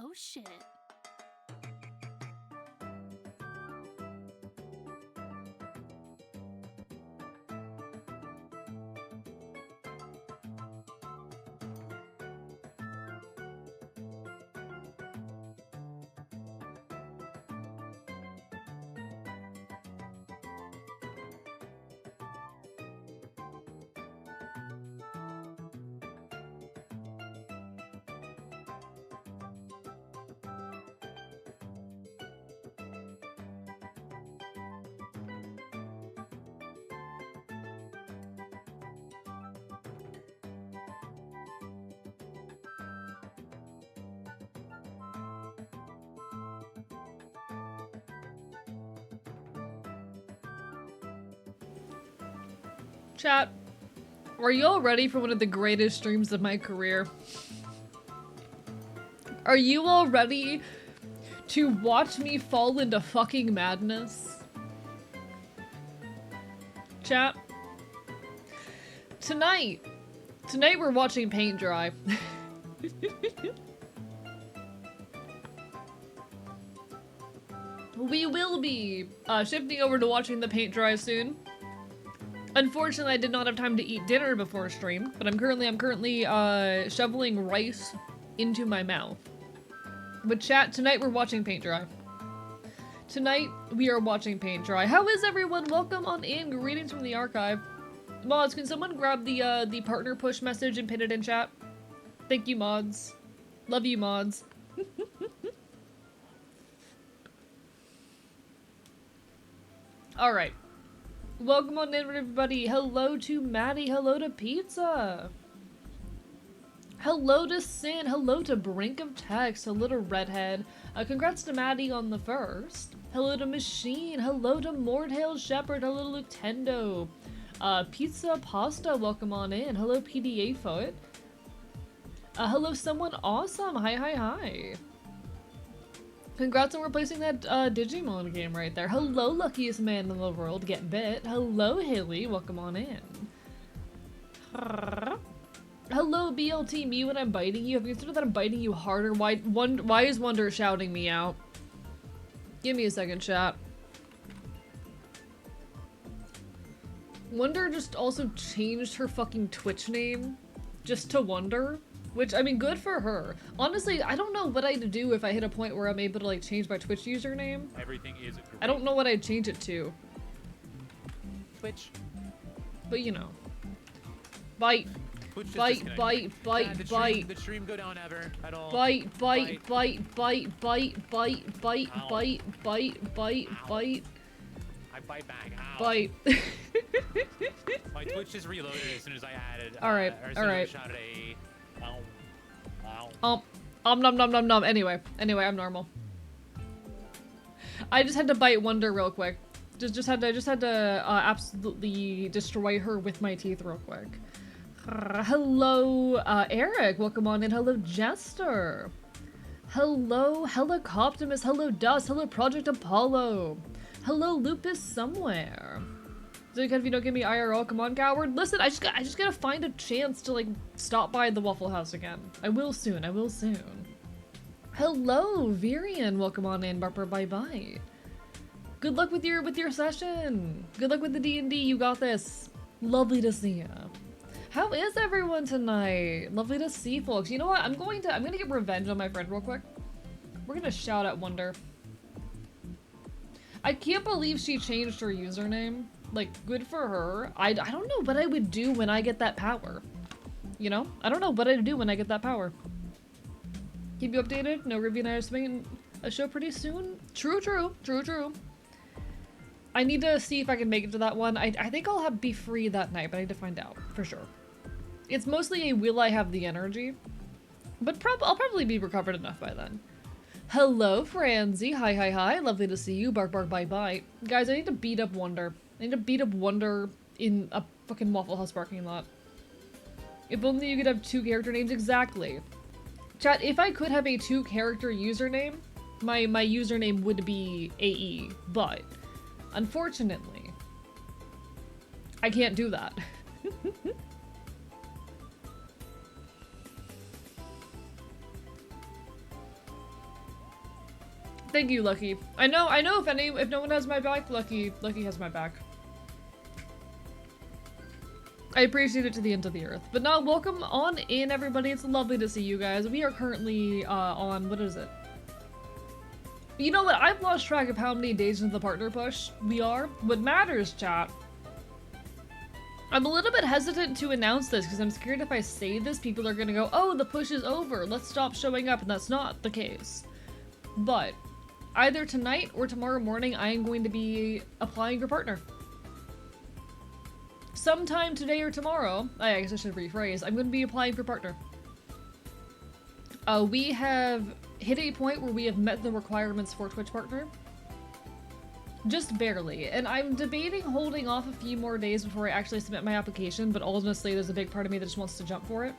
Oh shit. Chat, are you all ready for one of the greatest streams of my career? Are you all ready to watch me fall into fucking madness? Chat, tonight we're watching paint dry. We will be shifting over to watching the paint dry soon. Unfortunately, I did not have time to eat dinner before stream, but I'm currently shoveling rice into my mouth. But chat, tonight we're watching paint dry. Tonight we are watching paint dry. How is everyone? Welcome on in. Greetings from the archive. Mods, can someone grab the partner push message and pin it in chat? Thank you, mods. Love you, mods. All right. Welcome on in, everybody. Hello to Maddie. Hello to Pizza. Hello to Sin. Hello to Brink of Text. Hello to Redhead. Congrats to Maddie on the first. Hello to Machine. Hello to Mordhail Shepherd. Hello to Lutendo. Pizza Pasta, welcome on in. Hello PDA Foot. Hello someone awesome. Hi, hi, hi. Congrats on replacing that Digimon game right there. Hello, luckiest man in the world, get bit. Hello, Haley, welcome on in. Hello, BLT, me when I'm biting you. Have you considered that I'm biting you harder? Why is Wonder shouting me out? Give me a second, chat. Wonder just also changed her fucking Twitch name just to Wonder. Which, I mean, good for her. Honestly, I don't know what I'd do if I hit a point where I'm able to, like, change my Twitch username. Everything is great. I don't know what I'd change it to. Twitch. But, you know. Bite. Twitch Bite, bite, bite, bite. The stream go down ever at all. Bite, bite, bite, bite, bite, bite, bite, bite, bite, bite, bite. I bite back. Ow. Bite. My Twitch just reloaded as soon as I added. Alright, or as alright. soon as I shouted a... Ow. Nom nom nom nom. Anyway, I'm normal. I just had to bite Wonder real quick. Just had to absolutely destroy her with my teeth real quick. Hello, Eric. Welcome on in. Hello, Jester. Hello, Helicoptimus. Hello, Dust. Hello, Project Apollo. Hello, Lupus somewhere. So if you don't give me IRL, come on, coward. Listen, I just gotta find a chance to, like, stop by the Waffle House again. I will soon. Hello, Virian. Welcome on in, Barper. Bye-bye. Good luck with your session. Good luck with the D&D. You got this. Lovely to see ya. How is everyone tonight? Lovely to see folks. You know what? I'm gonna get revenge on my friend real quick. We're gonna shout at Wonder. I can't believe she changed her username. Like, good for her. I don't know what I would do when I get that power. You know? I don't know what I'd do when I get that power. Keep you updated. No, Ruby and I are swinging a show pretty soon. True. I need to see if I can make it to that one. I think I'll be free that night, but I need to find out for sure. It's mostly a will I have the energy, but I'll probably be recovered enough by then. Hello, Franzi. Hi. Lovely to see you. Bark, bye. Guys, I need to beat up Wonder. I need to beat up Wonder in a fucking Waffle House parking lot. If only you could have 2 character names. Exactly. Chat, if I could have a 2 character username, my username would be AE, but unfortunately, I can't do that. Thank you, Lucky. I know if no one has my back, Lucky has my back. I appreciate it to the end of the earth. But now, welcome on in, everybody. It's lovely to see you guys. We are currently on, what is it? You know what? I've lost track of how many days into the partner push we are. What matters, chat. I'm a little bit hesitant to announce this because I'm scared if I say this, people are gonna go, oh, the push is over. Let's stop showing up. And that's not the case. But either tonight or tomorrow morning, I am going to be applying for partner. Sometime today or tomorrow, I guess I should rephrase, I'm going to be applying for partner. We have hit a point where we have met the requirements for Twitch partner. Just barely. And I'm debating holding off a few more days before I actually submit my application, but honestly, there's a big part of me that just wants to jump for it.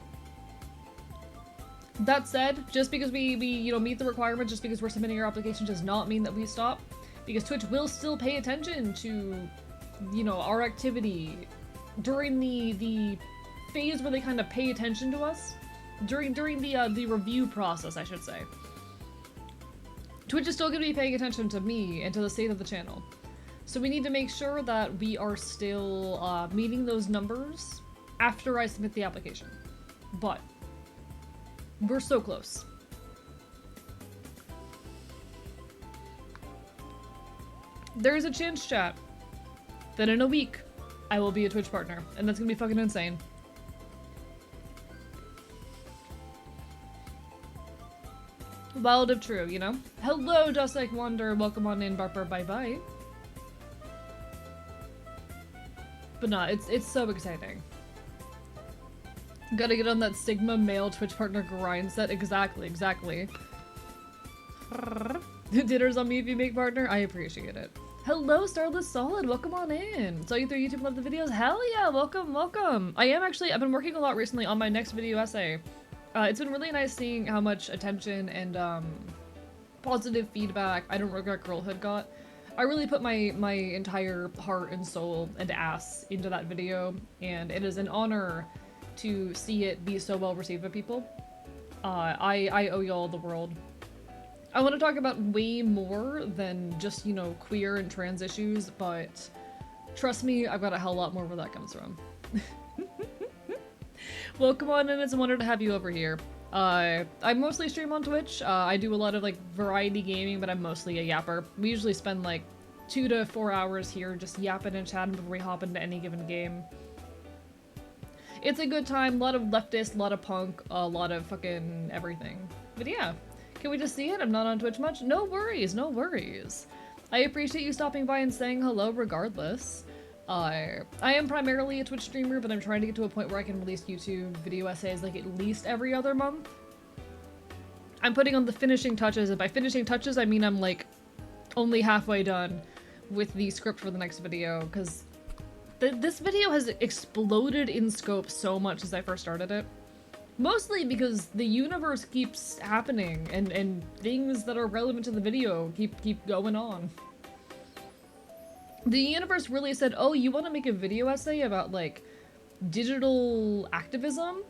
That said, just because we you know, meet the requirements, just because we're submitting our application does not mean that we stop. Because Twitch will still pay attention to, you know, our activity during the phase where they kind of pay attention to us. During the review process, I should say. Twitch is still going to be paying attention to me and to the state of the channel. So we need to make sure that we are still meeting those numbers after I submit the application. But we're so close. There's a chance, chat, that in a week I will be a Twitch partner, and that's gonna be fucking insane. Wild if true, you know? Hello, Just Like Wonder, welcome on in, Barper, bye-bye. But nah, it's so exciting. Gotta get on that Sigma male Twitch partner grind set. Exactly. Dinner's on me if you make partner. I appreciate it. Hello, Starless Solid. Welcome on in. Saw you through YouTube, love the videos. Hell yeah, welcome. I've been working a lot recently on my next video essay. It's been really nice seeing how much attention and positive feedback I Don't Regret Girlhood got. I really put my entire heart and soul and ass into that video, and it is an honor to see it be so well received by people. I owe y'all the world. I want to talk about way more than just, you know, queer and trans issues, but trust me, I've got a hell lot more where that comes from. Welcome on in, it's a wonder to have you over here. I mostly stream on Twitch. I do a lot of like variety gaming, but I'm mostly a yapper. We usually spend like 2 to 4 hours here just yapping and chatting before we hop into any given game. It's a good time, a lot of leftist, a lot of punk, a lot of fucking everything. But yeah, can we just see it? I'm not on Twitch much. No worries, no worries. I appreciate you stopping by and saying hello regardless. I am primarily a Twitch streamer, but I'm trying to get to a point where I can release YouTube video essays like at least every other month. I'm putting on the finishing touches, and by finishing touches I mean I'm like only halfway done with the script for the next video, because this video has exploded in scope so much since I first started it. Mostly because the universe keeps happening, and things that are relevant to the video keep going on. The universe really said, oh, you want to make a video essay about, like, digital activism?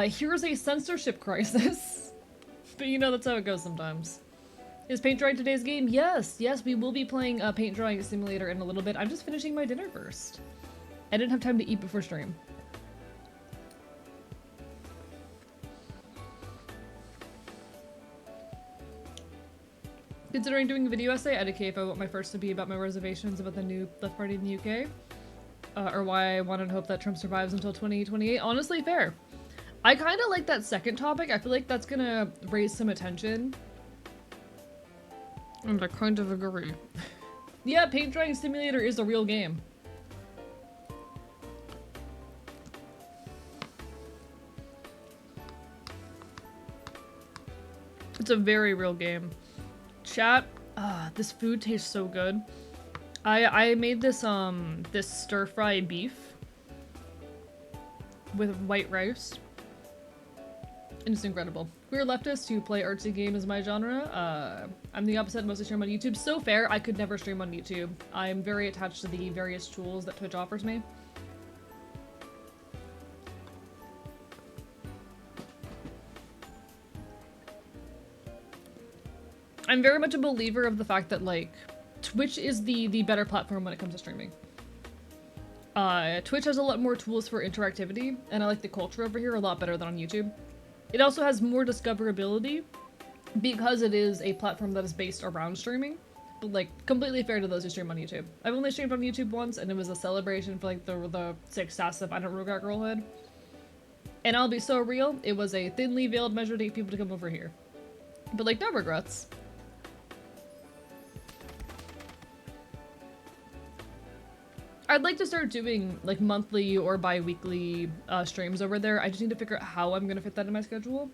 Here's a censorship crisis. But you know, that's how it goes sometimes. Is paint drying today's game? Yes, we will be playing Paint Drying Simulator in a little bit. I'm just finishing my dinner first. I didn't have time to eat before stream. Considering doing a video essay, I'd okay if I want my first to be about my reservations about the new left party in the UK. Or why I want and hope that Trump survives until 2028. Honestly, fair. I kind of like that second topic. I feel like that's gonna raise some attention. And I kind of agree. Yeah, Paint Drying Simulator is a real game. It's a very real game. Chat, this food tastes so good. I made this this stir-fry beef with white rice. And it's incredible. Queer leftist who play artsy game is my genre. I'm the opposite, mostly stream on YouTube. So fair, I could never stream on YouTube. I'm very attached to the various tools that Twitch offers me. I'm very much a believer of the fact that, like, Twitch is the better platform when it comes to streaming. Twitch has a lot more tools for interactivity, and I like the culture over here a lot better than on YouTube. It also has more discoverability because it is a platform that is based around streaming. But, like, completely fair to those who stream on YouTube. I've only streamed on YouTube once, and it was a celebration for, like, the success of I Don't Regret Girlhood. And I'll be so real, it was a thinly veiled measure to get people to come over here. But, like, no regrets. I'd like to start doing, like, monthly or bi-weekly streams over there. I just need to figure out how I'm gonna fit that in my schedule.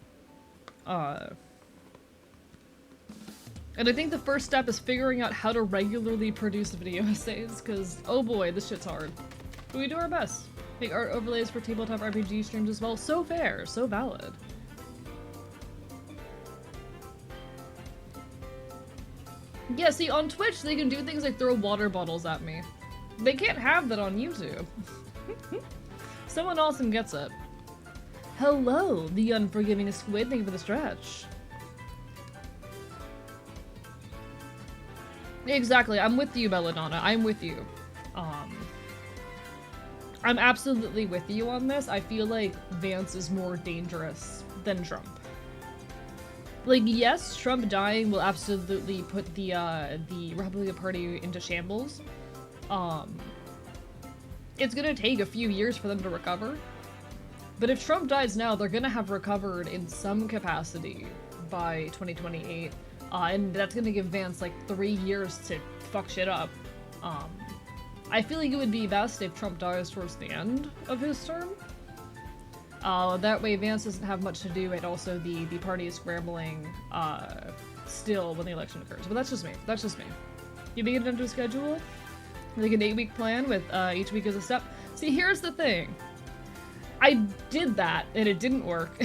And I think the first step is figuring out how to regularly produce video essays, because, oh boy, this shit's hard. But we do our best. Make art overlays for tabletop RPG streams as well. So fair, so valid. Yeah, see, on Twitch, they can do things like throw water bottles at me. They can't have that on YouTube. Someone awesome gets it. Hello, the unforgiving squid. Thank you for the stretch. Exactly, I'm with you, Belladonna. I'm with you. I'm absolutely with you on this. I feel like Vance is more dangerous than Trump. Like, yes, Trump dying will absolutely put the Republican Party into shambles. It's gonna take a few years for them to recover. But if Trump dies now, they're gonna have recovered in some capacity by 2028. And that's gonna give Vance like 3 years to fuck shit up. I feel like it would be best if Trump dies towards the end of his term. That way Vance doesn't have much to do, and also the party is scrambling still when the election occurs. But that's just me. That's just me. You make it into a schedule? Like an 8-week plan with each week as a step? See, here's the thing. I did that, and it didn't work.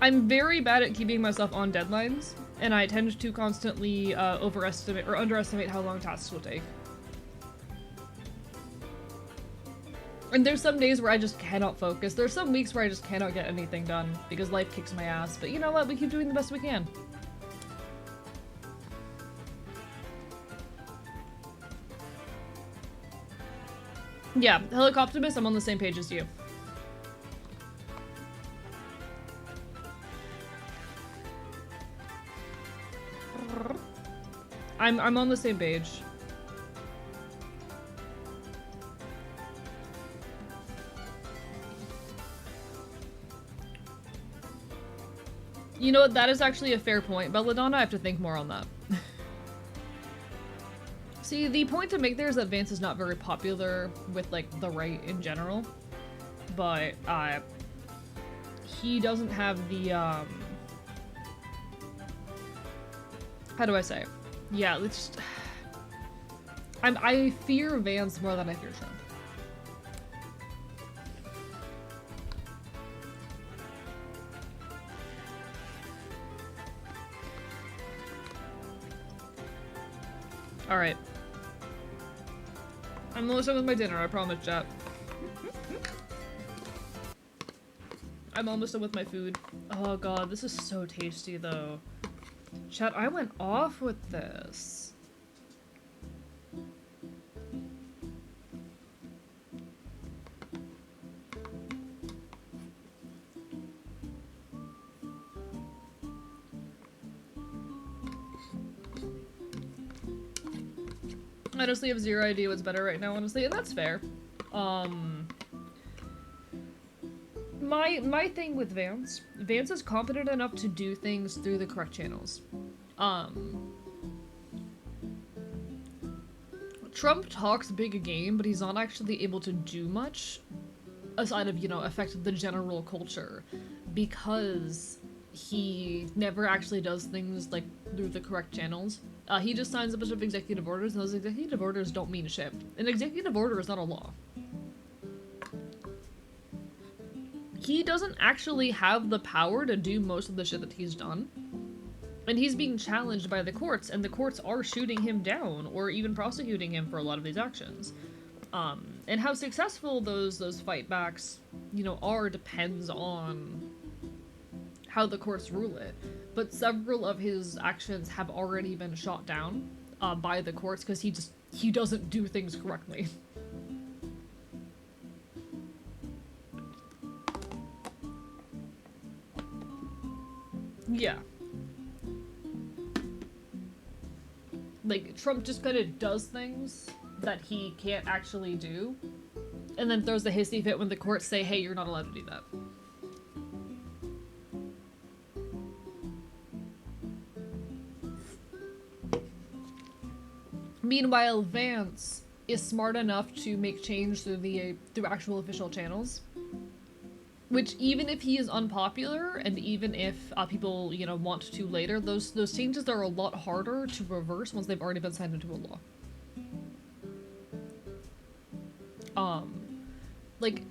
I'm very bad at keeping myself on deadlines, and I tend to constantly overestimate or underestimate how long tasks will take. And there's some days where I just cannot focus. There's some weeks where I just cannot get anything done because life kicks my ass. But you know what? We keep doing the best we can. Yeah, Helicoptimus, I'm on the same page as you. I'm on the same page. You know what, that is actually a fair point, Belladonna. I have to think more on that. See, the point to make there is that Vance is not very popular with, like, the right in general. But, he doesn't have the, how do I say? Yeah, let's just... I fear Vance more than I fear Trump. Alright. I'm almost done with my dinner, I promise, chat. I'm almost done with my food. Oh god, this is so tasty, though. Chat, I went off with this. I honestly have zero idea what's better right now, honestly, and that's fair. My thing with Vance is competent enough to do things through the correct channels. Trump talks big game, but he's not actually able to do much aside of, you know, affect the general culture because he never actually does things, like, through the correct channels. He just signs a bunch of executive orders, and those executive orders don't mean shit. An executive order is not a law. He doesn't actually have the power to do most of the shit that he's done. And he's being challenged by the courts, and the courts are shooting him down, or even prosecuting him for a lot of these actions. And how successful those fight backs, you know, are depends on how the courts rule it. But several of his actions have already been shot down by the courts because he doesn't do things correctly. Yeah. Like, Trump just kind of does things that he can't actually do, and then throws the hissy fit when the courts say, hey, you're not allowed to do that. Meanwhile, Vance is smart enough to make change through actual official channels. Which, even if he is unpopular, and even if people, you know, want to later, those changes are a lot harder to reverse once they've already been signed into a law. Like,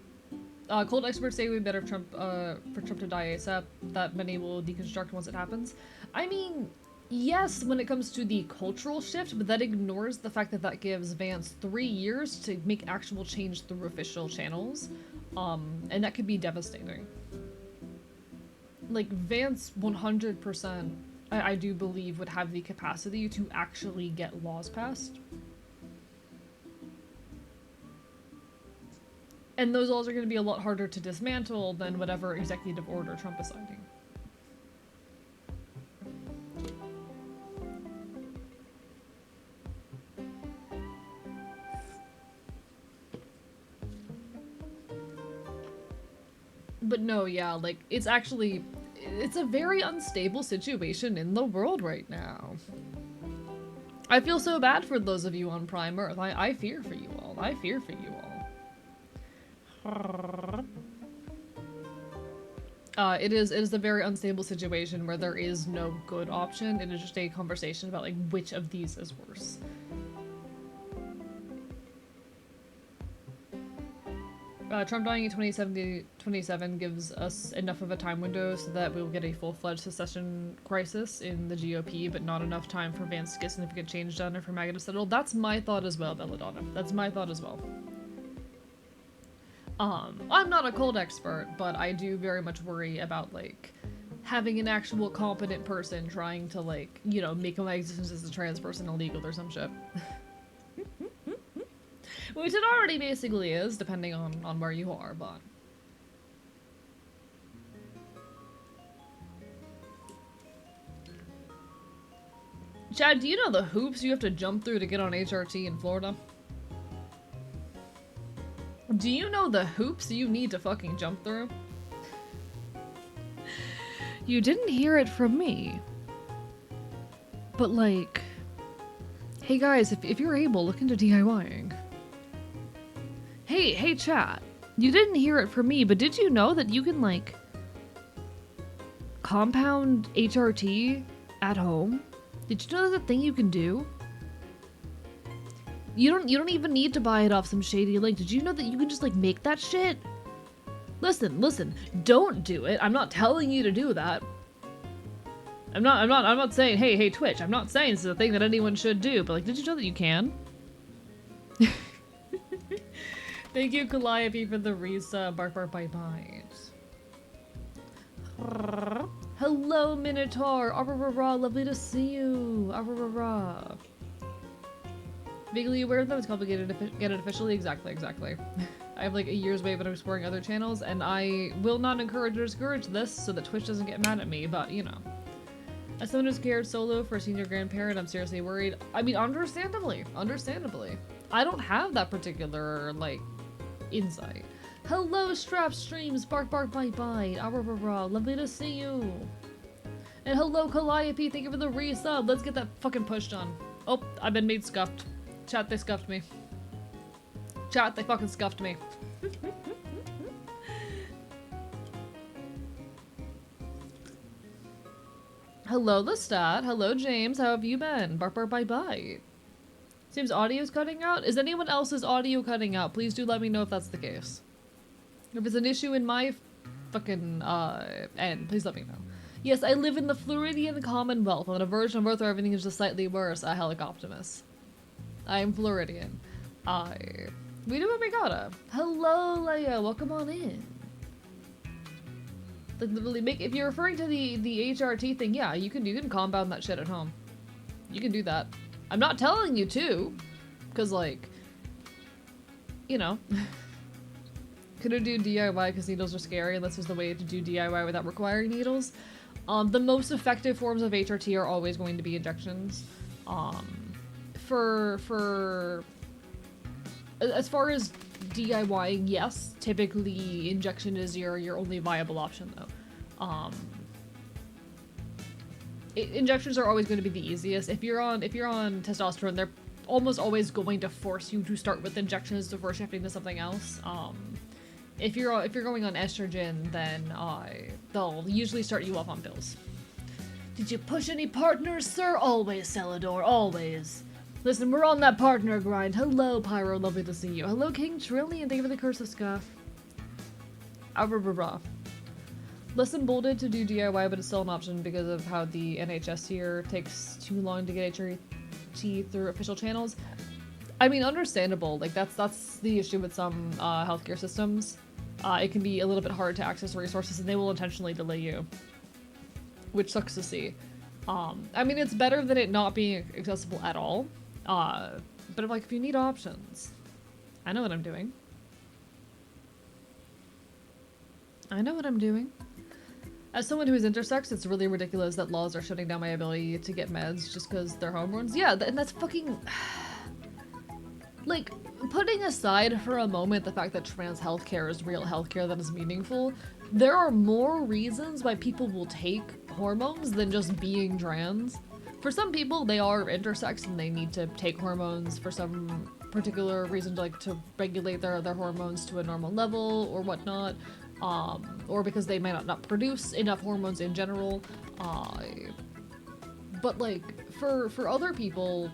cold experts say we better Trump, for Trump to die ASAP, that many will deconstruct once it happens. I mean, yes, when it comes to the cultural shift, but that ignores the fact that that gives Vance 3 years to make actual change through official channels. And that could be devastating. Like, Vance 100%, I do believe, would have the capacity to actually get laws passed. And those laws are going to be a lot harder to dismantle than whatever executive order Trump is signing. But no, yeah, like, it's a very unstable situation in the world right now. I feel so bad for those of you on Prime Earth. I fear for you all. I fear for you all. It is a very unstable situation where there is no good option. It is just a conversation about, like, which of these is worse. Trump dying in 2027 gives us enough of a time window so that we'll get a full-fledged secession crisis in the GOP, but not enough time for Vance to get significant change done or for MAGA to settle. That's my thought as well, Belladonna. That's my thought as well. I'm not a cold expert, but I do very much worry about, like, having an actual competent person trying to, like, you know, make my existence as a trans person illegal or some shit. Which it already basically is, depending on where you are, but... Chad, do you know the hoops you have to jump through to get on HRT in Florida? Do you know the hoops you need to fucking jump through? You didn't hear it from me. But, like... Hey guys, if you're able, look into DIYing. Hey chat. You didn't hear it from me, but did you know that you can, like... compound HRT at home? Did you know that's a thing you can do? You don't even need to buy it off some shady link. Did you know that you can just, like, make that shit? Listen, don't do it. I'm not telling you to do that. I'm not saying, hey Twitch, I'm not saying this is a thing that anyone should do, but, like, did you know that you can? Thank you, Calliope, for the resub. Bark bite bite. Hello, Minotaur. Arrarara, lovely to see you. Arrarara. Vaguely aware that it's complicated to get it officially. Exactly. I have like a year's wait, but I'm exploring other channels, and I will not encourage or discourage this so that Twitch doesn't get mad at me, but you know. As someone who's cared solo for a senior grandparent, I'm seriously worried. I mean, understandably. I don't have that particular, like, insight. Hello, Strap Streams, bark bite bite. Arrarara, lovely to see you. And hello, Calliope, thank you for the resub. Let's get that fucking push done. Oh, I've been made scuffed. Chat, they scuffed me. Chat, they fucking scuffed me. Hello, Lestat. Hello, James. How have you been? Bark bite bite. Seems audio's cutting out. Is anyone else's audio cutting out? Please do let me know if that's the case. If it's an issue in my fucking end, please let me know. Yes, I live in the Floridian Commonwealth, on a version of Earth where everything is just slightly worse. Helic Optimus. I am Floridian. We do what we gotta. Hello, Leia. Welcome on in. Like, literally make, if you're referring to the HRT thing, yeah, you can compound that shit at home. You can do that. I'm not telling you to, because like, you know, couldn't do DIY because needles are scary, and this is the way to do DIY without requiring needles. The most effective forms of HRT are always going to be injections. As far as DIYing, yes, typically injection is your only viable option though. Injections are always going to be the easiest. If you're on testosterone, they're almost always going to force you to start with injections before shifting to something else. If you're going on estrogen, then they'll usually start you off on pills. Did you push any partners, sir? Always, Celador, always. Listen, we're on that partner grind. Hello, Pyro, lovely to see you. Hello, King Trillion, thank you for the curse of scuff. Listen, bolded to do DIY, but it's still an option because of how the NHS here takes too long to get HRT through official channels. I mean, understandable. Like, that's the issue with some healthcare systems. It can be a little bit hard to access resources, and they will intentionally delay you, which sucks to see. I mean, it's better than it not being accessible at all. But like, if you need options, I know what I'm doing. I know what I'm doing. As someone who is intersex, it's really ridiculous that laws are shutting down my ability to get meds just because they're hormones. Yeah, and that's fucking... Like, putting aside for a moment the fact that trans healthcare is real healthcare that is meaningful, there are more reasons why people will take hormones than just being trans. For some people, they are intersex and they need to take hormones for some particular reason, like to regulate their hormones to a normal level or whatnot, or because they might not produce enough hormones in general. But like, for other people,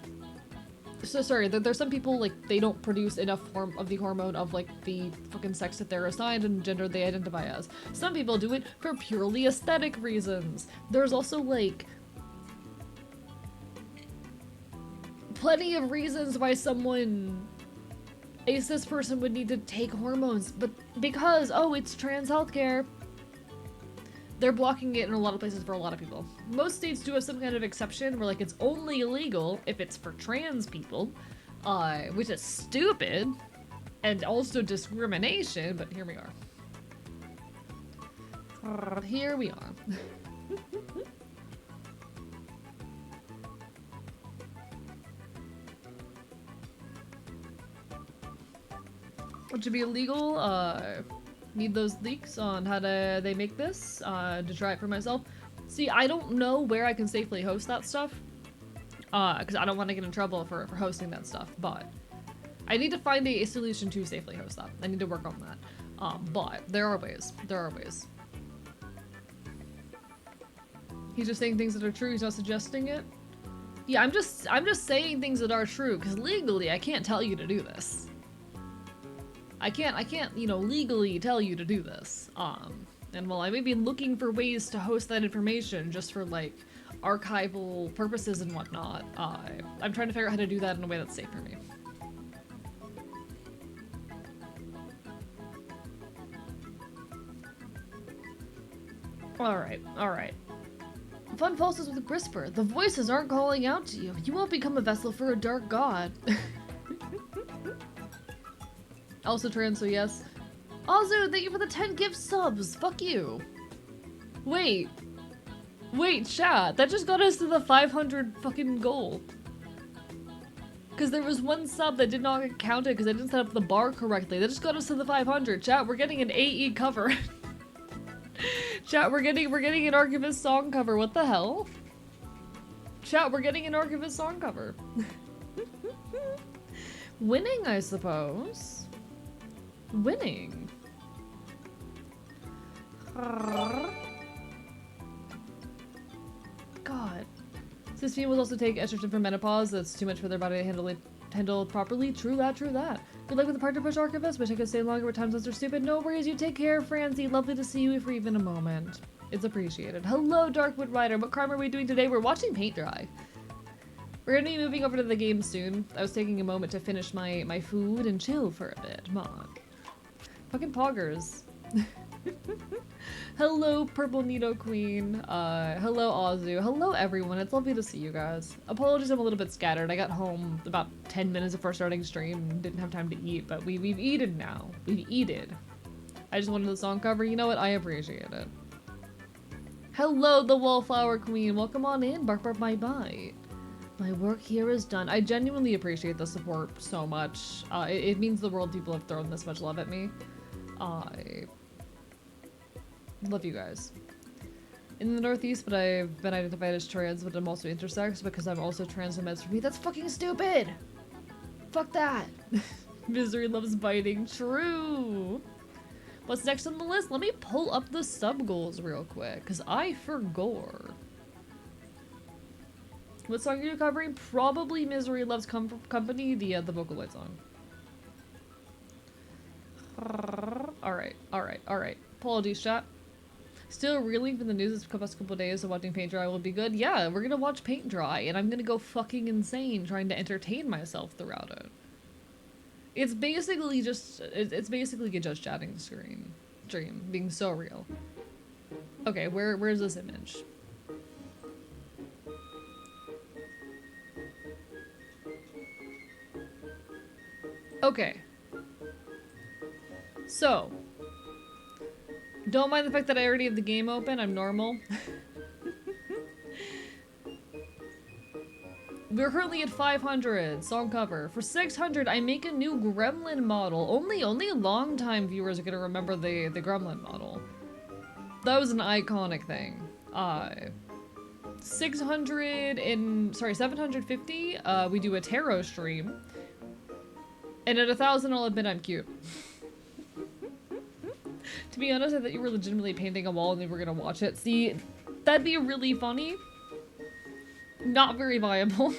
so sorry, there's some people, like, they don't produce enough of the hormone of, like, the fucking sex that they're assigned and gender they identify as. Some people do it for purely aesthetic reasons. There's also, like, plenty of reasons why a cis person would need to take hormones, but because, oh, it's trans healthcare, they're blocking it in a lot of places for a lot of people. Most states do have some kind of exception where, like, it's only illegal if it's for trans people, which is stupid, and also discrimination, but here we are. Here we are. It should be illegal. Need those leaks on how they make this to try it for myself. See, I don't know where I can safely host that stuff because I don't want to get in trouble for hosting that stuff, but I need to find a solution to safely host that. I need to work on that. But there are ways. There are ways. He's just saying things that are true. He's not suggesting it. Yeah, I'm just saying things that are true because legally I can't tell you to do this. I can't, you know, legally tell you to do this. And while I may be looking for ways to host that information just for, like, archival purposes and whatnot, I'm trying to figure out how to do that in a way that's safe for me. Alright, alright. Fun pulses with Grisper. The voices aren't calling out to you. You won't become a vessel for a dark god. Also trans, so yes. Also, thank you for the 10 gift subs. Fuck you. Wait, chat. That just got us to the 500 fucking goal. Because there was one sub that did not get counted because I didn't set up the bar correctly. That just got us to the 500. Chat, we're getting an AE cover. Chat, we're getting an Archivist song cover. What the hell? Chat, we're getting an Archivist song cover. Winning, I suppose. Winning. God. Cis females also take estrogen for menopause. That's too much for their body to handle properly. True that, true that. Good luck with the partner push, Archivist. Wish I could stay longer, but time zones are stupid. No worries, you take care, Francie. Lovely to see you for even a moment. It's appreciated. Hello, Darkwood Rider. What crime are we doing today? We're watching paint dry. We're gonna be moving over to the game soon. I was taking a moment to finish my food and chill for a bit. Mog. Fucking poggers. Hello, Purple Nido Queen. Hello, Azu. Hello, everyone. It's lovely to see you guys. Apologies, I'm a little bit scattered. I got home about 10 minutes before starting stream and didn't have time to eat, but we've eaten now. We've eated. I just wanted the song cover. You know what? I appreciate it. Hello, the Wallflower Queen. Welcome on in. Bark, bark, bye, bye. My work here is done. I genuinely appreciate the support so much. It means the world people have thrown this much love at me. I love you guys. In the Northeast, but I've been identified as trans, but I'm also intersex because I'm also trans and meds for me. That's fucking stupid! Fuck that! Misery loves biting. True! What's next on the list? Let me pull up the sub goals real quick, because I forgot. What song are you covering? Probably Misery Loves Company, the Vocaloid song. Alright. Apologies, chat. Still reeling from the news this past couple days, so watching paint dry will be good. Yeah, we're gonna watch paint dry, and I'm gonna go fucking insane trying to entertain myself throughout it. It's basically just, it's basically a just chatting dream, being so real. Okay, where's this image? Okay. So, don't mind the fact that I already have the game open, I'm normal. We're currently at 500, song cover. For 600, I make a new gremlin model. Only long-time viewers are gonna remember the gremlin model. That was an iconic thing. 750, we do a tarot stream. And at 1,000, I'll admit I'm cute. To be honest, I thought you were legitimately painting a wall and they were gonna watch it. See, that'd be really funny. Not very viable,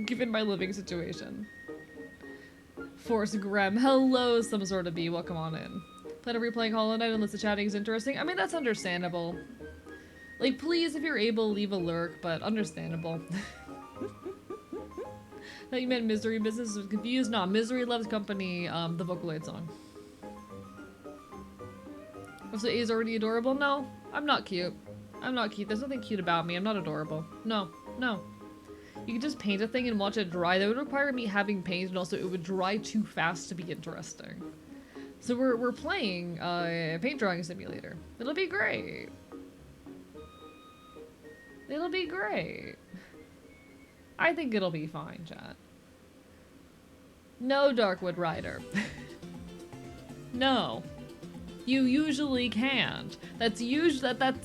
given my living situation. Force Grem. Hello, some sort of bee. Welcome on in. Plan on replaying Hollow Knight unless the chatting is interesting. I mean, that's understandable. Like, please, if you're able, leave a lurk, but understandable. Thought you meant Misery Business. Was confused. Nah, Misery Loves Company, the Vocaloid song. So A is already adorable? No, I'm not cute. I'm not cute. There's nothing cute about me. I'm not adorable. No, no. You can just paint a thing and watch it dry. That would require me having paint, and also it would dry too fast to be interesting. So we're playing a paint drawing simulator. It'll be great. It'll be great. I think it'll be fine, chat. No, Darkwood Rider. No. You usually can't. That's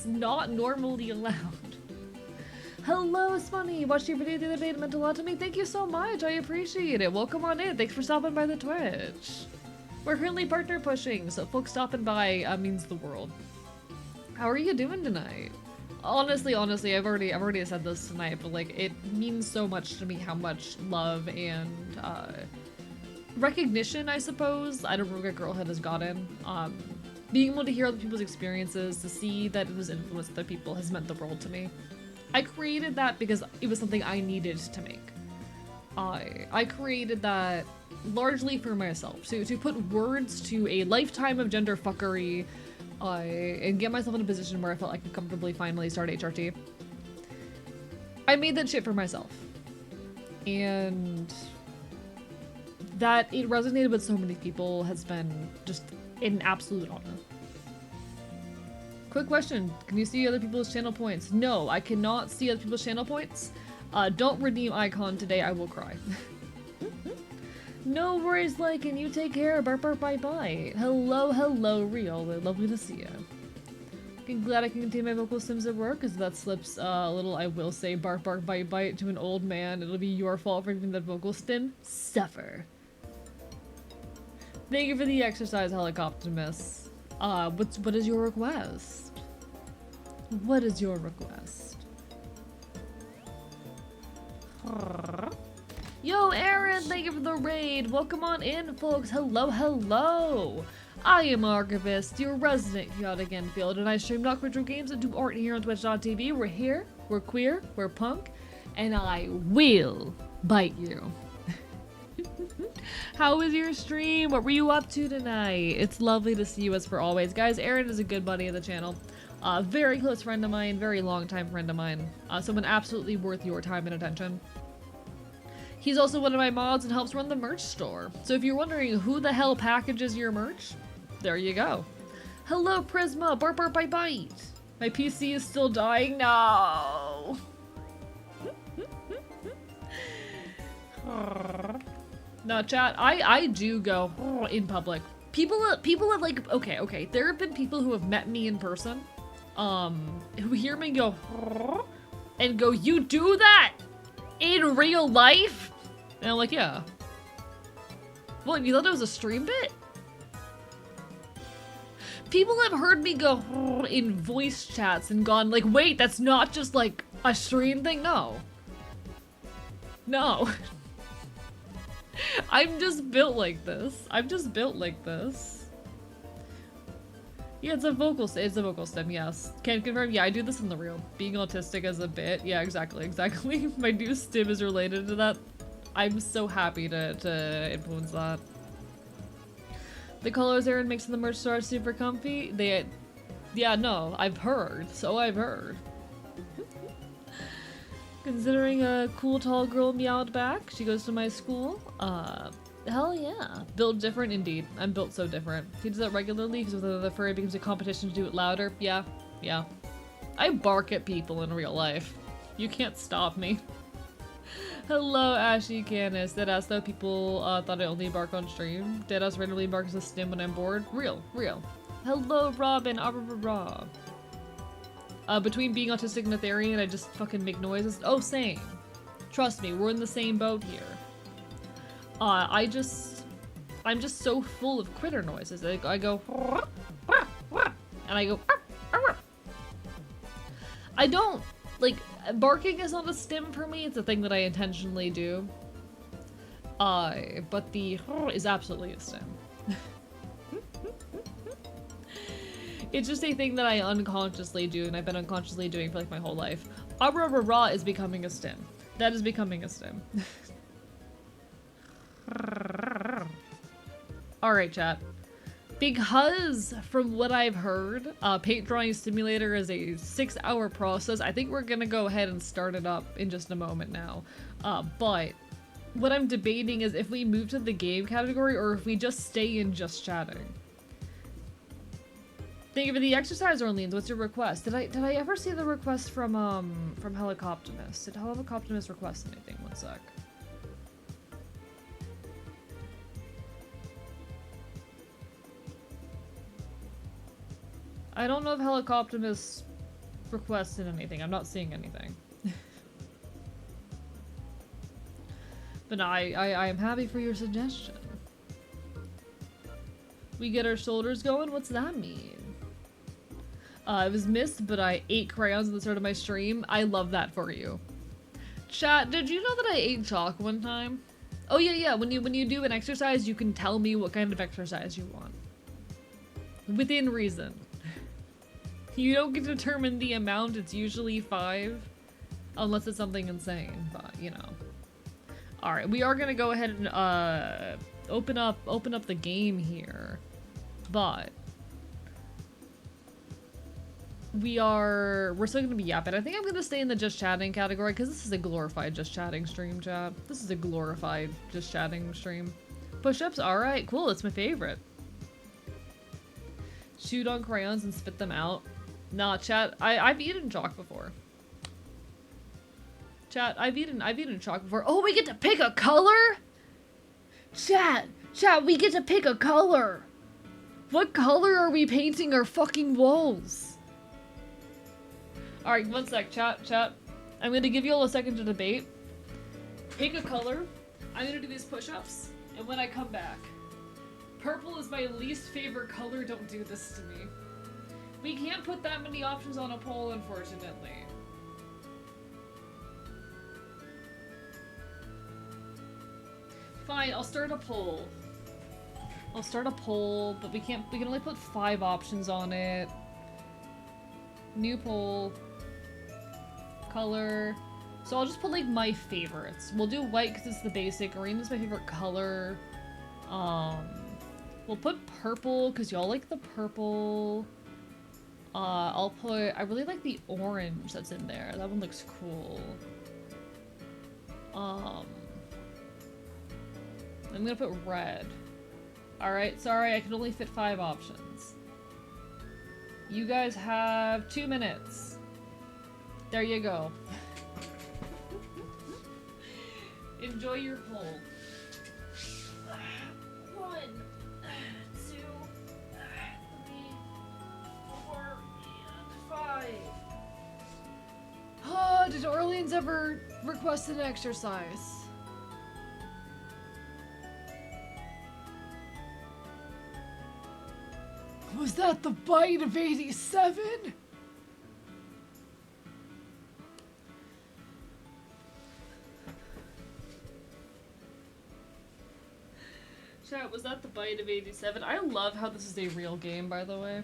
not normally allowed. Hello, Spunny! Watched your video the other day, it meant a lot to me. Thank you so much, I appreciate it. Welcome on in, thanks for stopping by the Twitch. We're currently partner pushing, so folks stopping by means the world. How are you doing tonight? Honestly, I've already said this tonight, but like, it means so much to me how much love and recognition, I suppose, I don't know what Girlhood has gotten. Being able to hear other people's experiences, to see that it was influenced other people has meant the world to me. I created that because it was something I needed to make. I created that largely for myself, to put words to a lifetime of gender fuckery, and get myself in a position where I felt I could comfortably finally start HRT. I made that shit for myself. And that it resonated with so many people has been just an absolute honor. Quick question, can you see other people's channel points? No, I cannot see other people's channel points. Don't redeem icon today, I will cry. No worries, like, and you take care. Bark, bark, bye, bye. Hello, Real. Lovely to see you. I'm glad I can continue my vocal sims at work, because that slips a little, I will say, bark, bark, bite, bite to an old man. It'll be your fault for giving that vocal stim. Suffer. Thank you for the exercise, Helicoptimus. What is your request? What is your request? Yo, Aaron, thank you for the raid. Welcome on in, folks. Hello. I am Archivist, your resident chaotic Enfield, and I stream not retro games and do art here on Twitch.tv. We're here, we're queer, we're punk, and I will bite you. How was your stream? What were you up to tonight? It's lovely to see you as per always. Guys, Aaron is a good buddy of the channel. Very close friend of mine, very long time friend of mine. Someone absolutely worth your time and attention. He's also one of my mods and helps run the merch store. So if you're wondering who the hell packages your merch, there you go. Hello, Prisma. Bark, bark, bite, bite. My PC is still dying. No. No, chat. I do go in public. People have like okay. There have been people who have met me in person, who hear me go and go, "You do that in real life?" And I'm like, "Yeah." What, you thought it was a stream bit? People have heard me go in voice chats and gone like, "Wait, that's not just like a stream thing." No. No. I'm just built like this. I'm just built like this. Yeah, it's a vocal stem, yes. Can confirm, yeah, I do this in the real. Being autistic as a bit. Yeah, exactly. My new stim is related to that. I'm so happy to influence that. The colors Aaron makes in the merch store are super comfy. Yeah, no, I've heard. So I've heard. Considering a cool tall girl meowed back, she goes to my school. Hell yeah. Built different indeed. I'm built so different. He does that regularly because with another furry it becomes a competition to do it louder. Yeah. I bark at people in real life. You can't stop me. Hello, Ashy Canis. Deadass though, people thought I only bark on stream. Deadass randomly barks a stim when I'm bored. Real. Hello, Robin. Raw. Between being autistic and Ethereal, I just fucking make noises. Oh, same. Trust me, we're in the same boat here. I'm just so full of critter noises. I go, and I go, I don't, like, barking is not a stim for me. It's a thing that I intentionally do. But the is absolutely a stim. It's just a thing that I unconsciously do, and I've been unconsciously doing for like my whole life. Raw is becoming a stim. That is becoming a stim. Alright, chat. Because, from what I've heard, paint drawing simulator is a 6-hour process. I think we're gonna go ahead and start it up in just a moment now. But what I'm debating is if we move to the game category or if we just stay in just chatting. Thank you for the exercise, Orleans. What's your request? Did I ever see the request from Helicoptimus? Did Helicoptimus request anything? One sec. I don't know if Helicoptimus requested anything. I'm not seeing anything. But no, I am happy for your suggestion. We get our shoulders going? What's that mean? It was missed, but I ate crayons at the start of my stream. I love that for you. Chat, did you know that I ate chalk one time? Oh yeah. When you do an exercise, you can tell me what kind of exercise you want. Within reason. You don't get to determine the amount. It's usually 5, unless it's something insane. But you know. All right, we are gonna go ahead and open up the game here, but. We're still gonna be yapping. I think I'm gonna stay in the just chatting category because this is a glorified just chatting stream, chat. This is a glorified just chatting stream. Push-ups, alright, cool, it's my favorite. Chewed on crayons and spit them out. Nah, chat, I've eaten chalk before. Chat, I've eaten chalk before. Oh, we get to pick a color? Chat, we get to pick a color. What color are we painting our fucking walls? Alright, one sec, chat. I'm gonna give you all a second to debate. Pick a color. I'm gonna do these push-ups, and when I come back. Purple is my least favorite color, don't do this to me. We can't put that many options on a poll, unfortunately. Fine, I'll start a poll. But we can only put 5 options on it. New poll. Color. So I'll just put like my favorites. We'll do white because it's the basic. Green is my favorite color. We'll put purple because y'all like the purple. I'll put, I really like the orange that's in there. That one looks cool. I'm gonna put red. Alright, sorry, I can only fit 5 options. You guys have 2 minutes. There you go. Enjoy your poll. 1, 2, 3, 4, and 5. Oh, did Orleans ever request an exercise? Was that the bite of 87? Chat, was that the bite of 87? I love how this is a real game, by the way.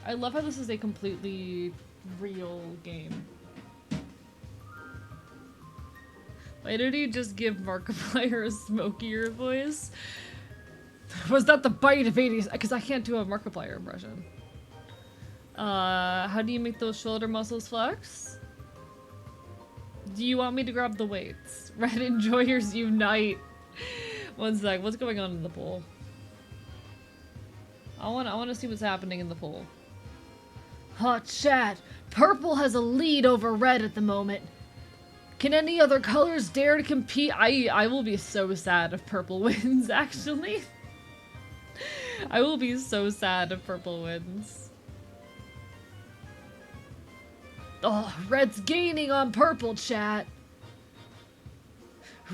I love how this is a completely real game. Why did he just give Markiplier a smokier voice? Was that the bite of 80s? Because I can't do a Markiplier impression. How do you make those shoulder muscles flex? Do you want me to grab the weights? Red enjoyers unite. One sec, what's going on in the pool? I want to see what's happening in the pool. Hot chat. Purple has a lead over red at the moment. Can any other colors dare to compete? I will be so sad if purple wins, actually. I will be so sad if purple wins. Oh, red's gaining on purple, chat.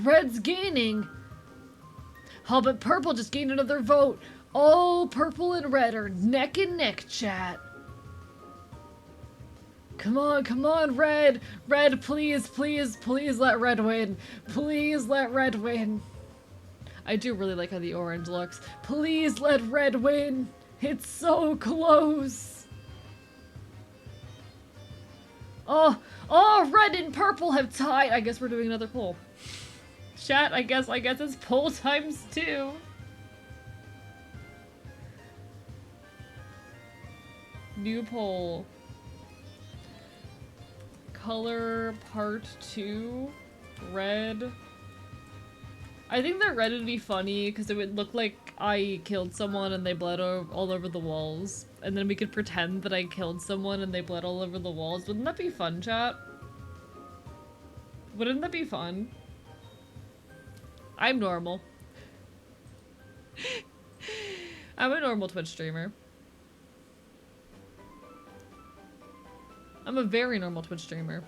Red's gaining. Oh, but purple just gained another vote. Oh, purple and red are neck and neck, chat. Come on, red. Red, please, please, please let red win. Please let red win. I do really like how the orange looks. Please let red win. It's so close. Oh, red and purple have tied. I guess we're doing another poll. Chat, I guess it's poll times 2. New poll. Color part 2. Red. I think that red would be funny because it would look like I killed someone and they bled all over the walls. And then we could pretend that I killed someone and they bled all over the walls. Wouldn't that be fun, chat? Wouldn't that be fun? I'm normal. I'm a normal Twitch streamer. I'm a very normal Twitch streamer.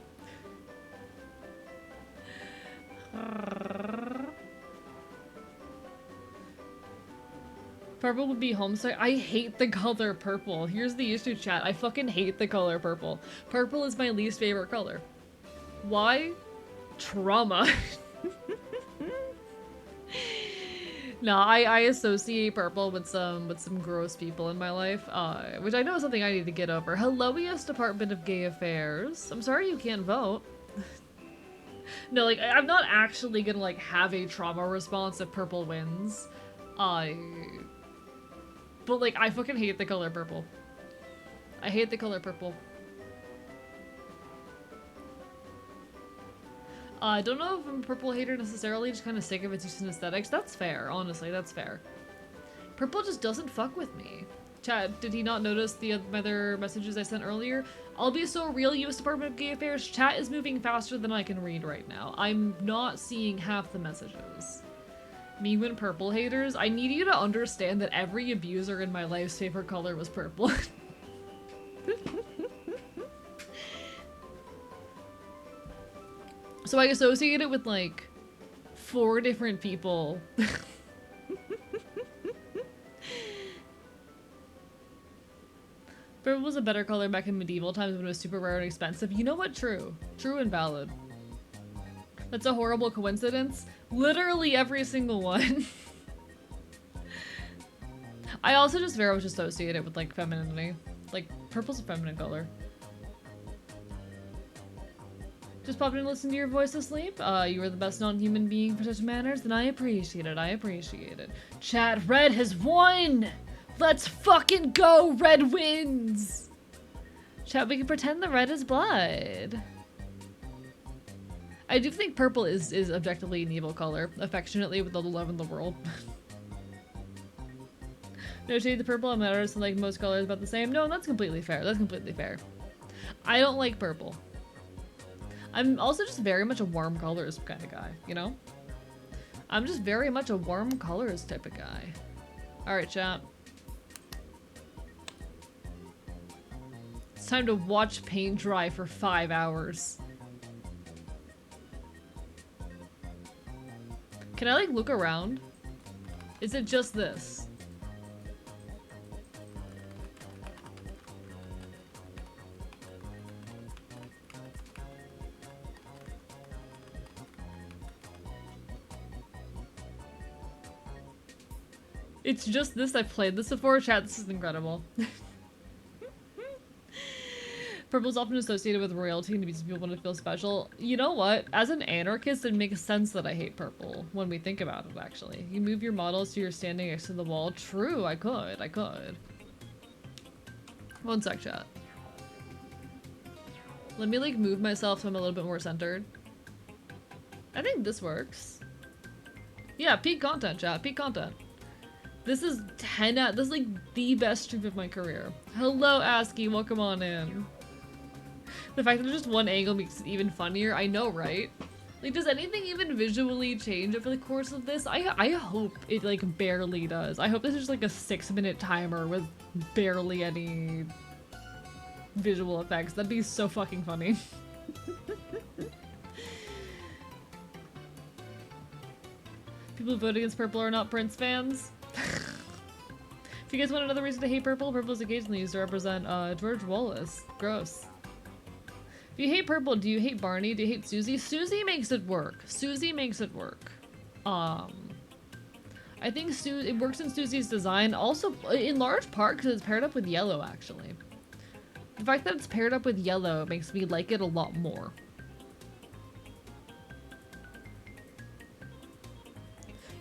Purple would be homesick. I hate the color purple. Here's the issue, chat. I fucking hate the color purple. Purple is my least favorite color. Why? Trauma. No, I associate purple with some gross people in my life, which I know is something I need to get over. Hello, yes, Department of Gay Affairs. I'm sorry you can't vote. No, like, I'm not actually gonna, like, have a trauma response if purple wins. But, like, I fucking hate the color purple. I hate the color purple. I don't know if I'm a purple hater necessarily, just kind of sick of its use in aesthetics. That's fair, honestly, that's fair. Purple just doesn't fuck with me. Chat, did he not notice the other messages I sent earlier? I'll be so real, US Department of Gay Affairs. Chat is moving faster than I can read right now. I'm not seeing half the messages. Me and purple haters, I need you to understand that every abuser in my life's favorite color was purple. So I associate it with, like, 4 different people. Purple was a better color back in medieval times when it was super rare and expensive. You know what? True. True and valid. That's a horrible coincidence. Literally every single one. I also just very much associate it with, like, femininity. Like, purple's a feminine color. Just popped in to listen to your voice asleep. You are the best non-human being for such manners, and I appreciate it. I appreciate it. Chat, red has won! Let's fucking go! Red wins! Chat, we can pretend the red is blood. I do think purple is objectively an evil color, affectionately with all the love in the world. No shade, the purple I'm an artist and like most colors about the same. No, that's completely fair. That's completely fair. I don't like purple. I'm also just very much a warm colors kind of guy, you know? I'm just very much a warm colors type of guy. Alright, chat. It's time to watch paint dry for 5 hours. Can I like look around? Is it just this? It's just this. I've played this before. Chat, this is incredible. Purple's often associated with royalty and makes people want to feel special. You know what? As an anarchist, it makes sense that I hate purple when we think about it, actually. You move your models so you're standing next to the wall. True, I could. One sec, chat. Let me, like, move myself so I'm a little bit more centered. I think this works. Yeah, peak content, chat. Peak content. This is 10 out. This is, like, the best stream of my career. Hello, ASCII. Welcome on in. The fact that there's just one angle makes it even funnier. I know, right? Like, does anything even visually change over the course of this? I hope it, like, barely does. I hope this is just, like, a 6-minute timer with barely any visual effects. That'd be so fucking funny. People who vote against purple are not Prince fans. If you guys want another reason to hate purple, purple is occasionally used to represent George Wallace. Gross. If you hate purple, do you hate Barney? Do you hate Susie? Susie makes it work. Susie makes it work. I think it works in Susie's design, also in large part because it's paired up with yellow, actually. The fact that it's paired up with yellow makes me like it a lot more.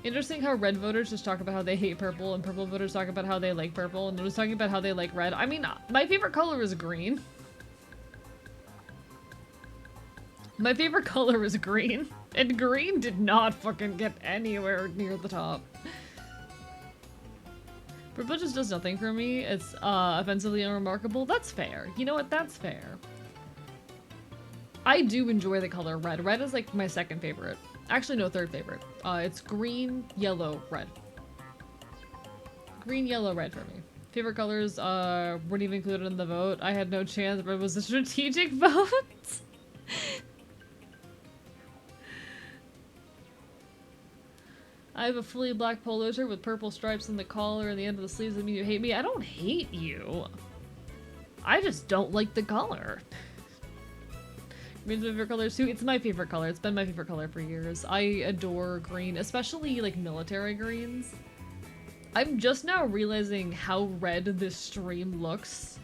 Interesting how red voters just talk about how they hate purple and purple voters talk about how they like purple and they're just talking about how they like red. I mean, my favorite color is green. My favorite color is green. And green did not fucking get anywhere near the top. Purple just does nothing for me. It's offensively unremarkable. That's fair. You know what? That's fair. I do enjoy the color red. Red is like my second favorite. Actually, no, third favorite. It's green, yellow, red. Green, yellow, red for me. Favorite colors weren't even included in the vote. I had no chance, but it was a strategic vote. I have a fully black polo shirt with purple stripes on the collar and the end of the sleeves that mean you hate me. I don't hate you. I just don't like the color. Green's my favorite color too. It's my favorite color. It's been my favorite color for years. I adore green, especially like military greens. I'm just now realizing how red this stream looks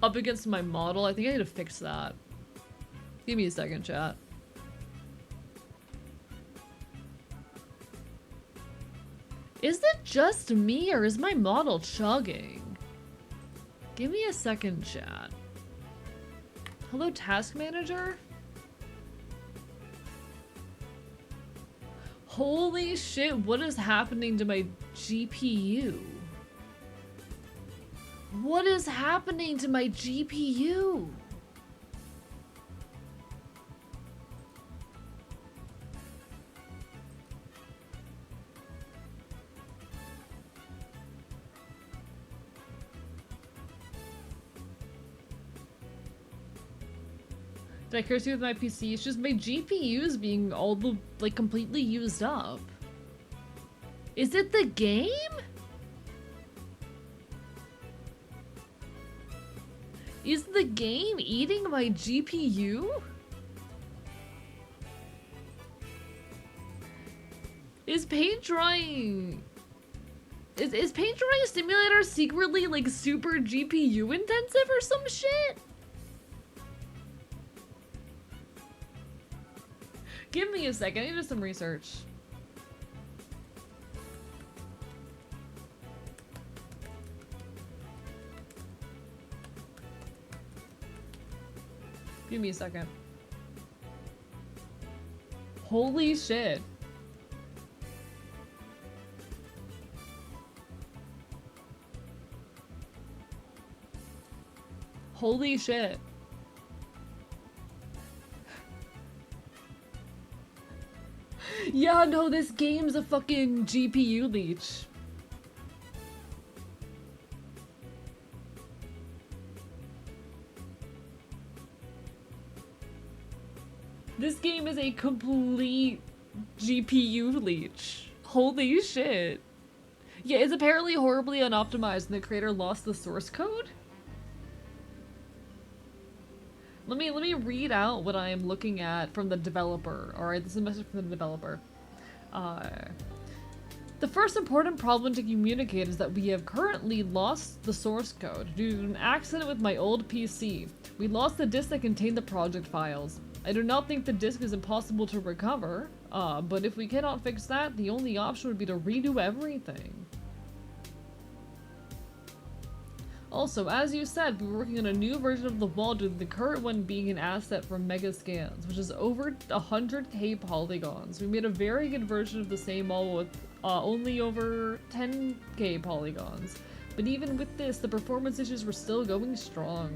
up against my model. I think I need to fix that. Give me a second, chat. Is it just me or is my model chugging? Give me a second, chat. Hello, task manager? Holy shit, what is happening to my GPU? What is happening to my GPU? Did I curse you with my PC? It's just my GPU's being all the, like, completely used up. Is it the game? Is the game eating my GPU? Is paint drying... Is paint drying simulator secretly, like, super GPU intensive or some shit? Give me a second, I need to do some research. Give me a second. Holy shit. Holy shit. Yeah, no, this game's a fucking GPU leech. This game is a complete GPU leech. Holy shit. Yeah, it's apparently horribly unoptimized and the creator lost the source code? Let me read out what I am looking at from the developer. Alright, this is a message from the developer. The first important problem to communicate is that we have currently lost the source code due to an accident with my old PC. We lost the disk that contained the project files. I do not think the disk is impossible to recover, but if we cannot fix that, the only option would be to redo everything. Also, as you said, we're working on a new version of the VOD, with the current one being an asset from Mega Scans, which is over 100k polygons. We made a very good version of the same model with only over 10k polygons. But even with this, the performance issues were still going strong.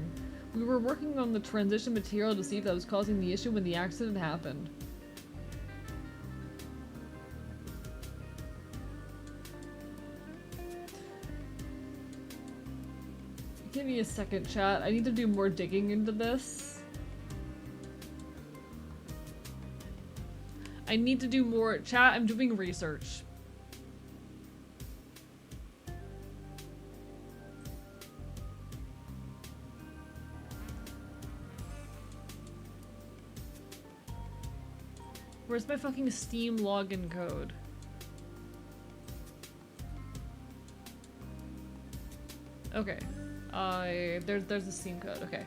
We were working on the transition material to see if that was causing the issue when the accident happened. Give me a second, chat. I need to do more digging into this. I need to do more. Chat, I'm doing research. Where's my fucking Steam login code? Okay. There's the Steam code, okay.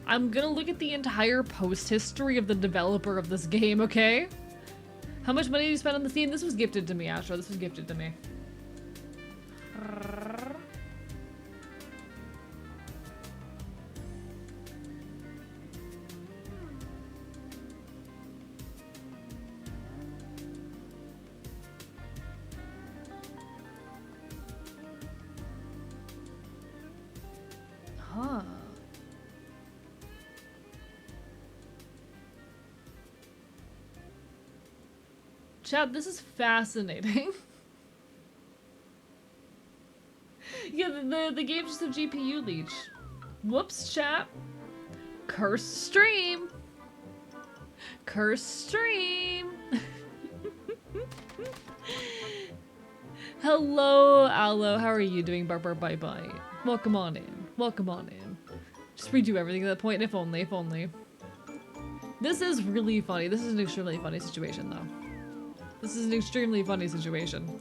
I'm gonna look at the entire post history of the developer of this game, okay? How much money did you spend on the Steam? This was gifted to me, Astro. This was gifted to me. Huh. Chat, this is fascinating. Yeah, the game's just a GPU leech. Whoops, chat. Cursed stream. Cursed stream. Hello, Aloe. How are you doing? Bye bye. Welcome on in. Welcome on in. Just redo everything at that point, if only, if only. This is really funny. This is an extremely funny situation, though. This is an extremely funny situation.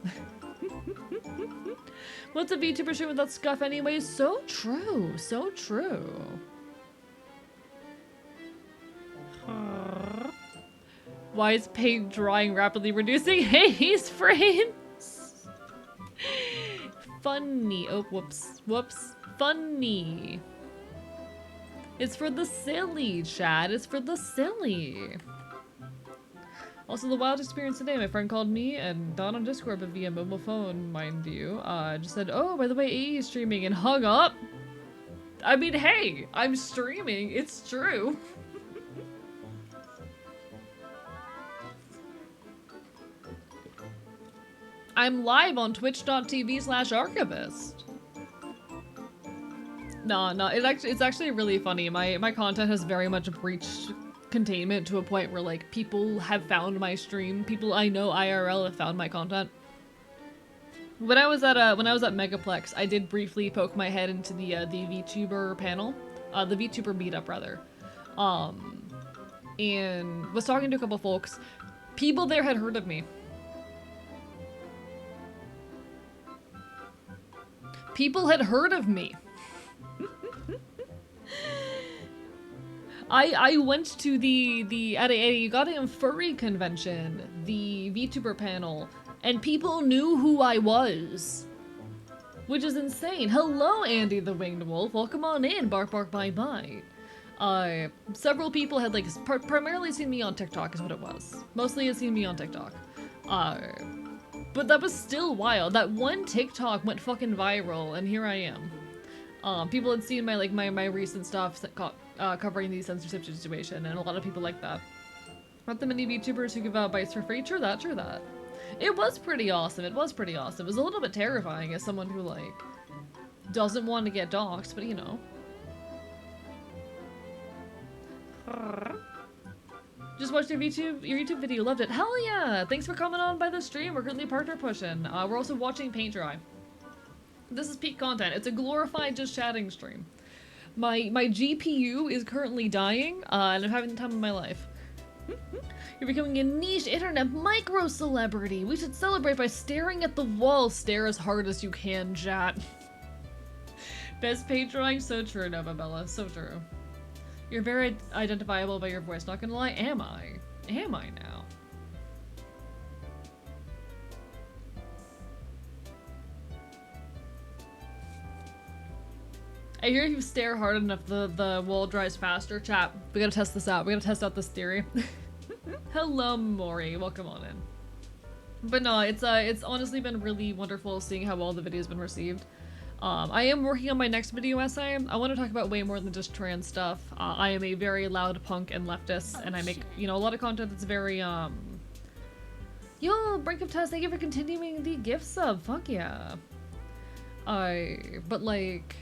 What's a VTuber stream without scuff anyways? So true. So true. Why is paint drying rapidly reducing haze frames? Funny. Oh, whoops. Whoops. Funny. It's for the silly, Chad. It's for the silly. Also, the wild experience today, my friend called me and Don on Discord, but via mobile phone, mind you, just said, oh, by the way, AE is streaming, and hung up. I mean, hey, I'm streaming. It's true. I'm live on twitch.tv/archivist. No, it's actually really funny. My content has very much breached containment to a point where like people have found my stream. People I know IRL have found my content. When I was at Megaplex, I did briefly poke my head into the VTuber panel, the VTuber meetup rather, and was talking to a couple folks. People there had heard of me. People had heard of me. I went to the at a goddamn furry convention, the VTuber panel, and people knew who I was. Which is insane. Hello, Andy the Winged Wolf. Welcome on in. Bark, bark, bye, bye. Several people had, like, primarily seen me on TikTok is what it was. Mostly had seen me on TikTok. But that was still wild. That one TikTok went fucking viral, and here I am. People had seen my recent stuff covering the censorship situation, and a lot of people like that. Not the many VTubers who give out bites for free. True that, true that. It was pretty awesome. It was pretty awesome. It was a little bit terrifying as someone who, like, doesn't want to get doxxed, but you know. Just watched your YouTube video, loved it. Hell yeah! Thanks for coming on by the stream. We're currently partner pushing. We're also watching paint dry. This is peak content. It's a glorified just chatting stream. My GPU is currently dying, and I'm having the time of my life. You're becoming a niche internet micro celebrity. We should celebrate by staring at the wall. Stare as hard as you can, chat. Best paint drawing, so true, Nova Bella, so true. You're very identifiable by your voice, not gonna lie. Am I? Am I now? I hear if you stare hard enough, the wall dries faster. Chat, we gotta test this out. We gotta test out this theory. Hello, Maury. Welcome on in. But no, it's honestly been really wonderful seeing how well the video's been received. I am working on my next video essay. I want to talk about way more than just trans stuff. I am a very loud punk and leftist, and I make, you know, a lot of content that's very, Yo, Brink of Test, thank you for continuing the gift sub. Fuck yeah. But like,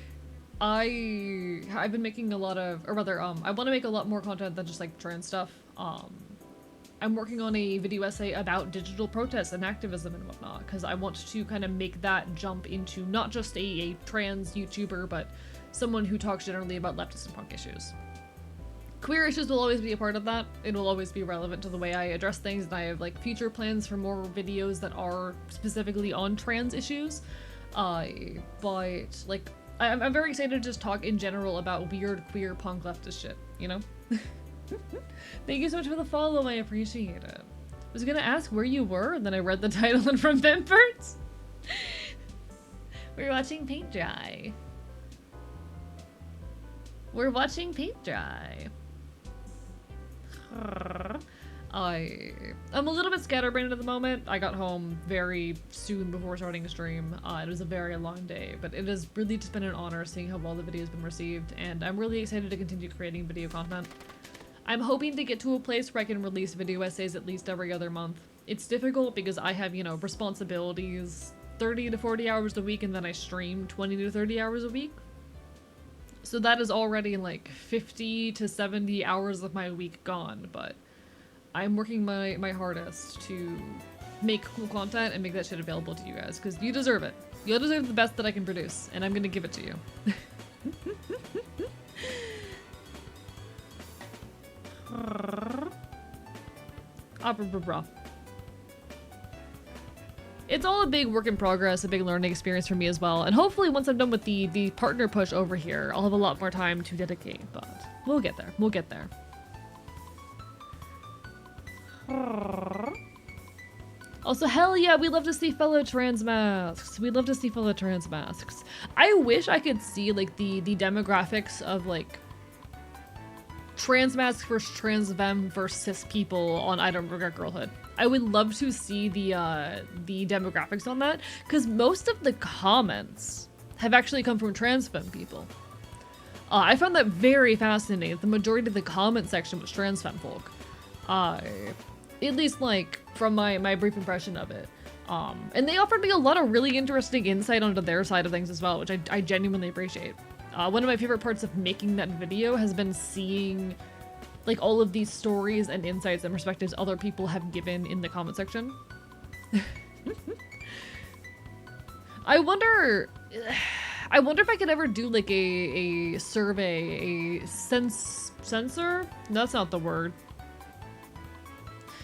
I've been making a lot of, or rather, I want to make a lot more content than just like trans stuff. I'm working on a video essay about digital protests and activism and whatnot, because I want to kind of make that jump into not just a trans YouTuber, but someone who talks generally about leftist and punk issues. Queer issues will always be a part of that. It will always be relevant to the way I address things, and I have like future plans for more videos that are specifically on trans issues. But like, I'm very excited to just talk in general about weird queer punk leftist shit, you know? Thank you so much for the follow, I appreciate it. I was gonna ask where you were, and then I read the title and from Pimpers. We're watching paint dry. We're watching paint dry. I'm a little bit scatterbrained at the moment. I got home very soon before starting a stream. It was a very long day, but it has really just been an honor seeing how well the video has been received, and I'm really excited to continue creating video content. I'm hoping to get to a place where I can release video essays at least every other month. It's difficult because I have, you know, responsibilities 30 to 40 hours a week, and then I stream 20 to 30 hours a week. So that is already like 50 to 70 hours of my week gone, but I'm working my hardest to make cool content and make that shit available to you guys, because you deserve it. You deserve the best that I can produce, and I'm gonna give it to you. It's all a big work in progress, a big learning experience for me as well, and hopefully once I'm done with the partner push over here, I'll have a lot more time to dedicate, but we'll get there. We'll get there. Also, hell yeah, we love to see fellow trans masks. We love to see fellow trans masks. I wish I could see like the demographics of like trans masks versus trans femme versus cis people on I Don't Regret Girlhood. I would love to see the demographics on that, because most of the comments have actually come from trans femme people. I found that very fascinating. The majority of the comment section was trans femme folk. At least like from my brief impression of it. And they offered me a lot of really interesting insight onto their side of things as well, which I genuinely appreciate. One of my favorite parts of making that video has been seeing like all of these stories and insights and perspectives other people have given in the comment section. I wonder if I could ever do like a survey, a censor? No, that's not the word.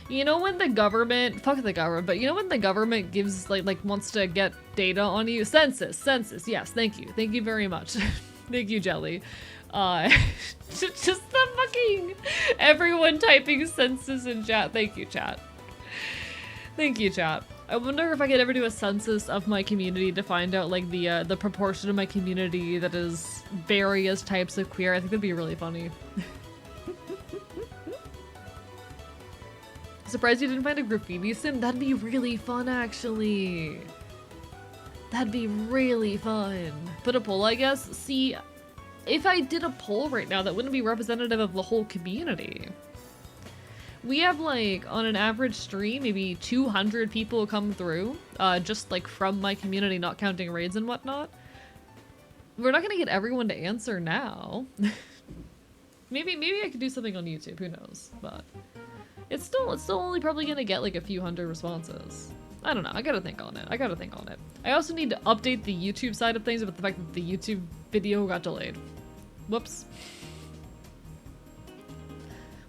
You know when the government, fuck the government, but you know when the government gives like wants to get data on you? Census, yes, thank you very much. Thank you, Jelly. Just the fucking everyone typing census in chat. Thank you, chat. Thank you, chat. I wonder if I could ever do a census of my community to find out like the proportion of my community that is various types of queer. I think that'd be really funny. Surprised you didn't find a graffiti sim? That'd be really fun, actually. That'd be really fun. Put a poll, I guess. See, if I did a poll right now, that wouldn't be representative of the whole community. We have like, on an average stream, maybe 200 people come through, just like from my community, not counting raids and whatnot. We're not gonna get everyone to answer now. maybe I could do something on YouTube, who knows, but it's still only probably gonna get like a few hundred responses. I don't know, I gotta think on it. I also need to update the YouTube side of things about the fact that the YouTube video got delayed. Whoops.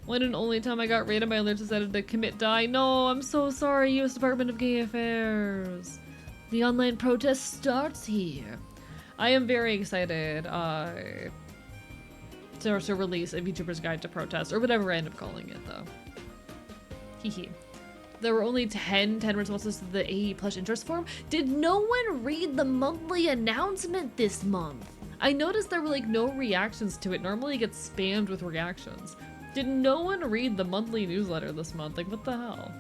One and only time I got raided, my alert decided to commit die. No, I'm so sorry, US Department of Gay Affairs. The online protest starts here. I am very excited to release a VTuber's Guide to Protest, or whatever I end up calling it, though. Hehe. There were only 10 responses to the AE Plus interest form. Did no one read the monthly announcement this month? I noticed there were like no reactions to it. Normally it gets spammed with reactions. Did no one read the monthly newsletter this month? Like, what the hell?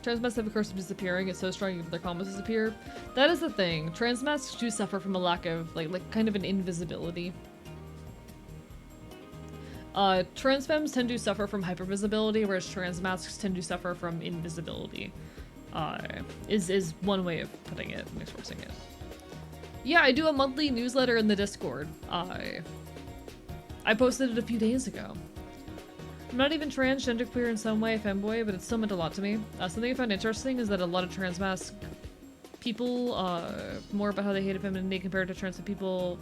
Trans masks have a curse of disappearing. It's so strong even their comments disappear. That is the thing. Trans masks do suffer from a lack of, like kind of an invisibility. Trans femmes tend to suffer from hypervisibility, whereas trans masks tend to suffer from invisibility. Is one way of putting it and expressing it. Yeah, I do a monthly newsletter in the Discord. I posted it a few days ago. I'm not even trans, genderqueer in some way, femboy, but it still meant a lot to me. Something I found interesting is that a lot of trans mask people, more about how they hated femininity compared to trans people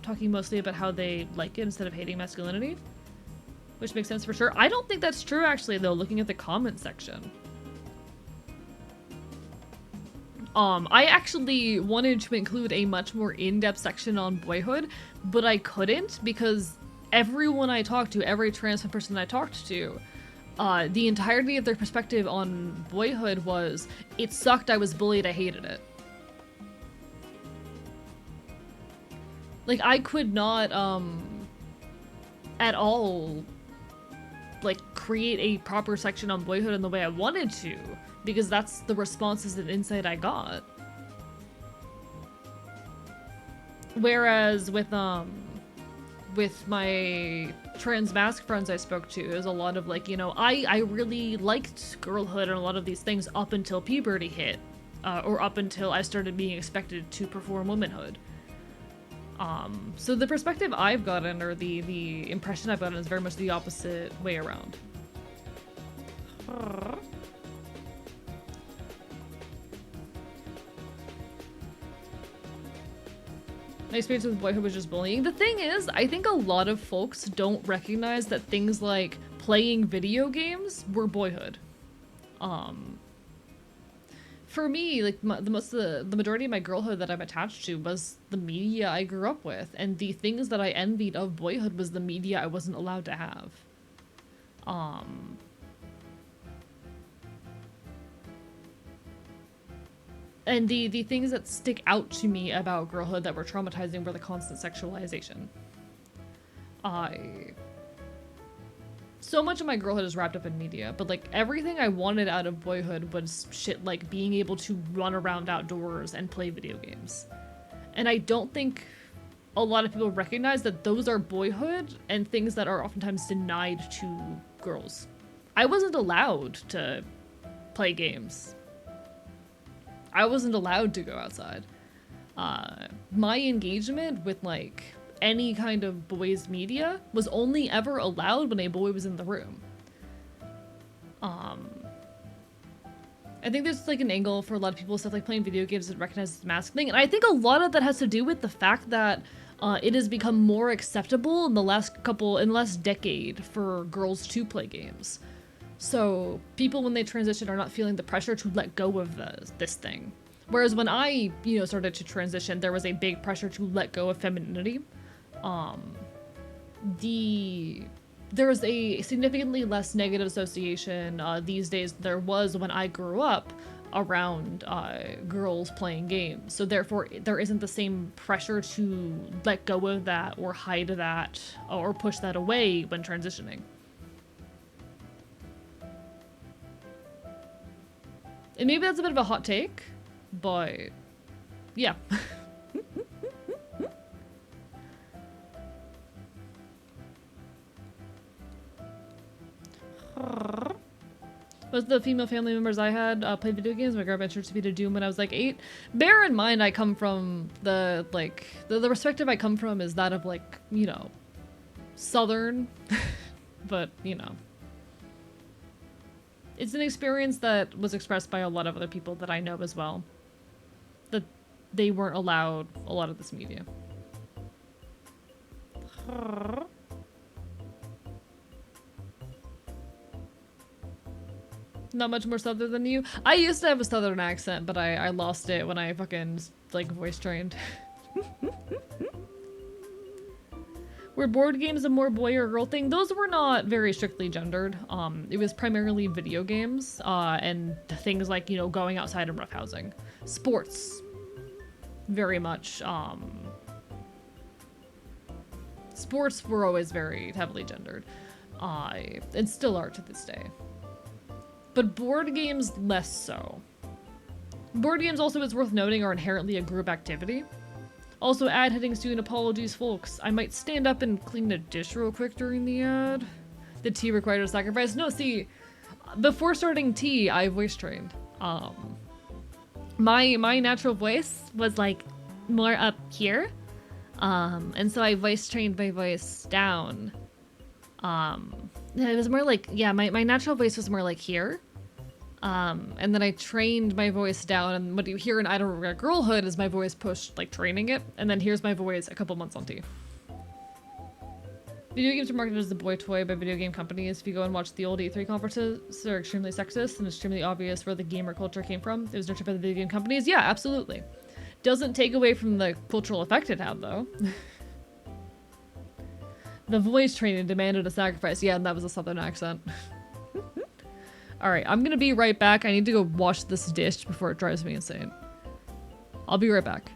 talking mostly about how they like it instead of hating masculinity. Which makes sense for sure. I don't think that's true actually though, looking at the comment section. I actually wanted to include a much more in-depth section on boyhood, but I couldn't because everyone I talked to, every trans person I talked to, the entirety of their perspective on boyhood was, it sucked, I was bullied, I hated it. Like, I could not, at all, like, create a proper section on boyhood in the way I wanted to, because that's the responses and insight I got. Whereas with my trans mask friends I spoke to, there's a lot of like, you know, I really liked girlhood and a lot of these things up until puberty hit, or up until I started being expected to perform womanhood. So the perspective I've gotten, or the impression I've gotten, is very much the opposite way around. My experience with boyhood was just bullying. The thing is, I think a lot of folks don't recognize that things like playing video games were boyhood. For me, like the majority of my girlhood that I'm attached to was the media I grew up with, and the things that I envied of boyhood was the media I wasn't allowed to have. And the things that stick out to me about girlhood that were traumatizing were the constant sexualization. So much of my girlhood is wrapped up in media, but like everything I wanted out of boyhood was shit like being able to run around outdoors and play video games. And I don't think a lot of people recognize that those are boyhood and things that are oftentimes denied to girls. I wasn't allowed to play games. I wasn't allowed to go outside. My engagement with like any kind of boys media was only ever allowed when a boy was in the room. I think there's like an angle for a lot of people, stuff like playing video games that recognize the mask thing, and I think a lot of that has to do with the fact that it has become more acceptable in the last decade for girls to play games. So people, when they transition, are not feeling the pressure to let go of this thing. Whereas when I, you know, started to transition, there was a big pressure to let go of femininity. There is a significantly less negative association these days than there was when I grew up around girls playing games. So therefore, there isn't the same pressure to let go of that or hide that or push that away when transitioning. And maybe that's a bit of a hot take, but yeah. Most of the female family members I had played video games. My grandma introduced me to Doom when I was like 8. Bear in mind, I come from the perspective I come from is that of like, you know, Southern, but you know. It's an experience that was expressed by a lot of other people that I know as well. That they weren't allowed a lot of this media. Not much more southern than you. I used to have a southern accent, but I lost it when I fucking, like, voice trained. Were board games a more boy or girl thing? Those were not very strictly gendered. It was primarily video games, and things like, you know, going outside and roughhousing. Sports. Very much, sports were always very heavily gendered. And still are to this day. But board games, less so. Board games also, it's worth noting, are inherently a group activity. Also, ad heading soon. Apologies, folks. I might stand up and clean the dish real quick during the ad. The tea required a sacrifice. No, see, before starting tea, I voice trained. My natural voice was like more up here. And so I voice trained my voice down. It was more like, yeah, my natural voice was more like here. And then I trained my voice down, and what you hear in I Don't Regret Girlhood is my voice pushed, like, training it, and then here's my voice a couple months on T. Video games are marketed as the boy toy by video game companies. If you go and watch the old E3 conferences, they're extremely sexist and extremely obvious where the gamer culture came from. It was nurtured by the video game companies. Yeah, absolutely. Doesn't take away from the cultural effect it had, though. The voice training demanded a sacrifice. Yeah, and that was a southern accent. Alright, I'm gonna be right back. I need to go wash this dish before it drives me insane. I'll be right back.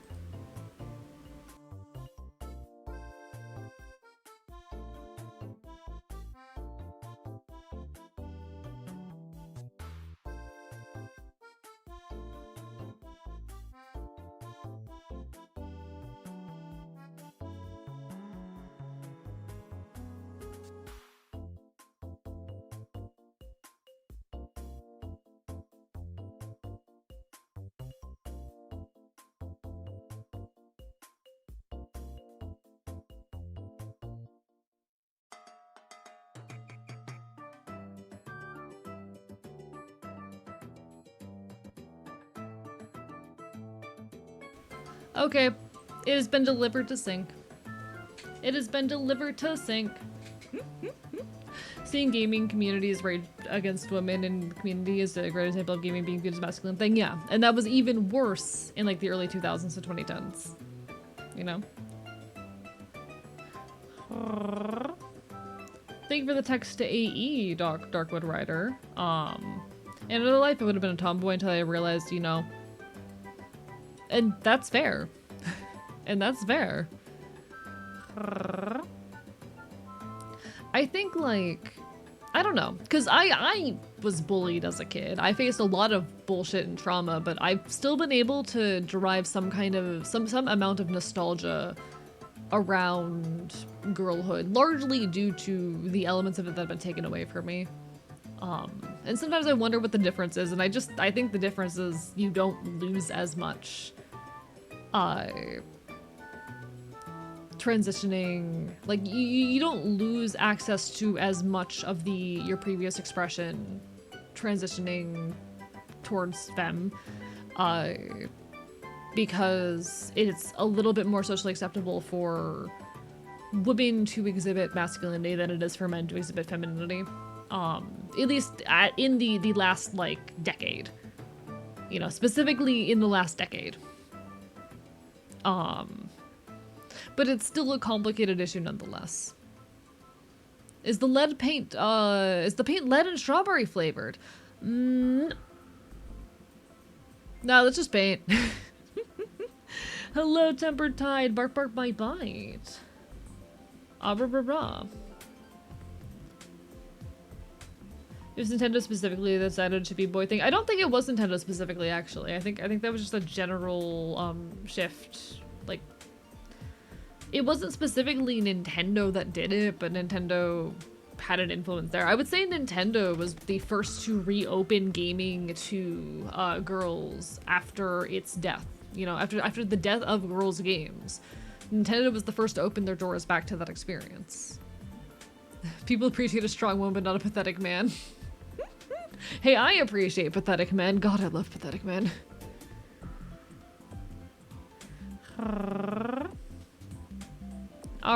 Okay, it has been delivered to sync. It has been delivered to sync. Seeing gaming communities rage against women in the community is a great example of gaming being viewed as a masculine thing, yeah. And that was even worse in like the early 2000s to 2010s. You know? Thank you for the text to AE, Darkwood Rider. In another life I would have been a tomboy until I realized, you know, and that's fair. And that's fair. I think, like, I don't know, because I was bullied as a kid. I faced a lot of bullshit and trauma, but I've still been able to derive some kind of, some amount of nostalgia around girlhood, largely due to the elements of it that have been taken away from me. And sometimes I wonder what the difference is, and I think the difference is you don't lose as much transitioning, like you don't lose access to as much of your previous expression transitioning towards femme, because it's a little bit more socially acceptable for women to exhibit masculinity than it is for men to exhibit femininity, at least in the last like decade. You know, specifically in the last decade. But it's still a complicated issue nonetheless. Is the paint lead and strawberry flavored? No, that's just paint. Hello, Tempered Tide. Bark, bark, bite, bite. Ah, rah, rah, rah. It was Nintendo specifically that decided to be boy thing. I don't think it was Nintendo specifically, actually. I think that was just a general shift. Like, it wasn't specifically Nintendo that did it, but Nintendo had an influence there. I would say Nintendo was the first to reopen gaming to girls after its death. You know, after the death of girls' games. Nintendo was the first to open their doors back to that experience. People appreciate a strong woman, but not a pathetic man. Hey, I appreciate pathetic men. God, I love pathetic men. Ah,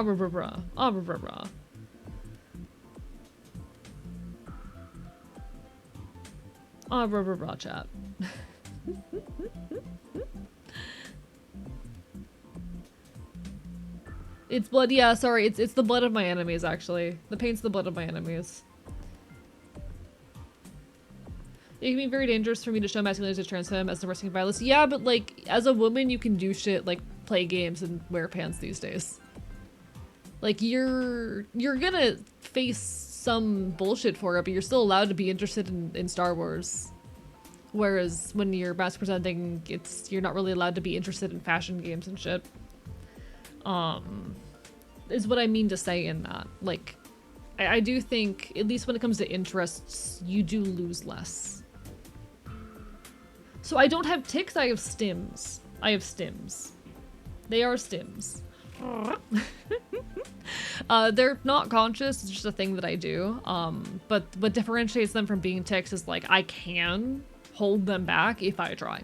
rah, rah, rah. Ah, rah, rah, rah. Ah, rah, rah, rah, chat. It's blood, yeah, sorry, it's the blood of my enemies, actually. The paint's the blood of my enemies. It can be very dangerous for me to show masculinity to trans femme as domestic violence. Yeah, but like, as a woman, you can do shit like play games and wear pants these days. Like, you're gonna face some bullshit for it, but you're still allowed to be interested in Star Wars. Whereas when you're mass presenting, you're not really allowed to be interested in fashion games and shit. Is what I mean to say in that. Like, I do think, at least when it comes to interests, you do lose less. So I don't have ticks, I have stims. I have stims. They are stims. They're not conscious, it's just a thing that I do. But what differentiates them from being ticks is like, I can hold them back if I try.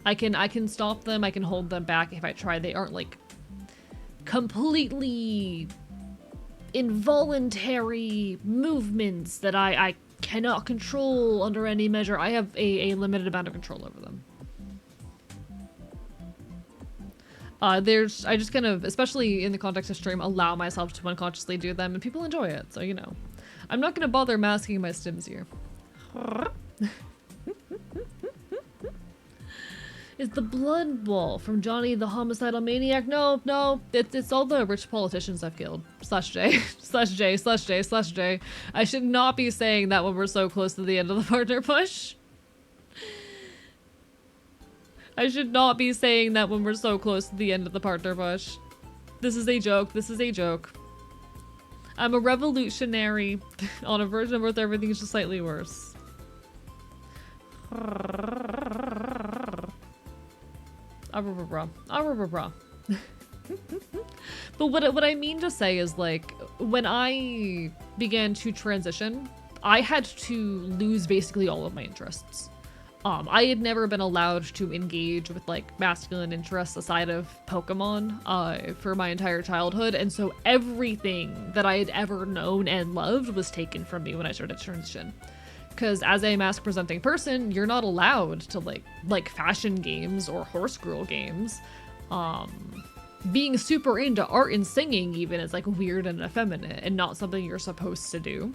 I can stop them, I can hold them back if I try. They aren't like completely involuntary movements that I cannot control under any measure. I have a limited amount of control over them. I just kind of, especially in the context of stream, allow myself to unconsciously do them, and people enjoy it, so you know. I'm not gonna bother masking my stims here. Is the blood ball from Johnny the homicidal maniac? No, it's all the rich politicians I've killed. /J, /J, /J, /J. I should not be saying that when we're so close to the end of the partner push. I should not be saying that when we're so close to the end of the partner push. This is a joke, this is a joke. I'm a revolutionary on a version of Earth everything is just slightly worse. But what I mean to say is, like, when I began to transition, I had to lose basically all of my interests. I had never been allowed to engage with like masculine interests aside of Pokemon for my entire childhood, and so everything that I had ever known and loved was taken from me when I started to transition. Because as a mask presenting person, you're not allowed to like fashion games or horse girl games. Being super into art and singing even is like weird and effeminate and not something you're supposed to do.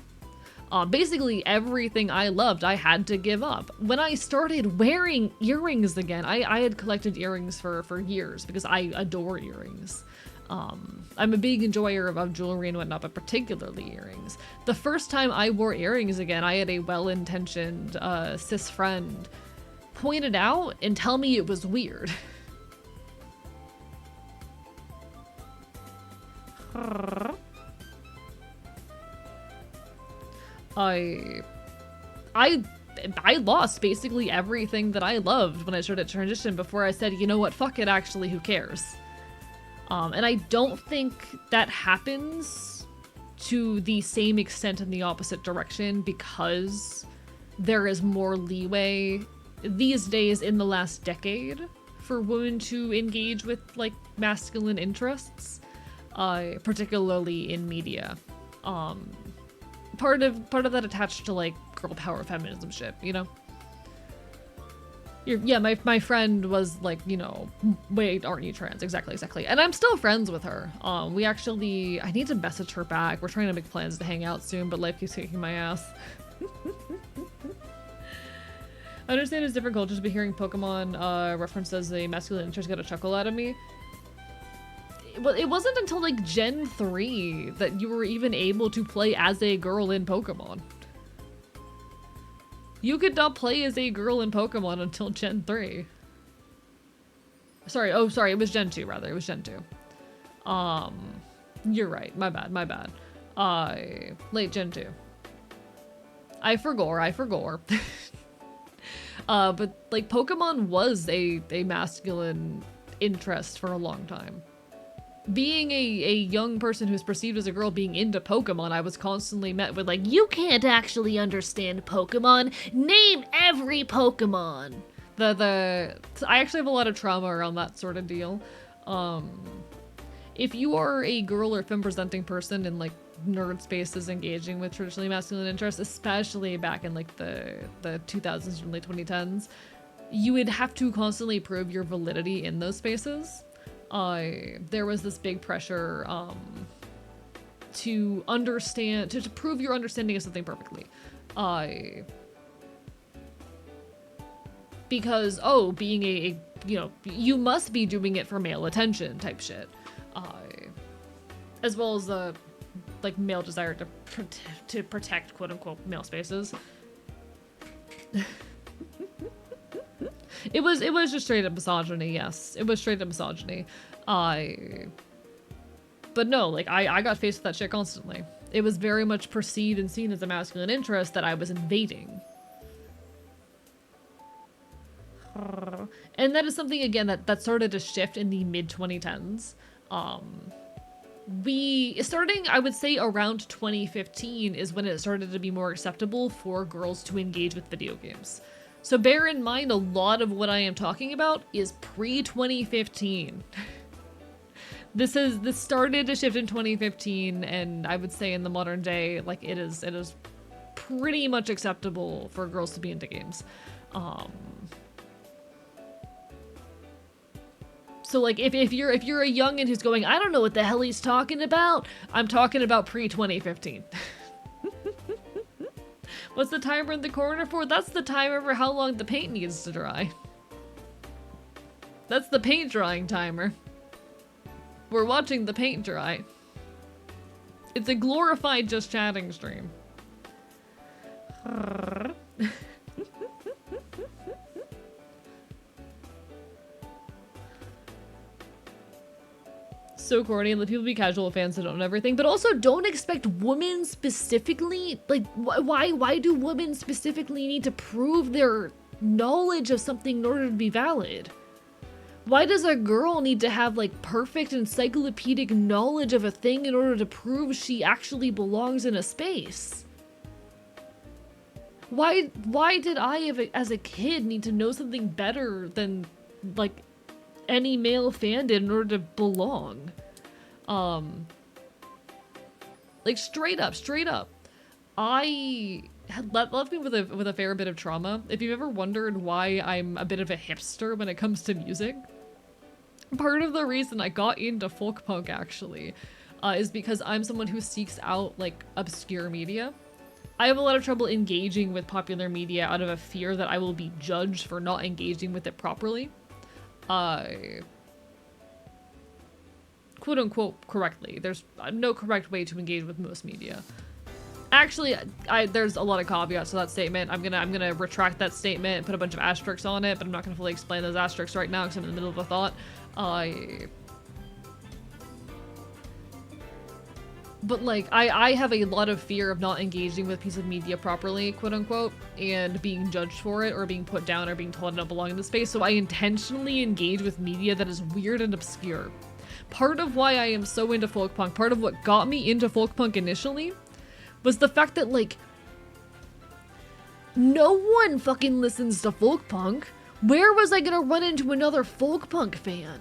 Basically everything I loved, I had to give up. When I started wearing earrings again, I had collected earrings for years because I adore earrings. I'm a big enjoyer of jewelry and whatnot, but particularly earrings. The first time I wore earrings again, I had a well-intentioned cis friend point it out and tell me it was weird. I lost basically everything that I loved when I started transition before I said, you know what, fuck it, actually, who cares? And I don't think that happens to the same extent in the opposite direction because there is more leeway these days in the last decade for women to engage with like masculine interests, particularly in media. Part of that attached to like girl power feminism shit, you know? Yeah, my friend was like, you know, wait, aren't you trans? Exactly. And I'm still friends with her. We actually, I need to message her back. We're trying to make plans to hang out soon, but life keeps kicking my ass. I understand it's different cultures, but hearing Pokemon referenced as a masculine interest got a chuckle out of me. Well, it wasn't until like Gen 3 that you were even able to play as a girl in Pokemon. You could not play as a girl in Pokemon until Gen 3. Sorry, it was Gen 2 rather, it was Gen 2. You're right, my bad. Late Gen 2. I forgot. But like Pokemon was a masculine interest for a long time. Being a young person who's perceived as a girl being into Pokemon, I was constantly met with like, you can't actually understand Pokemon. Name every Pokemon. I actually have a lot of trauma around that sort of deal. If you are a girl or femme presenting person in like nerd spaces engaging with traditionally masculine interests, especially back in like the 2000s and late 2010s, you would have to constantly prove your validity in those spaces. There was this big pressure to understand, to prove your understanding of something perfectly. Because, oh, being a, you know, you must be doing it for male attention type shit. As well as the, like, male desire to protect quote-unquote male spaces. It was just straight up misogyny, yes. It was straight up misogyny. But no, like, I got faced with that shit constantly. It was very much perceived and seen as a masculine interest that I was invading. And that is something, again, that started to shift in the mid-2010s. Starting, I would say, around 2015 is when it started to be more acceptable for girls to engage with video games. So bear in mind, a lot of what I am talking about is pre-2015. This started to shift in 2015, and I would say in the modern day, like, it is pretty much acceptable for girls to be into games. So like if you're a youngin' who's going, I don't know what the hell he's talking about, I'm talking about pre-2015. What's the timer in the corner for? That's the timer for how long the paint needs to dry. That's the paint drying timer. We're watching the paint dry. It's a glorified just chatting stream. So corny. Let people be casual fans that don't know everything, but also don't expect women specifically, like, why do women specifically need to prove their knowledge of something in order to be valid? Why does a girl need to have like perfect encyclopedic knowledge of a thing in order to prove she actually belongs in a space? Why did I as a kid need to know something better than like any male fan did in order to belong? Like straight up. I had left me with a fair bit of trauma. If you've ever wondered why I'm a bit of a hipster when it comes to music, part of the reason I got into folk punk actually is because I'm someone who seeks out like obscure media. I have a lot of trouble engaging with popular media out of a fear that I will be judged for not engaging with it properly. Quote unquote correctly. There's no correct way to engage with most media. Actually, there's a lot of caveats to that statement. I'm gonna retract that statement and put a bunch of asterisks on it, but I'm not gonna fully explain those asterisks right now because I'm in the middle of a thought. But like, I have a lot of fear of not engaging with a piece of media properly, quote unquote, and being judged for it or being put down or being told I don't belong in the space. So I intentionally engage with media that is weird and obscure. Part of why I am so into folk punk, part of what got me into folk punk initially, was the fact that, like, no one fucking listens to folk punk. Where was I gonna run into another folk punk fan?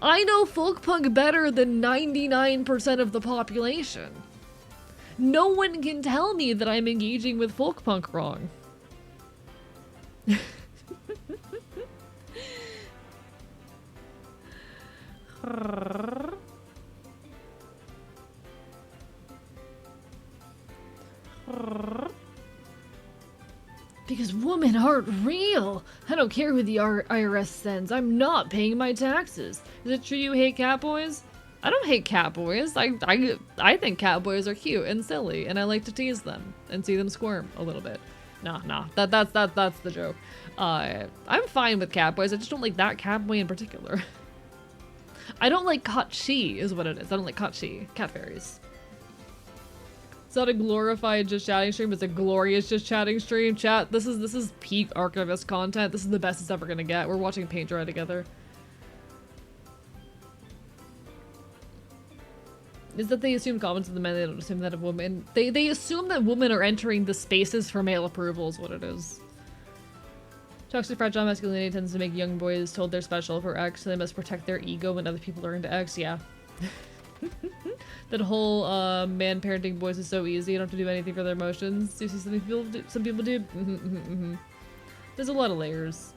I know folk punk better than 99% of the population. No one can tell me that I'm engaging with folk punk wrong. Because women aren't real. I don't care who the IRS sends. I'm not paying my taxes. Is it true you hate catboys? I don't hate catboys. I think catboys are cute and silly, and I like to tease them and see them squirm a little bit. Nah. That's the joke. I'm fine with catboys. I just don't like that catboy in particular. I don't like Kachi is what it is. I don't like Kachi. Cat fairies. It's not a glorified just chatting stream, it's a glorious just chatting stream. Chat, this is peak archivist content. This is the best it's ever gonna get. We're watching paint dry together. Is that they assume comments of the men, they don't assume that of women. They assume that women are entering the spaces for male approval is what it is. Toxic fragile masculinity tends to make young boys told they're special for X, so they must protect their ego when other people are into X, yeah. That whole man parenting boys is so easy, you don't have to do anything for their emotions. You see some people do? There's a lot of layers.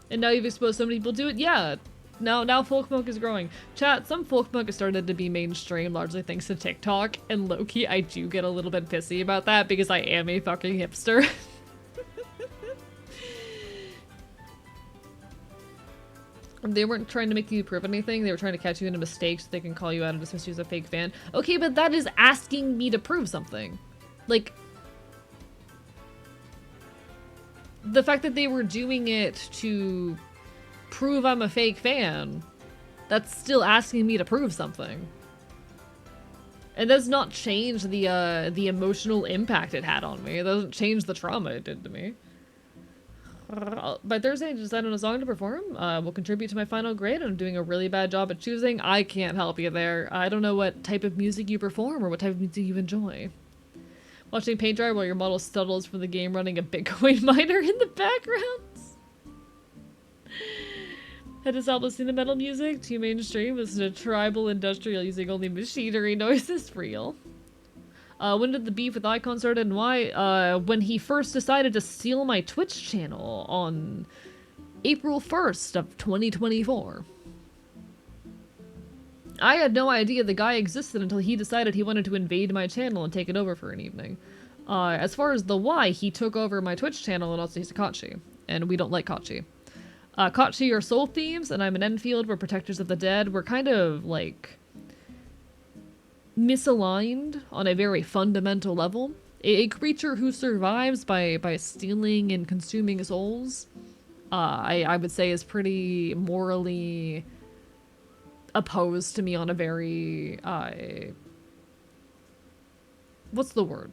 And now you've exposed so many people to it? Yeah. Now folk milk is growing. Chat, some folk milk has started to be mainstream largely thanks to TikTok, and low-key I do get a little bit pissy about that because I am a fucking hipster. They weren't trying to make you prove anything, they were trying to catch you in a mistake so they can call you out and dismiss you as a fake fan. Okay, but that is asking me to prove something. Like, the fact that they were doing it to prove I'm a fake fan, that's still asking me to prove something. It does not change the emotional impact it had on me. It doesn't change the trauma it did to me. By Thursday, I decided on a song to perform. Will contribute to my final grade. I'm doing a really bad job at choosing. I can't help you there. I don't know what type of music you perform or what type of music you enjoy. Watching paint dry while your model stuttles from the game running a Bitcoin miner in the background. Had to stop listening to metal music, too mainstream, listen to tribal industrial using only machinery noises real. When did the beef with Icon start and why? When he first decided to steal my Twitch channel on April 1st of 2024. I had no idea the guy existed until he decided he wanted to invade my channel and take it over for an evening. As far as the why, he took over my Twitch channel and also he's a Kachi, and we don't like Kachi. Kachi are soul thieves, and I'm an Enfield. We're protectors of the dead. We're kind of, like, misaligned on a very fundamental level. A creature who survives by stealing and consuming souls, I would say is pretty morally opposed to me on a very, what's the word?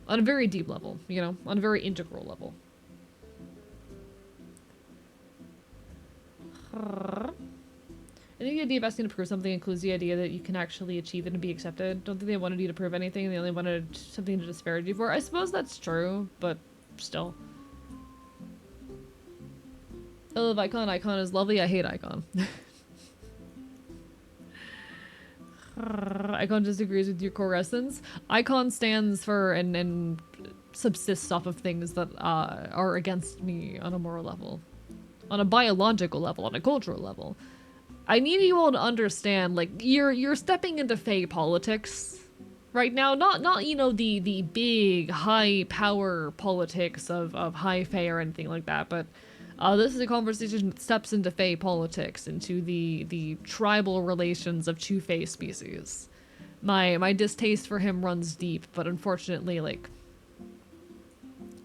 On a very deep level, you know? On a very integral level. I think the idea of asking to prove something includes the idea that you can actually achieve it and be accepted. Don't think they wanted you to prove anything, they only wanted something to disparage you for. I suppose that's true, but still. I love Icon. Icon is lovely. I hate Icon. Icon disagrees with your core essence. Icon stands for and subsists off of things that are against me on a moral level. On a biological level, on a cultural level. I need you all to understand, like, you're stepping into Fae politics right now. Not you know, the big, high power politics of high Fae or anything like that, but this is a conversation that steps into Fae politics, into the tribal relations of two Fae species. My distaste for him runs deep, but unfortunately, like,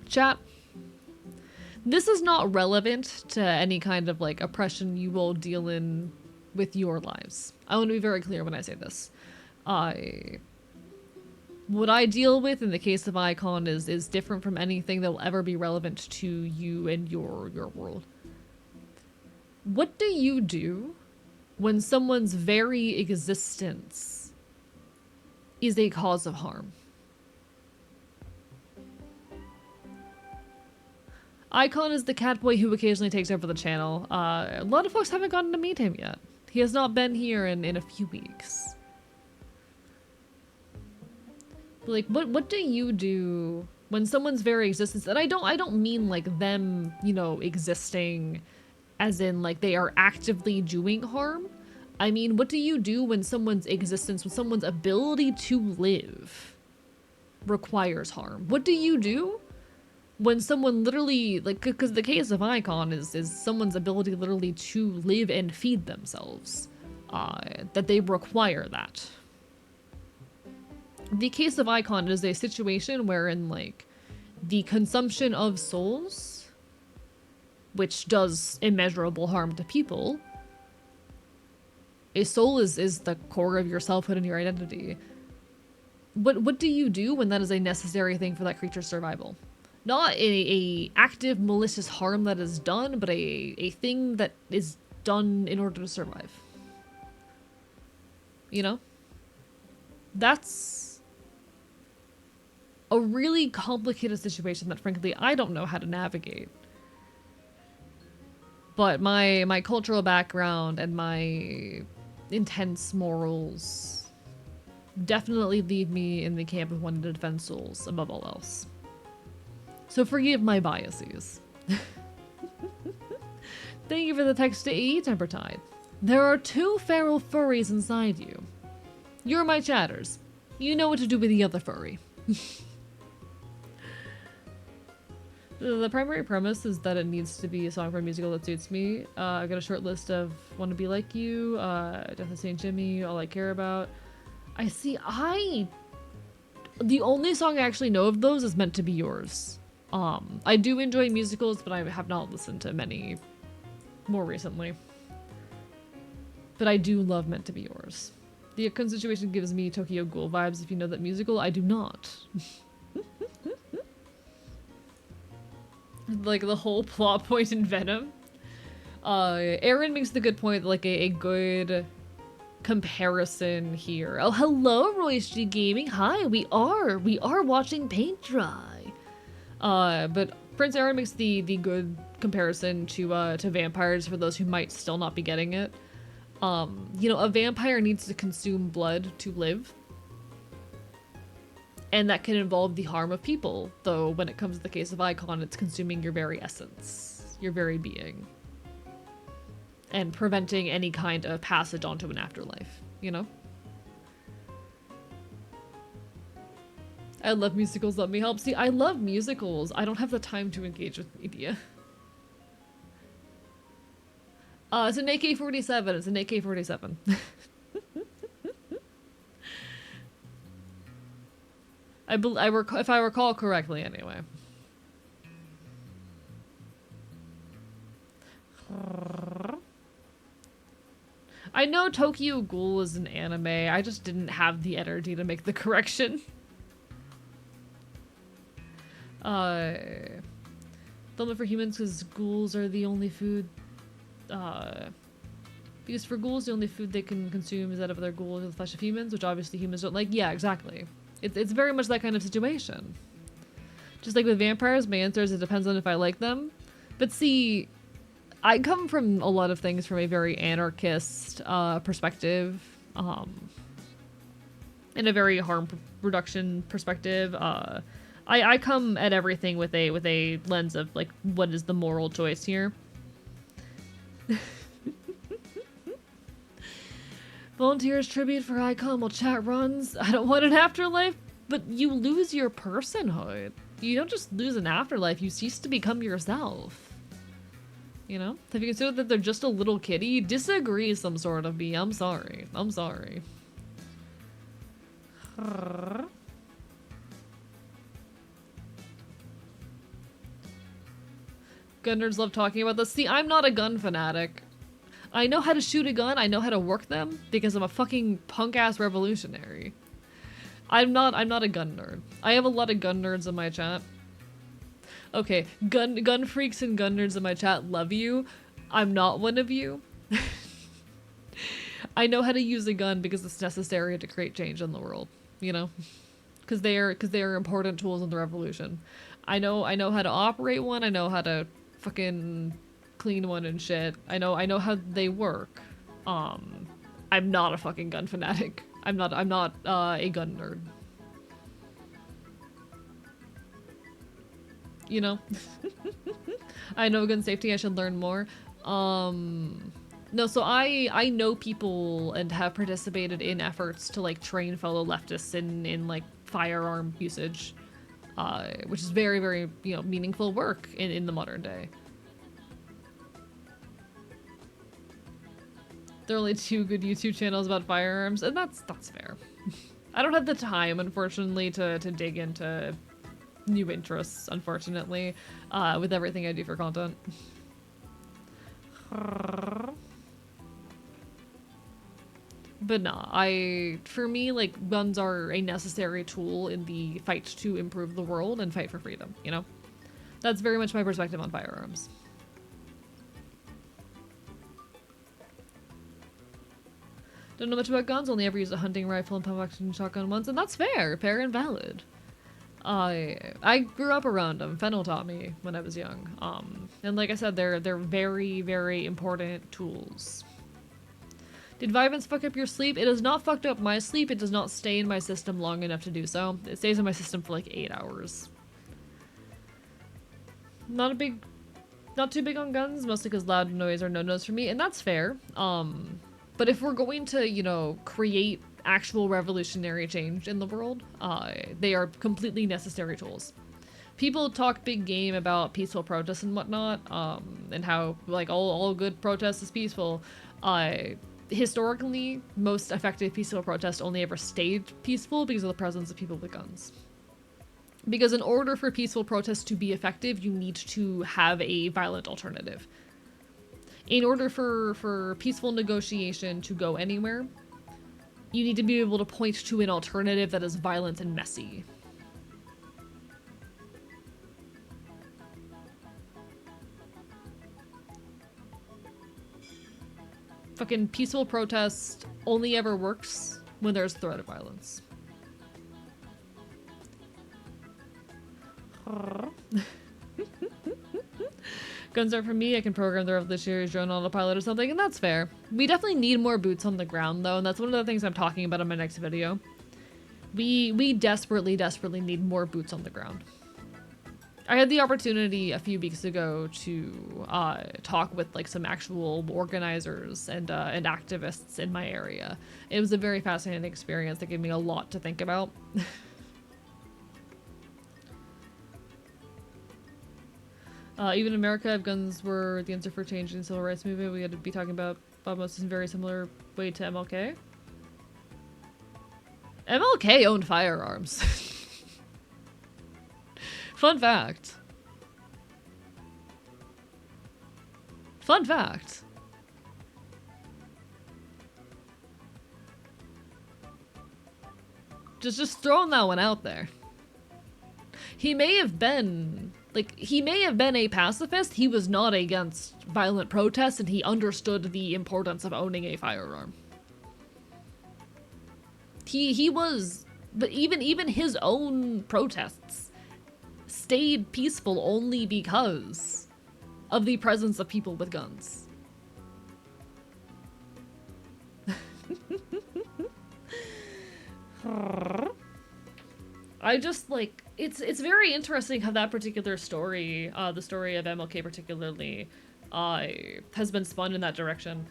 chat, this is not relevant to any kind of, like, oppression you will deal in with your lives. I want to be very clear when I say this. What I deal with in the case of Icon is different from anything that will ever be relevant to you and your world. What do you do when someone's very existence is a cause of harm? Icon is the cat boy who occasionally takes over the channel. A lot of folks haven't gotten to meet him yet. He has not been here in a few weeks. Like, what do you do when someone's very existence, and I don't mean like them, you know, existing as in like they are actively doing harm. I mean, what do you do when someone's existence, when someone's ability to live requires harm? What do you do when someone literally, like, because the case of Icon is someone's ability literally to live and feed themselves, that they require that. The case of Icon is a situation wherein, like, the consumption of souls, which does immeasurable harm to people, a soul is the core of your selfhood and your identity. What do you do when that is a necessary thing for that creature's survival? Not a active malicious harm that is done, but a thing that is done in order to survive. You know? That's a really complicated situation that frankly I don't know how to navigate. But my cultural background and my intense morals definitely leave me in the camp of wanting to defend souls above all else. So forgive my biases. Thank you for the text to E, Tempertide. There are 2 feral furries inside you. You're my chatters. You know what to do with the other furry. The primary premise is that it needs to be a song for a musical that suits me. I've got a short list of Wanna Be Like You, Death of St. Jimmy, All I Care About. The only song I actually know of those is Meant to Be Yours. I do enjoy musicals, but I have not listened to many more recently. But I do love Meant to Be Yours. The Akun situation gives me Tokyo Ghoul vibes. If you know that musical, I do not. Like the whole plot point in Venom. Aaron makes the good point, like a good comparison here. Oh, hello, Royce G Gaming. Hi, we are watching paint dry. But Prince Aaron makes the good comparison to vampires for those who might still not be getting it. You know, a vampire needs to consume blood to live. And that can involve the harm of people, though when it comes to the case of Icon, it's consuming your very essence, your very being. And preventing any kind of passage onto an afterlife, you know? I love musicals, let me help. See, I love musicals. I don't have the time to engage with media. It's an AK-47, it's an AK-47. If I recall correctly, anyway. I know Tokyo Ghoul is an anime, I just didn't have the energy to make the correction. Don't live for humans because ghouls are the only food. Because for ghouls, the only food they can consume is that of other ghouls and the flesh of humans, which obviously humans don't like. Yeah, exactly. It's very much that kind of situation. Just like with vampires, my answer is it depends on if I like them. But see, I come from a lot of things from a very anarchist perspective, and a very harm reduction perspective. I come at everything with a lens of like, what is the moral choice here? Volunteers tribute for Icon while chat runs. I don't want an afterlife, but you lose your personhood. You don't just lose an afterlife, you cease to become yourself. You know? Have you considered that they're just a little kitty? Disagree some sort of me. I'm sorry. I'm sorry. Gun nerds love talking about this. See, I'm not a gun fanatic. I know how to shoot a gun, I know how to work them, because I'm a fucking punk-ass revolutionary. I'm not a gun nerd. I have a lot of gun nerds in my chat. Okay, gun freaks and gun nerds in my chat love you. I'm not one of you. I know how to use a gun because it's necessary to create change in the world, you know? Because they are important tools in the revolution. I know how to operate one, I know how to fucking clean one and shit. I know how they work. I'm not a fucking gun fanatic. I'm not a gun nerd. you know? I know gun safety, I should learn more. No, so I know people and have participated in efforts to like train fellow leftists in like firearm usage, which is very, very, you know, meaningful work in the modern day. There are only 2 good YouTube channels about firearms, and that's fair. I don't have the time, unfortunately, to dig into new interests, unfortunately, with everything I do for content. But nah, for me, like, guns are a necessary tool in the fight to improve the world and fight for freedom, you know? That's very much my perspective on firearms. Don't know much about guns, only ever used a hunting rifle and pump action shotgun once, and that's fair and valid. I grew up around them. Fennel taught me when I was young. And like I said, they're very, very important tools. Did violence fuck up your sleep? It has not fucked up my sleep. It does not stay in my system long enough to do so. It stays in my system for like 8 hours. Not too big on guns, mostly because loud noise are no-nos for me, and that's fair. But if we're going to, you know, create actual revolutionary change in the world, they are completely necessary tools. People talk big game about peaceful protests and whatnot, and how, like, all good protest is peaceful. Historically, most effective peaceful protests only ever stayed peaceful because of the presence of people with guns. Because in order for peaceful protests to be effective, you need to have a violent alternative. In order for peaceful negotiation to go anywhere, you need to be able to point to an alternative that is violent and messy. Fucking peaceful protest only ever works when there's threat of violence. Guns are for me, I can program the revolutionary drone autopilot or something, and that's fair. We definitely need more boots on the ground, though, and that's one of the things I'm talking about in my next video. We desperately, desperately need more boots on the ground. I had the opportunity a few weeks ago to talk with like some actual organizers and activists in my area. It was a very fascinating experience that gave me a lot to think about. Even in America, if guns were the answer for change in the civil rights movement, we had to be talking about almost in a very similar way to MLK. MLK owned firearms. Fun fact. Fun fact. Just throwing that one out there. He may have been, like, he may have been a pacifist, he was not against violent protests, and he understood the importance of owning a firearm. He was, but even his own protests stayed peaceful only because of the presence of people with guns. I just, like, it's very interesting how that particular story, the story of MLK particularly, has been spun in that direction.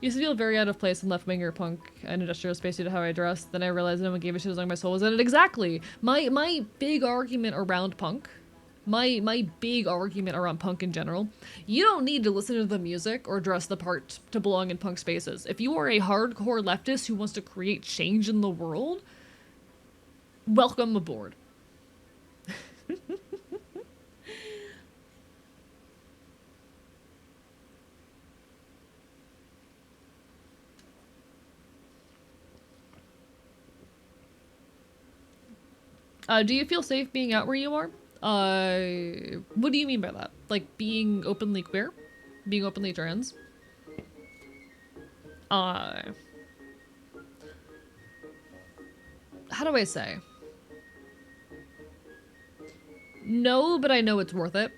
Used to feel very out of place in left-winger punk and industrial space due to how I dressed. Then I realized no one gave a shit as long as my soul was in it. Exactly! My big argument around punk, my big argument around punk in general, you don't need to listen to the music or dress the part to belong in punk spaces. If you are a hardcore leftist who wants to create change in the world, welcome aboard. Do you feel safe being out where you are? What do you mean by that? Like being openly queer? Being openly trans? How do I say? No, but I know it's worth it.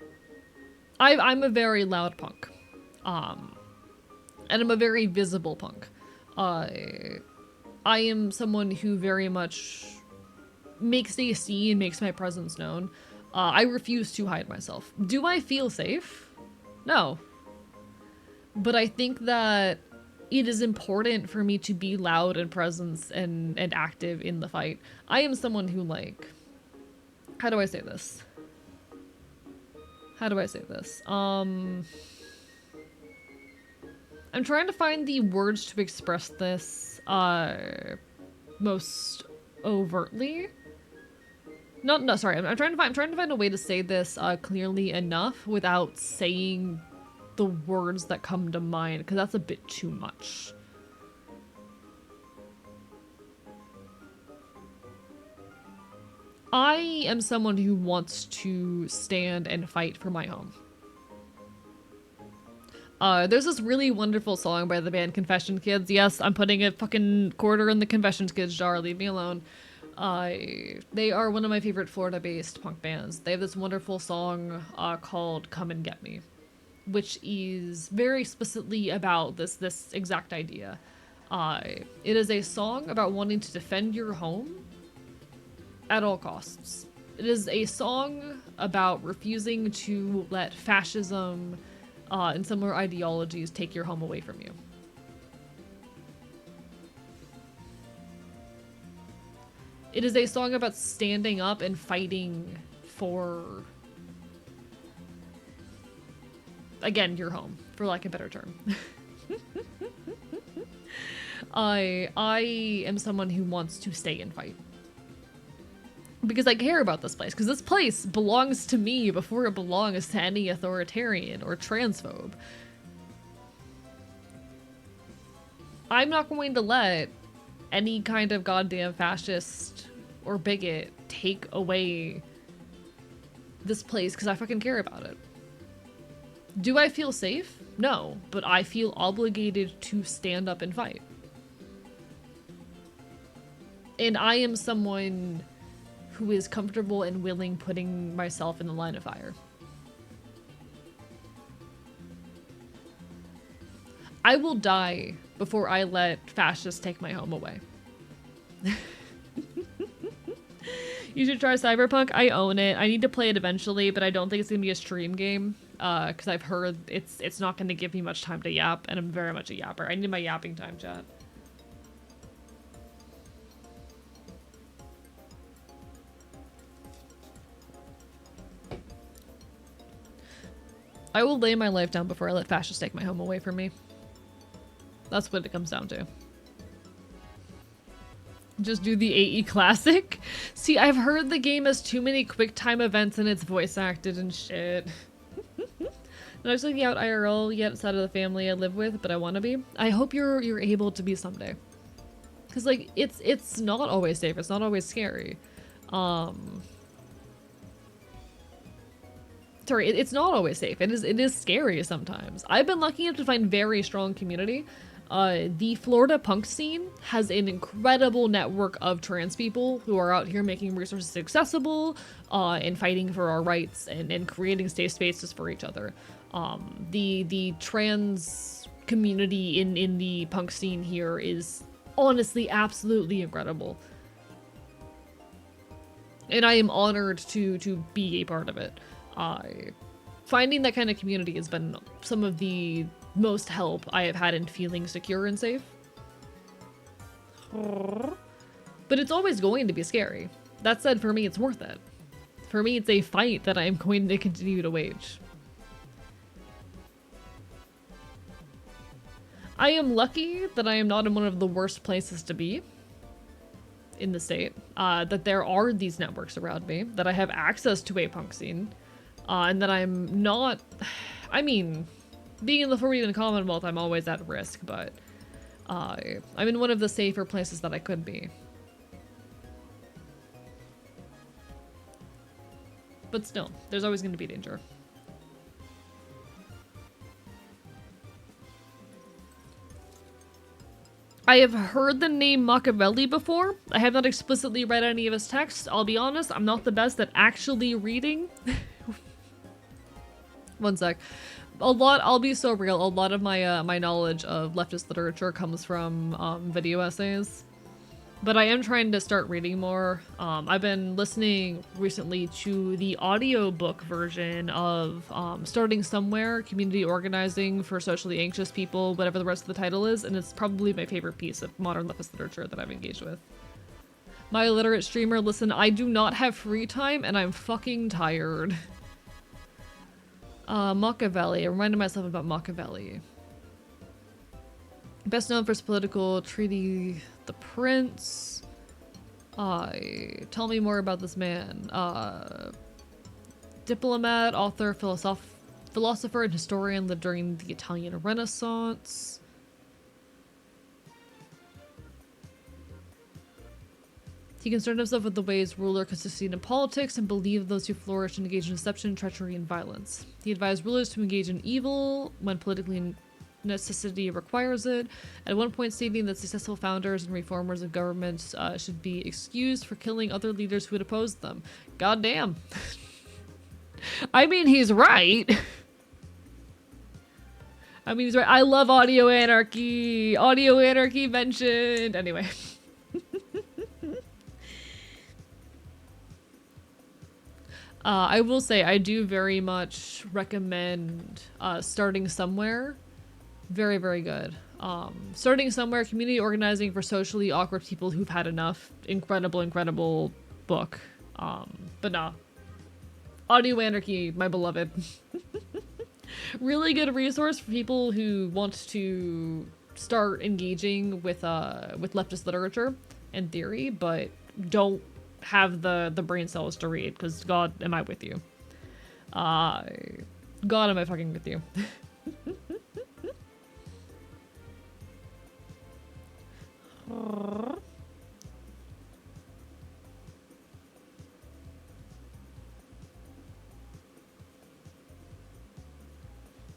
I'm a very loud punk. And I'm a very visible punk. I am someone who very much makes a scene, makes my presence known. I refuse to hide myself. Do I feel safe? No. But I think that it is important for me to be loud and present and active in the fight. I am someone who, like, how do I say this? How do I say this? I'm trying to find the words to express this most overtly. No, sorry. I'm trying to find a way to say this clearly enough without saying the words that come to mind, because that's a bit too much. I am someone who wants to stand and fight for my home. There's this really wonderful song by the band Confession Kids. Yes, I'm putting a fucking quarter in the Confession Kids jar, leave me alone. They are one of my favorite Florida-based punk bands. They have this wonderful song called Come and Get Me, which is very specifically about this exact idea. It is a song about wanting to defend your home at all costs. It is a song about refusing to let fascism and similar ideologies take your home away from you. It is a song about standing up and fighting for, again, your home, for lack of a better term. I am someone who wants to stay and fight. Because I care about this place, because this place belongs to me before it belongs to any authoritarian or transphobe. I'm not going to let any kind of goddamn fascist or bigot take away this place because I fucking care about it. Do I feel safe? No, but I feel obligated to stand up and fight. And I am someone who is comfortable and willing putting myself in the line of fire. I will die before I let fascists take my home away. You should try Cyberpunk. I own it. I need to play it eventually, but I don't think it's gonna be a stream game. Because I've heard it's not gonna give me much time to yap, and I'm very much a yapper. I need my yapping time, chat. I will lay my life down before I let fascists take my home away from me. That's what it comes down to. Just do the AE classic? See, I've heard the game has too many quick time events and it's voice acted and shit. Not actually out IRL yet outside of the family I live with, but I want to be. I hope you're able to be someday. Cause like it's not always safe. It's not always scary. Sorry, it's not always safe. It is scary sometimes. I've been lucky enough to find very strong community. The Florida punk scene has an incredible network of trans people who are out here making resources accessible, and fighting for our rights and creating safe spaces for each other. The trans community in the punk scene here is honestly absolutely incredible. And I am honored to be a part of it. Finding that kind of community has been some of the most help I have had in feeling secure and safe. But it's always going to be scary. That said, for me, it's worth it. For me, it's a fight that I am going to continue to wage. I am lucky that I am not in one of the worst places to be in the state. That there are these networks around me, that I have access to a punk scene. And that I'm not, I mean, being in the Floridian Commonwealth, I'm always at risk, but I'm in one of the safer places that I could be. But still, there's always going to be danger. I have heard the name Machiavelli before. I have not explicitly read any of his texts. I'll be honest, I'm not the best at actually reading. One sec. I'll be so real, a lot of my my knowledge of leftist literature comes from video essays. But I am trying to start reading more. I've been listening recently to the audiobook version of Starting Somewhere, Community Organizing for Socially Anxious People, whatever the rest of the title is, and it's probably my favorite piece of modern leftist literature that I've engaged with. My illiterate streamer, listen, I do not have free time and I'm fucking tired. Machiavelli. I reminded myself about Machiavelli. Best known for his political treaty, The Prince. Tell me more about this man. Diplomat, author, philosopher, and historian, lived during the Italian Renaissance. He concerned himself with the ways ruler could succeed in politics and believed those who flourished and engaged in deception, treachery, and violence. He advised rulers to engage in evil when politically necessity requires it, at one point stating that successful founders and reformers of governments should be excused for killing other leaders who had opposed them. God damn. I mean, he's right. I mean, he's right. I love audio anarchy. Audio anarchy mentioned. Anyway. I will say I do very much recommend Starting Somewhere. Very, very good. Starting Somewhere, community organizing for socially awkward people who've had enough. Incredible, incredible book. But nah. Audio Anarchy, my beloved. Really good resource for people who want to start engaging with leftist literature and theory, but don't have the brain cells to read, because God, am I with you. God, am I fucking with you.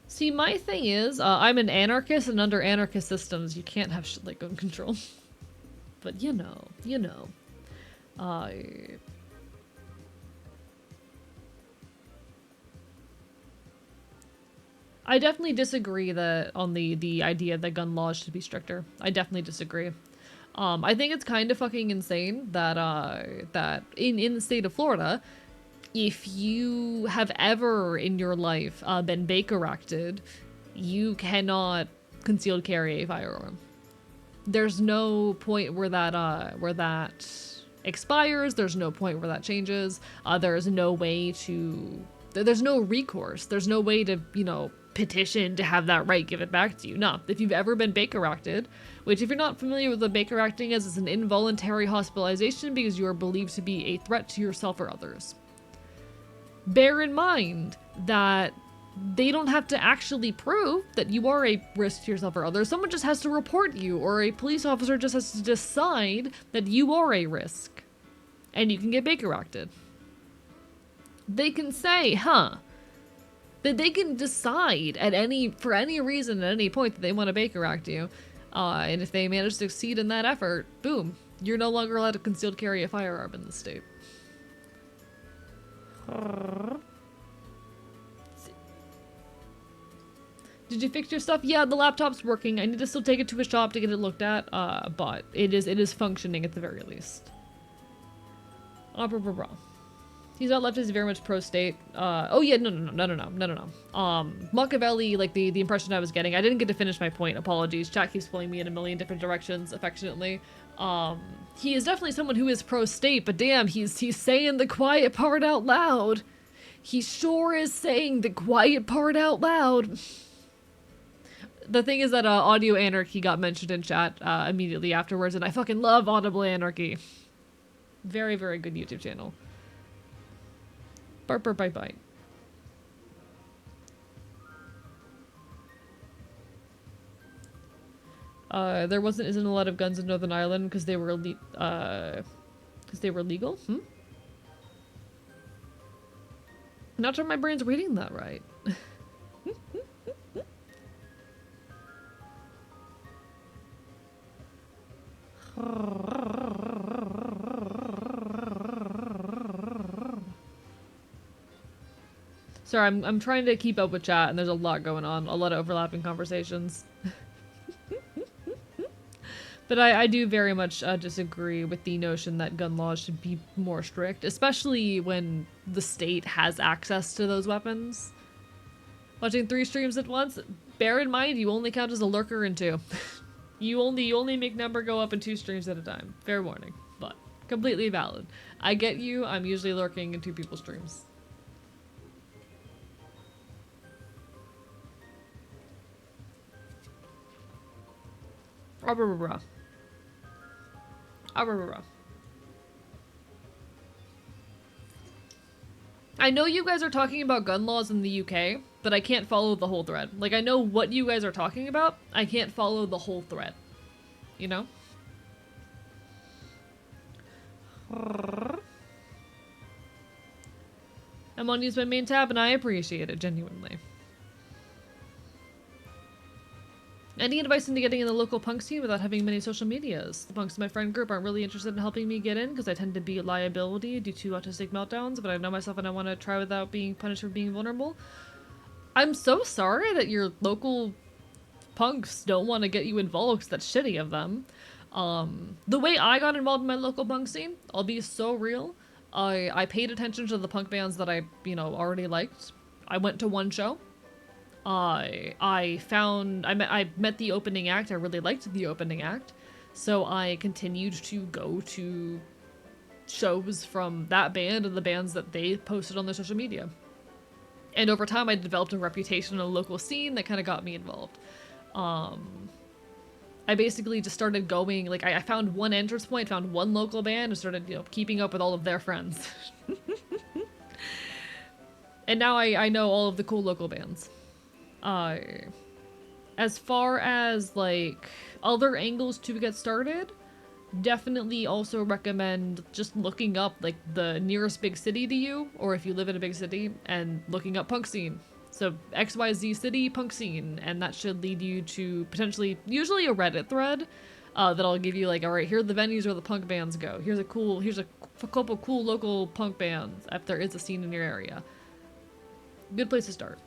See, my thing is, I'm an anarchist, and under anarchist systems, you can't have shit like gun control. But you know. I definitely disagree that on the idea that gun laws should be stricter. I definitely disagree. I think it's kind of fucking insane that that in the state of Florida, if you have ever in your life been Baker acted, you cannot concealed carry a firearm. There's no point where that expires. There's no point where that changes. There's no way to. There's no recourse. There's no way to, you know, petition to have that right given back to you. No, if you've ever been Baker acted, which if you're not familiar with what Baker acting is, it's an involuntary hospitalization because you are believed to be a threat to yourself or others. Bear in mind that they don't have to actually prove that you are a risk to yourself or others. Someone just has to report you, or a police officer just has to decide that you are a risk. And you can get Baker acted. They can say, that they can decide for any reason at any point that they want to Baker act you. And if they manage to succeed in that effort, boom, you're no longer allowed to concealed carry a firearm in the state. Did you fix your stuff? Yeah, the laptop's working. I need to still take it to a shop to get it looked at, but it is functioning at the very least. He's not leftist, he's very much pro-state. Oh yeah, no. Machiavelli, like the impression I was getting, I didn't get to finish my point, apologies. Chat keeps pulling me in a million different directions, affectionately. He is definitely someone who is pro-state, but damn, he's saying the quiet part out loud. He sure is saying the quiet part out loud. The thing is that Audio Anarchy got mentioned in chat immediately afterwards, and I fucking love Audible Anarchy. Very, very good YouTube channel. Bark, bark, bite, bite. There isn't a lot of guns in Northern Ireland because they were legal. Not sure my brain's reading that right. Sorry, I'm trying to keep up with chat, and there's a lot going on, a lot of overlapping conversations. But I do very much disagree with the notion that gun laws should be more strict, especially when the state has access to those weapons. Watching 3 streams at once, bear in mind you only count as a lurker in 2. you only make number go up in 2 streams at a time. Fair warning, but completely valid. I get you, I'm usually lurking in 2 people's streams. I know you guys are talking about gun laws in the UK, but I can't follow the whole thread. Like, I know what you guys are talking about, I can't follow the whole thread. You know? I'm on use my main tab and I appreciate it, genuinely. Any advice into getting in the local punk scene without having many social medias? The punks in my friend group aren't really interested in helping me get in because I tend to be a liability due to autistic meltdowns, but I know myself and I want to try without being punished for being vulnerable. I'm so sorry that your local punks don't want to get you involved because that's shitty of them. The way I got involved in my local punk scene, I'll be so real. I paid attention to the punk bands that I, already liked. I went to one show. I met the opening act. I really liked the opening act. So I continued to go to shows from that band and the bands that they posted on their social media. And over time I developed a reputation in a local scene that kind of got me involved. I basically just started going, like, I found one entrance point, found one local band, and started, keeping up with all of their friends. And now I know all of the cool local bands. As far as, like, other angles to get started, definitely also recommend just looking up, like, the nearest big city to you, or if you live in a big city, and looking up punk scene. So XYZ city punk scene, and that should lead you to potentially, usually a Reddit thread, that'll give you like, all right, here are the venues where the punk bands go. Here's a couple cool local punk bands if there is a scene in your area. Good place to start.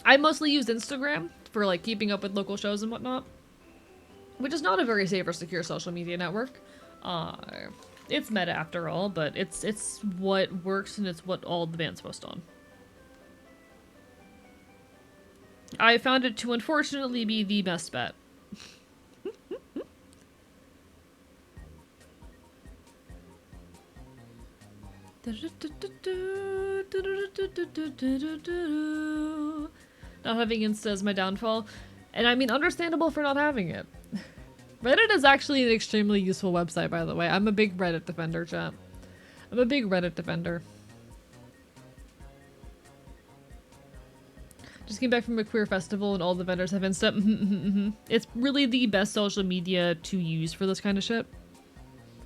I mostly use Instagram for like keeping up with local shows and whatnot, which is not a very safe or secure social media network. It's meta after all, but it's what works and it's what all the bands post on. I found it to unfortunately be the best bet. Not having Insta is my downfall, and I mean understandable for not having it. Reddit is actually an extremely useful website, by the way. I'm a big Reddit defender, chat. I'm a big Reddit defender. Just came back from a queer festival and all the vendors have Insta. It's really the best social media to use for this kind of shit.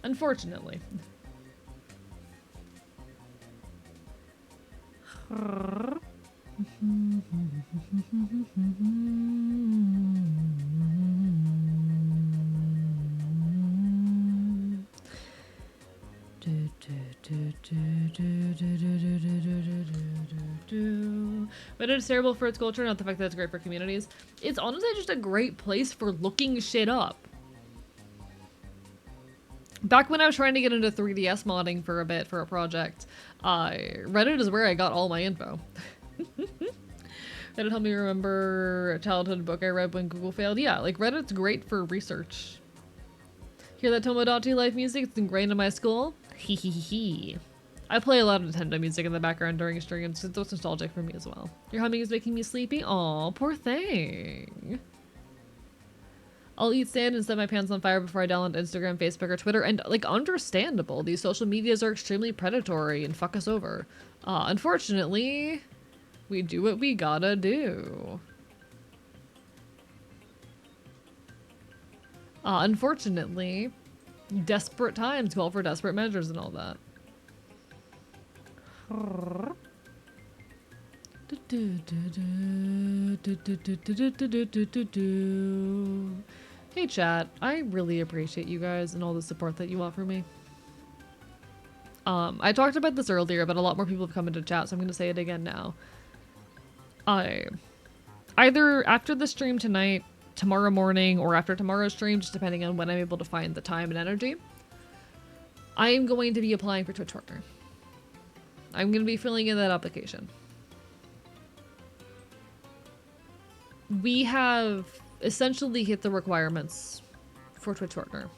Unfortunately. But it's terrible for its culture, not the fact that it's great for communities. It's honestly just a great place for looking shit up. Back when I was trying to get into 3DS modding for a bit for a project, Reddit is where I got all my info. Reddit helped me remember a childhood book I read when Google failed. Yeah, like Reddit's great for research. Hear that Tomodachi Life music? It's ingrained in my skull. Hee hee hee hee. I play a lot of Nintendo music in the background during streams, so it's nostalgic for me as well. Your humming is making me sleepy? Aw, poor thing. I'll eat sand and set my pants on fire before I download Instagram, Facebook, or Twitter, and, like, understandable. These social medias are extremely predatory and fuck us over. Unfortunately, we do what we gotta do. Unfortunately, desperate times call for desperate measures and all that. Hey chat, I really appreciate you guys and all the support that you offer me. I talked about this earlier, but a lot more people have come into chat, so I'm gonna say it again now. I either after the stream tonight, tomorrow morning, or after tomorrow's stream, just depending on when I'm able to find the time and energy, I am going to be applying for Twitch Partner. I'm going to be filling in that application. We have essentially hit the requirements for Twitch Partner.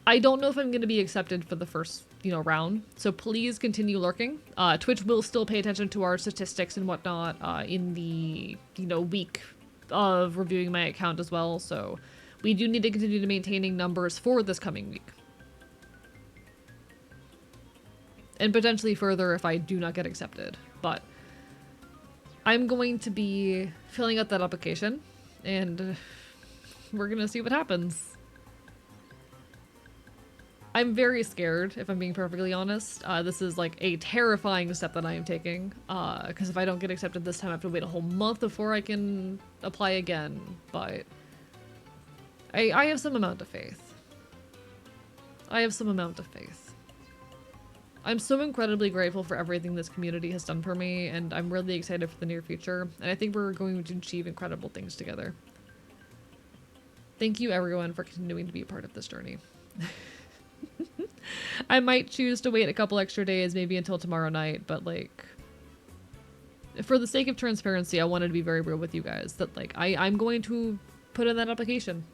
I don't know if I'm going to be accepted for the first, round, so please continue lurking. Twitch will still pay attention to our statistics and whatnot in the, week of reviewing my account as well, so we do need to continue to maintaining numbers for this coming week. And potentially further if I do not get accepted, but I'm going to be filling out that application, and we're going to see what happens. I'm very scared, if I'm being perfectly honest. This is like a terrifying step that I am taking, because if I don't get accepted this time, I have to wait a whole month before I can apply again, but I have some amount of faith. I have some amount of faith. I'm so incredibly grateful for everything this community has done for me, and I'm really excited for the near future, and I think we're going to achieve incredible things together. Thank you everyone for continuing to be a part of this journey. I might choose to wait a couple extra days, maybe until tomorrow night, but like, for the sake of transparency, I wanted to be very real with you guys that like, I'm going to put in that application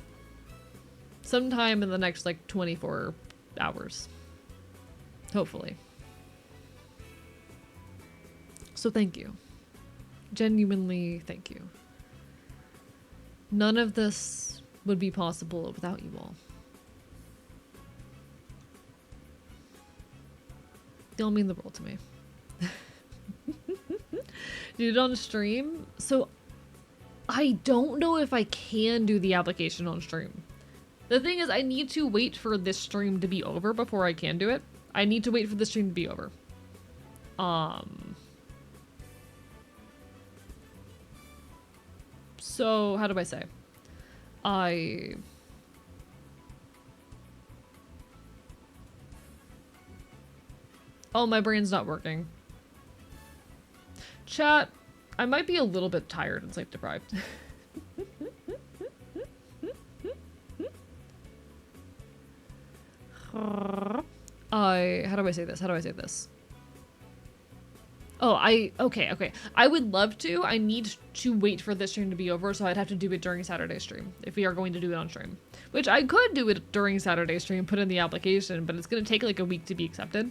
sometime in the next like 24 hours. Hopefully. So thank you. Genuinely thank you. None of this would be possible without you all. They all mean the world to me. Do it on stream? So I don't know if I can do the application on stream. The thing is, I need to wait for this stream to be over before I can do it. I need to wait for the stream to be over. So how do I say? Oh, my brain's not working. Chat, I might be a little bit tired and sleep deprived. How do I say this? How do I say this? Oh, okay. I would love to. I need to wait for this stream to be over, so I'd have to do it during Saturday stream, if we are going to do it on stream. Which I could do it during Saturday stream, put in the application, but it's gonna take like a week to be accepted.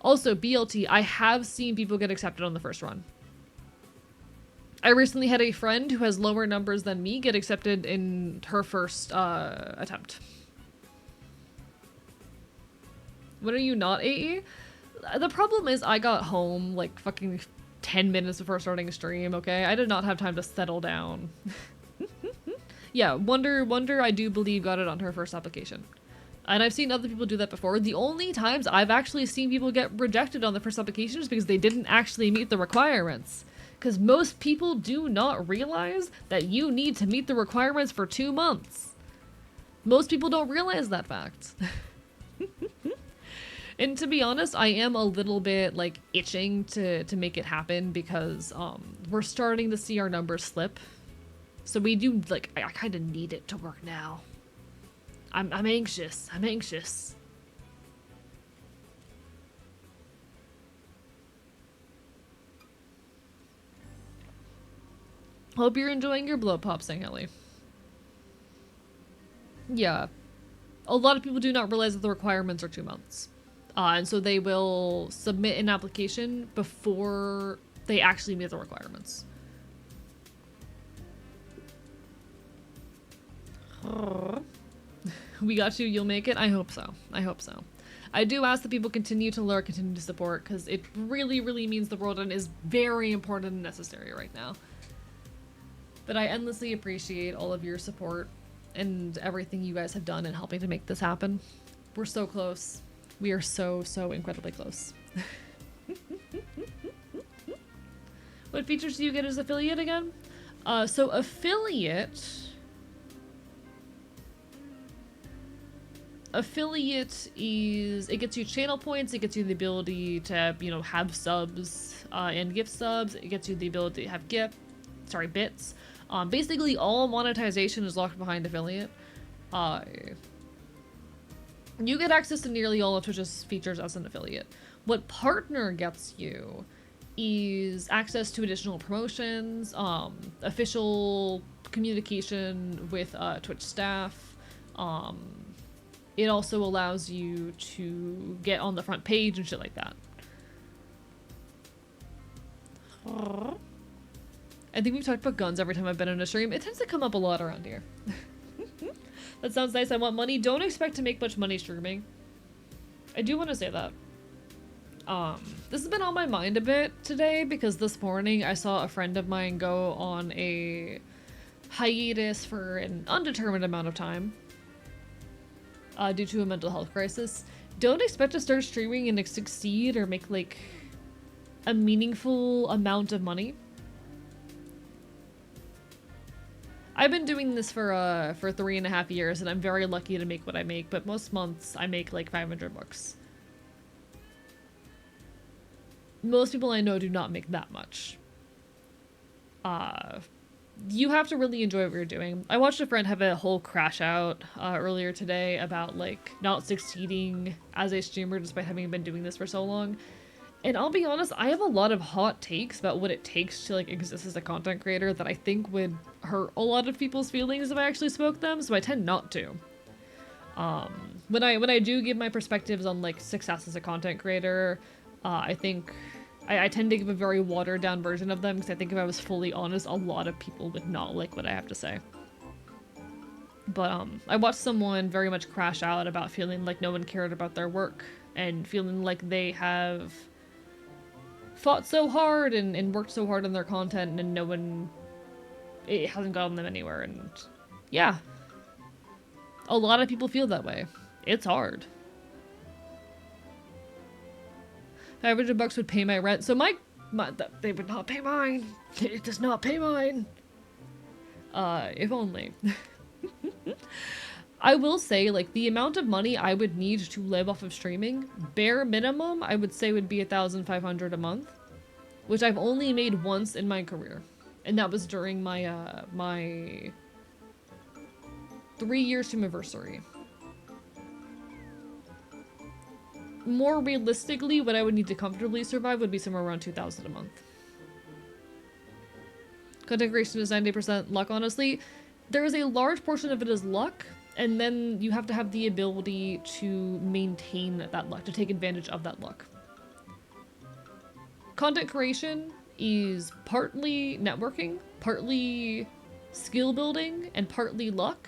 Also, BLT, I have seen people get accepted on the first run. I recently had a friend who has lower numbers than me get accepted in her first attempt. When are you not AE? The problem is I got home like fucking 10 minutes before starting a stream, okay? I did not have time to settle down. Yeah, Wonder I do believe got it on her first application. And I've seen other people do that before. The only times I've actually seen people get rejected on the first application is because they didn't actually meet the requirements. Because most people do not realize that you need to meet the requirements for 2 months. Most people don't realize that fact. And to be honest, I am a little bit like itching to make it happen because we're starting to see our numbers slip. So we do like, I kind of need it to work now. I'm anxious. I'm anxious. Hope you're enjoying your blow pop, Ellie. Yeah. A lot of people do not realize that the requirements are 2 months. And so they will submit an application before they actually meet the requirements. We got you, you'll make it? I hope so. I hope so. I do ask that people continue to lurk, continue to support, because it really, really means the world and is very important and necessary right now. But I endlessly appreciate all of your support and everything you guys have done in helping to make this happen. We're so close. We are so, so incredibly close. What features do you get as affiliate again? So affiliate Affiliate is, it gets you channel points, it gets you the ability to, you know, have subs and gift subs, it gets you the ability to have bits. Basically all monetization is locked behind affiliate. You get access to nearly all of Twitch's features as an affiliate. What partner gets you is access to additional promotions, official communication with Twitch staff. It also allows you to get on the front page and shit like that. I think we've talked about guns every time I've been on a stream. It tends to come up a lot around here. That sounds nice. I want money. Don't expect to make much money streaming. I do want to say that. This has been on my mind a bit today because this morning I saw a friend of mine go on a hiatus for an undetermined amount of time. Due to a mental health crisis. Don't expect to start streaming and succeed or make like a meaningful amount of money. I've been doing this for 3.5 years and I'm very lucky to make what I make, but most months I make like 500 bucks. Most people I know do not make that much. You have to really enjoy what you're doing. I watched a friend have a whole crash out earlier today about like not succeeding as a streamer despite having been doing this for so long. And I'll be honest, I have a lot of hot takes about what it takes to like exist as a content creator that I think would hurt a lot of people's feelings if I actually spoke them, so I tend not to. When I do give my perspectives on like success as a content creator, I think I tend to give a very watered down version of them because I think if I was fully honest, a lot of people would not like what I have to say. But I watched someone very much crash out about feeling like no one cared about their work and feeling like they have fought so hard and worked so hard on their content and no one, it hasn't gotten them anywhere. And yeah, a lot of people feel that way. It's hard. 500 bucks would pay my rent. So they would not pay mine. It does not pay mine. If only. I will say, like, the amount of money I would need to live off of streaming, bare minimum, I would say would be 1,500 a month, which I've only made once in my career. And that was during my, my 3 years anniversary. More realistically, what I would need to comfortably survive would be somewhere around 2,000 a month. Content creation is 90% luck, honestly. There is a large portion of it is luck, and then you have to have the ability to maintain that luck, to take advantage of that luck. Content creation is partly networking, partly skill building, and partly luck,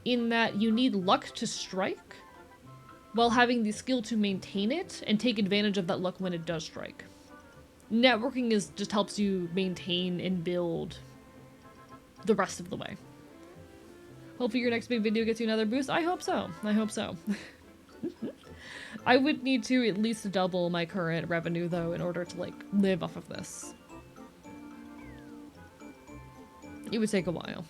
in that you need luck to strike, while having the skill to maintain it and take advantage of that luck when it does strike. Networking just helps you maintain and build the rest of the way. Hopefully your next big video gets you another boost. I hope so. I hope so. I would need to at least double my current revenue though in order to like live off of this. It would take a while.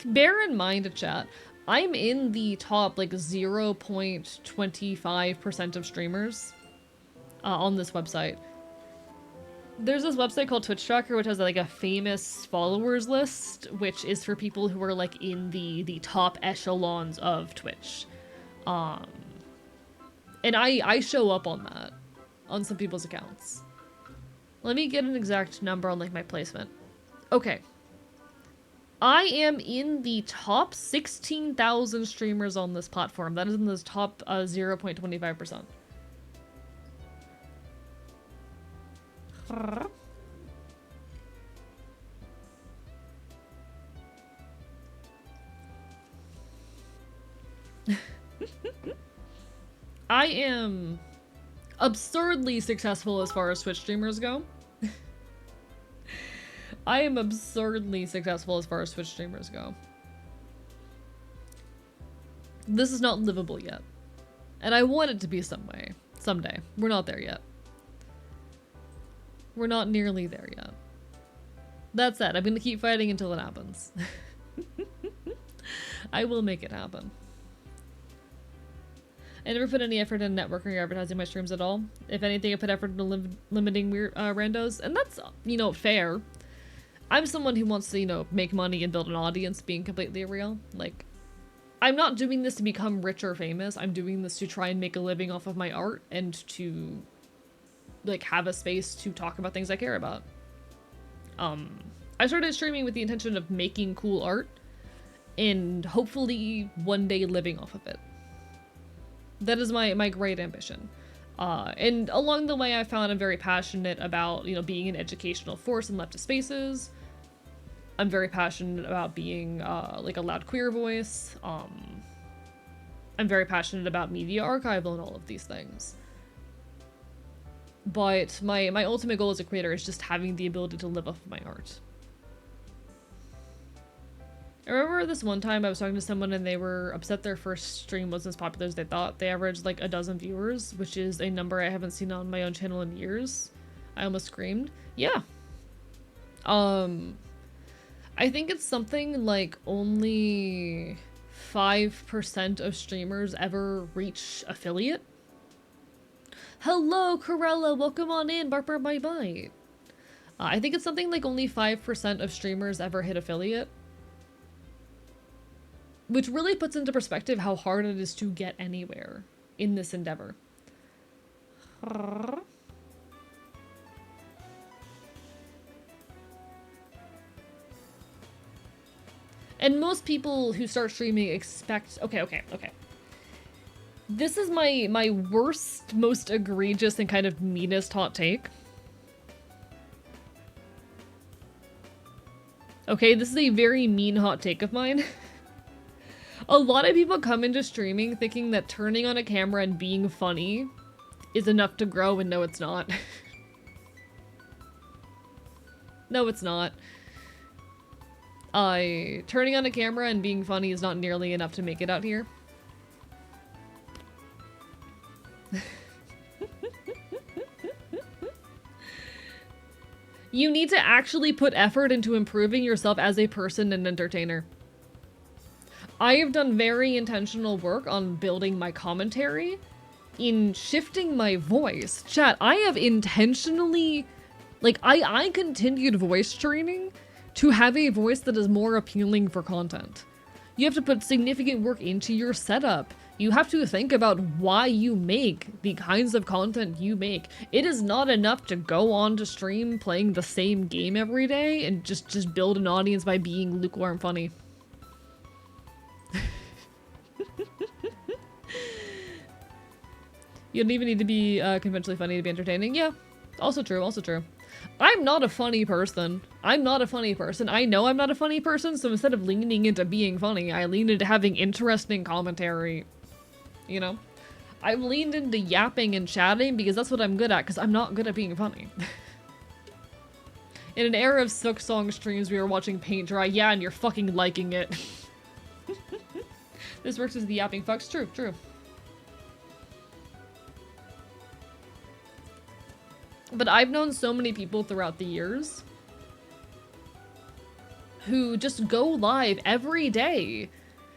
Bear in mind, chat, I'm in the top like 0.25% of streamers on this website. There's this website called Twitch Tracker, which has like a famous followers list, which is for people who are like in the top echelons of Twitch. And I show up on that, on some people's accounts. Let me get an exact number on like my placement. Okay. I am in the top 16,000 streamers on this platform. That is in the top 0.25%. I am absurdly successful as far as Twitch streamers go. I am absurdly successful as far as Twitch streamers go. This is not livable yet. And I want it to be someday. We're not there yet. We're not nearly there yet. That said, I'm gonna keep fighting until it happens. I will make it happen. I never put any effort in networking or advertising my streams at all. If anything, I put effort into limiting weird randos, and that's, you know, fair. I'm someone who wants to, you know, make money and build an audience, being completely real. Like, I'm not doing this to become rich or famous. I'm doing this to try and make a living off of my art and to, like, have a space to talk about things I care about. I started streaming with the intention of making cool art and hopefully one day living off of it. That is my great ambition. And along the way, I found I'm very passionate about, you know, being an educational force in leftist spaces. I'm very passionate about being, like, a loud queer voice. I'm very passionate about media archival and all of these things. But my ultimate goal as a creator is just having the ability to live off of my art. I remember this one time I was talking to someone and they were upset their first stream wasn't as popular as they thought. They averaged like 12 viewers, which is a number I haven't seen on my own channel in years. I almost screamed. Yeah. I think it's something like only 5% of streamers ever reach affiliate. Hello, Corella, welcome on in, Bark Bark Bite Bite. I think it's something like only 5% of streamers ever hit affiliate. Which really puts into perspective how hard it is to get anywhere in this endeavor. And most people who start streaming expect... Okay. This is my worst, most egregious, and kind of meanest hot take. Okay, this is a very mean hot take of mine. A lot of people come into streaming thinking that turning on a camera and being funny is enough to grow, and no, it's not. No, it's not. Turning on a camera and being funny is not nearly enough to make it out here. You need to actually put effort into improving yourself as a person and entertainer. I have done very intentional work on building my commentary, in shifting my voice. Chat, I have intentionally, like, I continued voice training to have a voice that is more appealing for content. You have to put significant work into your setup. You have to think about why you make the kinds of content you make. It is not enough to go on to stream playing the same game every day and just build an audience by being lukewarm funny. You don't even need to be conventionally funny to be entertaining. Yeah, also true, also true. I'm not a funny person. I'm not a funny person. I know I'm not a funny person, so instead of leaning into being funny, I lean into having interesting commentary. You know? I've leaned into yapping and chatting because that's what I'm good at, because I'm not good at being funny. In an era of Silk Song streams, we were watching paint dry. Yeah, and you're fucking liking it. This works as the yapping fucks. True, true. But I've known so many people throughout the years who just go live every day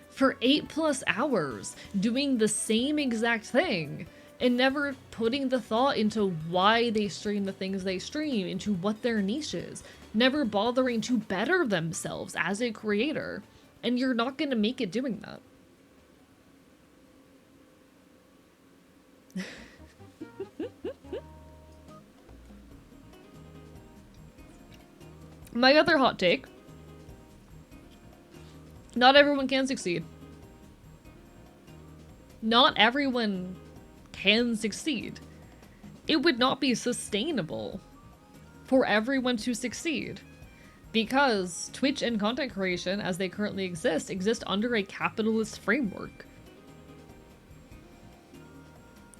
for 8+ hours doing the same exact thing and never putting the thought into why they stream the things they stream, into what their niche is, never bothering to better themselves as a creator. And you're not gonna make it doing that. My other hot take. Not everyone can succeed. Not everyone can succeed. It would not be sustainable for everyone to succeed. Because Twitch and content creation, as they currently exist under a capitalist framework.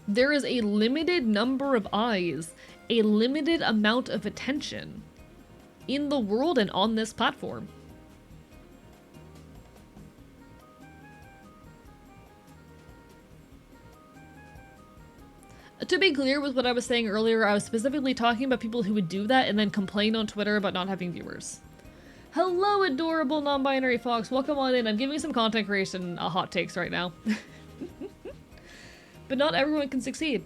There is a limited number of eyes, a limited amount of attention in the world and on this platform. To be clear with what I was saying earlier, I was specifically talking about people who would do that and then complain on Twitter about not having viewers. Hello, adorable non-binary fox. Welcome on in. I'm giving some content creation hot takes right now. But not everyone can succeed.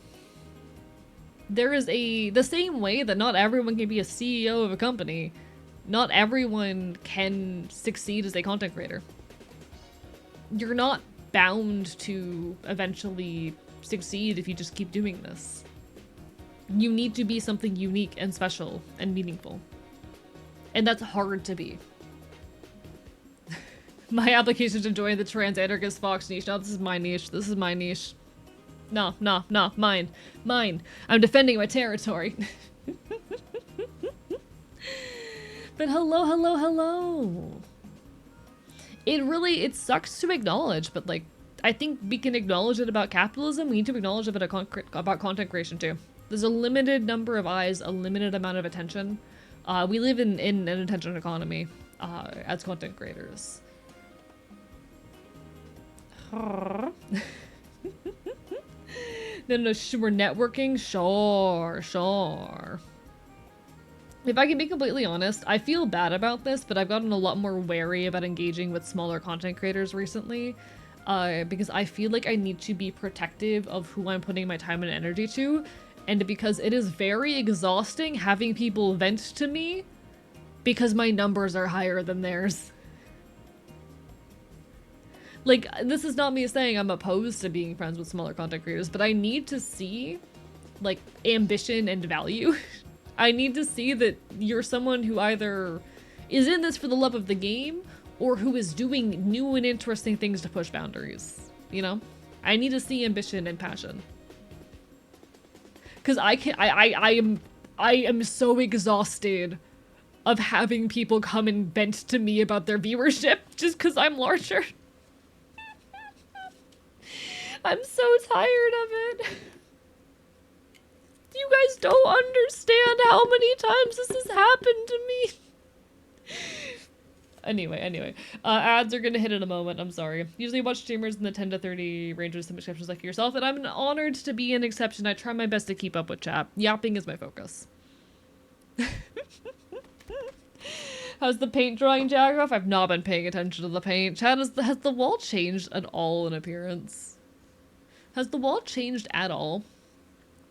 There is the same way that not everyone can be a CEO of a company, not everyone can succeed as a content creator. You're not bound to eventually succeed if you just keep doing this. You need to be something unique and special and meaningful. And that's hard to be. My application to join the trans anarchist fox niche. No, this is my niche. This is my niche. No, mine. Mine. I'm defending my territory. But hello. It sucks to acknowledge, but like, I think we can acknowledge it about capitalism. We need to acknowledge it about content creation too. There's a limited number of eyes, a limited amount of attention. We live in an attention economy as content creators. No, we're networking? Sure. If I can be completely honest, I feel bad about this, but I've gotten a lot more wary about engaging with smaller content creators recently, because I feel like I need to be protective of who I'm putting my time and energy to, and because it is very exhausting having people vent to me because my numbers are higher than theirs. Like, this is not me saying I'm opposed to being friends with smaller content creators, but I need to see, like, ambition and value. I need to see that you're someone who either is in this for the love of the game, or who is doing new and interesting things to push boundaries, you know? I need to see ambition and passion. Cause I am so exhausted of having people come and vent to me about their viewership just cause I'm larger. I'm so tired of it. You guys don't understand how many times this has happened to me. Anyway. Ads are gonna hit in a moment, I'm sorry. Usually watch streamers in the 10 to 30 range with some exceptions like yourself, and I'm honored to be an exception. I try my best to keep up with chat. Yapping is my focus. How's the paint drying, Jagoff? I've not been paying attention to the paint. Chat, has the wall changed at all in appearance? Has the wall changed at all?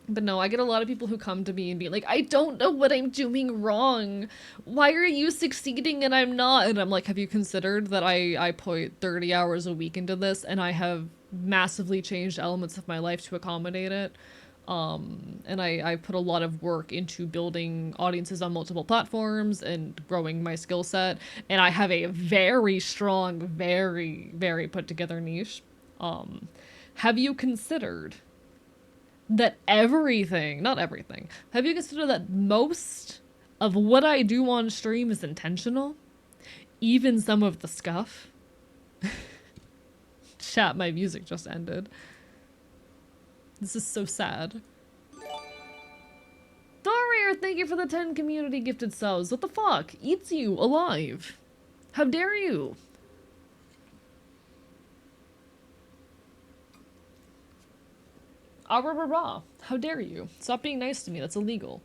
But no, I get a lot of people who come to me and be like, I don't know what I'm doing wrong. Why are you succeeding and I'm not? And I'm like, have you considered that I put 30 hours a week into this and I have massively changed elements of my life to accommodate it? And I put a lot of work into building audiences on multiple platforms and growing my skill set. And I have a very strong, very, very put together niche. Have you considered that not everything, have you considered that most of what I do on stream is intentional? Even some of the scuff? Chat, my music just ended. This is so sad. Dorier, thank you for the 10 community gifted subs. What the fuck? Eats you alive. How dare you? Ah, rah, rah, rah. How dare you? Stop being nice to me. That's illegal.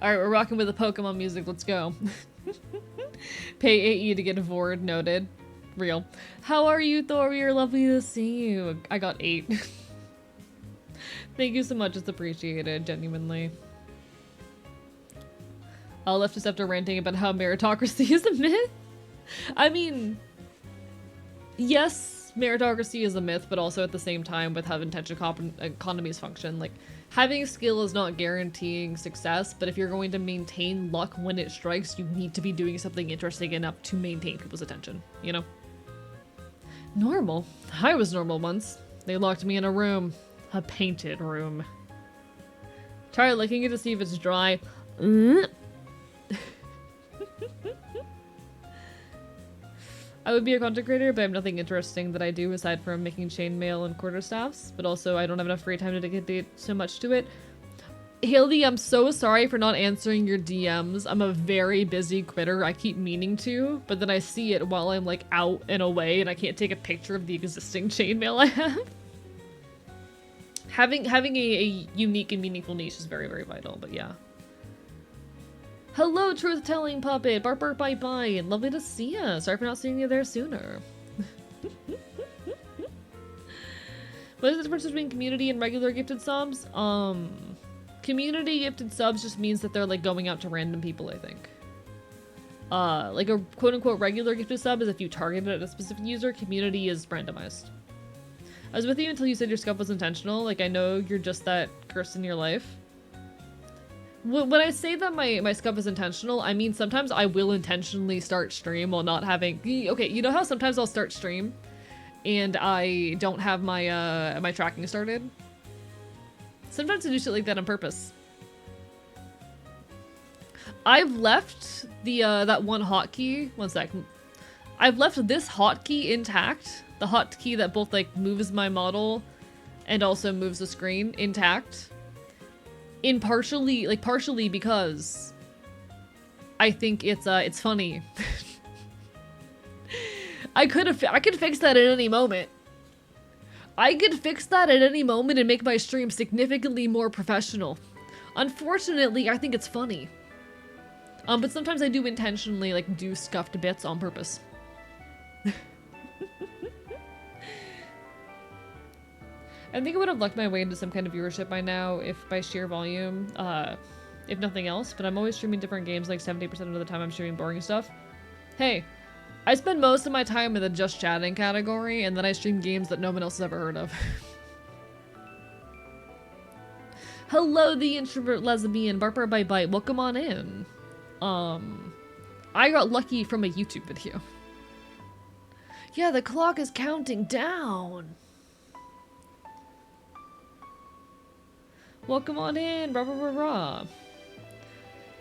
Alright, we're rocking with the Pokemon music. Let's go. Pay AE to get a VOD. Noted. Real. How are you, Thorier? Lovely to see you. I got 8. Thank you so much. It's appreciated. Genuinely. Left us after ranting about how meritocracy is a myth. I mean, yes, meritocracy is a myth, but also at the same time with how intention economies function. Like, having skill is not guaranteeing success, but if you're going to maintain luck when it strikes, you need to be doing something interesting enough to maintain people's attention, you know? Normal? I was normal once. They locked me in a room. A painted room. Try licking it to see if it's dry. I would be a content creator, but I have nothing interesting that I do aside from making chainmail and quarterstaffs, but also I don't have enough free time to dedicate so much to it. Haley, I'm so sorry for not answering your DMs. I'm a very busy critter. I keep meaning to, but then I see it while I'm like out and away and I can't take a picture of the existing chainmail I have. Having a unique and meaningful niche is very, very vital, but yeah. Hello, truth-telling puppet. Bark, bark, bite, bite. Lovely to see you. Sorry for not seeing you there sooner. What is the difference between community and regular gifted subs? Community gifted subs just means that they're like going out to random people, I think. Like a quote-unquote regular gifted sub is if you target it at a specific user. Community is randomized. I was with you until you said your scuff was intentional. Like, I know you're just that cursed in your life. When I say that my scuff is intentional, I mean sometimes I will intentionally start stream while not having... Okay, you know how sometimes I'll start stream and I don't have my my tracking started? Sometimes I do shit like that on purpose. I've left the that one hotkey. One second. I've left this hotkey intact. The hotkey that both like moves my model and also moves the screen intact. Partially because I think it's funny. I could fix that at any moment. I could fix that at any moment and make my stream significantly more professional. Unfortunately, I think it's funny. But sometimes I do intentionally like do scuffed bits on purpose. I think I would have lucked my way into some kind of viewership by now if by sheer volume, if nothing else, but I'm always streaming different games like 70% of the time I'm streaming boring stuff. Hey, I spend most of my time in the just chatting category and then I stream games that no one else has ever heard of. Hello, the introvert lesbian, Barper by Bite, welcome on in. I got lucky from a YouTube video. Yeah, the clock is counting down. Welcome on in, rah rah rah rah.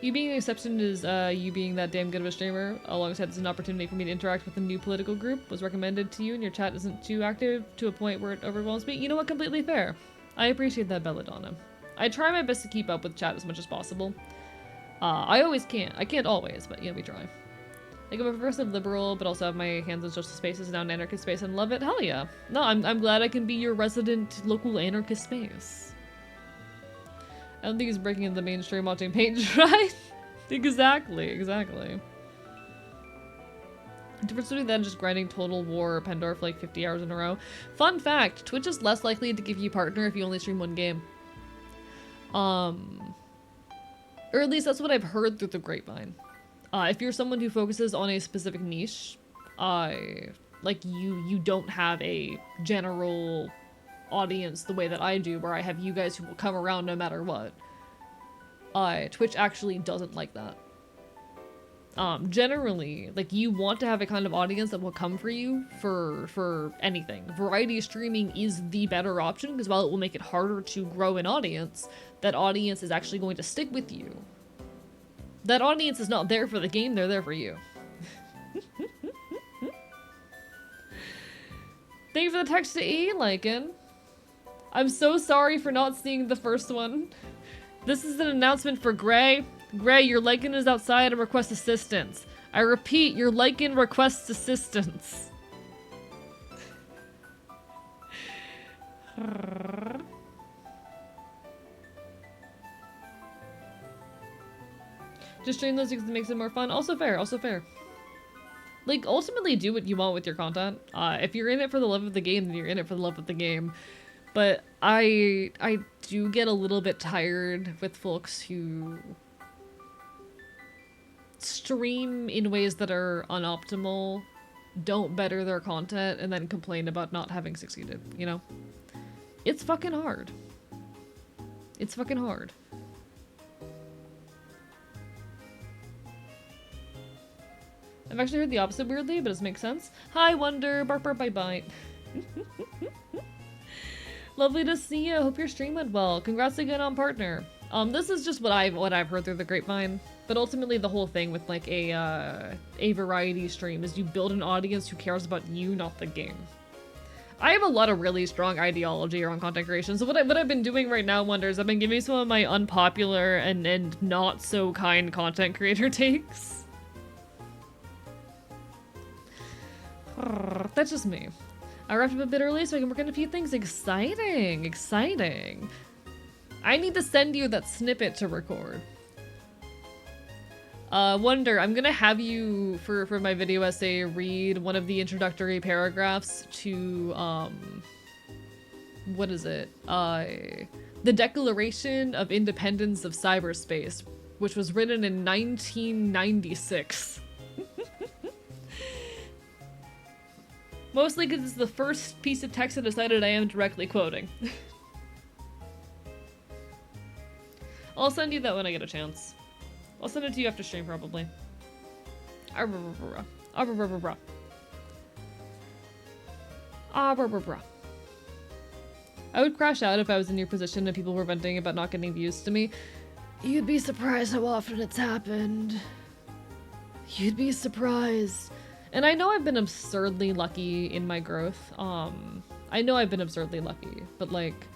You being an exception is you being that damn good of a streamer. Alongside this, an opportunity for me to interact with a new political group was recommended to you and your chat isn't too active to a point where it overwhelms me. You know what? Completely fair. I appreciate that, Belladonna. I try my best to keep up with chat as much as possible. I always can't. I can't always, but yeah, we try. Like, I'm a progressive liberal, but also have my hands on social spaces, now an anarchist space, and love it. Hell yeah. No, I'm glad I can be your resident local anarchist space. I don't think he's breaking into the mainstream watching paint dry. Exactly. Difference between that and just grinding Total War or Pendor for like 50 hours in a row. Fun fact, Twitch is less likely to give you a partner if you only stream one game. Or at least that's what I've heard through the grapevine. If you're someone who focuses on a specific niche, like you don't have a general audience the way that I do, where I have you guys who will come around no matter what. Twitch actually doesn't like that. Generally, like, you want to have a kind of audience that will come for you for anything. Variety streaming is the better option, because while it will make it harder to grow an audience, that audience is actually going to stick with you. That audience is not there for the game, they're there for you. Thank you for the text to E, Lycan. I'm so sorry for not seeing the first one. This is an announcement for Gray. Gray, your Lycan is outside and requests assistance. I repeat, your Lycan requests assistance. Just stream those because it makes it more fun. Also fair, also fair. Like, ultimately do what you want with your content. If you're in it for the love of the game, then you're in it for the love of the game. But I do get a little bit tired with folks who stream in ways that are unoptimal, don't better their content, and then complain about not having succeeded, you know? It's fucking hard. It's fucking hard. I've actually heard the opposite weirdly, but it makes sense. Hi, Wonder. Bark, bark, bite, bite. Lovely to see you. Hope your stream went well. Congrats again on partner. This is just what I've heard through the grapevine. But ultimately, the whole thing with like a variety stream is you build an audience who cares about you, not the game. I have a lot of really strong ideology around content creation. So what I've been doing right now, Wonder, is I've been giving some of my unpopular and not so kind content creator takes. That's just me. I wrapped up a bit early so I can work on a few things. Exciting, exciting. I need to send you that snippet to record. Wonder, I'm gonna have you, for my video essay, read one of the introductory paragraphs to, what is it? The Declaration of Independence of Cyberspace, which was written in 1996. Mostly because it's the first piece of text I decided I am directly quoting. I'll send you that when I get a chance. I'll send it to you after stream, probably. I would crash out if I was in your position and people were venting about not getting views to me. You'd be surprised how often it's happened. You'd be surprised. And I know I've been absurdly lucky in my growth. I know I've been absurdly lucky, but like,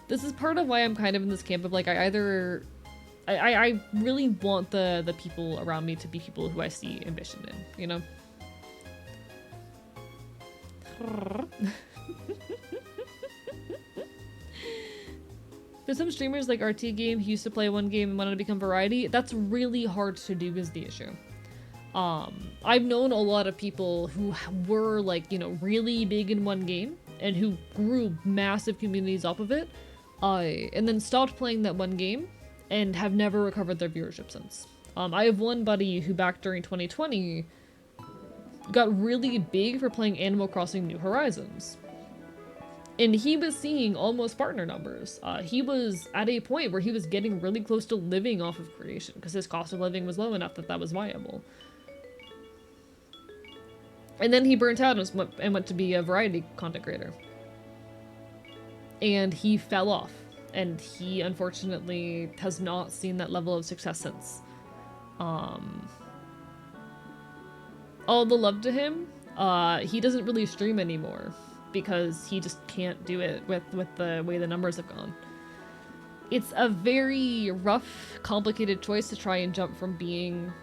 this is part of why I'm kind of in this camp of like, I really want the people around me to be people who I see ambition in, you know? For some streamers like RT Game who used to play one game and wanted to become variety, that's really hard to do is the issue. I've known a lot of people who were like, you know, really big in one game and who grew massive communities off of it, and then stopped playing that one game and have never recovered their viewership since. I have one buddy who back during 2020 got really big for playing Animal Crossing New Horizons. And he was seeing almost partner numbers. He was at a point where he was getting really close to living off of creation because his cost of living was low enough that that was viable. And then he burnt out and went to be a variety content creator. And he fell off. And he, unfortunately, has not seen that level of success since. All the love to him, he doesn't really stream anymore. Because he just can't do it with the way the numbers have gone. It's a very rough, complicated choice to try and jump from being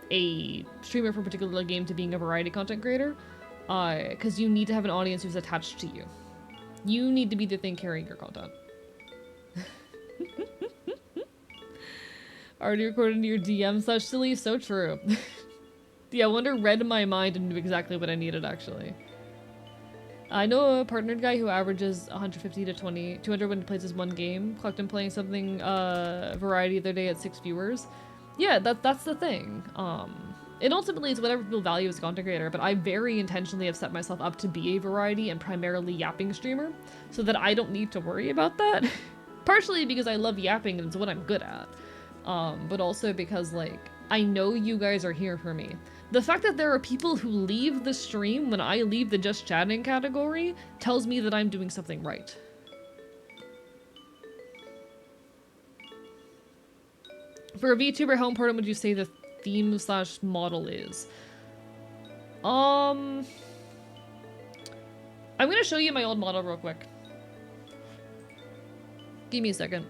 a streamer for a particular game to being a variety content creator, because you need to have an audience who's attached to you. You need to be the thing carrying your content. Already recorded your DM such silly, so true. Yeah, Wonder read my mind and knew exactly what I needed, actually. I know a partnered guy who averages 150 to 200 when he plays his one game. Clocked him playing something variety the other day at 6 viewers. Yeah, that's the thing. It ultimately is whatever people value as a content creator, but I very intentionally have set myself up to be a variety and primarily yapping streamer, so that I don't need to worry about that. Partially because I love yapping and it's what I'm good at, but also because, like, I know you guys are here for me. The fact that there are people who leave the stream when I leave the just chatting category tells me that I'm doing something right. For a VTuber, how important would you say the theme slash model is? I'm gonna show you my old model real quick. Give me a second.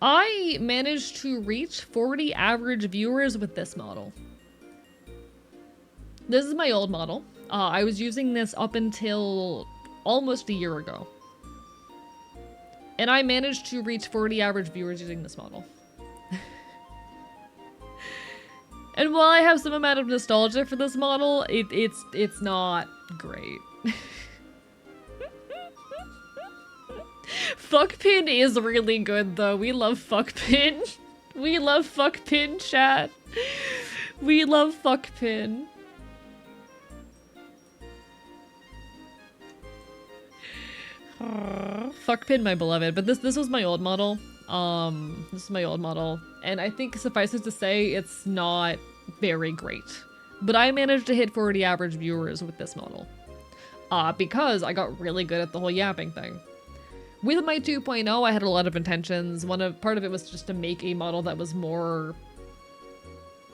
I managed to reach 40 average viewers with this model. This is my old model. I was using this up until almost a year ago. And I managed to reach 40 average viewers using this model. And while I have some amount of nostalgia for this model, it's not great. Fuckpin is really good though. We love Fuckpin. We love Fuckpin, chat. We love Fuckpin. Fuckpin, my beloved. But this was my old model. This is my old model. And I think suffice it to say, it's not very great. But I managed to hit 40 average viewers with this model. Because I got really good at the whole yapping thing. With my 2.0, I had a lot of intentions. Part of it was just to make a model that was more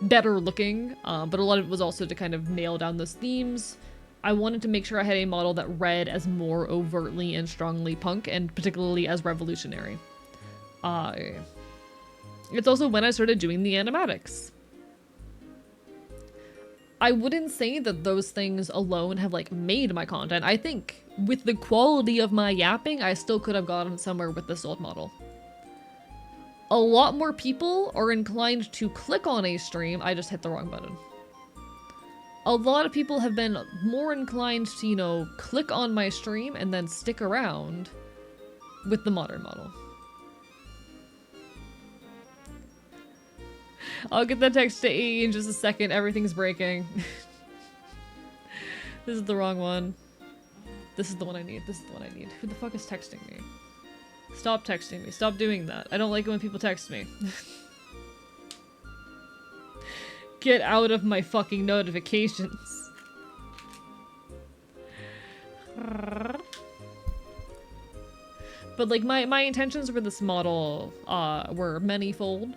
better looking, but a lot of it was also to kind of nail down those themes. I wanted to make sure I had a model that read as more overtly and strongly punk, and particularly as revolutionary. It's also when I started doing the animatics. I wouldn't say that those things alone have like made my content. I think with the quality of my yapping, I still could have gotten somewhere with this old model. A lot more people are inclined to click on a stream. I just hit the wrong button. A lot of people have been more inclined to, you know, click on my stream and then stick around with the modern model. I'll get that text to E in just a second. Everything's breaking. This is the wrong one. This is the one I need. This is the one I need. Who the fuck is texting me? Stop texting me. Stop doing that. I don't like it when people text me. Get out of my fucking notifications. But like my intentions for this model were manifold.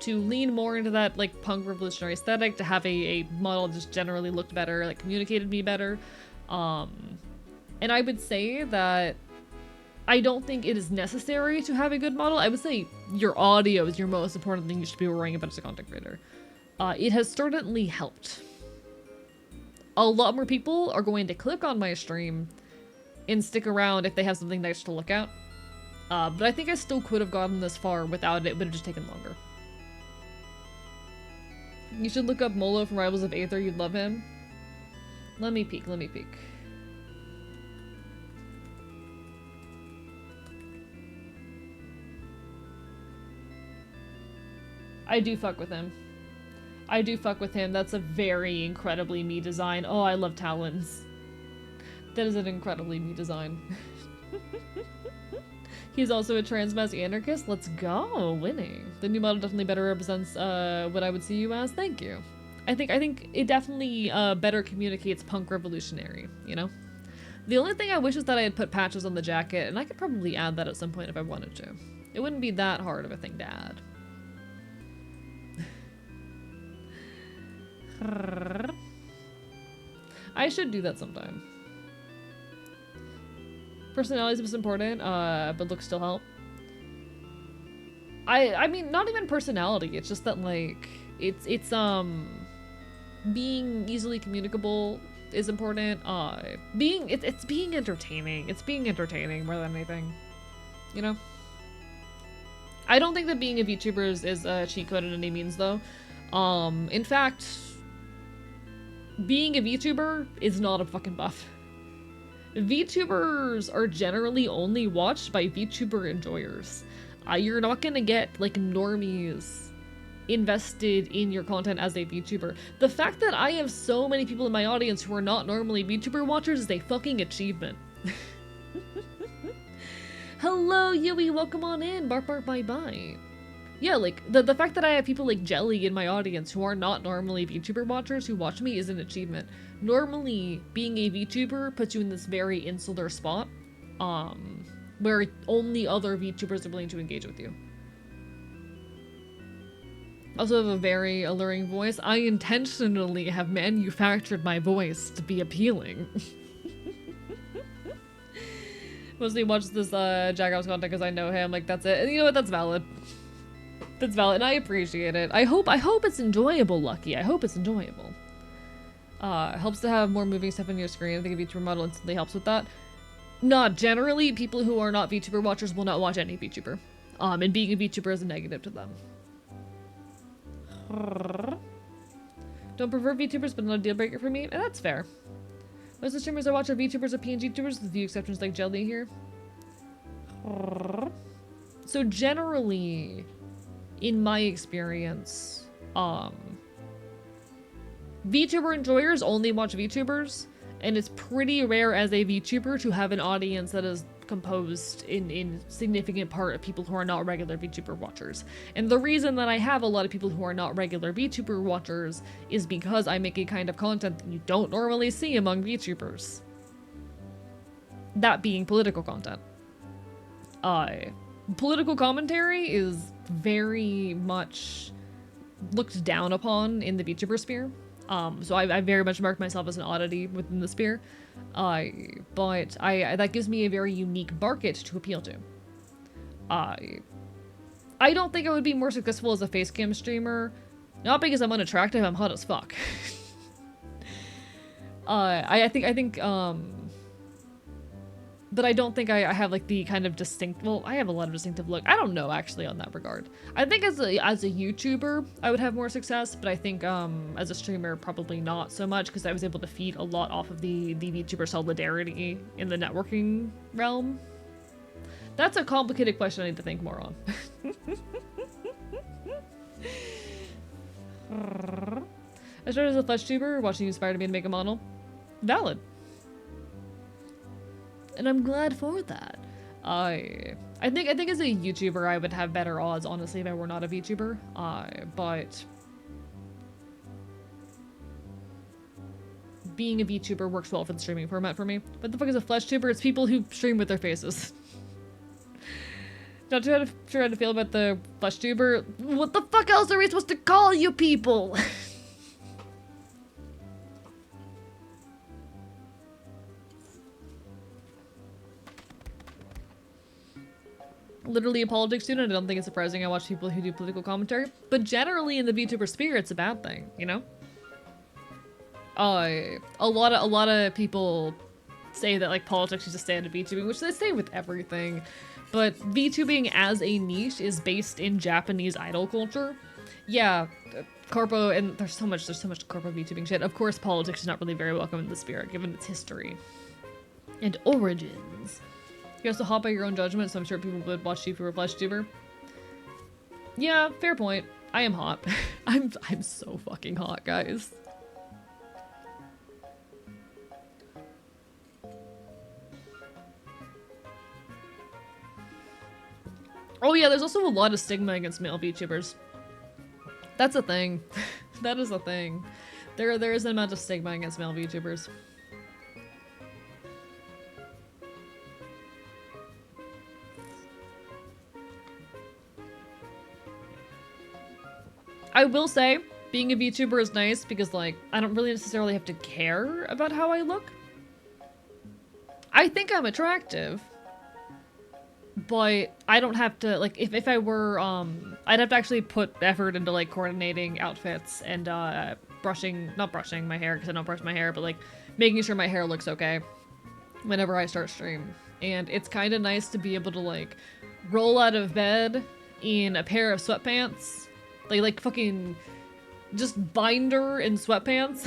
To lean more into that like punk revolutionary aesthetic, to have a model that just generally looked better, like communicated me better. And I would say that I don't think it is necessary to have a good model. I would say your audio is your most important thing you should be worrying about as a content creator. It has certainly helped. A lot more people are going to click on my stream and stick around if they have something nice to look at. But I think I still could have gotten this far without it. It would have just taken longer. You should look up Molo from Rivals of Aether. You'd love him. Let me peek. Let me peek. I do fuck with him. I do fuck with him. That's a very incredibly me design. Oh, I love Talons. That is an incredibly me design. He's also a transmasc anarchist. Let's go, winning. The new model definitely better represents what I would see you as. Thank you. I think it definitely better communicates punk revolutionary, you know? The only thing I wish is that I had put patches on the jacket, and I could probably add that at some point if I wanted to. It wouldn't be that hard of a thing to add. I should do that sometime. Personality is most important, but looks still help. I mean, not even personality. It's just that like it's being easily communicable is important. It's being entertaining. It's being entertaining more than anything. You know. I don't think that being a VTuber is a cheat code in any means, though. In fact, being a VTuber is not a fucking buff. VTubers are generally only watched by VTuber enjoyers. You're not gonna get, like, normies invested in your content as a VTuber. The fact that I have so many people in my audience who are not normally VTuber watchers is a fucking achievement. Hello, Yui, welcome on in. Bark, bark, bye, bye. Yeah, like, the fact that I have people like Jelly in my audience who are not normally VTuber watchers who watch me is an achievement. Normally, being a VTuber puts you in this very insular spot, where only other VTubers are willing to engage with you. Also have a very alluring voice. I intentionally have manufactured my voice to be appealing. Mostly watch this Jack House content because I know him, like that's it. And you know what, that's valid. That's valid, and I appreciate it. I hope it's enjoyable, Lucky. I hope it's enjoyable. Helps to have more moving stuff on your screen. I think a VTuber model instantly helps with that. Not generally, people who are not VTuber watchers will not watch any VTuber. And being a VTuber is a negative to them. Don't prefer VTubers, but not a deal breaker for me. And that's fair. Most of the streamers I watch are VTubers or PNG tubers, with a few exceptions like Jelly here. So generally, in my experience, VTuber enjoyers only watch VTubers, and it's pretty rare as a VTuber to have an audience that is composed in significant part of people who are not regular VTuber watchers. And the reason that I have a lot of people who are not regular VTuber watchers is because I make a kind of content that you don't normally see among VTubers. That being political content. Political commentary is very much looked down upon in the VTuber sphere. So I very much mark myself as an oddity within the sphere. But that gives me a very unique market to appeal to. I don't think I would be more successful as a facecam streamer, not because I'm unattractive, I'm hot as fuck. I think but I don't think I have like the kind of distinct, well, I have a lot of distinctive look. I don't know actually on that regard. I think as a YouTuber, I would have more success, but I think as a streamer, probably not so much because I was able to feed a lot off of the VTuber solidarity in the networking realm. That's a complicated question I need to think more on. I started as a flesh tuber, watching you inspired me to make a model. Valid. And I'm glad for that. I think as a YouTuber I would have better odds, honestly, if I were not a VTuber. But being a VTuber works well for the streaming format for me. What the fuck is a flesh tuber? It's people who stream with their faces. Not sure how to feel about the flesh tuber. What the fuck else are we supposed to call you people? Literally a politics student, I don't think it's surprising I watch people who do political commentary, but generally in the VTuber sphere, it's a bad thing, you know? A lot of people say that like politics should just stay out of VTubing, which they say with everything, but VTubing as a niche is based in Japanese idol culture. Yeah, corpo, and there's so much corpo VTubing shit. Of course, politics is not really very welcome in the sphere, given its history and origins. You also hop by your own judgment, so I'm sure people would watch you for a flesh tuber. Yeah, fair point. I am hot. I'm so fucking hot, guys. Oh yeah, there's also a lot of stigma against male VTubers. That's a thing. That is a thing. There is an amount of stigma against male VTubers. I will say, being a VTuber is nice because, like, I don't really necessarily have to care about how I look. I think I'm attractive, but I don't have to, like, if I were, I'd have to actually put effort into, like, coordinating outfits and, not brushing my hair, because I don't brush my hair, but, like, making sure my hair looks okay whenever I start stream. And it's kind of nice to be able to, like, roll out of bed in a pair of sweatpants. Like fucking just binder and sweatpants.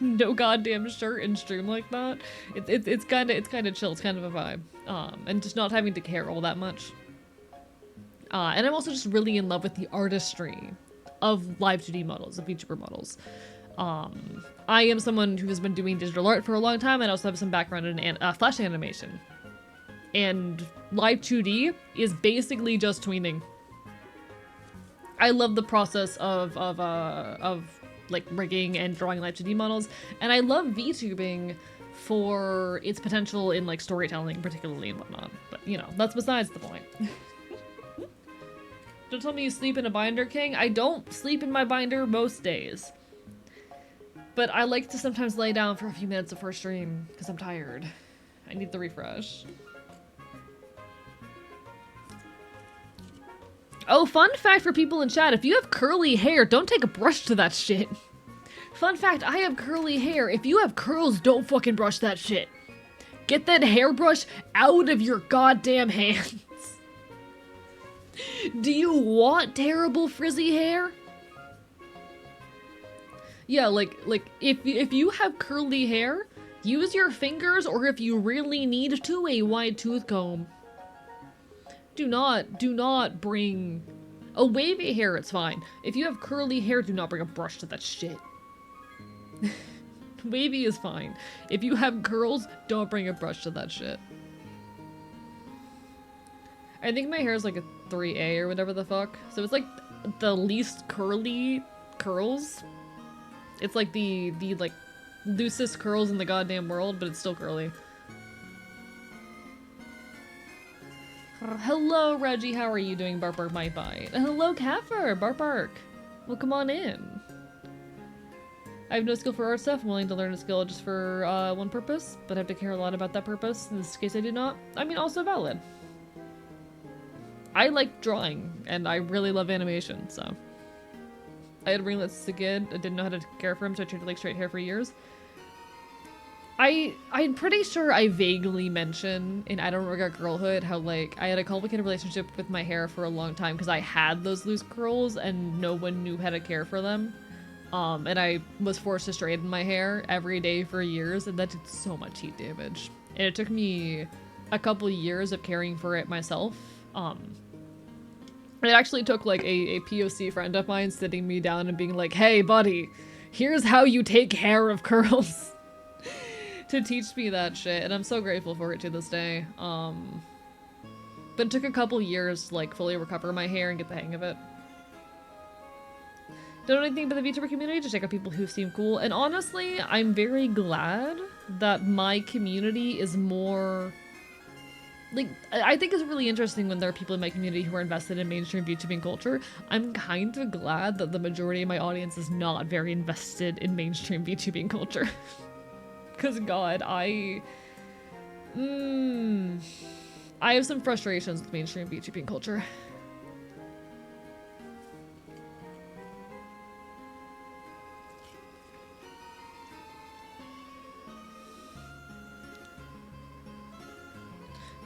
No goddamn shirt and stream like that. It's kind of chill. It's kind of a vibe. And just not having to care all that much. And I'm also just really in love with the artistry of live 2D models, of VTuber models. I am someone who has been doing digital art for a long time, and I also have some background in Flash animation. And live 2D is basically just tweening. I love the process of like rigging and drawing live 2D models, and I love VTubing for its potential in like storytelling, particularly and whatnot. But you know, that's besides the point. Don't tell me you sleep in a binder, King. I don't sleep in my binder most days, but I like to sometimes lay down for a few minutes before stream because I'm tired. I need the refresh. Oh, fun fact for people in chat, if you have curly hair, don't take a brush to that shit. Fun fact, I have curly hair. If you have curls, don't fucking brush that shit. Get that hairbrush out of your goddamn hands. Do you want terrible frizzy hair? Yeah, like if you have curly hair, use your fingers, or if you really need to, a wide tooth comb. Do not bring a wavy hair, it's fine. If you have curly hair, do not bring a brush to that shit. Wavy is fine. If you have curls, don't bring a brush to that shit. I think my hair is like a 3A or whatever the fuck. So it's like the least curly curls. It's like the like loosest curls in the goddamn world, but it's still curly. Hello, Reggie. How are you doing? Bark, bark, might bite. And hello, Kaffer. Bark, bark. Well, come on in. I have no skill for art stuff. I'm willing to learn a skill just for one purpose, but I have to care a lot about that purpose. In this case, I do not. I mean, also valid. I like drawing, and I really love animation, so. I had ringlets as a kid. I didn't know how to care for him, so I treated like straight hair for years. I'm pretty sure I vaguely mentioned in I Don't Regret Girlhood how, like, I had a complicated relationship with my hair for a long time because I had those loose curls and no one knew how to care for them. And I was forced to straighten my hair every day for years, and that did so much heat damage. And it took me a couple years of caring for it myself. It actually took, like, a POC friend of mine sitting me down and being like, hey, buddy, here's how you take care of curls. To teach me that shit, and I'm so grateful for it to this day. But it took a couple years to, like, fully recover my hair and get the hang of it. Don't know anything about the VTuber community, just check out people who seem cool. And honestly, I'm very glad that my community is more... Like, I think it's really interesting when there are people in my community who are invested in mainstream VTubing culture. I'm kind of glad that the majority of my audience is not very invested in mainstream VTubing culture. Because, God, I have some frustrations with mainstream VTubing culture.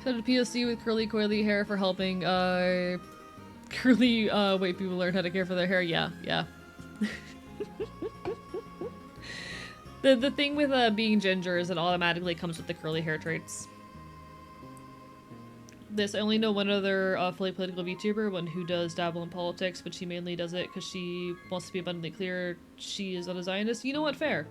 So a POC with curly coily hair for helping curly white people learn how to care for their hair. Yeah. The thing with being ginger is it automatically comes with the curly hair traits. I only know one other fully political VTuber, one who does dabble in politics, but she mainly does it because she wants to be abundantly clear she is not a Zionist. You know what? Fair.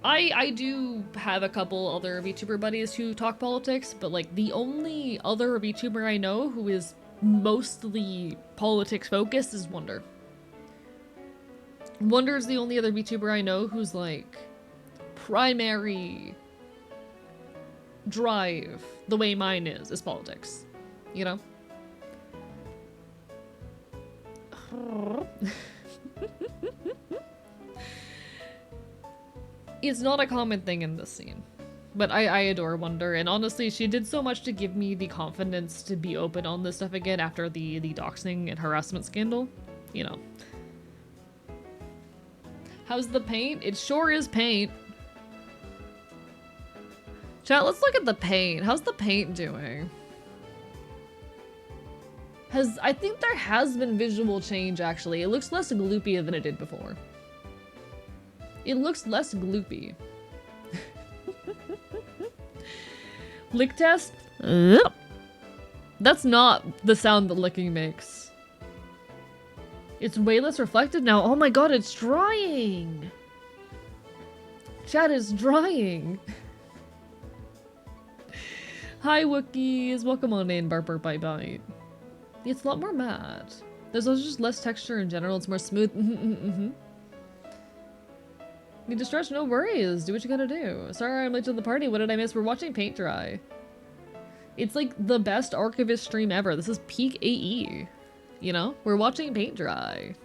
I do have a couple other VTuber buddies who talk politics, but like the only other VTuber I know who is mostly politics focused is Wonder. Wonder is the only other VTuber I know who's like primary drive, the way mine is politics. You know? It's not a common thing in this scene. But I adore Wonder, and honestly, she did so much to give me the confidence to be open on this stuff again after the doxing and harassment scandal. You know. How's the paint? It sure is paint. Chat, let's look at the paint. How's the paint doing? I think there has been visual change, actually. It looks less gloopy than it did before. It looks less gloopy. Lick test? That's not the sound that licking makes. It's way less reflective now. Oh my god, it's drying! Chat is drying. Hi, Wookiees. Welcome on in, Bark Bark Bite Bite. It's a lot more matte. There's also just less texture in general. It's more smooth. Need to stretch? No worries. Do what you gotta do. Sorry I'm late to the party. What did I miss? We're watching paint dry. It's like the best Archivist stream ever. This is peak AE. You know? We're watching paint dry.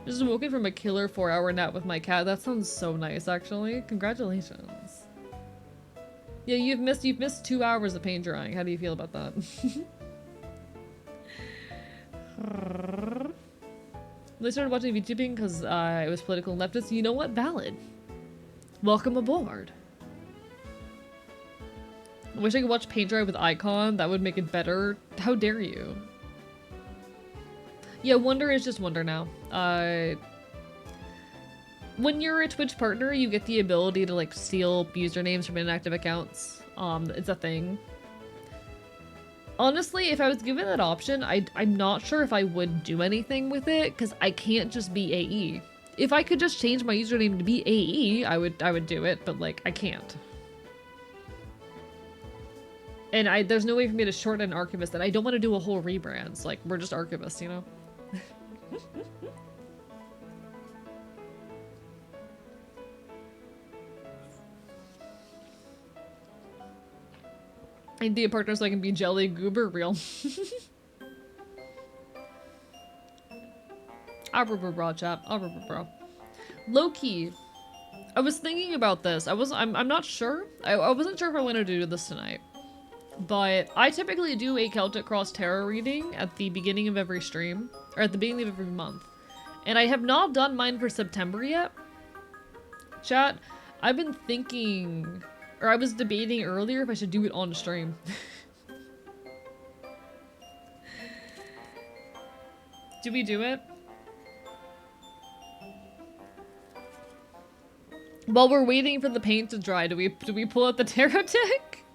Just woken from a killer 4-hour nap with my cat. That sounds so nice, actually. Congratulations. Yeah, you've missed 2 hours of paint drying. How do you feel about that? They started watching VTubing because I was political and leftist. You know what? Valid. Welcome aboard. I wish I could watch paint dry with Icon. That would make it better. How dare you? Yeah, Wonder is just Wonder now. When you're a Twitch partner, you get the ability to like steal usernames from inactive accounts. It's a thing. Honestly, if I was given that option, I'm not sure if I would do anything with it because I can't just be AE. If I could just change my username to be AE, I would do it, but like I can't. And there's no way for me to shorten an archivist, and I don't want to do a whole rebrand. So, like, we're just archivists, you know? I need a partner so I can be jelly goober real. Bro, chap. Bro. Low-key. I was thinking about this. I'm not sure. I wasn't sure if I wanted to do this tonight. But I typically do a Celtic Cross Tarot reading at the beginning of every stream. Or at the beginning of every month. And I have not done mine for September yet. Chat, I've been thinking... Or I was debating earlier if I should do it on stream. Do we do it? While we're waiting for the paint to dry, do we pull out the tarot deck?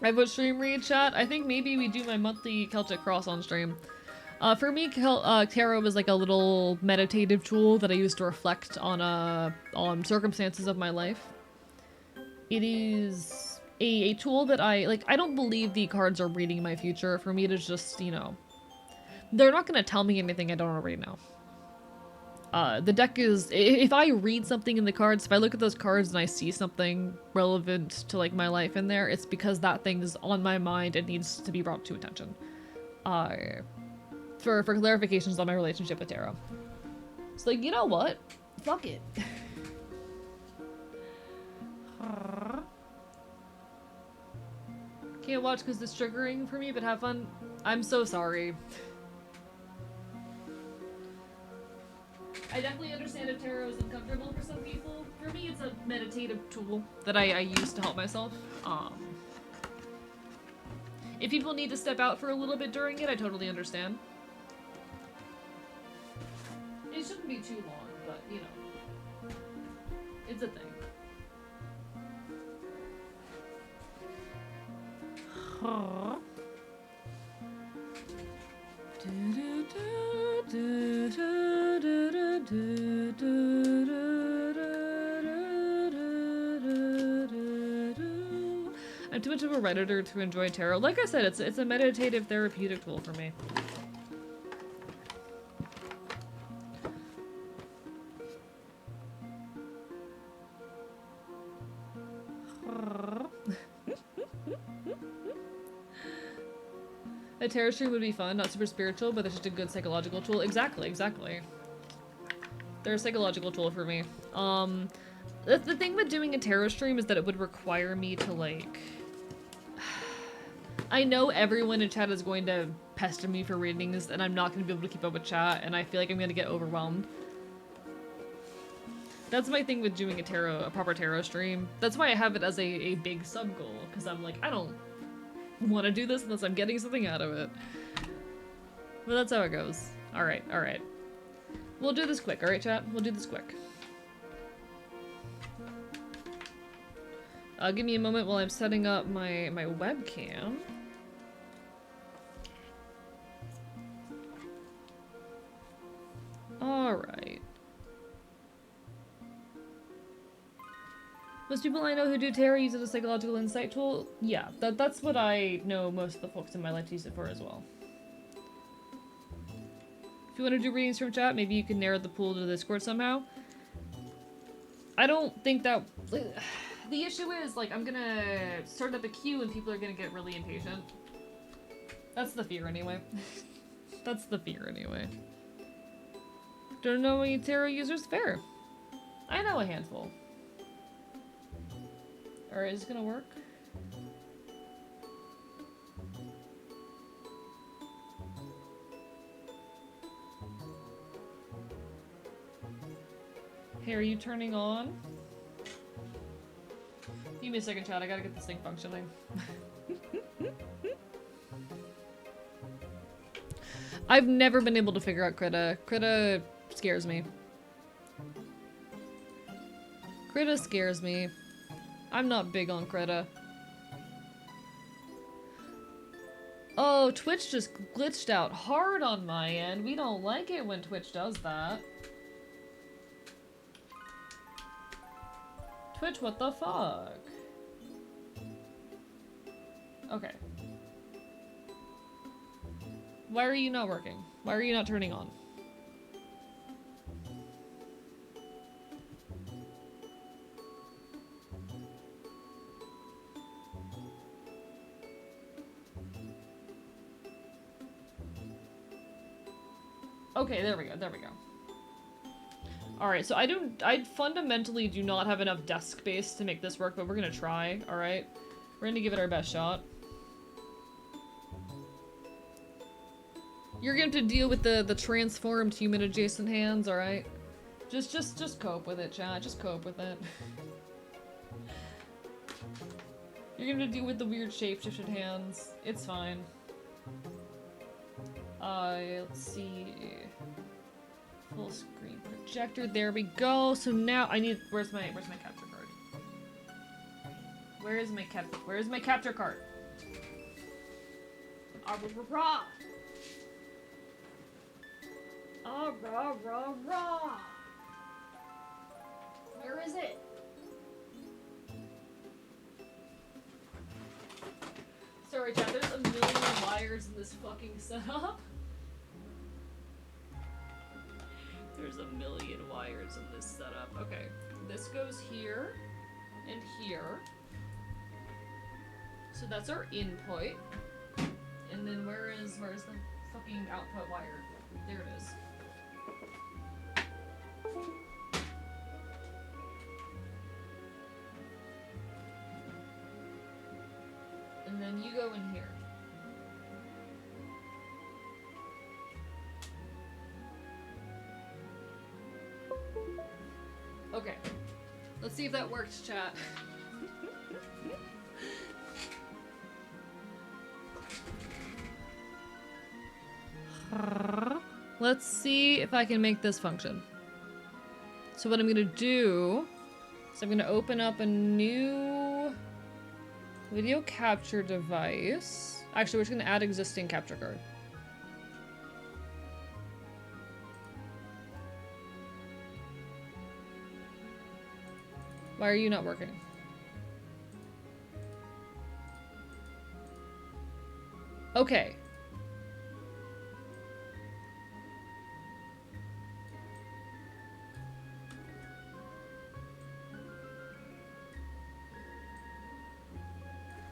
I put stream read, chat. I think maybe we do my monthly Celtic Cross on stream. For me, tarot was like a little meditative tool that I use to reflect on circumstances of my life. It is a tool that I don't believe the cards are reading my future. For me, it is just, you know, they're not gonna tell me anything I don't already know. The deck is, if I read something in the cards, if I look at those cards and I see something relevant to like my life in there, it's because that thing is on my mind and needs to be brought to attention. For clarifications on my relationship with tarot. It's like, you know what? Fuck it. Can't watch because it's triggering for me, but have fun. I'm so sorry. I definitely understand if tarot is uncomfortable for some people. For me, it's a meditative tool that I use to help myself. If people need to step out for a little bit during it, I totally understand. It shouldn't be too long, but, you know. It's a thing. I'm too much of a Redditor to enjoy tarot. Like I said, it's a meditative therapeutic tool for me. A tarot stream would be fun, not super spiritual, but it's just a good psychological tool. Exactly, exactly. They're a psychological tool for me. The thing with doing a tarot stream is that it would require me to, like... I know everyone in chat is going to pester me for readings, and I'm not going to be able to keep up with chat, and I feel like I'm going to get overwhelmed. That's my thing with doing a proper tarot stream. That's why I have it as a big sub-goal, because I'm like, I don't want to do this unless I'm getting something out of it. But that's how it goes. Alright, alright. We'll do this quick, alright chat? We'll do this quick. Give me a moment while I'm setting up my webcam. Alright. Most people I know who do tarot use it as a psychological insight tool. Yeah, that's what I know most of the folks in my life use it for as well. If you want to do readings from chat, maybe you can narrow the pool to the Discord somehow. I don't think that... The issue is, like, I'm gonna start up a queue and people are gonna get really impatient. That's the fear anyway. That's the fear anyway. Don't know any tarot users? Fair. I know a handful. Alright, is this gonna work? Hey, are you turning on? Give me a second, chat. I gotta get this thing functioning. I've never been able to figure out Krita. Krita scares me. Krita scares me. I'm not big on Krita. Oh, Twitch just glitched out hard on my end. We don't like it when Twitch does that. Twitch, what the fuck? Okay. Why are you not working? Why are you not turning on? Okay, there we go, there we go. Alright, so I fundamentally do not have enough desk space to make this work, but we're gonna try, alright? We're gonna give it our best shot. You're gonna have to deal with the transformed human adjacent hands, alright? Just cope with it, chat. Just cope with it. You're gonna deal with the weird shape-shifted hands. It's fine. Let's see. Full screen projector. There we go. So now I need. Where's my capture card? Where is my capture card? Ah, rah, ah, rah, rah, rah. Where is it? Sorry, chat. There's a million wires in this fucking setup. There's a million wires in this setup. Okay, this goes here and here. So that's our input. And then where's the fucking output wire? There it is. And then you go in here. Okay. Let's see if that works, chat. Let's see if I can make this function. So what I'm gonna do is I'm gonna open up a new video capture device. Actually, we're just gonna add existing capture card. Why are you not working? Okay.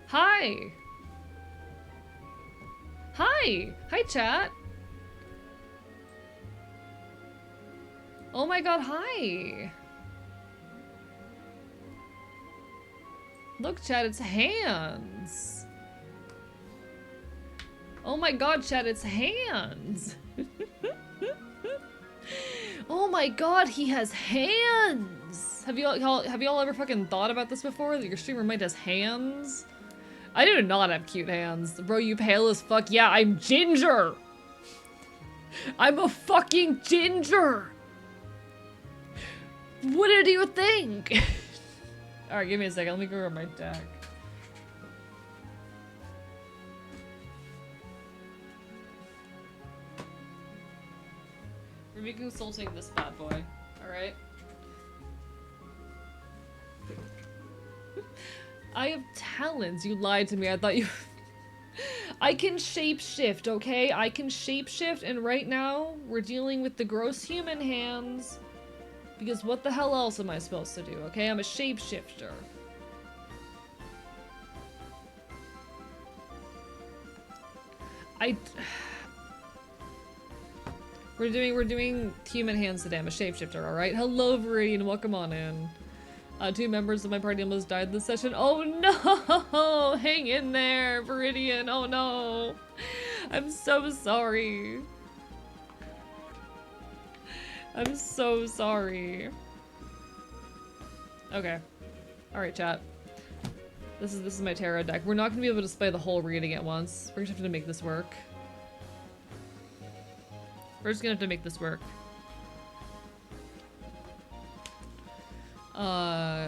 Hi! Hi! Hi, chat! Oh my god, hi! Look, chat, it's hands! Oh my god, chat, it's hands! Oh my god, he has hands! Have you all ever fucking thought about this before? That your streamer might has hands? I do not have cute hands. Bro, you pale as fuck. Yeah, I'm ginger! I'm a fucking ginger! What did you think? Alright, give me a second. Let me go over my deck. We're consulting this bad boy. Alright? I have talents. You lied to me. I thought you... I can shapeshift, okay? I can shapeshift, and right now, we're dealing with the gross human hands. Because what the hell else am I supposed to do, okay? I'm a shapeshifter. We're doing human hands today. I'm a shapeshifter, alright? Hello, Viridian. Welcome on in. 2 members of my party almost died this session. Oh no! Hang in there, Viridian. Oh no. I'm so sorry. I'm so sorry. Okay. Alright, chat. This is my tarot deck. We're not gonna be able to display the whole reading at once. We're just gonna have to make this work. We're just gonna have to make this work.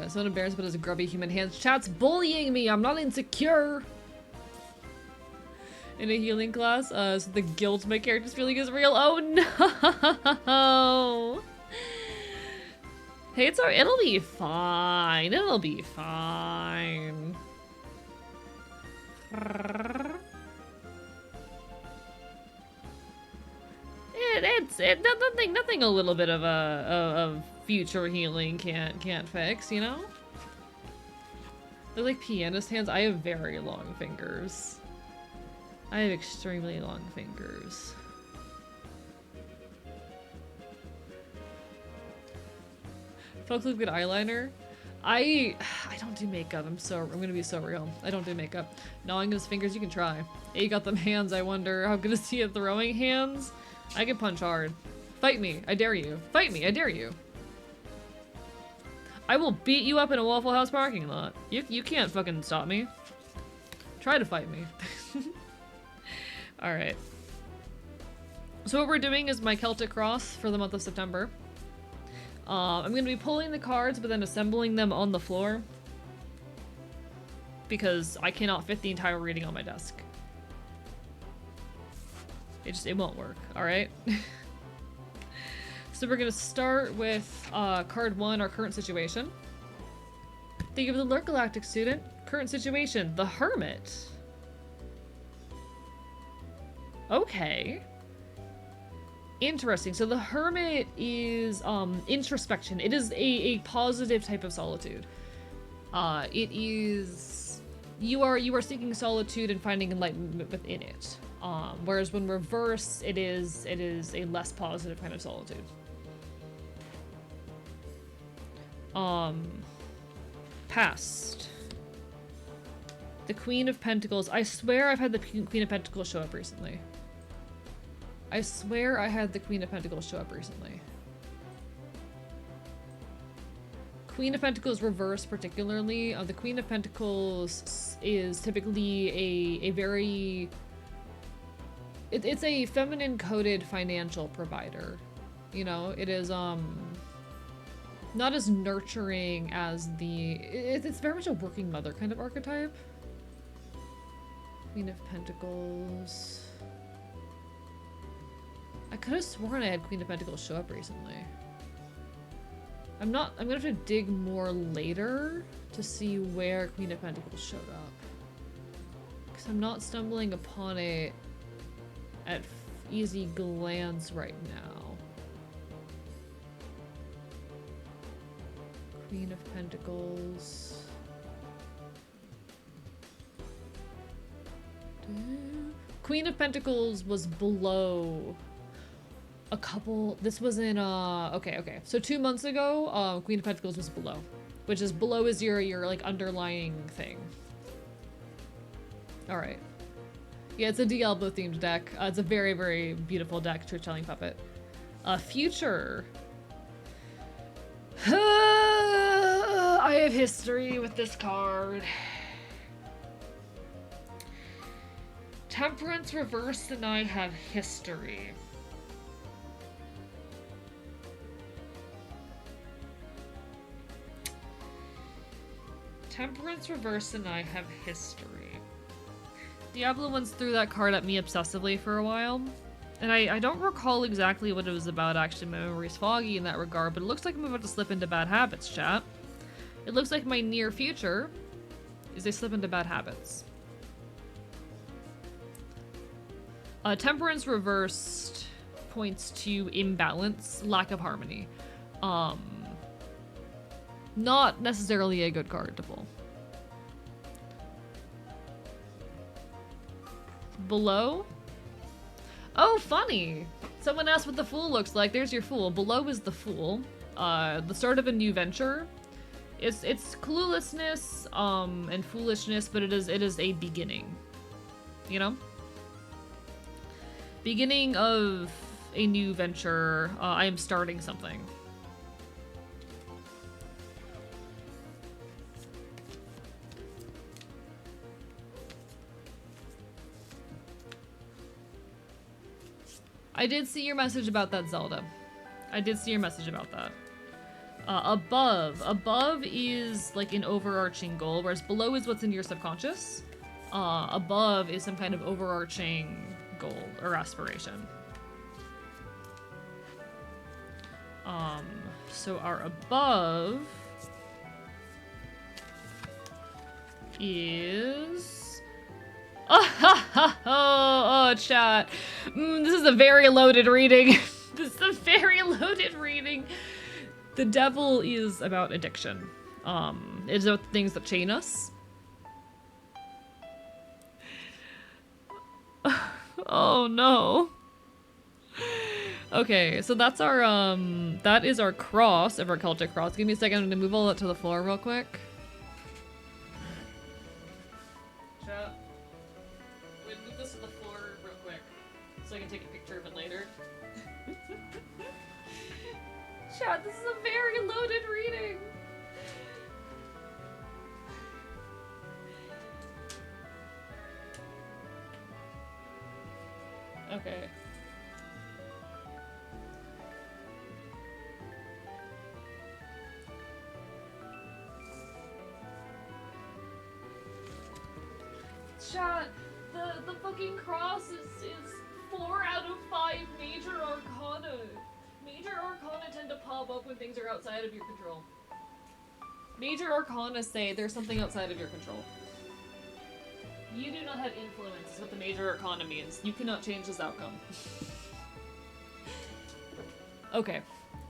Someone embarrassed about his grubby human hands. Chat's bullying me! I'm not insecure! In a healing class, so the guilt my character's feeling is real. Oh no! Hey, it's alright. It'll be fine. It'll be fine. Nothing a little bit of future healing can't fix, you know? They're like pianist hands. I have very long fingers. I have extremely long fingers. Folks with good eyeliner. I don't do makeup. I'm gonna be so real. I don't do makeup. Gnawing his fingers, you can try. Hey, you got them hands. I wonder how good is he at throwing hands? I can punch hard. Fight me. I dare you. Fight me. I dare you. I will beat you up in a Waffle House parking lot. You can't fucking stop me. Try to fight me. Alright. So what we're doing is my Celtic Cross for the month of September. I'm going to be pulling the cards, but then assembling them on the floor. Because I cannot fit the entire reading on my desk. It won't work, alright? So we're going to start with card 1, our current situation. Thank you for the Lurk Galactic student. Current situation, the Hermit. Okay. Interesting. So the Hermit is introspection. It is a positive type of solitude. It is you are seeking solitude and finding enlightenment within it. Whereas when reverse, it is a less positive kind of solitude. Past. The Queen of Pentacles. I swear I've had the Queen of Pentacles show up recently. I swear I had the Queen of Pentacles show up recently. Queen of Pentacles reverse particularly. The Queen of Pentacles is typically a very... It's a feminine coded financial provider. You know, it is not as nurturing as the... It's very much a working mother kind of archetype. Queen of Pentacles... I could have sworn I had Queen of Pentacles show up recently. I'm gonna have to dig more later to see where Queen of Pentacles showed up. Because I'm not stumbling upon it at easy glance right now. Queen of Pentacles. Queen of Pentacles was below a couple. This was in okay. So 2 months ago, Queen of Pentacles was below, which is below is your like underlying thing. All right. Yeah, it's a Diablo themed deck. It's a very, very beautiful deck, Truth Telling Puppet. Future. I have history with this card. Temperance reversed and I have history. Temperance reversed and I have history. Diablo once threw that card at me obsessively for a while. And I don't recall exactly what it was about, actually. My memory's foggy in that regard, but it looks like I'm about to slip into bad habits, chat. It looks like my near future is I slip into bad habits. Temperance reversed points to imbalance, lack of harmony. Not necessarily a good card to pull. Below? Oh, funny! Someone asked what the Fool looks like. There's your Fool. Below is the Fool. The start of a new venture. It's cluelessness, and foolishness, but it is a beginning. You know? Beginning of a new venture. I am starting something. I did see your message about that, Zelda. I did see your message about that. Above. Above is like an overarching goal, whereas below is what's in your subconscious. Above is some kind of overarching goal or aspiration. So our above is... Oh, chat. This is a very loaded reading. This is a very loaded reading. The devil is about addiction. It's about things that chain us. Oh no. Okay, so that's our, that is our cross of our Celtic cross. Give me a second, I'm gonna move all that to the floor real quick. Chat. Wait, move this to the floor real quick so I can take a picture of it later. Chat, this is a very loaded reading. Okay. Chat, the fucking cross is 4 out of 5 major arcana. Major arcana tend to pop up when things are outside of your control. Major arcana say there's something outside of your control. You do not have influence is what the major arcana means. You cannot change this outcome. Okay.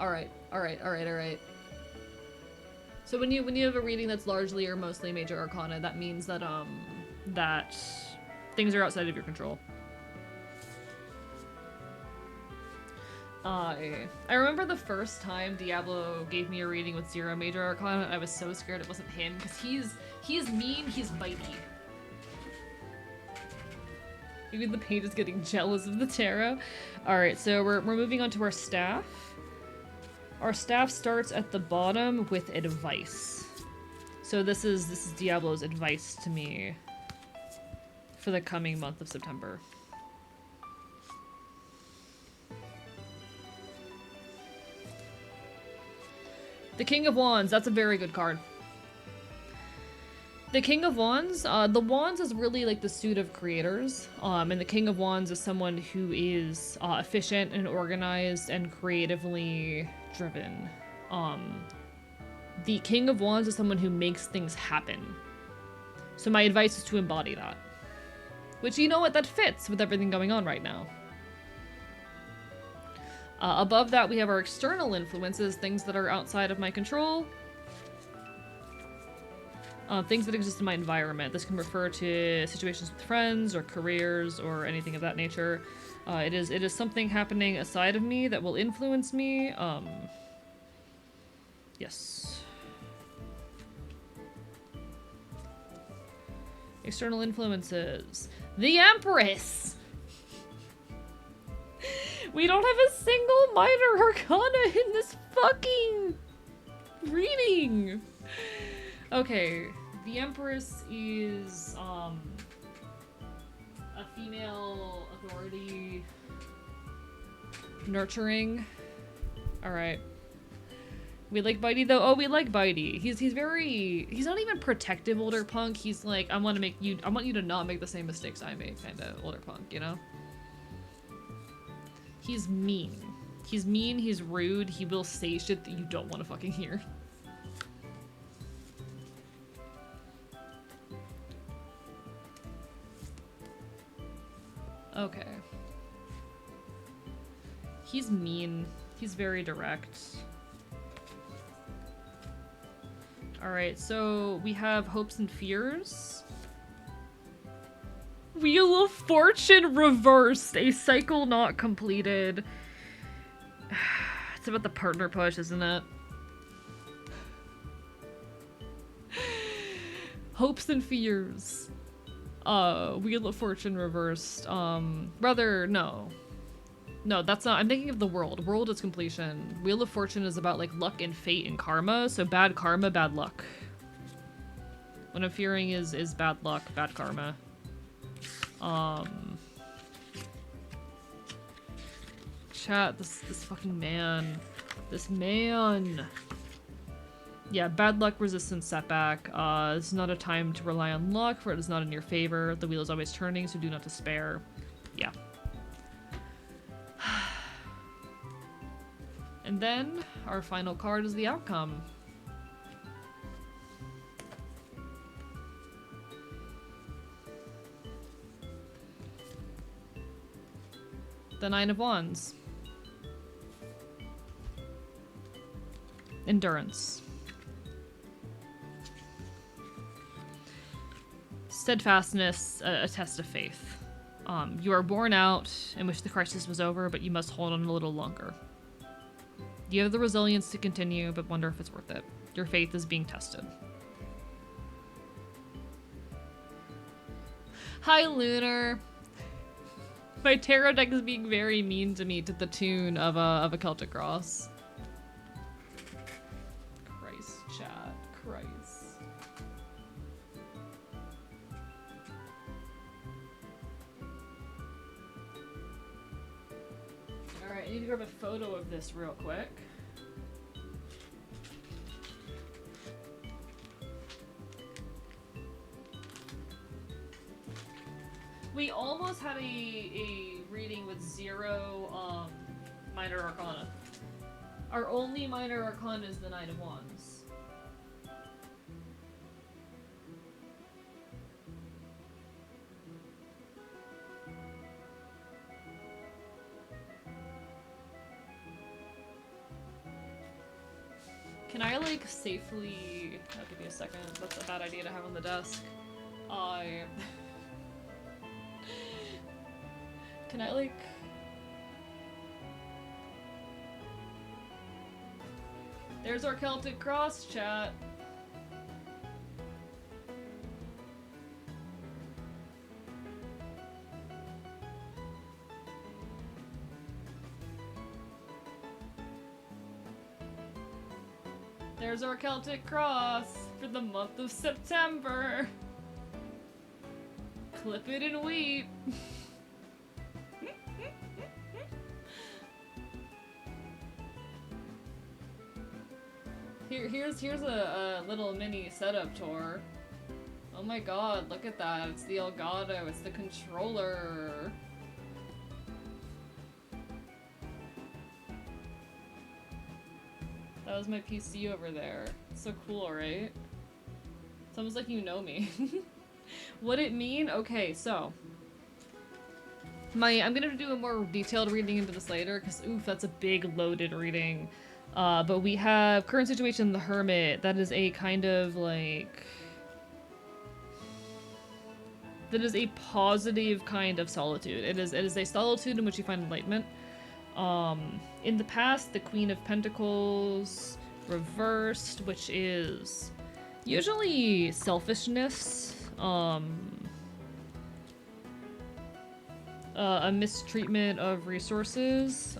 Alright. So when you have a reading that's largely or mostly major arcana, that means that that things are outside of your control. I remember the first time Diablo gave me a reading with 0 major arcana, I was so scared it wasn't him, because he's mean, he's bitey. Maybe the paint is getting jealous of the tarot. Alright, so we're moving on to our staff. Our staff starts at the bottom with advice. So this is Diablo's advice to me for the coming month of September. The King of Wands, that's a very good card. The King of Wands, the Wands is really like the suit of creators, and the King of Wands is someone who is efficient and organized and creatively driven. The King of Wands is someone who makes things happen. So my advice is to embody that. Which, you know what, that fits with everything going on right now. Above that, we have our external influences, things that are outside of my control. Things that exist in my environment. This can refer to situations with friends or careers or anything of that nature. It is something happening aside of me that will influence me. Yes. External influences. The Empress! We don't have a single minor arcana in this fucking reading! Okay, the Empress is, a female authority. Nurturing. Alright. We like Bitey though? Oh, we like Bitey. He's not even protective older punk. He's like, I want you to not make the same mistakes I made kinda older punk, you know? He's mean. He's mean, he's rude, he will say shit that you don't want to fucking hear. Okay. He's mean. He's very direct. Alright, so we have hopes and fears. Wheel of Fortune reversed. A cycle not completed. It's about the partner push, isn't it? Hopes and fears. Wheel of Fortune reversed. Rather, no. No, that's not. I'm thinking of the world. World is completion. Wheel of Fortune is about, like, luck and fate and karma. So bad karma, bad luck. What I'm fearing is bad luck, bad karma. Chat, this fucking man. This man. Yeah, bad luck, resistance, setback. This is not a time to rely on luck, for it is not in your favor. The wheel is always turning, so do not despair. Yeah. And then, our final card is the outcome. The Nine of Wands. Endurance. Steadfastness, a test of faith. You are worn out and wish the crisis was over, but you must hold on a little longer. You have the resilience to continue, but wonder if it's worth it. Your faith is being tested. Hi, Lunar. My tarot deck is being very mean to me to the tune of a Celtic Cross. Christ, chat. Christ. Alright, I need to grab a photo of this real quick. We almost had a reading with 0 minor arcana. Our only minor arcana is the Knight of Wands. Can I, like, safely... I'll give you a second. That's a bad idea to have on the desk. Can I, like... There's our Celtic Cross, chat. There's our Celtic Cross for the month of September. Clip it and weep. Here's a little mini setup tour. Oh my god, look at that. It's the Elgato, it's the controller. That was my PC over there. It's so cool, right? It's almost like you know me. What it mean? Okay, so I'm gonna do a more detailed reading into this later, because oof, that's a big loaded reading. But we have current situation, the Hermit. That is a kind of like... That is a positive kind of solitude. It is a solitude in which you find enlightenment. In the past, the Queen of Pentacles reversed, which is usually selfishness, a mistreatment of resources,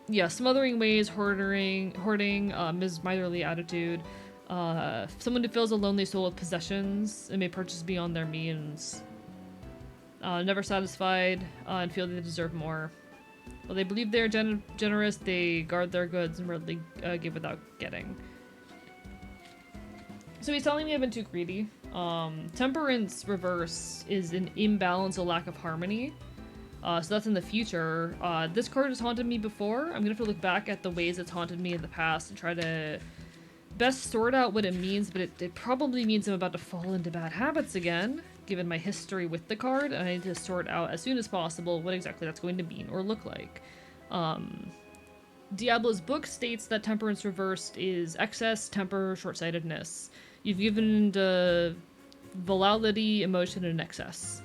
yeah, smothering ways, hoarding, miserly attitude, someone who fills a lonely soul with possessions and may purchase beyond their means, never satisfied, and feel they deserve more. While they believe they are generous, they guard their goods and rarely give without getting. So he's telling me I've been too greedy. Temperance reverse is an imbalance, a lack of harmony. So that's in the future. This card has haunted me before. I'm gonna have to look back at the ways it's haunted me in the past and try to best sort out what it means, but it probably means I'm about to fall into bad habits again, given my history with the card, and I need to sort out as soon as possible what exactly that's going to mean or look like. Diablo's book states that temperance reversed is excess, temper, short-sightedness. You've given the volatility, emotion, and excess.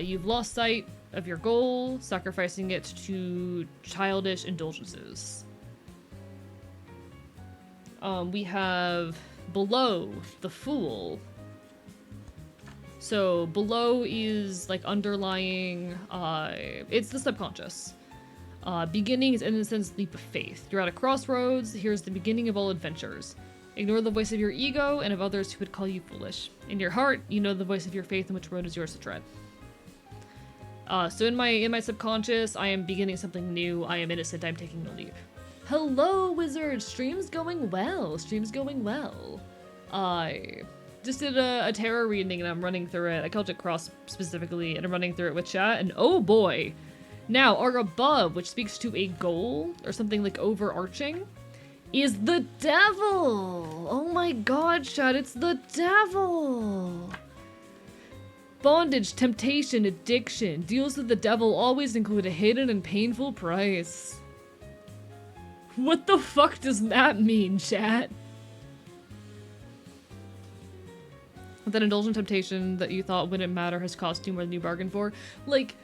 You've lost sight of your goal, sacrificing it to childish indulgences. We have below, the Fool. So below is like underlying, it's the subconscious. Beginning is innocence, leap of faith. You're at a crossroads, here's the beginning of all adventures. Ignore the voice of your ego and of others who would call you foolish. In your heart, you know the voice of your faith and which road is yours to tread. So in my subconscious, I am beginning something new. I am innocent. I'm taking a leap. Hello, wizard. Stream's going well. Stream's going well. I just did a tarot reading and I'm running through it. I Celtic Cross specifically, and I'm running through it with chat. And oh boy, now our above, which speaks to a goal or something like overarching, is the devil. Oh my god, chat, it's the devil. Bondage, temptation, addiction, deals with the devil always include a hidden and painful price. What the fuck does that mean, chat? That indulgent temptation that you thought wouldn't matter has cost you more than you bargained for. Like,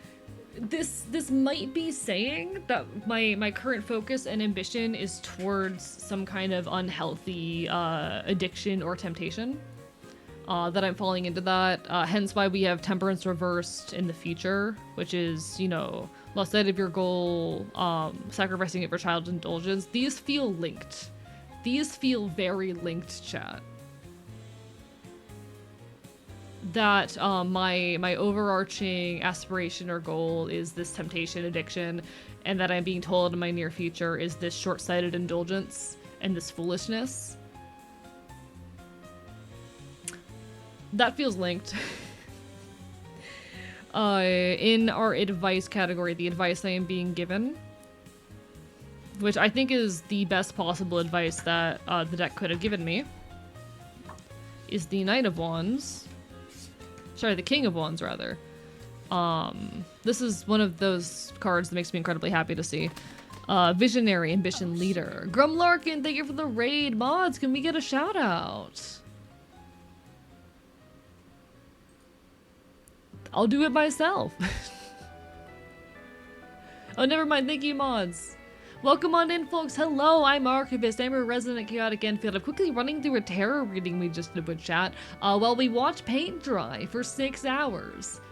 this might be saying that my current focus and ambition is towards some kind of unhealthy addiction or temptation. That I'm falling into that. Hence why we have temperance reversed in the future, which is, you know, lost sight of your goal, sacrificing it for child's indulgence. These feel linked. These feel very linked, chat. That my overarching aspiration or goal is this temptation addiction, and that I'm being told in my near future is this short-sighted indulgence and this foolishness. That feels linked. In our advice category, the advice I am being given, which I think is the best possible advice that the deck could have given me, is the Knight of Wands. Sorry, the King of Wands, rather. This is one of those cards that makes me incredibly happy to see. Visionary, Ambition, Leader. Grum Larkin, thank you for the raid. Mods, can we get a shout out? I'll do it myself. Oh, never mind. Thank you, mods. Welcome on in, folks. Hello, I'm Archivist. I'm a resident chaotic Enfield. I'm quickly running through a tarot reading we just did with chat while we watch paint dry for 6 hours.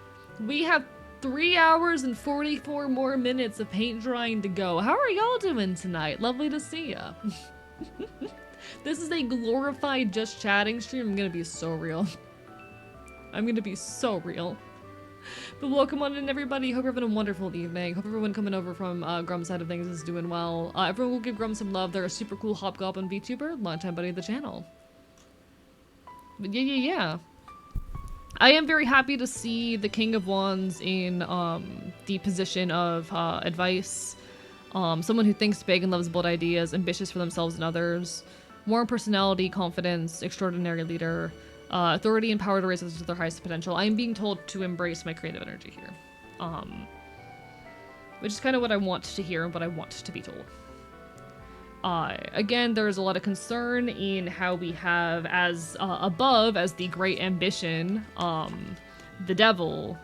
We have 3 hours and 44 more minutes of paint drying to go. How are y'all doing tonight? Lovely to see ya. This is a glorified just chatting stream. I'm gonna be so real. I'm gonna be so real. But welcome on in, everybody. Hope you're having a wonderful evening. Hope everyone coming over from Grum's side of things is doing well. Everyone will give Grum some love. They're a super cool Hobgoblin VTuber, longtime buddy of the channel. But yeah. I am very happy to see the King of Wands in the position of advice. Someone who thinks big and loves bold ideas, ambitious for themselves and others. Warm personality, confidence, extraordinary leader. Authority and power to raise us to their highest potential. I am being told to embrace my creative energy here. Which is kind of what I want to hear and what I want to be told. Again, there's a lot of concern in how we have as above as the great ambition, the devil,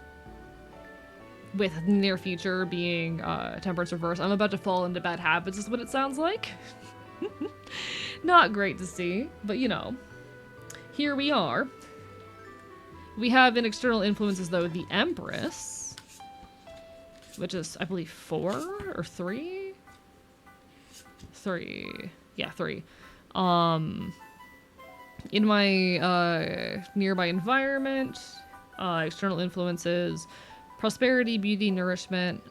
with near future being temperance reverse. I'm about to fall into bad habits is what it sounds like. Not great to see, but you know. Here we are. We have in external influences, though, the Empress, which is, I believe, 4 or 3? 3. Yeah, 3. In my nearby environment, external influences, prosperity, beauty, nourishment.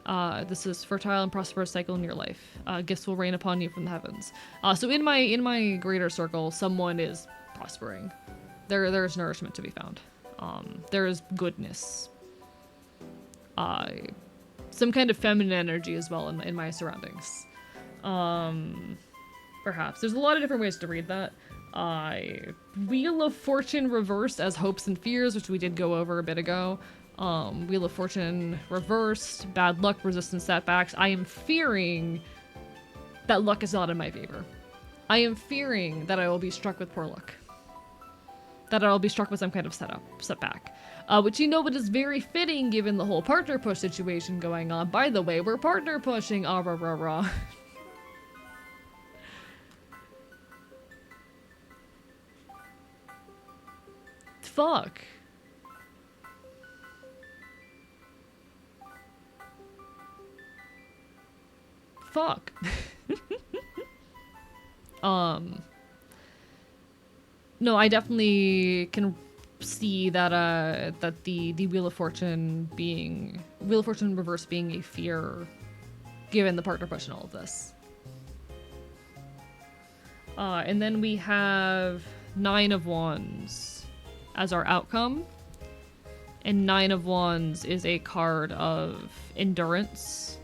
This is fertile and prosperous cycle in your life. Gifts will rain upon you from the heavens. So in my greater circle, someone is prospering. There's nourishment to be found. There is goodness. Some kind of feminine energy as well in my surroundings. Perhaps. There's a lot of different ways to read that. Wheel of Fortune reversed as hopes and fears, which we did go over a bit ago. Wheel of Fortune reversed, bad luck, resistance, setbacks. I am fearing that luck is not in my favor. I am fearing that I will be struck with poor luck. That I'll be struck with some kind of setback. Which, you know, it is very fitting given the whole partner push situation going on. By the way, we're partner pushing, rah rah rah. Fuck. Fuck. No, I definitely can see that that the Wheel of Fortune reverse being a fear, given the partner push and all of this. And then we have 9 of Wands as our outcome, and 9 of Wands is a card of endurance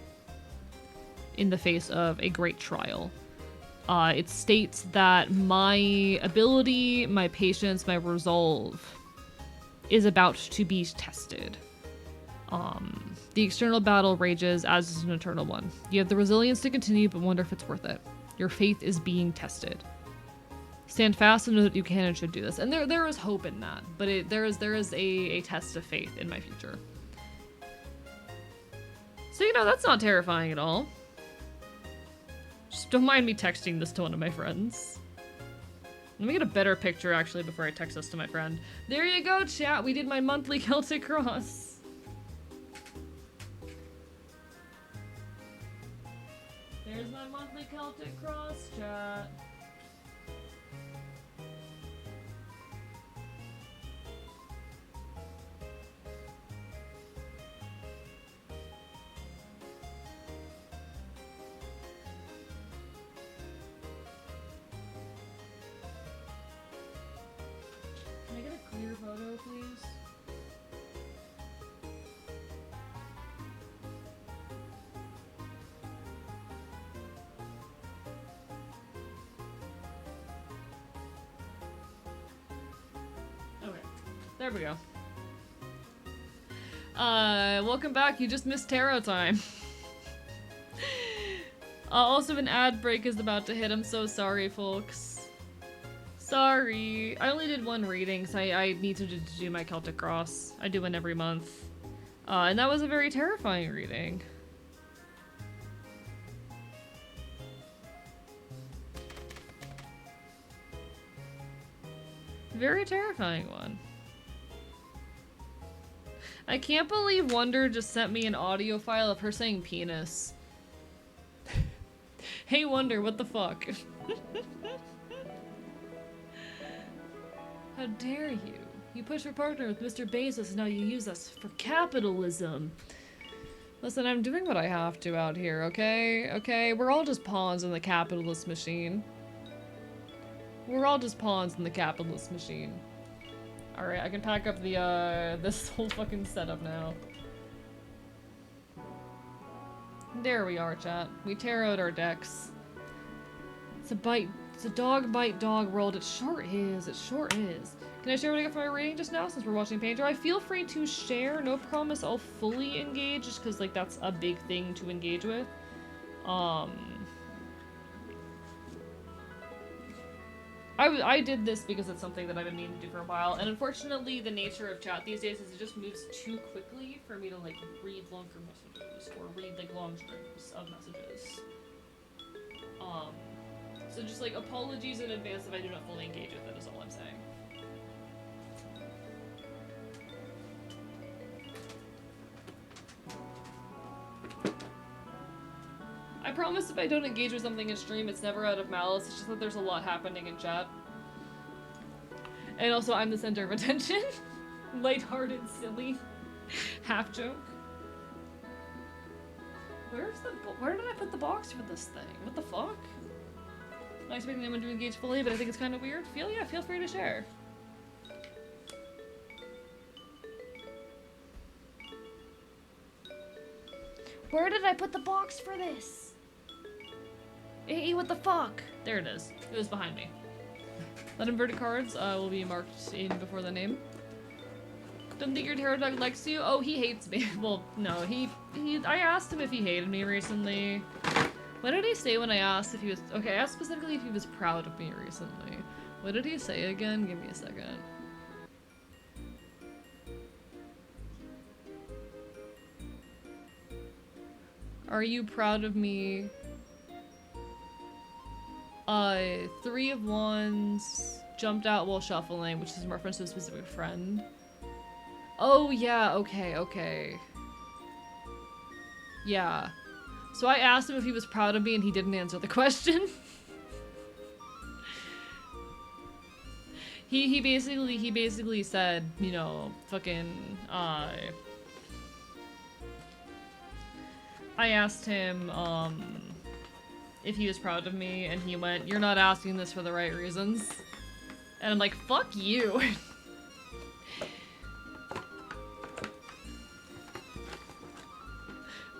in the face of a great trial. It states that my ability, my patience, my resolve is about to be tested. The external battle rages as is an eternal one. You have the resilience to continue, but wonder if it's worth it. Your faith is being tested. Stand fast and know that you can and should do this. And there is hope in that, but there is a test of faith in my future. So, you know, that's not terrifying at all. Just don't mind me texting this to one of my friends. Let me get a better picture, actually, before I text this to my friend. There you go, chat. We did my monthly Celtic Cross. There's my monthly Celtic Cross, chat. Can I get a clear photo, please? Okay, there we go. Welcome back. You just missed tarot time. Also, an ad break is about to hit. I'm so sorry, folks. Sorry. I only did one reading, so I needed to do my Celtic Cross. I do one every month. And that was a very terrifying reading. Very terrifying one. I can't believe Wonder just sent me an audio file of her saying penis. Hey Wonder, what the fuck? How dare you? You push for partner with Mr. Bezos and now you use us for capitalism. Listen, I'm doing what I have to out here, okay? Okay? We're all just pawns in the capitalist machine. We're all just pawns in the capitalist machine. Alright, I can pack up the, this whole fucking setup now. There we are, chat. We tarot our decks. It's a dog bite dog world. It sure is. It sure is. Can I share what I got for my reading just now since we're watching Painter? I feel free to share. No promise I'll fully engage just because, like, that's a big thing to engage with. I did this because it's something that I've been meaning to do for a while, and unfortunately the nature of chat these days is it just moves too quickly for me to, like, read longer messages or read, like, long strings of messages. So just, like, apologies in advance if I do not fully engage with it is all I'm saying. I promise if I don't engage with something in stream, it's never out of malice, it's just that there's a lot happening in chat. And also, I'm the center of attention. Lighthearted, silly, half joke. Where did I put the box for this thing? What the fuck? I'm not expecting anyone to engage fully, but I think it's kind of weird. Feel free to share. Where did I put the box for this? Hey, what the fuck? There it is. It was behind me. That inverted cards will be marked in before the name. Don't think your tarot dog likes you? Oh, he hates me. Well, no, I asked him if he hated me recently. What did he say when I asked if he was... Okay, I asked specifically if he was proud of me recently. What did he say again? Give me a second. Are you proud of me? 3 of Wands jumped out while shuffling, which is in reference to a specific friend. Oh, yeah, okay. Yeah. So I asked him if he was proud of me and he didn't answer the question. He basically said, you know, fucking, I asked him, if he was proud of me, and he went, "You're not asking this for the right reasons." And I'm like, fuck you.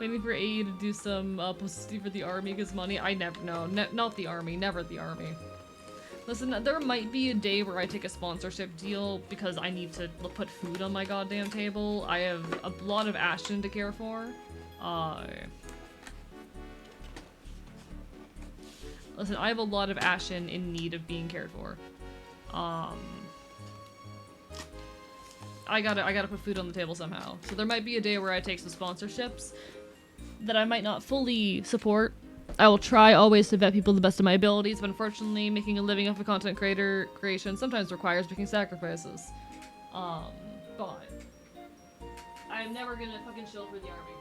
Waiting for AE to do some publicity for the army because money. I never, no, not the army, never the army. Listen, there might be a day where I take a sponsorship deal because I need to put food on my goddamn table. I have a lot of Ashton to care for. Listen, I have a lot of Ashen in need of being cared for. I gotta put food on the table somehow. So there might be a day where I take some sponsorships that I might not fully support. I will try always to vet people to the best of my abilities, but unfortunately, making a living off of content creation sometimes requires making sacrifices. But I'm never gonna fucking shill for the army.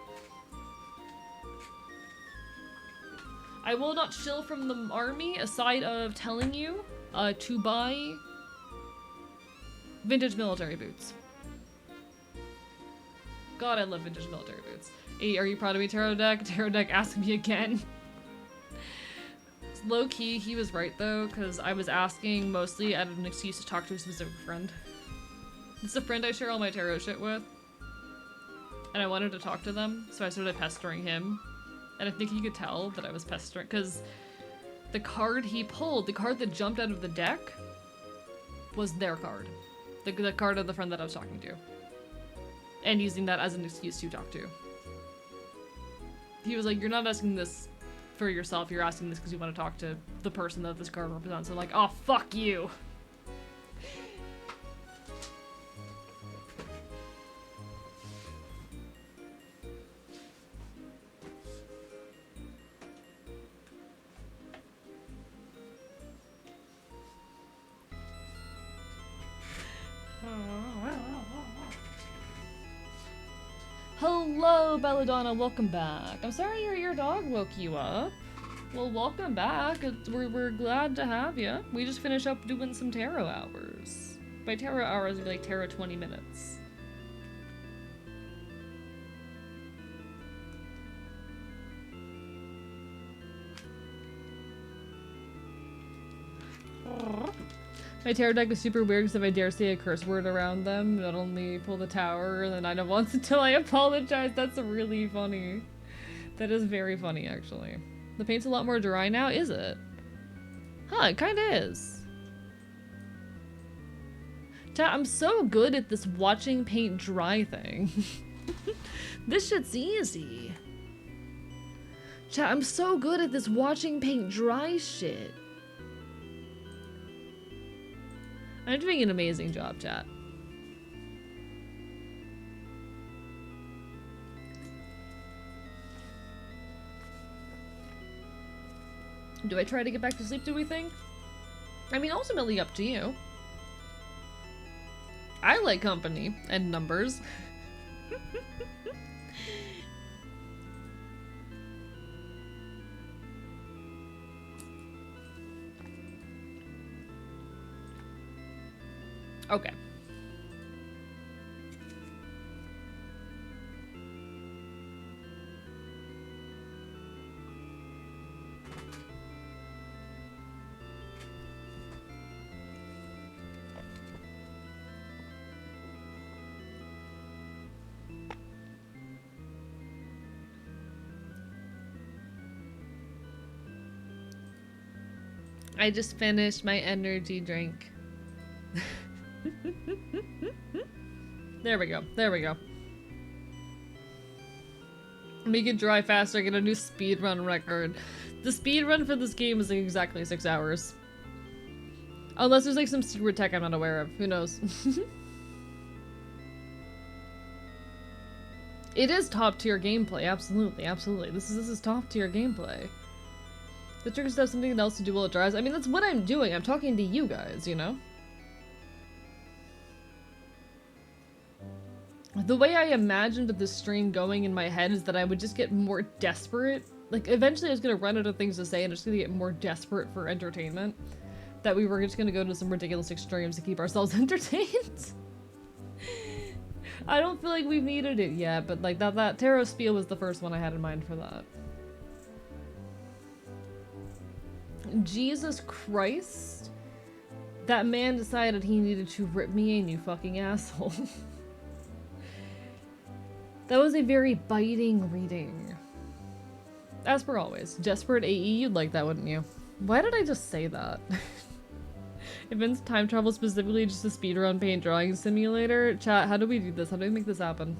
I will not shill from the army aside of telling you to buy vintage military boots. God, I love vintage military boots. Hey, are you proud of me, Tarot Deck? Tarot Deck, ask me again. Low key, he was right though, because I was asking mostly out of an excuse to talk to a specific friend. It's a friend I share all my tarot shit with. And I wanted to talk to them, so I started pestering him. And I think he could tell that I was pestering, because the card he pulled, the card that jumped out of the deck, was their card. The card of the friend that I was talking to. And using that as an excuse to talk to. He was like, you're not asking this for yourself, you're asking this because you want to talk to the person that this card represents. I'm like, oh, fuck you. Hello, Belladonna, welcome back. I'm sorry your dog woke you up. Well, welcome back. We're glad to have you. We just finished up doing some tarot hours. By tarot hours, it'd be like tarot 20 minutes. My tarot deck is super weird because if I dare say a curse word around them, not only pull the tower and the Nine of Wands until I apologize. That's really funny. That is very funny, actually. The paint's a lot more dry now, is it? Huh, it kinda is. Chat, I'm so good at this watching paint dry thing. This shit's easy. Chat, I'm so good at this watching paint dry shit. I'm doing an amazing job, chat. Do I try to get back to sleep, do we think? I mean, ultimately up to you. I like company and numbers. Okay. I just finished my energy drink. There we go. There we go. Make it dry faster, get a new speedrun record. The speedrun for this game is like exactly 6 hours. Unless there's like some secret tech I'm not aware of. Who knows? It is top tier gameplay, absolutely, absolutely. This is top tier gameplay. The trick is to have something else to do while it dries. I mean, that's what I'm doing. I'm talking to you guys, you know? The way I imagined this stream going in my head is that I would just get more desperate. Like, eventually I was gonna run out of things to say and just gonna get more desperate for entertainment. That we were just gonna go to some ridiculous extremes to keep ourselves entertained. I don't feel like we've needed it yet, but like that tarot spiel was the first one I had in mind for that. Jesus Christ. That man decided he needed to rip me a new fucking asshole. That was a very biting reading. As per always. Desperate AE, you'd like that, wouldn't you? Why did I just say that? Events time travel specifically just a speedrun paint drawing simulator? Chat, how do we do this? How do we make this happen?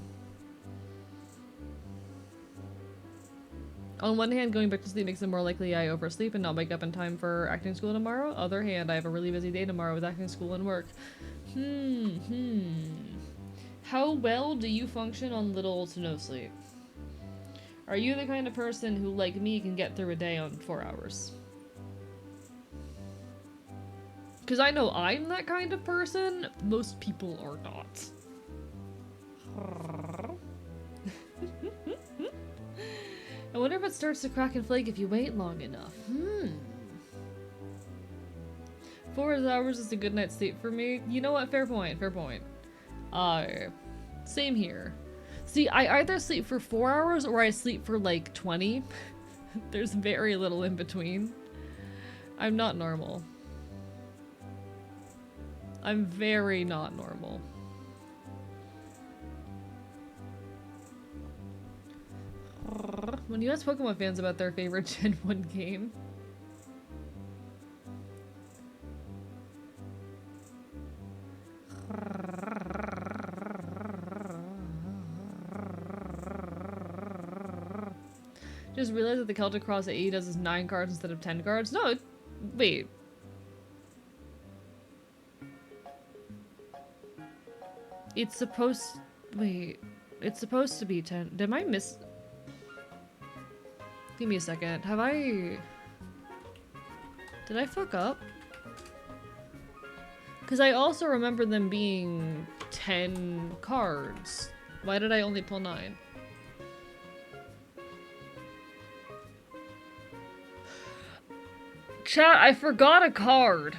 On one hand, going back to sleep makes it more likely I oversleep and not wake up in time for acting school tomorrow. Other hand, I have a really busy day tomorrow with acting school and work. How well do you function on little to no sleep? Are you the kind of person who, like me, can get through a day on 4 hours? Because I know I'm that kind of person. Most people are not. I wonder if it starts to crack and flake if you wait long enough. 4 hours is a good night's sleep for me. You know what? Fair point. Fair point. Same here. See, I either sleep for 4 hours or I sleep for like 20. There's very little in between. I'm not normal. I'm very not normal. When you ask Pokemon fans about their favorite Gen 1 game, just realized that the Celtic Cross AE does is 9 cards instead of 10 cards. No, wait. It's supposed... Wait. It's supposed to be 10. Did I miss... Give me a second. Have I... Did I fuck up? Because I also remember them being 10 cards. Why did I only pull 9? Chat, I forgot a card.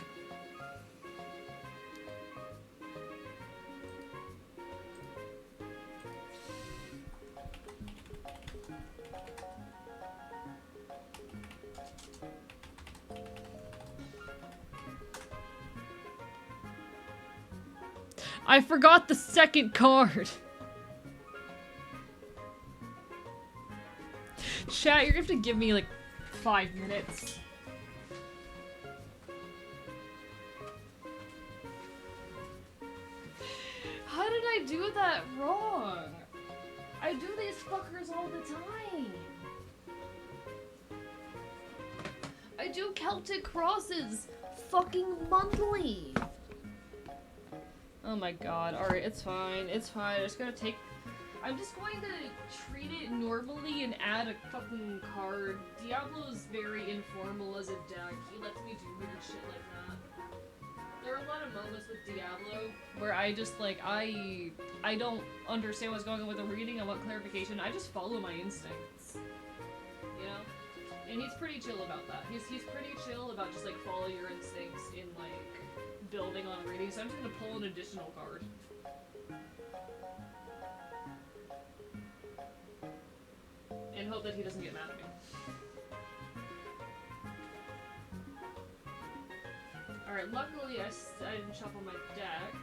I forgot the second card. Chat, you're gonna have to give me like 5 minutes. How did I do that wrong? I do these fuckers all the time. I do Celtic Crosses fucking monthly. Oh my god. Alright, it's fine. It's fine. I'm just going to treat it normally and add a fucking card. Diablo's very informal as a deck. He lets me do weird shit like that. There are a lot of moments with Diablo where I just like, I don't understand what's going on with the reading. I want clarification. I just follow my instincts. You know? And he's pretty chill about that. He's pretty chill about just like follow your instincts in like building on reading, so I'm just gonna pull an additional card. And hope that he doesn't get mad at me. Alright, luckily I didn't shuffle my deck.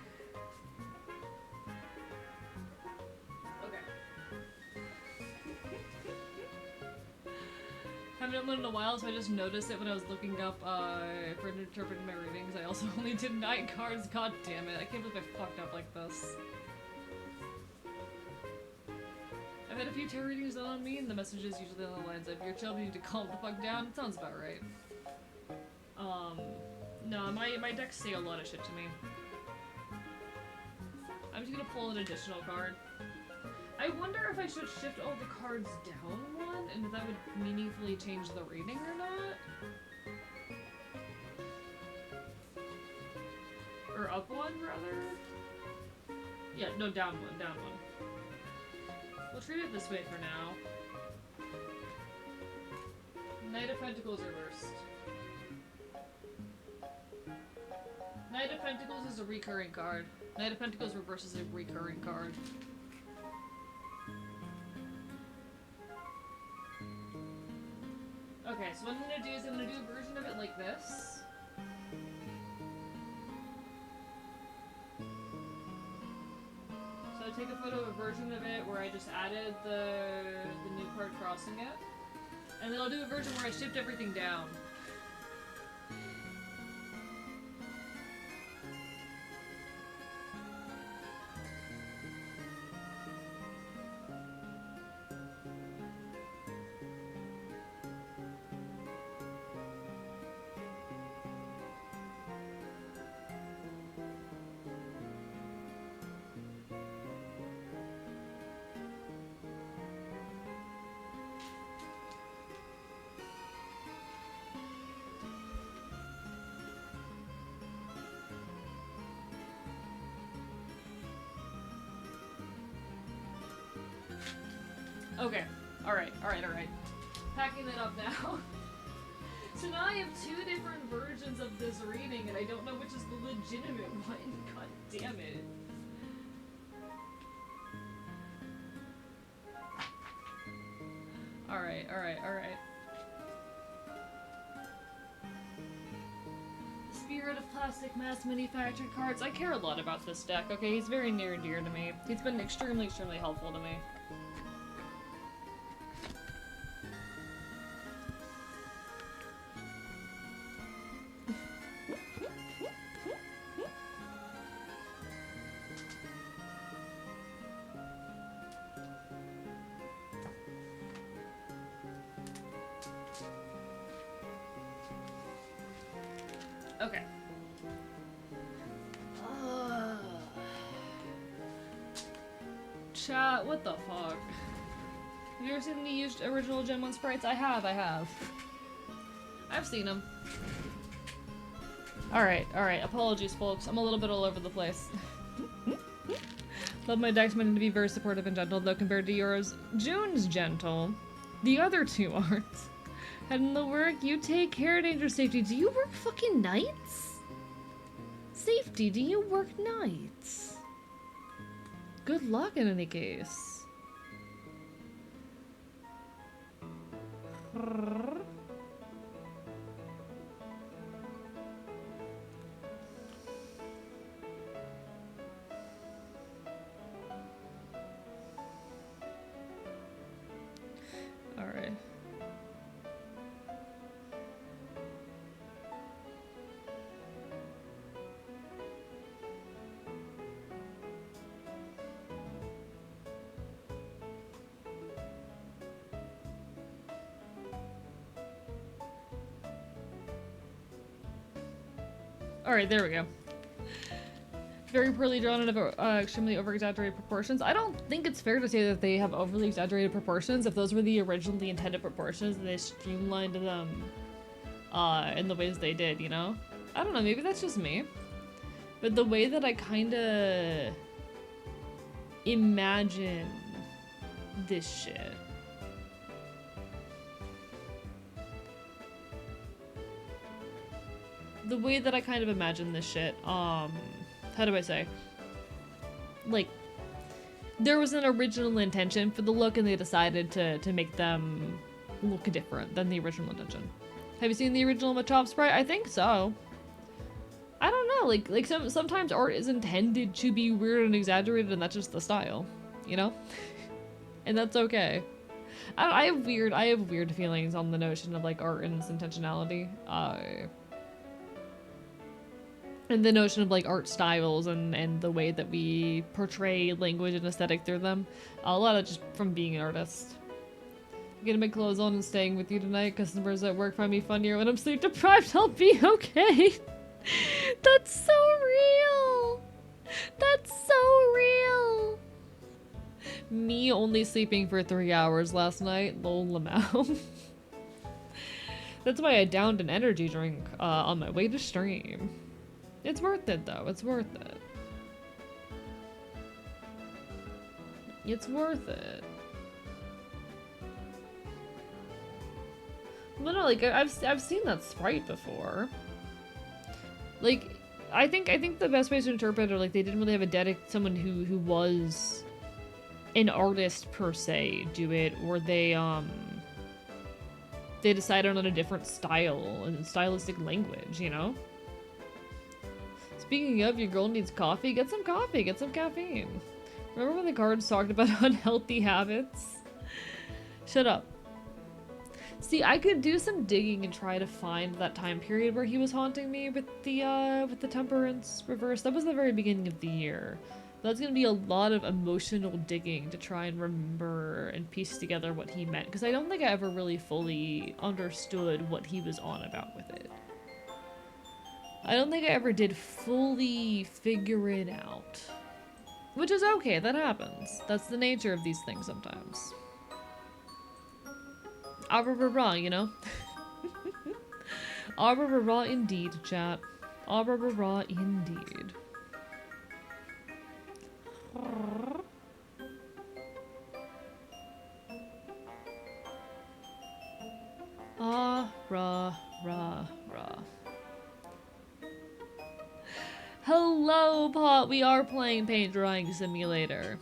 Haven't done one in a while, so I just noticed it when I was looking up for interpreting my readings. I also only did 9 cards. God damn it! I can't believe I fucked up like this. I've had a few tarot readings done on me, and the message is usually on the lines of "You're chill, but you need to calm the fuck down." It sounds about right. No, my decks say a lot of shit to me. I'm just gonna pull an additional card. I wonder if I should shift all the cards down one, and if that would meaningfully change the rating or not? Or up one, rather? Yeah, no, down one, down one. We'll treat it this way for now. Knight of Pentacles reversed. Knight of Pentacles is a recurring card. Knight of Pentacles reversed is a recurring card. Okay, so what I'm gonna do is I'm gonna do a version of it like this. So I take a photo of a version of it where I just added the new card crossing it. And then I'll do a version where I shift everything down. Okay. Alright. Packing it up now. So now I have two different versions of this reading, and I don't know which is the legitimate one. God damn it. Alright. Spirit of Plastic Mass Manufactured Cards. I care a lot about this deck, okay? He's very near and dear to me. He's been extremely helpful to me. Okay. Chat, what the fuck? Have you ever seen the used original Gen 1 sprites? I have. I've seen them. Alright. Apologies, folks. I'm a little bit all over the place. Love my decks meant to be very supportive and gentle, though compared to yours, June's gentle. The other two aren't. Heading to work, you take care, Danger Safety. Do you work fucking nights? Safety, do you work nights? Good luck in any case. Alright. Alright, there we go. Very poorly drawn and of extremely over-exaggerated proportions. I don't think it's fair to say that they have overly exaggerated proportions. If those were the originally intended proportions, they streamlined them in the ways they did, you know? I don't know, maybe that's just me. But the way that I kinda imagine this shit. The way that I kind of imagine this shit, how do I say? Like, there was an original intention for the look and they decided to make them look different than the original intention. Have you seen the original Machop sprite? I think so. I don't know, like sometimes art is intended to be weird and exaggerated and that's just the style, you know? And that's okay. I have weird feelings on the notion of like art and its intentionality. And the notion of like art styles and the way that we portray language and aesthetic through them. A lot of just from being an artist. Getting my clothes on and staying with you tonight. Customers at work find me funnier when I'm sleep deprived. I'll be okay. That's so real. That's so real. Me only sleeping for 3 hours last night. Lol, Lamau. That's why I downed an energy drink on my way to stream. It's worth it, though. It's worth it. It's worth it. But no, like I've seen that sprite before. Like, I think the best way to interpret it, like they didn't really have a someone who was an artist per se do it, or they decided on a different style and stylistic language, you know? Speaking of, your girl needs coffee. Get some coffee. Get some caffeine. Remember when the cards talked about unhealthy habits? Shut up. See, I could do some digging and try to find that time period where he was haunting me with the temperance reverse. That was the very beginning of the year. That's gonna be a lot of emotional digging to try and remember and piece together what he meant, because I don't think I ever really fully understood what he was on about with it. I don't think I ever did fully figure it out. Which is okay, that happens. That's the nature of these things sometimes. Rah, you know? Rah indeed, chat. Rah indeed. Oh, Pot, we are playing Paint Drying Simulator.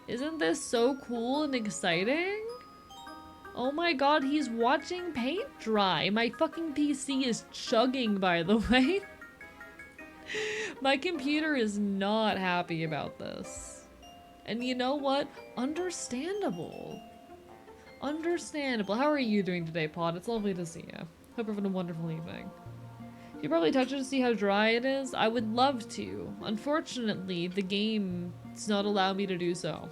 Isn't this so cool and exciting? Oh my god, he's watching paint dry. My fucking PC is chugging, by the way. My computer is not happy about this. And you know what? Understandable. Understandable. How are you doing today, Pod? It's lovely to see you. Hope you're having a wonderful evening. You probably touch it to see how dry it is? I would love to. Unfortunately, the game does not allow me to do so.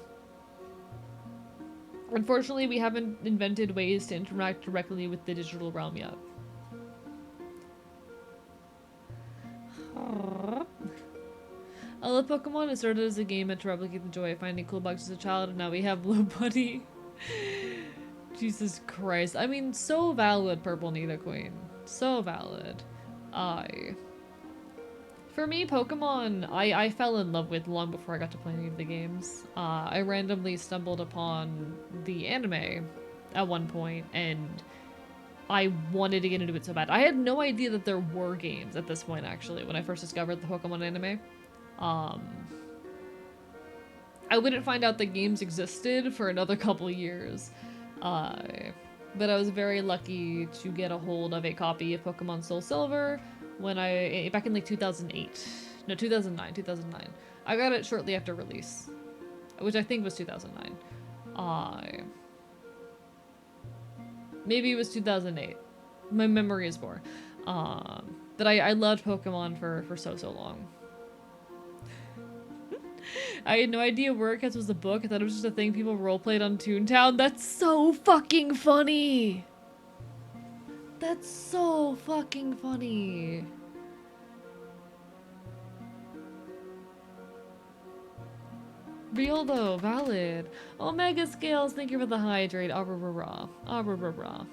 Unfortunately, we haven't invented ways to interact directly with the digital realm yet. I love Pokemon. It started as a game meant to replicate the joy of finding cool bugs as a child, and now we have Blue Buddy. Jesus Christ. I mean, so valid, Purple Nidoqueen. So valid. For me, Pokemon, I fell in love with long before I got to play any of the games. I randomly stumbled upon the anime at one point, and I wanted to get into it so bad. I had no idea that there were games at this point, actually, when I first discovered the Pokemon anime. I wouldn't find out that games existed for another couple years. But I was very lucky to get a hold of a copy of Pokemon Soul Silver when back in like 2008. No, 2009. I got it shortly after release, which I think was 2009. Maybe it was 2008. My memory is poor. But I loved Pokemon for so long. I had no idea Wordcats was a book. I thought it was just a thing people roleplayed on Toontown. That's so fucking funny! That's so fucking funny. Real though, valid. Omega Scales, thank you for the hydrate. Ah-rah-rah-rah.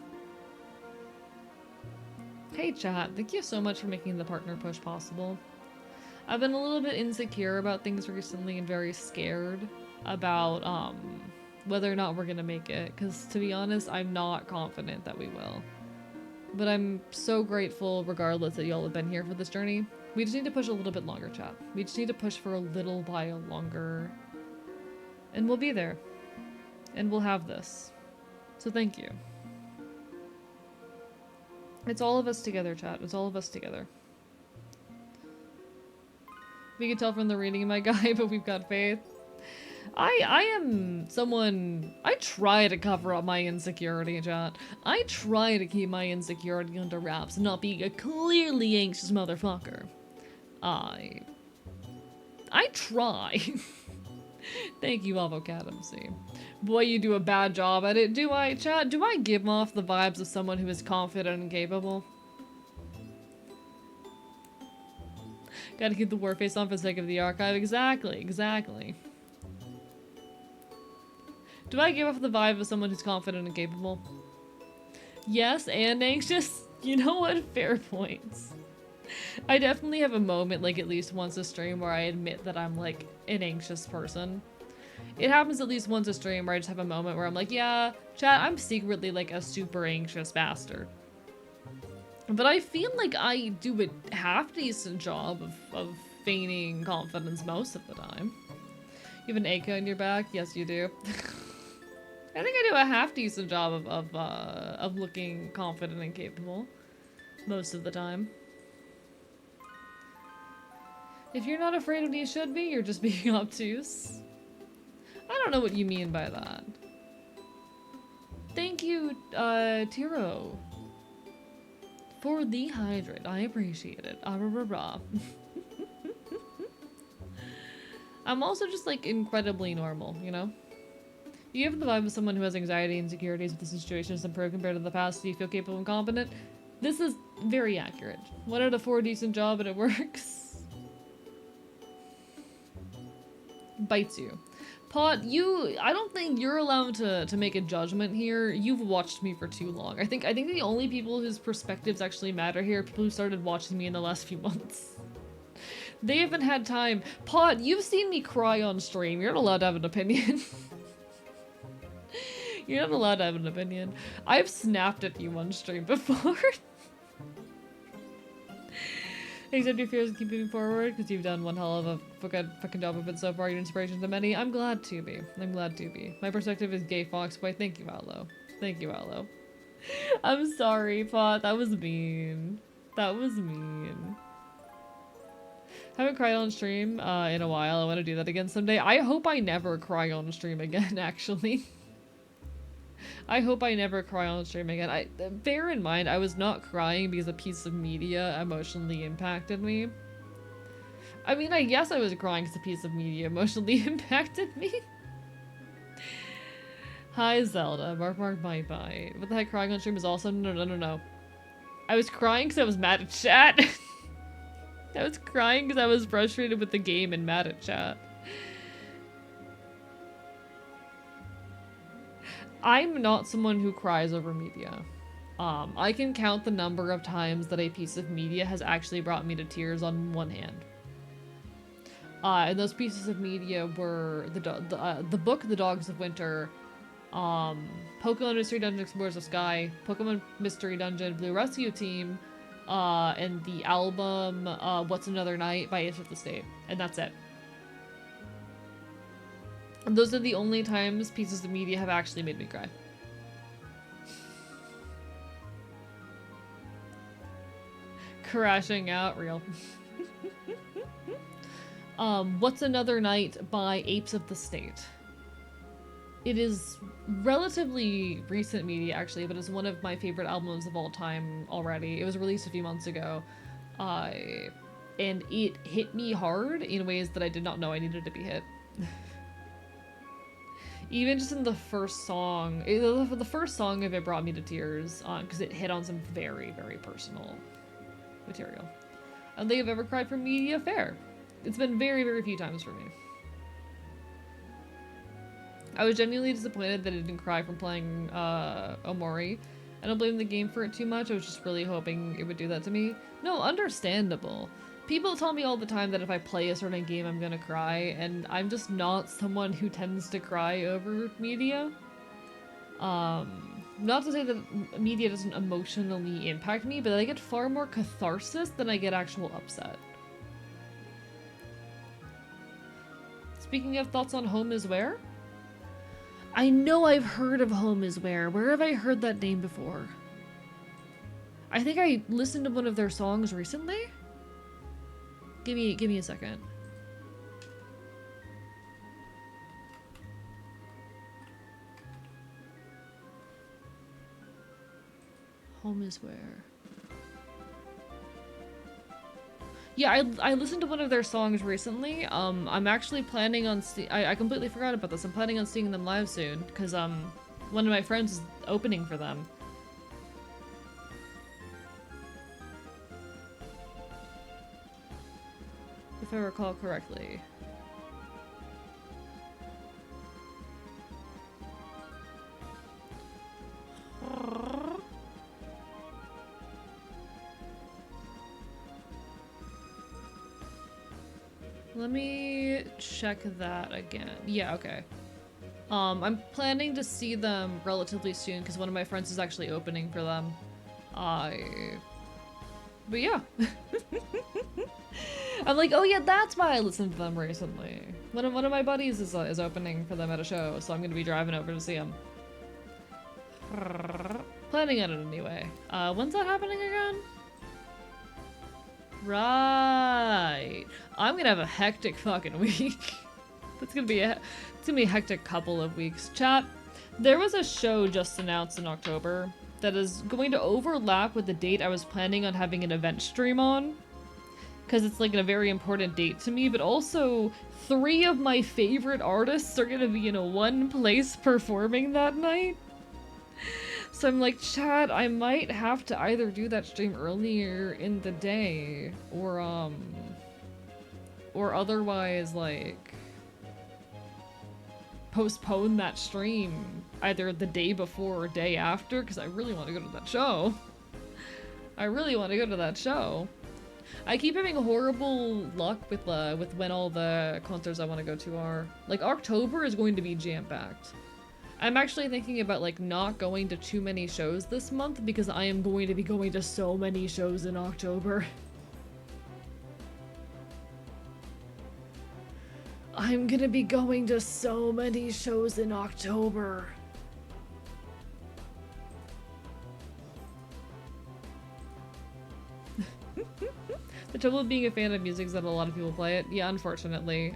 Hey chat, thank you so much for making the partner push possible. I've been a little bit insecure about things recently and very scared about whether or not we're gonna make it, because to be honest, I'm not confident that we will. But I'm so grateful regardless that y'all have been here for this journey. We just need to push a little bit longer, chat. We just need to push for a little while longer. And we'll be there. And we'll have this. So thank you. It's all of us together, chat. It's all of us together. We can tell from the reading of my guy, but we've got faith. I am someone... I try to cover up my insecurity, chat. I try to keep my insecurity under wraps and not be a clearly anxious motherfucker. I try. Thank you, Avocadamc. Boy, you do a bad job at it, do I, chat? Do I give off the vibes of someone who is confident and capable? Gotta keep the war face on for the sake of the archive. Exactly. Do I give off the vibe of someone who's confident and capable? Yes, and anxious? You know what? Fair points. I definitely have a moment, like at least once a stream, where I admit that I'm like an anxious person. It happens at least once a stream where I just have a moment where I'm like, yeah, chat, I'm secretly like a super anxious bastard. But I feel like I do a half-decent job of feigning confidence most of the time. You have an ache on your back? Yes, you do. I think I do a half-decent job of looking confident and capable most of the time. If you're not afraid of what you should be, you're just being obtuse. I don't know what you mean by that. Thank you, Tiro. For the hydrate. I appreciate it. Ah-rah-rah-rah. I'm also just like incredibly normal, you know? You have the vibe of someone who has anxiety and insecurities with the situation has improved compared to the past. Do you feel capable and competent? This is very accurate. 1 out of 4 decent job and it works. Bites you. Pot, I don't think you're allowed to make a judgment here. You've watched me for too long. I think the only people whose perspectives actually matter here are people who started watching me in the last few months. They haven't had time. Pot, you've seen me cry on stream. You're not allowed to have an opinion. You're not allowed to have an opinion. I've snapped at you on stream before. Accept your fears and keep moving forward because you've done one hell of a fucking job of it so far. You're an inspiration to many. I'm glad to be. I'm glad to be. My perspective is gay foxboy. Thank you, Outlow. Thank you, Outlow. I'm sorry, Pot. That was mean. That was mean. Haven't cried on stream in a while. I want to do that again someday. I hope I never cry on stream again, actually. I hope I never cry on stream again. Bear in mind, I was not crying because a piece of media emotionally impacted me. I mean, I guess I was crying because a piece of media emotionally impacted me. Hi, Zelda. Mark my bye. What the heck, crying on stream is awesome? No. I was crying because I was mad at chat. I was crying because I was frustrated with the game and mad at chat. I'm not someone who cries over media. I can count the number of times that a piece of media has actually brought me to tears on one hand. And those pieces of media were the book The Dogs of Winter, Pokemon Mystery Dungeon Explorers of Sky, Pokemon Mystery Dungeon Blue Rescue Team, and the album What's Another Night by Ace of the State. And that's it. And those are the only times pieces of media have actually made me cry. Crashing out, real. What's Another Night by Apes of the State. It is relatively recent media, actually, but it's one of my favorite albums of all time already. It was released a few months ago. And it hit me hard in ways that I did not know I needed to be hit. Even just in the first song, the first song of it brought me to tears, because it hit on some very, very personal material. I don't think I've ever cried for media fair. It's been very, very few times for me. I was genuinely disappointed that I didn't cry from playing Omori. I don't blame the game for it too much. I was just really hoping it would do that to me. No, understandable. People tell me all the time that if I play a certain game, I'm gonna cry, and I'm just not someone who tends to cry over media. Not to say that media doesn't emotionally impact me, but I get far more catharsis than I get actual upset. Speaking of thoughts on Home Is Where? I know I've heard of Home Is Where. Where have I heard that name before? I think I listened to one of their songs recently. Give me a second. Home Is Where. Yeah, I listened to one of their songs recently. I'm actually planning on I completely forgot about this. I'm planning on seeing them live soon because one of my friends is opening for them. If I recall correctly. Let me check that again. Yeah, okay. I'm planning to see them relatively soon because one of my friends is actually opening for them. But yeah. I'm like, oh yeah, that's why I listened to them recently. One of my buddies is opening for them at a show, so I'm gonna be driving over to see him. Planning on it anyway. When's that happening again? Right. I'm gonna have a hectic fucking week. It's gonna be a hectic couple of weeks. Chat, there was a show just announced in October that is going to overlap with the date I was planning on having an event stream on. Because it's like a very important date to me, but also 3 of my favorite artists are gonna be in one place performing that night. So I'm like, chat, I might have to either do that stream earlier in the day, or otherwise, like, postpone that stream either the day before or day after, because I really want to go to that show. I really want to go to that show. I keep having horrible luck with when all the concerts I want to go to are. Like, October is going to be jam-packed. I'm actually thinking about, like, not going to too many shows this month because I am going to be going to so many shows in October. I'm gonna be going to so many shows in October. The trouble with being a fan of music is that a lot of people play it. Yeah, unfortunately.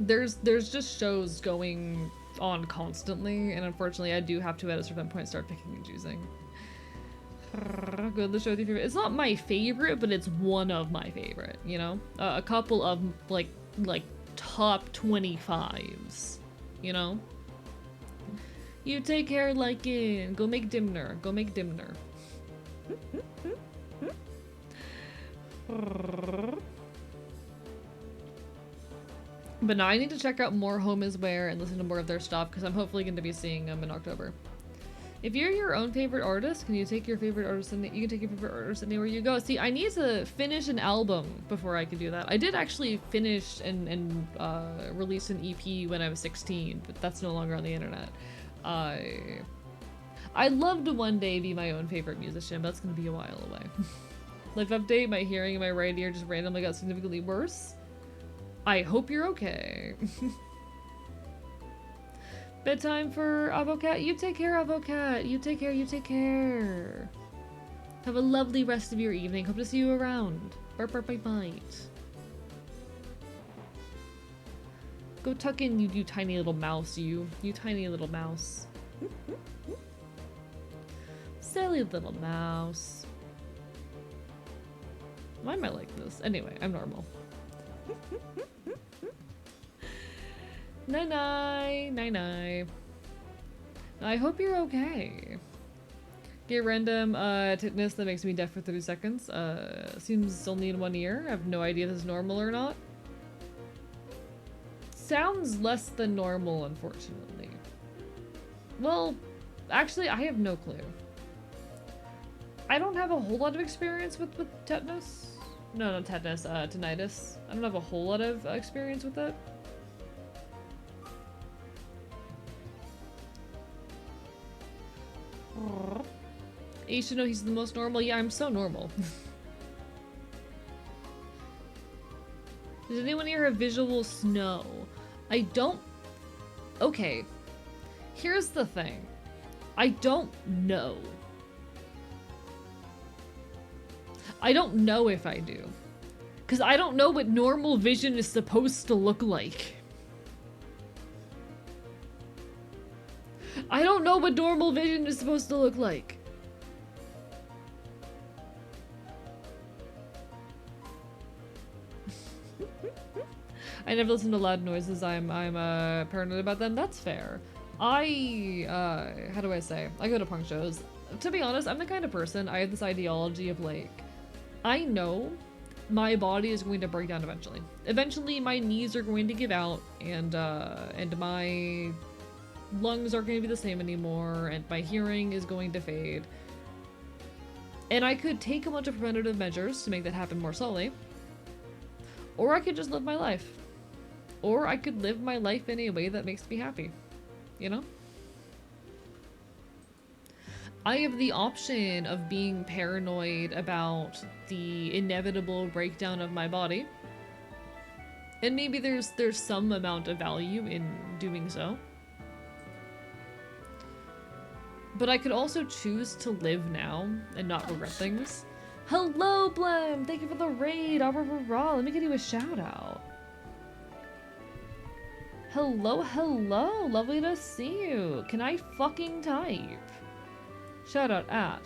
There's just shows going on constantly, and unfortunately I do have to at a certain point start picking and choosing. Go to the show with your favorite. It's not my favorite, but it's one of my favorite, you know? A couple of, like top 25s, you know? You take care like it. Go make Dimner. Go make Dimner. But no, I need to check out more Home Is Where and listen to more of their stuff because I'm hopefully going to be seeing them in October. If you're your own favorite artist, can you take your favorite artist and you can take your favorite artist anywhere you go? See, I need to finish an album before I can do that. I did actually finish and release an EP when I was 16, but that's no longer on the internet. I'd love to one day be my own favorite musician, but that's gonna be a while away. Life update, my hearing in my right ear just randomly got significantly worse. I hope you're okay. Bedtime for Avocat. You take care, Avocat. You take care, you take care. Have a lovely rest of your evening. Hope to see you around. Bark, bark, bite, bite. Go tuck in, you tiny little mouse, you. You tiny little mouse. Silly little mouse. Why am I like this? Anyway, I'm normal. Night-night, night-night. I hope you're okay. Get random tetanus that makes me deaf for 30 seconds. Seems only in one ear. I have no idea if this is normal or not. Sounds less than normal, unfortunately. Well, actually, I have no clue. I don't have a whole lot of experience with tetanus. No, not tetanus, tinnitus. I don't have a whole lot of experience with it. You should know he's the most normal. Yeah, I'm so normal. Does anyone here have visual snow? I don't... Okay. Here's the thing. I don't know. I don't know if I do. Because I don't know what normal vision is supposed to look like. I don't know what normal vision is supposed to look like. I never listen to loud noises. I'm paranoid about them. That's fair. How do I say? I go to punk shows. To be honest, I'm the kind of person, I have this ideology of like, I know my body is going to break down eventually. Eventually my knees are going to give out and my lungs aren't going to be the same anymore and my hearing is going to fade. And I could take a bunch of preventative measures to make that happen more slowly. Or I could just live my life. Or I could live my life in a way that makes me happy. You know? I have the option of being paranoid about the inevitable breakdown of my body. And maybe there's some amount of value in doing so. But I could also choose to live now and not regret things. Hello, Blem! Thank you for the raid! Let me give you a shout out. Hello, hello! Lovely to see you! Can I fucking type? Shout out at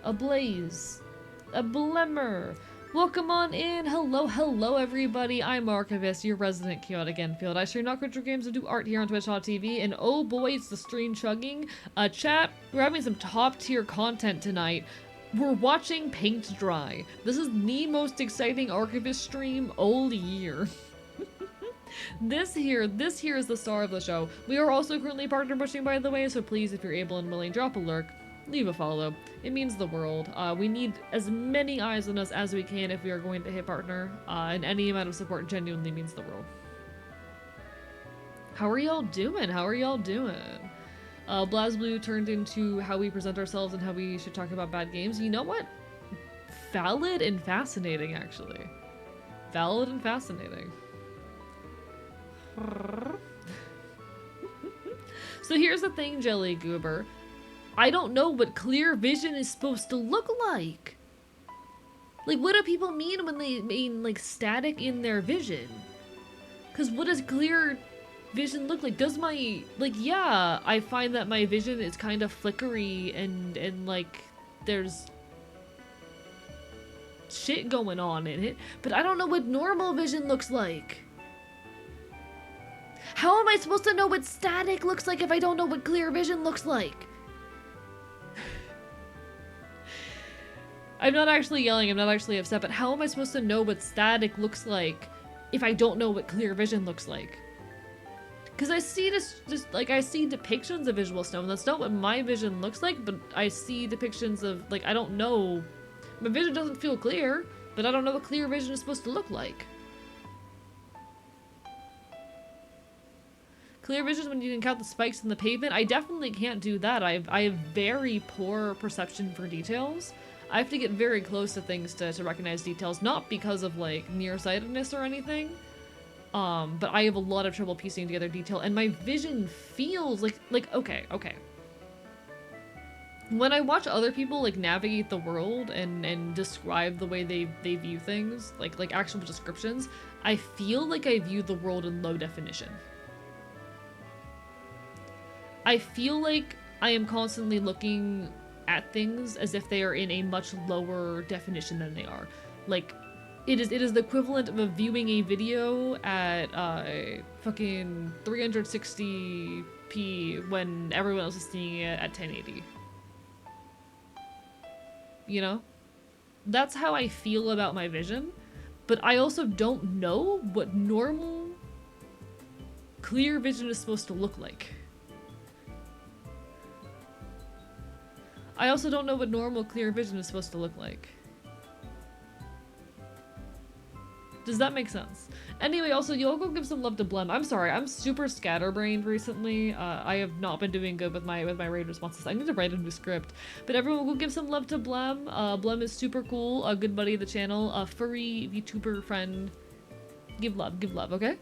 Ablaze, a Blemmer. Welcome on in. Hello, hello, everybody. I'm Archivist, your resident chaotic Enfield. I stream not retro games and do art here on Twitch.tv. And oh boy, it's the stream chugging. Chat, we're having some top tier content tonight. We're watching paint dry. This is the most exciting Archivist stream all year. This here is the star of the show. We are also currently partner pushing, by the way, so please, if you're able and willing, drop a lurk, leave a follow. It means the world. We need as many eyes on us as we can if we are going to hit partner, and any amount of support genuinely means the world. How are y'all doing? How are y'all doing? BlazBlue turned into how we present ourselves and how we should talk about bad games. You know what? Valid and fascinating, actually. Valid and fascinating. So here's the thing, Jelly Goober. I don't know what clear vision is supposed to look like. Like, what do people mean when they mean, like, static in their vision? Because what does clear vision look like? Does my, like, yeah, I find that my vision is kind of flickery and like, there's shit going on in it, but I don't know what normal vision looks like. How am I supposed to know what static looks like if I don't know what clear vision looks like? I'm not actually yelling, I'm not actually upset, but how am I supposed to know what static looks like if I don't know what clear vision looks like? Because I see this, just like, I see depictions of visual snow, and that's not what my vision looks like, but I see depictions of, like, I don't know. My vision doesn't feel clear, but I don't know what clear vision is supposed to look like. Clear vision is when you can count the spikes in the pavement. I definitely can't do that. I have very poor perception for details. I have to get very close to things to recognize details, not because of, like, nearsightedness or anything, but I have a lot of trouble piecing together detail, and my vision feels like, okay. When I watch other people, like, navigate the world and describe the way they view things, like actual descriptions, I feel like I view the world in low definition. I feel like I am constantly looking at things as if they are in a much lower definition than they are. Like, it is the equivalent of viewing a video at fucking 360p when everyone else is seeing it at 1080. You know? That's how I feel about my vision, but I also don't know what normal clear vision is supposed to look like. I also don't know what normal clear vision is supposed to look like. Does that make sense? Anyway, also, you'll go give some love to Blem. I'm sorry, I'm super scatterbrained recently. I have not been doing good with my raid responses. I need to write a new script. But everyone go give some love to Blem. Blem is super cool, a good buddy of the channel, a furry VTuber friend. Give love, okay?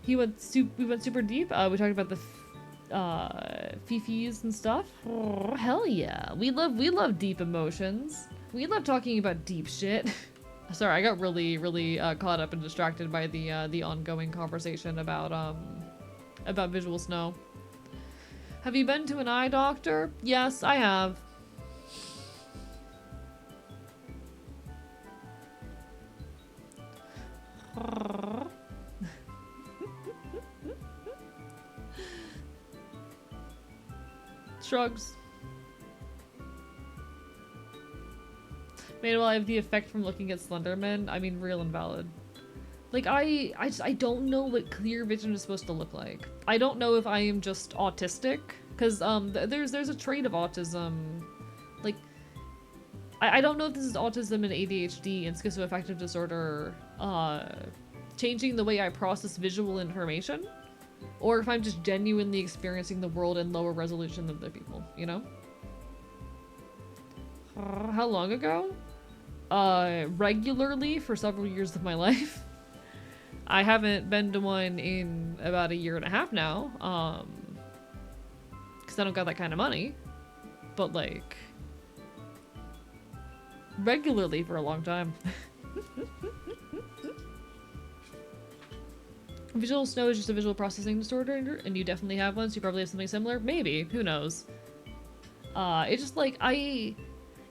We went super deep. We talked about the fifis and stuff. Oh, hell yeah. We love deep emotions. We love talking about deep shit. Sorry, I got really caught up and distracted by the ongoing conversation about visual snow. Have you been to an eye doctor? Yes, I have. Shrugs. Maybe I have the effect from looking at Slenderman. I mean, real and valid. Like, I don't know what clear vision is supposed to look like. I don't know if I am just autistic, because there's a trait of autism. Like, I don't know if this is autism and ADHD and schizoaffective disorder changing the way I process visual information, or if I'm just genuinely experiencing the world in lower resolution than other people, you know? How long ago? Regularly for several years of my life. I haven't been to one in about 1.5 years now, because I don't got that kind of money, but like, regularly for a long time. Visual snow is just a visual processing disorder, and you definitely have one, so you probably have something similar. Maybe, who knows? It's just like,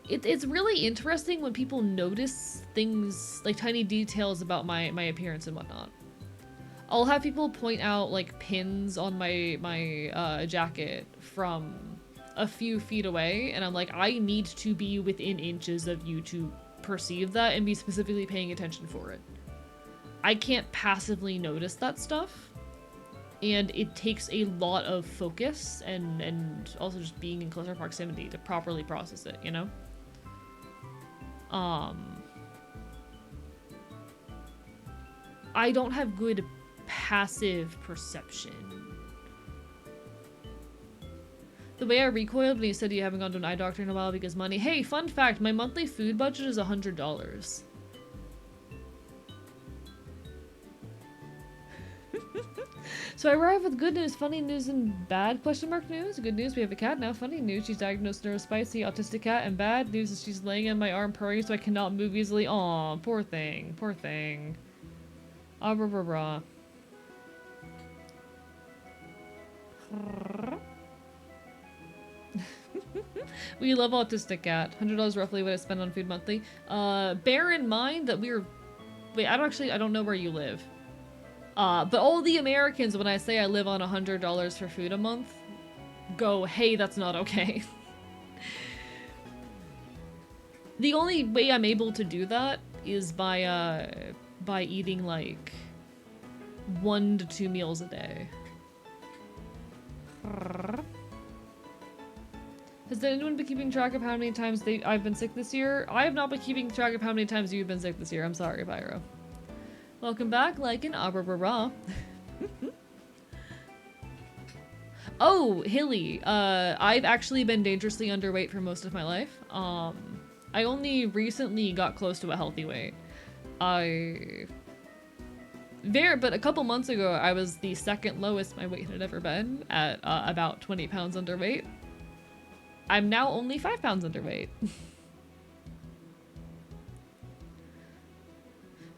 it's really interesting when people notice things, like tiny details about my appearance and whatnot. I'll have people point out like pins on my jacket from a few feet away, and I'm like, I need to be within inches of you to perceive that and be specifically paying attention for it. I can't passively notice that stuff, and it takes a lot of focus and also just being in closer proximity to properly process it, you know? I don't have good passive perception. The way I recoiled when you said you haven't gone to an eye doctor in a while because money. Hey, fun fact, my monthly food budget is $100. So I arrive with good news, funny news, and bad question mark news. Good news, we have a cat now. Funny news, she's diagnosed neurospicy, autistic cat. And bad news is she's laying on my arm purring so I cannot move easily. Aw, poor thing, poor thing. Ah, rah, rah, rah. We love autistic cat. $100 roughly what I spend on food monthly. Bear in mind that we're... Wait, I don't know where you live. But all the Americans, when I say I live on $100 for food a month, go, hey, that's not okay. The only way I'm able to do that is by eating like 1 to 2 meals a day. Has anyone been keeping track of how many times I've been sick this year? I have not been keeping track of how many times you've been sick this year. I'm sorry, Pyro. Welcome back, like an abra. Oh, Hilly. I've actually been dangerously underweight for most of my life. I only recently got close to a healthy weight. But a couple months ago, I was the second lowest my weight had ever been at about 20 pounds underweight. I'm now only 5 pounds underweight.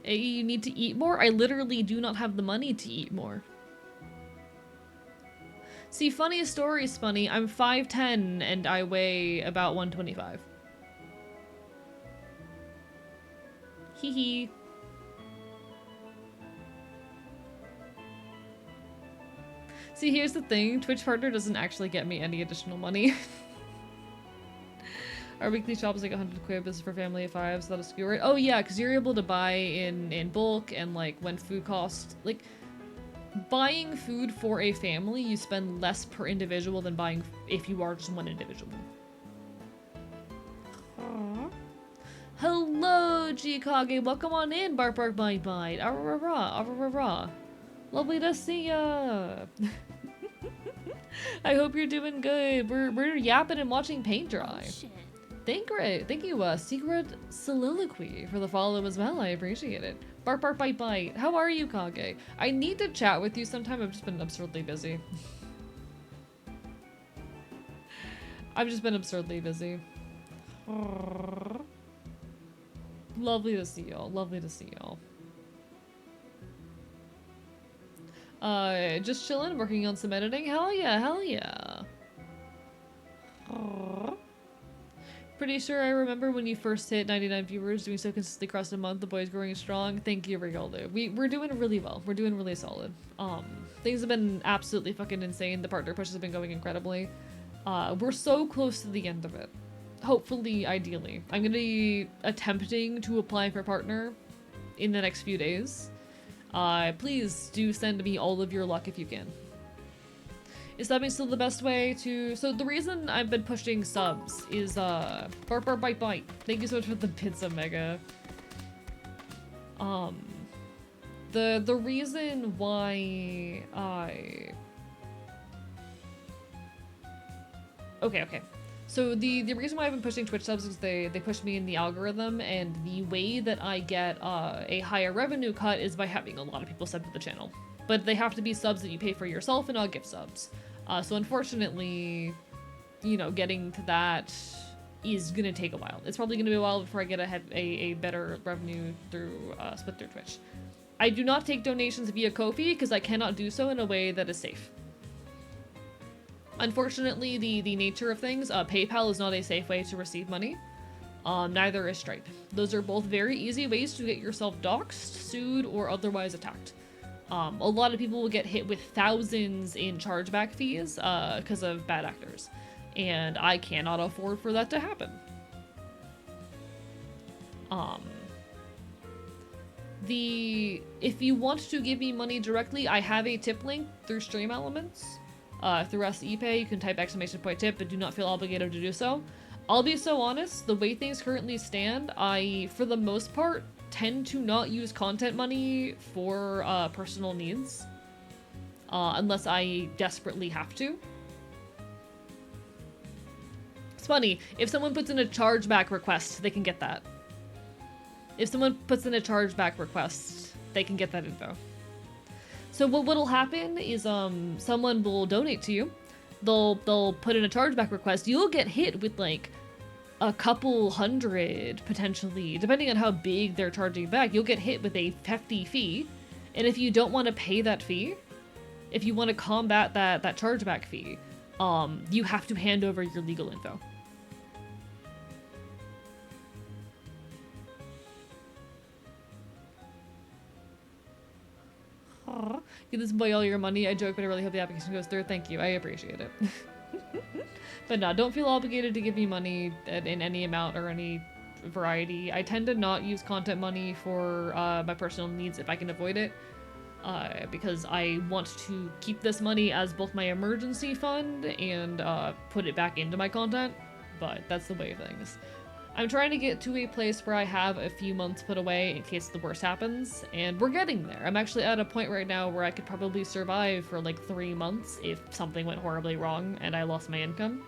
Hey, you need to eat more? I literally do not have the money to eat more. See, funniest story is funny. I'm 5'10" and I weigh about 125. Hee hee. See, here's the thing. Twitch partner doesn't actually get me any additional money. Our weekly shop is like 100 quid. This is for family of 5, so that'll skewer it. Oh yeah, because you're able to buy in bulk, and like when food costs, like buying food for a family, you spend less per individual than buying if you are just one individual. Aww. Hello, Jikage. Welcome on in, Bark Bark Bite Bite. Arrarara. Lovely to see ya. I hope you're doing good. We're yapping and watching paint dry. Thank you, Secret Soliloquy for the follow as well. I appreciate it. Bark, bark, bite, bite. How are you, Kage? I need to chat with you sometime. I've just been absurdly busy. I've just been absurdly busy. Lovely to see y'all. Lovely to see y'all. Just chilling, working on some editing. Hell yeah, hell yeah. Pretty sure I remember when you first hit 99 viewers, doing so consistently across a month. The boys growing strong. Thank you, Rigaldo. We're doing really well. We're doing really solid. Things have been absolutely fucking insane. The partner push has been going incredibly. We're so close to the end of it. Hopefully, ideally. I'm gonna be attempting to apply for partner in the next few days. Please do send me all of your luck if you can. Is subbing still the best way to... So the reason I've been pushing subs is, Bark Bark Bite Bite. Thank you so much for the pizza, Mega. The reason why I... Okay. So the reason why I've been pushing Twitch subs is they push me in the algorithm, and the way that I get a higher revenue cut is by having a lot of people sub to the channel. But they have to be subs that you pay for yourself and not gift subs. So unfortunately, you know, getting to that is gonna take a while. It's probably gonna be a while before I get a better revenue through split through Twitch. I do not take donations via Ko-fi because I cannot do so in a way that is safe. Unfortunately, the nature of things, PayPal is not a safe way to receive money. Neither is Stripe. Those are both very easy ways to get yourself doxxed, sued, or otherwise attacked. A lot of people will get hit with thousands in chargeback fees because of bad actors, and I cannot afford for that to happen. If you want to give me money directly, I have a tip link through Stream Elements. Through SEPay, you can type !tip, but do not feel obligated to do so. I'll be so honest, the way things currently stand, I, for the most part, tend to not use content money for personal needs. Unless I desperately have to. It's funny, if someone puts in a chargeback request, they can get that. If someone puts in a chargeback request, they can get that info. So what'll happen is someone will donate to you. They'll put in a chargeback request. You'll get hit with like a couple hundred potentially, depending on how big they're charging back. You'll get hit with a hefty fee, and if you don't want to pay that fee, if you want to combat that chargeback fee, you have to hand over your legal info. Aww. Give this boy all your money. I joke, but I really hope the application goes through. Thank you. I appreciate it. But no, don't feel obligated to give me money in any amount or any variety. I tend to not use content money for my personal needs if I can avoid it. Because I want to keep this money as both my emergency fund and put it back into my content. But that's the way of things. I'm trying to get to a place where I have a few months put away in case the worst happens, and we're getting there. I'm actually at a point right now where I could probably survive for like 3 months if something went horribly wrong and I lost my income.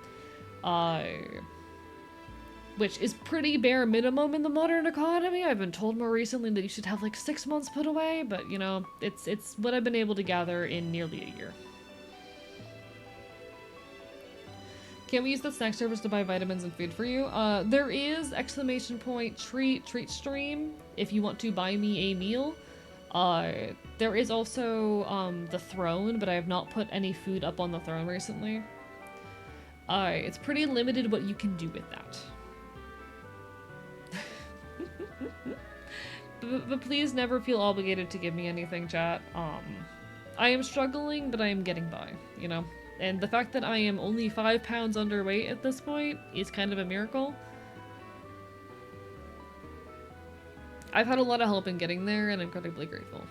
Which is pretty bare minimum in the modern economy. I've been told more recently that you should have like 6 months put away, but you know, it's what I've been able to gather in nearly a year. Can we use the snack service to buy vitamins and food for you? There is treat stream if you want to buy me a meal. There is also the throne, but I have not put any food up on the throne recently. It's pretty limited what you can do with that. but please never feel obligated to give me anything, chat. I am struggling, but I am getting by, you know? And the fact that I am only 5 pounds underweight at this point is kind of a miracle. I've had a lot of help in getting there, and I'm incredibly grateful.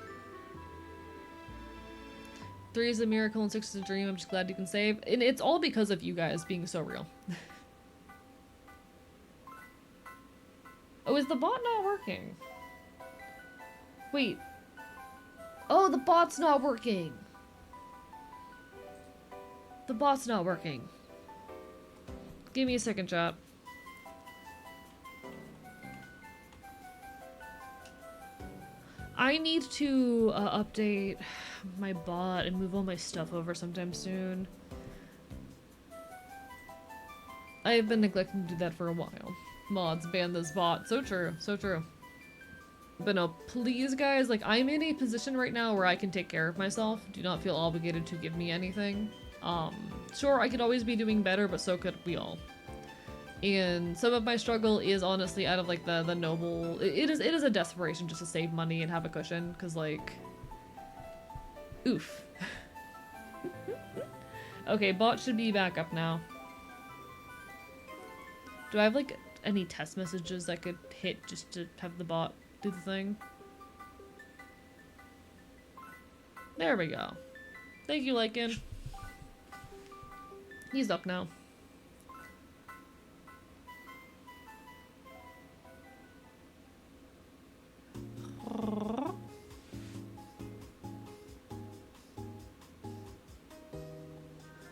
3 is a miracle and 6 is a dream. I'm just glad you can save. And it's all because of you guys being so real. Oh, is the bot not working? Wait. Oh, the bot's not working. The bot's not working. Give me a second, chat. I need to update my bot and move all my stuff over sometime soon. I have been neglecting to do that for a while. Mods, ban this bot. So true, so true. But no, please guys, like I'm in a position right now where I can take care of myself. Do not feel obligated to give me anything. Sure, I could always be doing better, but so could we all. And some of my struggle is honestly out of like the noble. It is a desperation just to save money and have a cushion, cause like, oof. Okay, bot should be back up now. Do I have like any test messages I could hit just to have the bot do the thing? There we go. Thank you, Lycan. He's up now.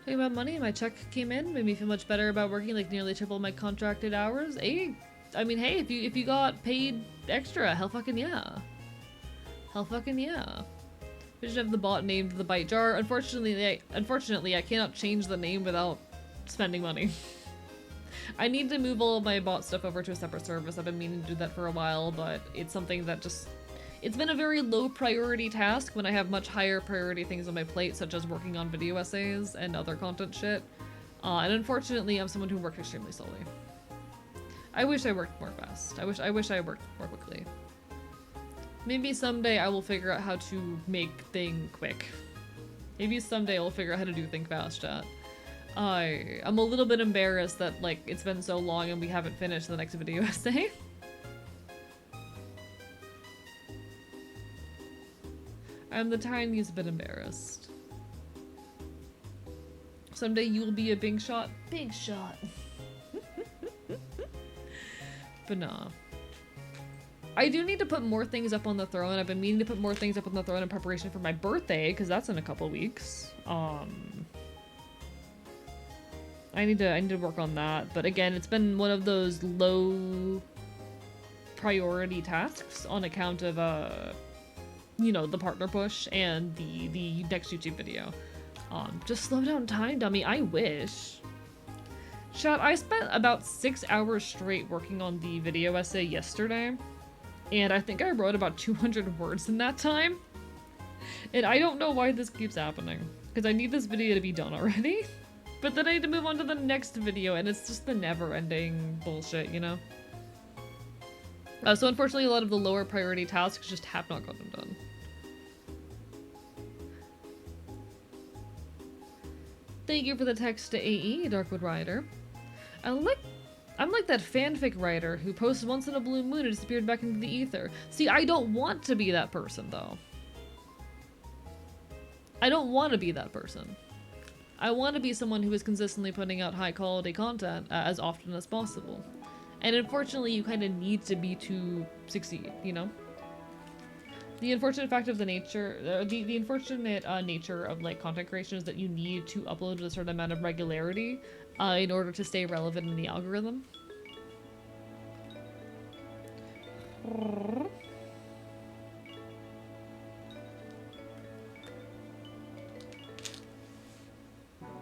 Talking about money, my check came in, made me feel much better about working, like nearly triple my contracted hours. Hey, I mean, hey, if you got paid extra, hell fucking yeah. Hell fucking yeah. We should have the bot named the Bite Jar. Unfortunately, I cannot change the name without spending money. I need to move all of my bot stuff over to a separate service. I've been meaning to do that for a while, but it's something that just... It's been a very low priority task when I have much higher priority things on my plate, such as working on video essays and other content shit. And unfortunately, I'm someone who works extremely slowly. I wish I worked more fast. I wish I worked more quickly. Maybe someday I will figure out how to make thing quick. Maybe someday I'll figure out how to do think fast, chat. I'm a little bit embarrassed that like it's been so long and we haven't finished the next video essay. I'm the tiniest bit embarrassed. Someday you'll be a big shot. Big shot. But nah. I do need to put more things up on the throne. I've been meaning to put more things up on the throne in preparation for my birthday, because that's in a couple weeks. I need to work on that. But again, it's been one of those low priority tasks on account of you know, the partner push and the next YouTube video. Just slow down time, dummy. I wish. Chat, I spent about 6 hours straight working on the video essay yesterday, and I think I wrote about 200 words in that time. And I don't know why this keeps happening, because I need this video to be done already. But then I need to move on to the next video, and it's just the never-ending bullshit, you know? So unfortunately, a lot of the lower priority tasks just have not gotten done. Thank you for the text to AE, Darkwood Rider. I'm like that fanfic writer who posts once in a blue moon and disappeared back into the ether. See, I don't want to be that person, though. I don't want to be that person. I want to be someone who is consistently putting out high-quality content as often as possible. And unfortunately, you kind of need to be to succeed, you know? The unfortunate fact of the nature, the unfortunate nature of like content creation is that you need to upload with a certain amount of regularity in order to stay relevant in the algorithm.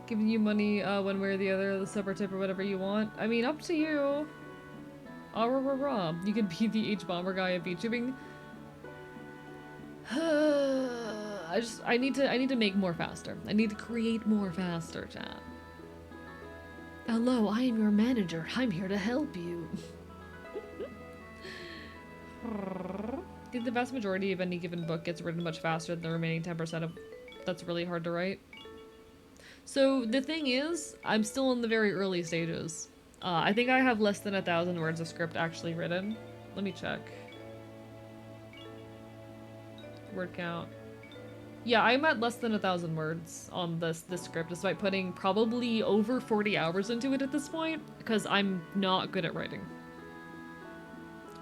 Giving you money one way or the other, the sub or tip or whatever you want. I mean, up to you. You could be the H-bomber guy of VTubing. I need to make more faster. I need to create more faster, chat. Hello, I am your manager. I'm here to help you. I think the vast majority of any given book gets written much faster than the remaining 10% of that's really hard to write. So the thing is, I'm still in the very early stages. I think I have less than 1,000 words of script actually written. Let me check. Word count. Yeah, I'm at less than 1,000 words on this script, despite putting probably over 40 hours into it at this point, because I'm not good at writing.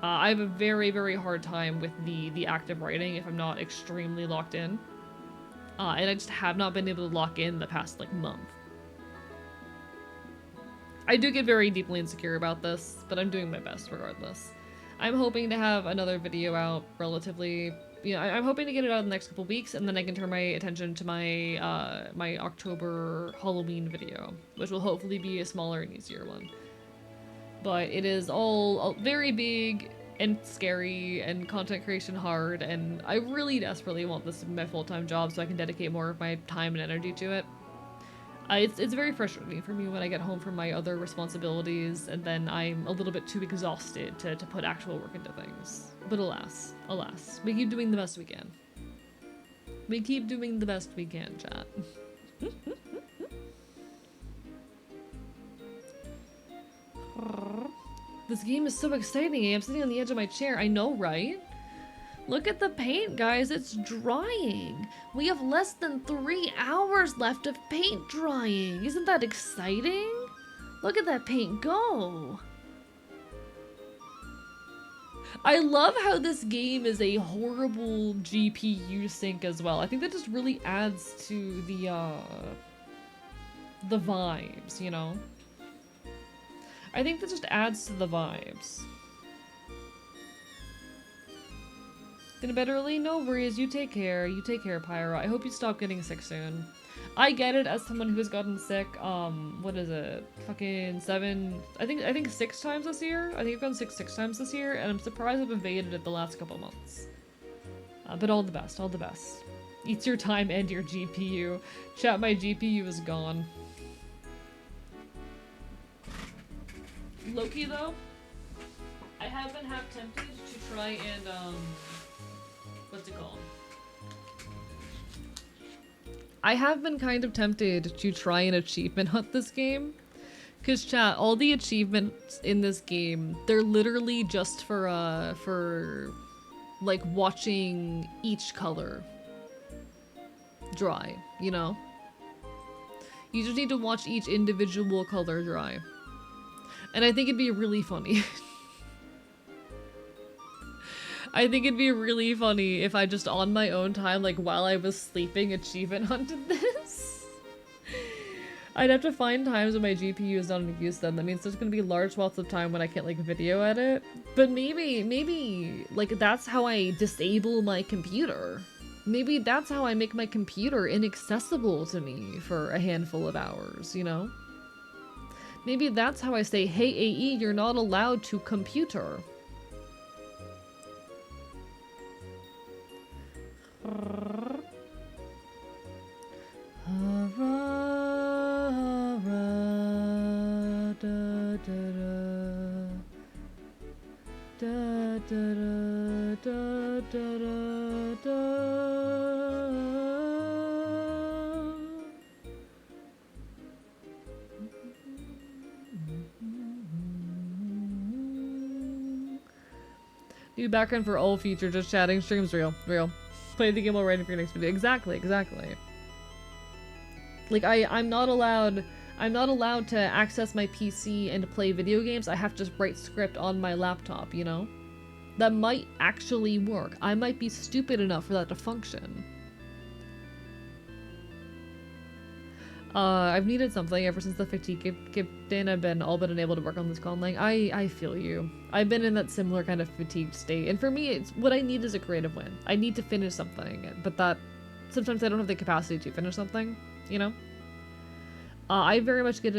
I have a very, very hard time with the active writing if I'm not extremely locked in. And I just have not been able to lock in the past, like, month. I do get very deeply insecure about this, but I'm doing my best regardless. I'm hoping to have another video out relatively... You know, I'm hoping to get it out in the next couple weeks, and then I can turn my attention to my my October Halloween video, which will hopefully be a smaller and easier one. But it is all very big and scary and content creation hard, and I really desperately want this to be my full-time job so I can dedicate more of my time and energy to it. It's very frustrating for me when I get home from my other responsibilities and then I'm a little bit too exhausted to put actual work into things. But alas, alas, we keep doing the best we can. We keep doing the best we can, chat. This game is so exciting. I'm sitting on the edge of my chair. I know, right? Look at the paint, guys. It's drying. We have less than 3 hours left of paint drying. Isn't that exciting? Look at that paint go. I love how this game is a horrible GPU sink as well. I think that just really adds to the vibes, you know? I think that just adds to the vibes. Gonna bed early? No worries, you take care. You take care, Pyro. I hope you stop getting sick soon. I get it as someone who has gotten sick, what is it? Fucking 7, I think 6 times this year? I think I've gotten sick 6 times this year, and I'm surprised I've evaded it the last couple months. But all the best, all the best. Eats your time and your GPU. Chat, my GPU is gone. Loki, though, I have been half tempted to try and, what's it called? I have been kind of tempted to try an achievement hunt this game. Cause chat, all the achievements in this game, they're literally just for like watching each color dry, you know? You just need to watch each individual color dry. And I think it'd be really funny. I think it'd be really funny if I just on my own time, like while I was sleeping, achievement hunted this. I'd have to find times when my GPU is not in use then. That means there's gonna be large swaths of time when I can't like video edit. But maybe, like that's how I disable my computer. Maybe that's how I make my computer inaccessible to me for a handful of hours, you know? Maybe that's how I say, hey AE, you're not allowed to computer. New background for all feature, just chatting, streams real. Play the game while writing for your next video. Exactly. Like I'm not allowed to access my PC and play video games. I have to write script on my laptop, you know? That might actually work. I might be stupid enough for that to function. I've needed something ever since the fatigue kicked in. I've been all but unable to work on this conlang. I feel you. I've been in that similar kind of fatigued state. And for me, it's what I need is a creative win. I need to finish something, but that sometimes I don't have the capacity to finish something, you know? I very much get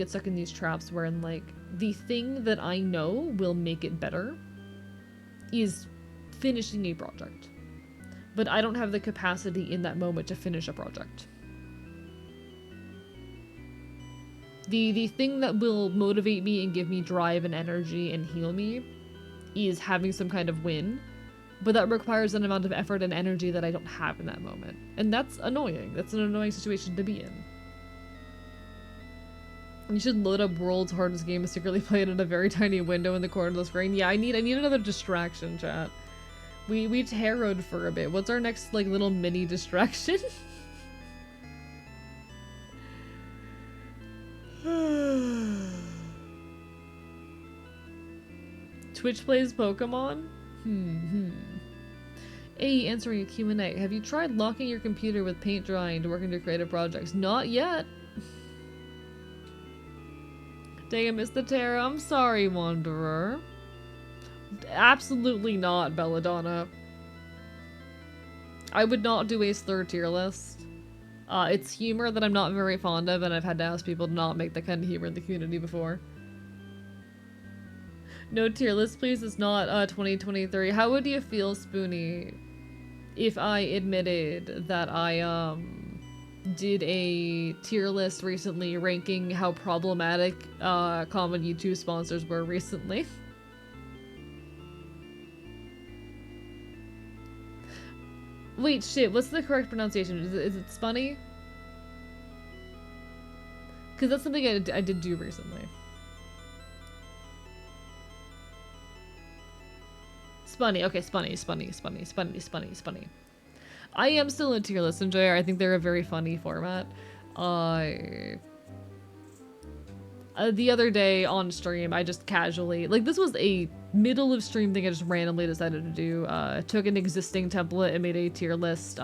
stuck in these traps wherein like the thing that I know will make it better is finishing a project. But I don't have the capacity in that moment to finish a project. The thing that will motivate me and give me drive and energy and heal me is having some kind of win, but that requires an amount of effort and energy that I don't have in that moment. And that's annoying. That's an annoying situation to be in. You should load up World's Hardest Game and secretly play it in a very tiny window in the corner of the screen. Yeah, I need another distraction, chat. We taroted for a bit. What's our next like little mini distraction? Twitch plays Pokemon? Hey, answering a Q&A. Have you tried locking your computer with paint drying to work on your creative projects? Not yet. Dang, I missed the tarot. I'm sorry, Wanderer. Absolutely not, Belladonna. I would not do a slur tier list. It's humor that I'm not very fond of, and I've had to ask people to not make that kind of humor in the community before. No tier list, please. It's not 2023. How would you feel, Spoonie, if I admitted that I did a tier list recently ranking how problematic common YouTube sponsors were recently? Wait, shit, what's the correct pronunciation? Is it Spunny? Because that's something I did do recently. Spunny, okay, Spunny. I am still a tier list enjoyer. I think they're a very funny format. The other day on stream, I just casually, like this was a middle of stream thing I just randomly decided to do. Took an existing template and made a tier list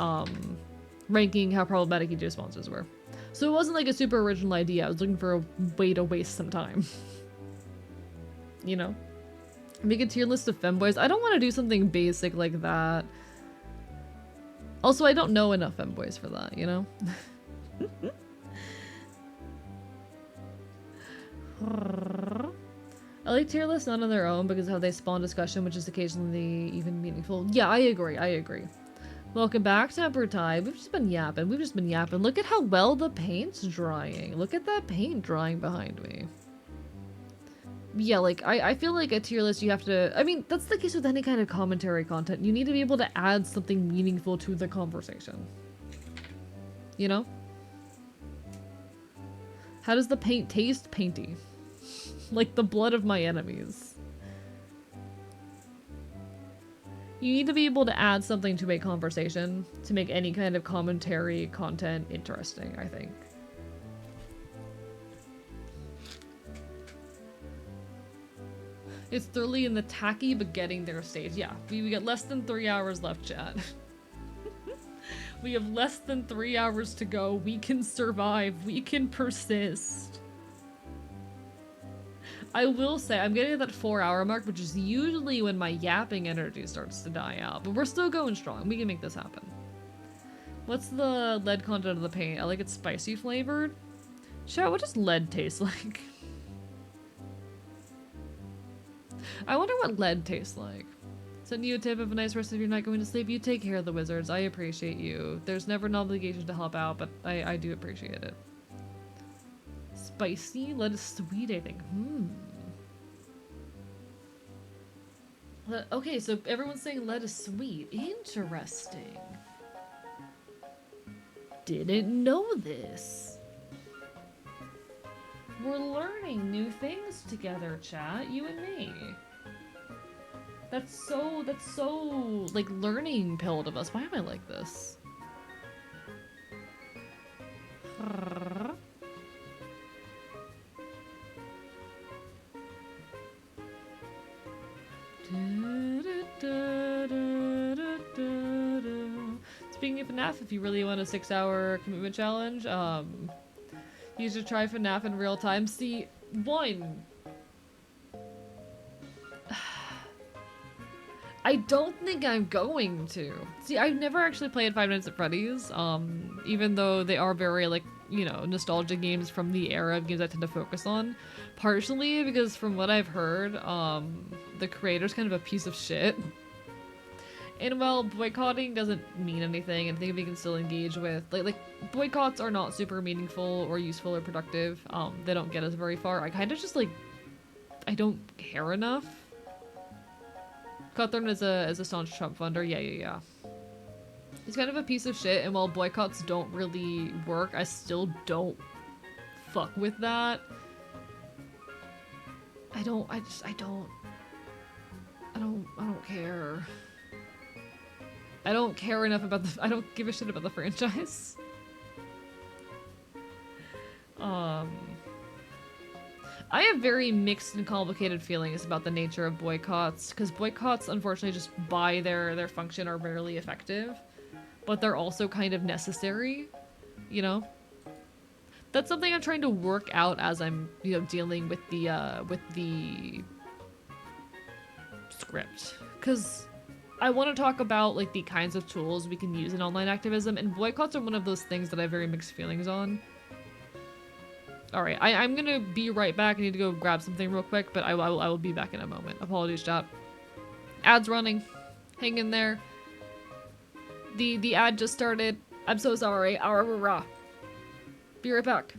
ranking how problematic YouTube sponsors were. So it wasn't like a super original idea. I was looking for a way to waste some time. You know? Make a tier list of femboys. I don't want to do something basic like that. Also, I don't know enough femboys for that, you know? I like tier lists not on their own because of how they spawn discussion, which is occasionally even meaningful. Yeah, I agree. Welcome back, Temper Tide. We've just been yapping. Look at how well the paint's drying. Look at that paint drying behind me. Yeah, like, I feel like a tier list you have to... I mean, that's the case with any kind of commentary content. You need to be able to add something meaningful to the conversation. You know? How does the paint taste? Painty. Like the blood of my enemies. You need to be able to add something to a conversation to make any kind of commentary content interesting, I think. It's thoroughly in the tacky but getting there stage. Yeah, we got less than 3 hours left, chat. We have less than 3 hours to go. We can survive. We can persist. I will say, I'm getting to that 4-hour mark, which is usually when my yapping energy starts to die out. But we're still going strong. We can make this happen. What's the lead content of the paint? I like it spicy flavored. Chat, what does lead taste like? I wonder what lead tastes like. Send you a tip of a nice rest of your night going to sleep. You take care of the wizards. I appreciate you. There's never an obligation to help out, but I do appreciate it. Spicy? Lead is sweet, I think. Okay, so everyone's saying lead is sweet. Interesting. Didn't know this. We're learning new things together, chat. You and me. That's so, like, learning pilled of us. Why am I like this? Speaking of FNAF, if you really want a 6-hour commitment challenge, you should try FNAF in real time. See, one, I don't think I'm going to. See, I've never actually played Five Nights at Freddy's, even though they are very, like, you know, nostalgia games from the era of games I tend to focus on. Partially because from what I've heard, the creator's kind of a piece of shit. And while boycotting doesn't mean anything, and I think we can still engage with, like boycotts are not super meaningful or useful or productive. They don't get us very far. I kind of just, like, I don't care enough. Cawthorn is a staunch Trump funder. Yeah. He's kind of a piece of shit, and while boycotts don't really work, I still don't fuck with that. I don't care. I don't care enough about I don't give a shit about the franchise. I have very mixed and complicated feelings about the nature of boycotts, because boycotts, unfortunately, just by their function are rarely effective, but they're also kind of necessary, you know? That's something I'm trying to work out as I'm, you know, dealing with the script, because I want to talk about, like, the kinds of tools we can use in online activism, and boycotts are one of those things that I have very mixed feelings on. Alright, I'm gonna be right back. I need to go grab something real quick, but I will be back in a moment. Apologies, chat. Ad's running. Hang in there. The ad just started. I'm so sorry. Arrah. Be right back.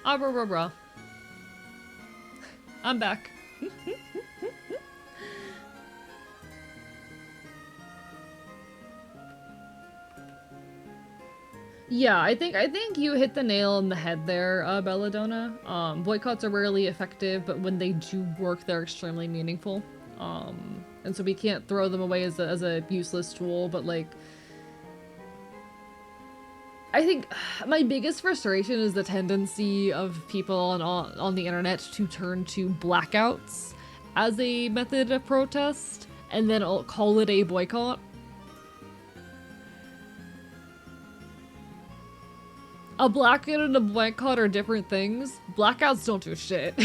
Ah, bro, bro, bro. I'm back. Yeah, I think you hit the nail on the head there, Belladonna. Boycotts are rarely effective, but when they do work, they're extremely meaningful. And so we can't throw them away as a useless tool, but like, I think my biggest frustration is the tendency of people on the internet to turn to blackouts as a method of protest, and then I'll call it a boycott. A blackout and a boycott are different things. Blackouts don't do shit.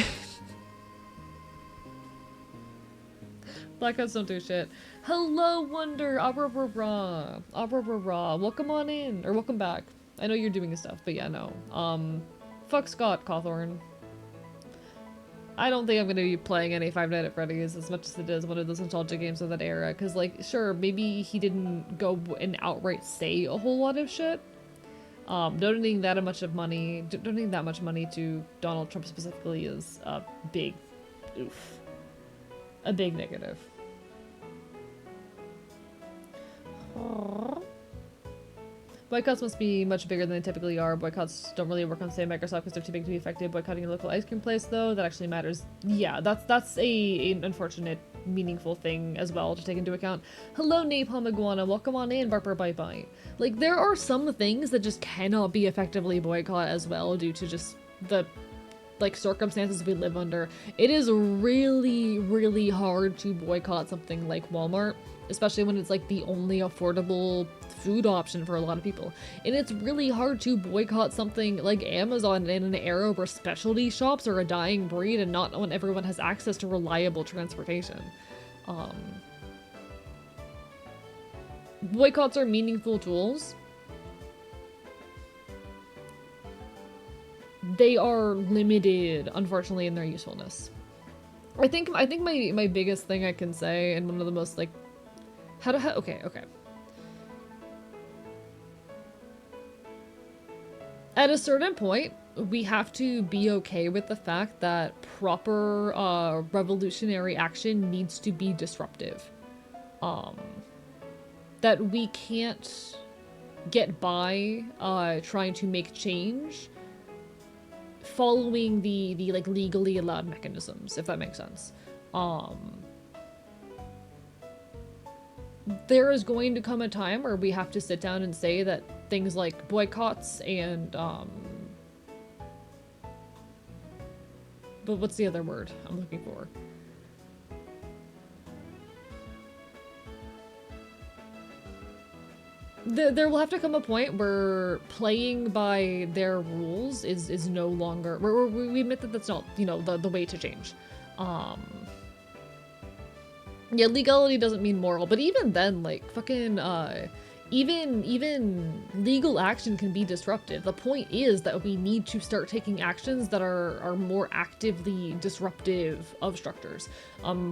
Blackouts don't do shit. Hello, Wonder! Abra bra bra. Abra bra bra. Welcome on in. Or welcome back. I know you're doing stuff, but yeah, no. Fuck Scott Cawthorn. I don't think I'm gonna be playing any Five Nights at Freddy's as much as it is one of those nostalgia games of that era. Cause like, sure, maybe he didn't go and outright say a whole lot of shit. Donating that much money to Donald Trump specifically is a big oof. A big negative. Boycotts must be much bigger than they typically are. Boycotts don't really work on, say, Microsoft because they're too big to be effective. Boycotting a local ice cream place, though, that actually matters. Yeah, that's an unfortunate, meaningful thing as well to take into account. Hello, Napalm Iguana. Welcome on in, Barper Bye Bye. Like, there are some things that just cannot be effectively boycotted as well due to just the like circumstances we live under. It is really, really hard to boycott something like Walmart, especially when it's like the only affordable food option for a lot of people. And it's really hard to boycott something like Amazon in an era where specialty shops are a dying breed and not when everyone has access to reliable transportation. Boycotts are meaningful tools. They are limited, unfortunately, in their usefulness. I think my biggest thing I can say, and one of the most like, okay. At a certain point, we have to be okay with the fact that proper revolutionary action needs to be disruptive. That we can't get by trying to make change following the like legally allowed mechanisms, if that makes sense. There is going to come a time where we have to sit down and say that things like boycotts and but what's the other word I'm looking for? There will have to come a point where playing by their rules is no longer. We admit that that's not, you know, the way to change. Yeah, legality doesn't mean moral, but even then, like, fucking, even legal action can be disruptive. The point is that we need to start taking actions that are more actively disruptive of structures.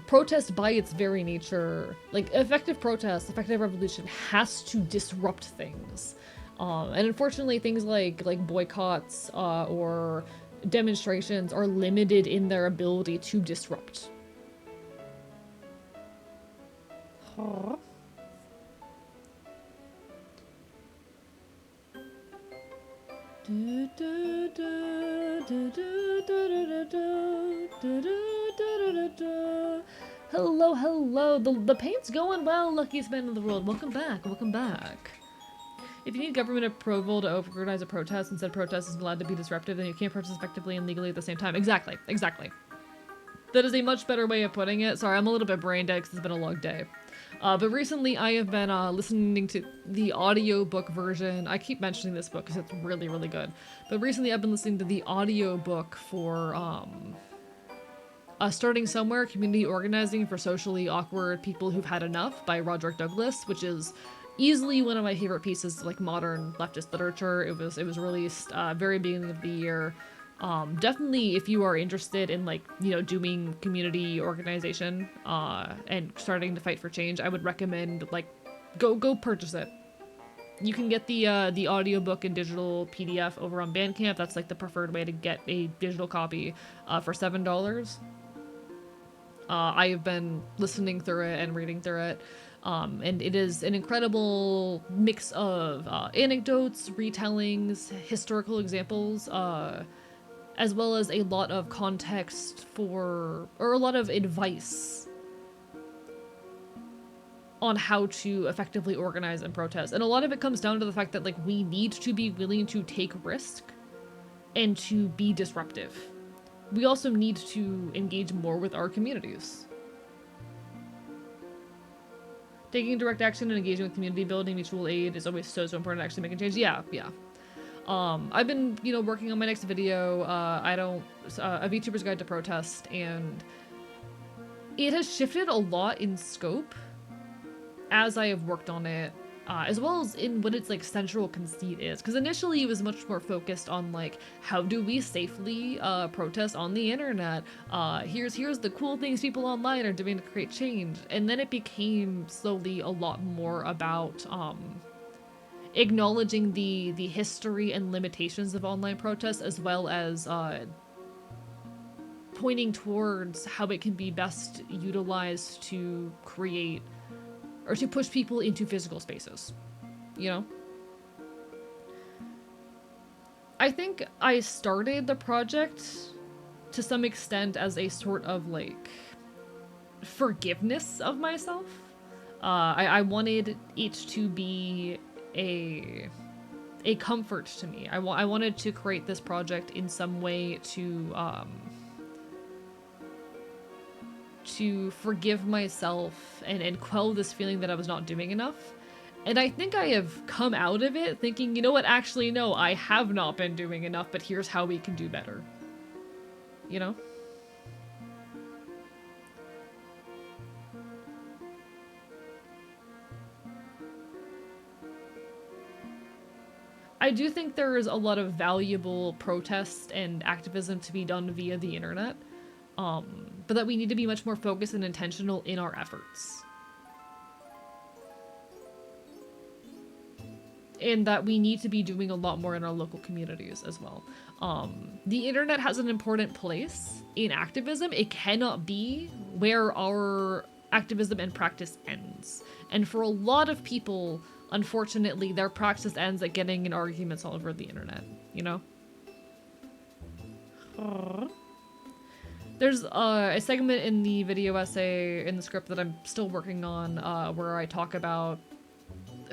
Protest by its very nature, like effective protest, effective revolution has to disrupt things. And unfortunately things like boycotts or demonstrations are limited in their ability to disrupt. Huh? Hello. The paint's going well, luckiest man in the world. Welcome back. If you need government approval to organize a protest and said protest isn't allowed to be disruptive, then you can't protest effectively and legally at the same time. Exactly. That is a much better way of putting it. Sorry, I'm a little bit brain dead because it's been a long day. But recently I have been listening to the audiobook version. I keep mentioning this book because it's really, really good. But recently I've been listening to the audiobook for Starting Somewhere, Community Organizing for Socially Awkward People Who've Had Enough by Roderick Douglas, which is easily one of my favorite pieces of like modern leftist literature. It was released very beginning of the year. Definitely if you are interested in like, you know, doing community organization and starting to fight for change, I would recommend like go purchase it. You can get the audiobook and digital PDF over on Bandcamp. That's like the preferred way to get a digital copy for $7. I have been listening through it and reading through it. And it is an incredible mix of anecdotes, retellings, historical examples, as well as a lot of context or a lot of advice on how to effectively organize and protest. And a lot of it comes down to the fact that, like, we need to be willing to take risk and to be disruptive. We also need to engage more with our communities. Taking direct action and engaging with community building, mutual aid is always so important to actually making change. Yeah. I've been, working on my next video, a VTuber's Guide to Protest, and it has shifted a lot in scope as I have worked on it, as well as in what its, like, central conceit is. Because initially it was much more focused on, like, how do we safely protest on the internet? Here's the cool things people online are doing to create change. And then it became slowly a lot more about acknowledging the history and limitations of online protests, as well as pointing towards how it can be best utilized to create or to push people into physical spaces, I think I started the project to some extent as a sort of, like, forgiveness of myself. I wanted it to be a comfort to me. I wanted to create this project in some way to forgive myself and quell this feeling that I was not doing enough. And I think I have come out of it thinking, you know what, actually, no, I have not been doing enough, but here's how we can do better. I do think there is a lot of valuable protest and activism to be done via the internet. But that we need to be much more focused and intentional in our efforts. And that we need to be doing a lot more in our local communities as well. The internet has an important place in activism. It cannot be where our activism and practice ends. And for a lot of people, unfortunately, their practice ends at getting in arguments all over the internet, There's a segment in the video essay in the script that I'm still working on where I talk about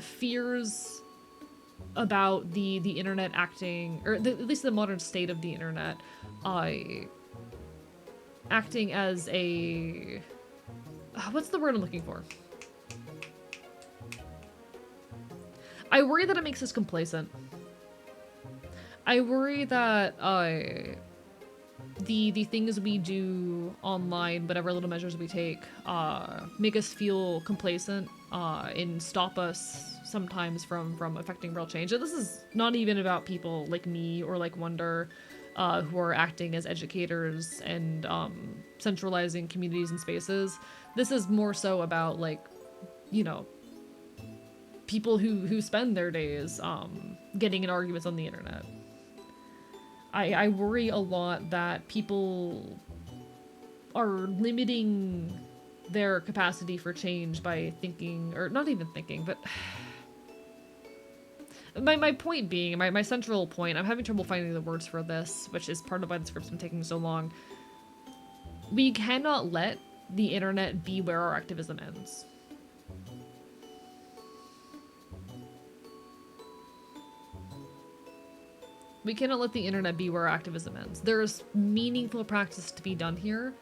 fears about the internet acting, or at least the modern state of the internet, acting as a... what's the word I'm looking for? I worry that it makes us complacent. I worry that the things we do online, whatever little measures we take, make us feel complacent and stop us sometimes from affecting real change. And this is not even about people like me or like Wonder who are acting as educators and centralizing communities and spaces. This is more so about, like, people who spend their days getting in arguments on the internet. I worry a lot that people are limiting their capacity for change by thinking, or not even thinking, but my point being, my central point, I'm having trouble finding the words for this, which is part of why the script's been taking so long. We cannot let the internet be where our activism ends. We cannot let the internet be where activism ends. There's meaningful practice to be done here,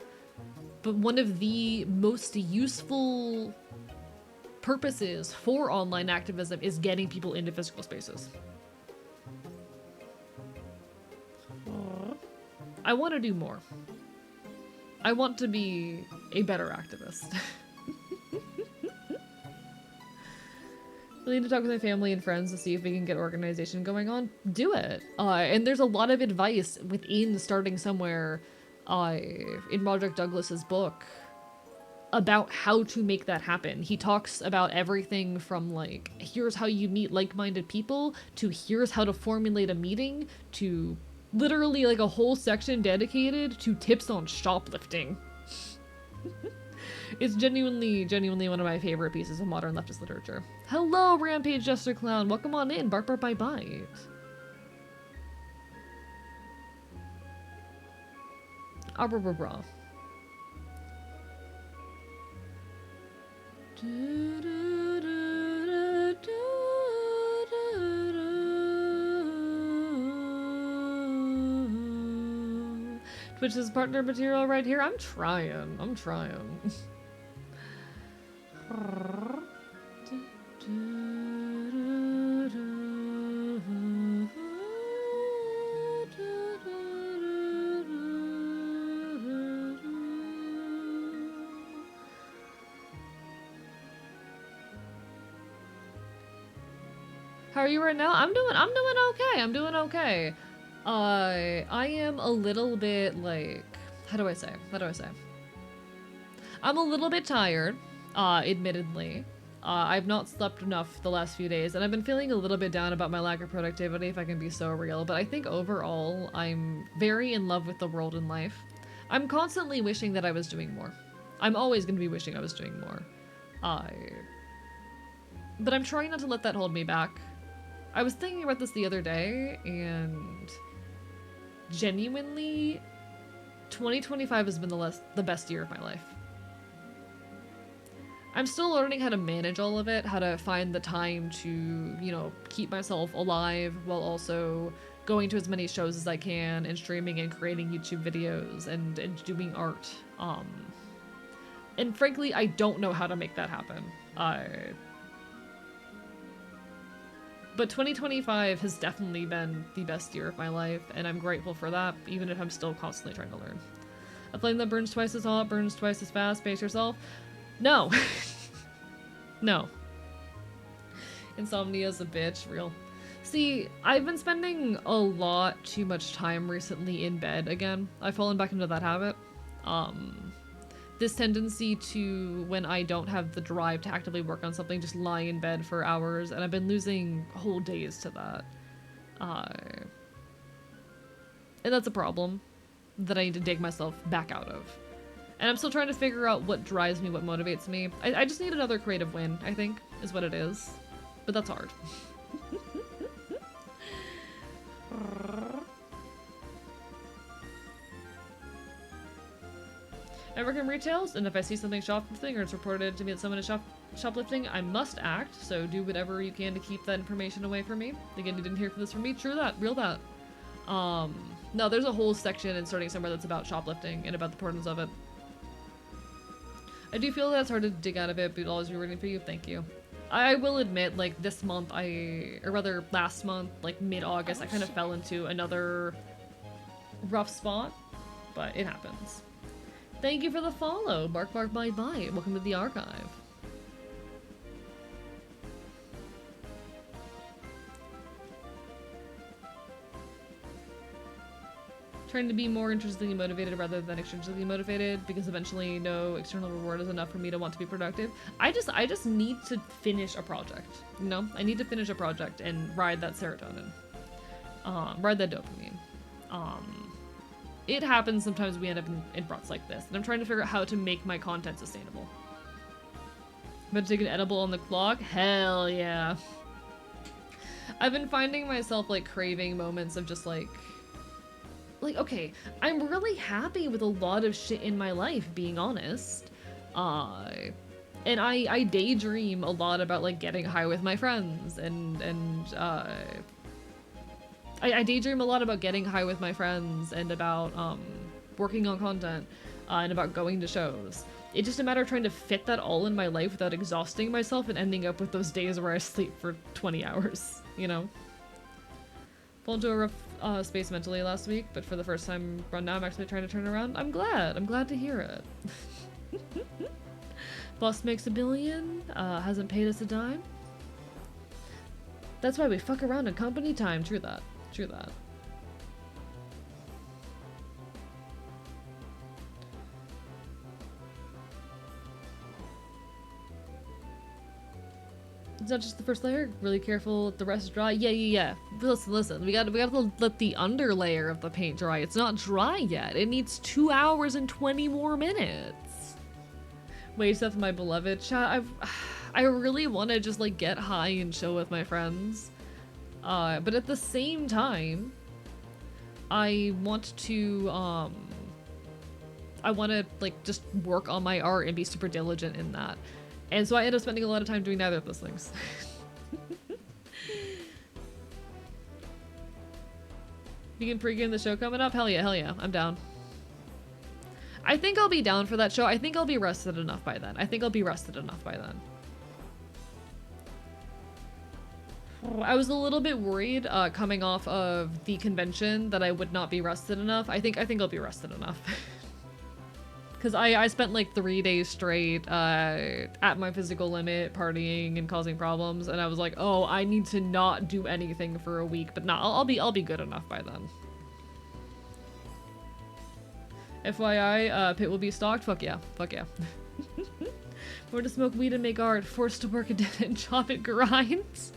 but one of the most useful purposes for online activism is getting people into physical spaces. I want to do more. I want to be a better activist. I need to talk with my family and friends to see if we can get organization going on. Do it. And there's a lot of advice within starting somewhere in Roderick Douglas's book about how to make that happen. He talks about everything from like, here's how you meet like-minded people, to here's how to formulate a meeting, to literally like a whole section dedicated to tips on shoplifting. It's genuinely one of my favorite pieces of modern leftist literature. Hello, Rampage Jester Clown. Welcome on in. Bark, bark, bite, bite. Ah, blah, blah, blah. Twitch is partner material right here. I'm trying. How are you right now? I'm doing okay. I am a little bit like, how do I say? I'm a little bit tired, admittedly. I've not slept enough the last few days, and I've been feeling a little bit down about my lack of productivity, if I can be so real, but I think overall, I'm very in love with the world and life. I'm constantly wishing that I was doing more. I'm always going to be wishing I was doing more. But I'm trying not to let that hold me back. I was thinking about this the other day, and genuinely, 2025 has been the best year of my life. I'm still learning how to manage all of it, how to find the time to, you know, keep myself alive while also going to as many shows as I can and streaming and creating YouTube videos and doing art. And frankly, I don't know how to make that happen. But 2025 has definitely been the best year of my life, and I'm grateful for that, even if I'm still constantly trying to learn. A flame that burns twice as hot, burns twice as fast, pace yourself. No. No. Insomnia's a bitch, real. See, I've been spending a lot too much time recently in bed again. I've fallen back into that habit. This tendency to, when I don't have the drive to actively work on something, just lie in bed for hours, and I've been losing whole days to that. And that's a problem that I need to dig myself back out of. And I'm still trying to figure out what drives me, what motivates me. I just need another creative win, I think, is what it is. But that's hard. I work in retails, and if I see something shoplifting or it's reported to me that someone is shoplifting, I must act, so do whatever you can to keep that information away from me. Again, you didn't hear this from me, true that, real that. No, there's a whole section in Starting Somewhere that's about shoplifting and about the importance of it. I do feel that it's hard to dig out of it, but I'll always be rooting for you, thank you. I will admit, like, this month or rather last month, like mid-August, I kind of fell into another rough spot, but it happens. Thank you for the follow, bark bark bite bite. Welcome to the archive. Trying to be more intrinsically motivated rather than extrinsically motivated, because eventually no external reward is enough for me to want to be productive. I just need to finish a project, you know? I need to finish a project and ride that serotonin. Ride that dopamine. It happens sometimes we end up in ruts like this, and I'm trying to figure out how to make my content sustainable. But to take an edible on the clock? Hell yeah. I've been finding myself like craving moments of just like, okay, I'm really happy with a lot of shit in my life, being honest. And I daydream a lot about like getting high with my friends I daydream a lot about getting high with my friends and about working on content and about going to shows. It's just a matter of trying to fit that all in my life without exhausting myself and ending up with those days where I sleep for 20 hours, you know? Fell into a rough space mentally last week, but for the first time right now I'm actually trying to turn around. I'm glad to hear it. Boss makes $1 billion, hasn't paid us a dime. That's why we fuck around in company time, true that. True that. It's not just the first layer. Really careful. Let the rest dry. Yeah. Listen. We gotta let the under layer of the paint dry. It's not dry yet. It needs 2 hours and 20 more minutes. Wait, stuff, my beloved chat. I really want to just like get high and chill with my friends, but at the same time, I want to like just work on my art and be super diligent in that. And so I end up spending a lot of time doing neither of those things. You can pregame the show coming up? Hell yeah, I'm down. I think I'll be down for that show. I think I'll be rested enough by then. I was a little bit worried coming off of the convention that I would not be rested enough. I think I'll be rested enough. Because I spent like 3 days straight at my physical limit, partying and causing problems, and I was like, oh, I need to not do anything for a week. But nah, I'll be good enough by then. FYI, Pit will be stocked. Fuck yeah. More to smoke weed and make art. Forced to work a dead end job at grinds.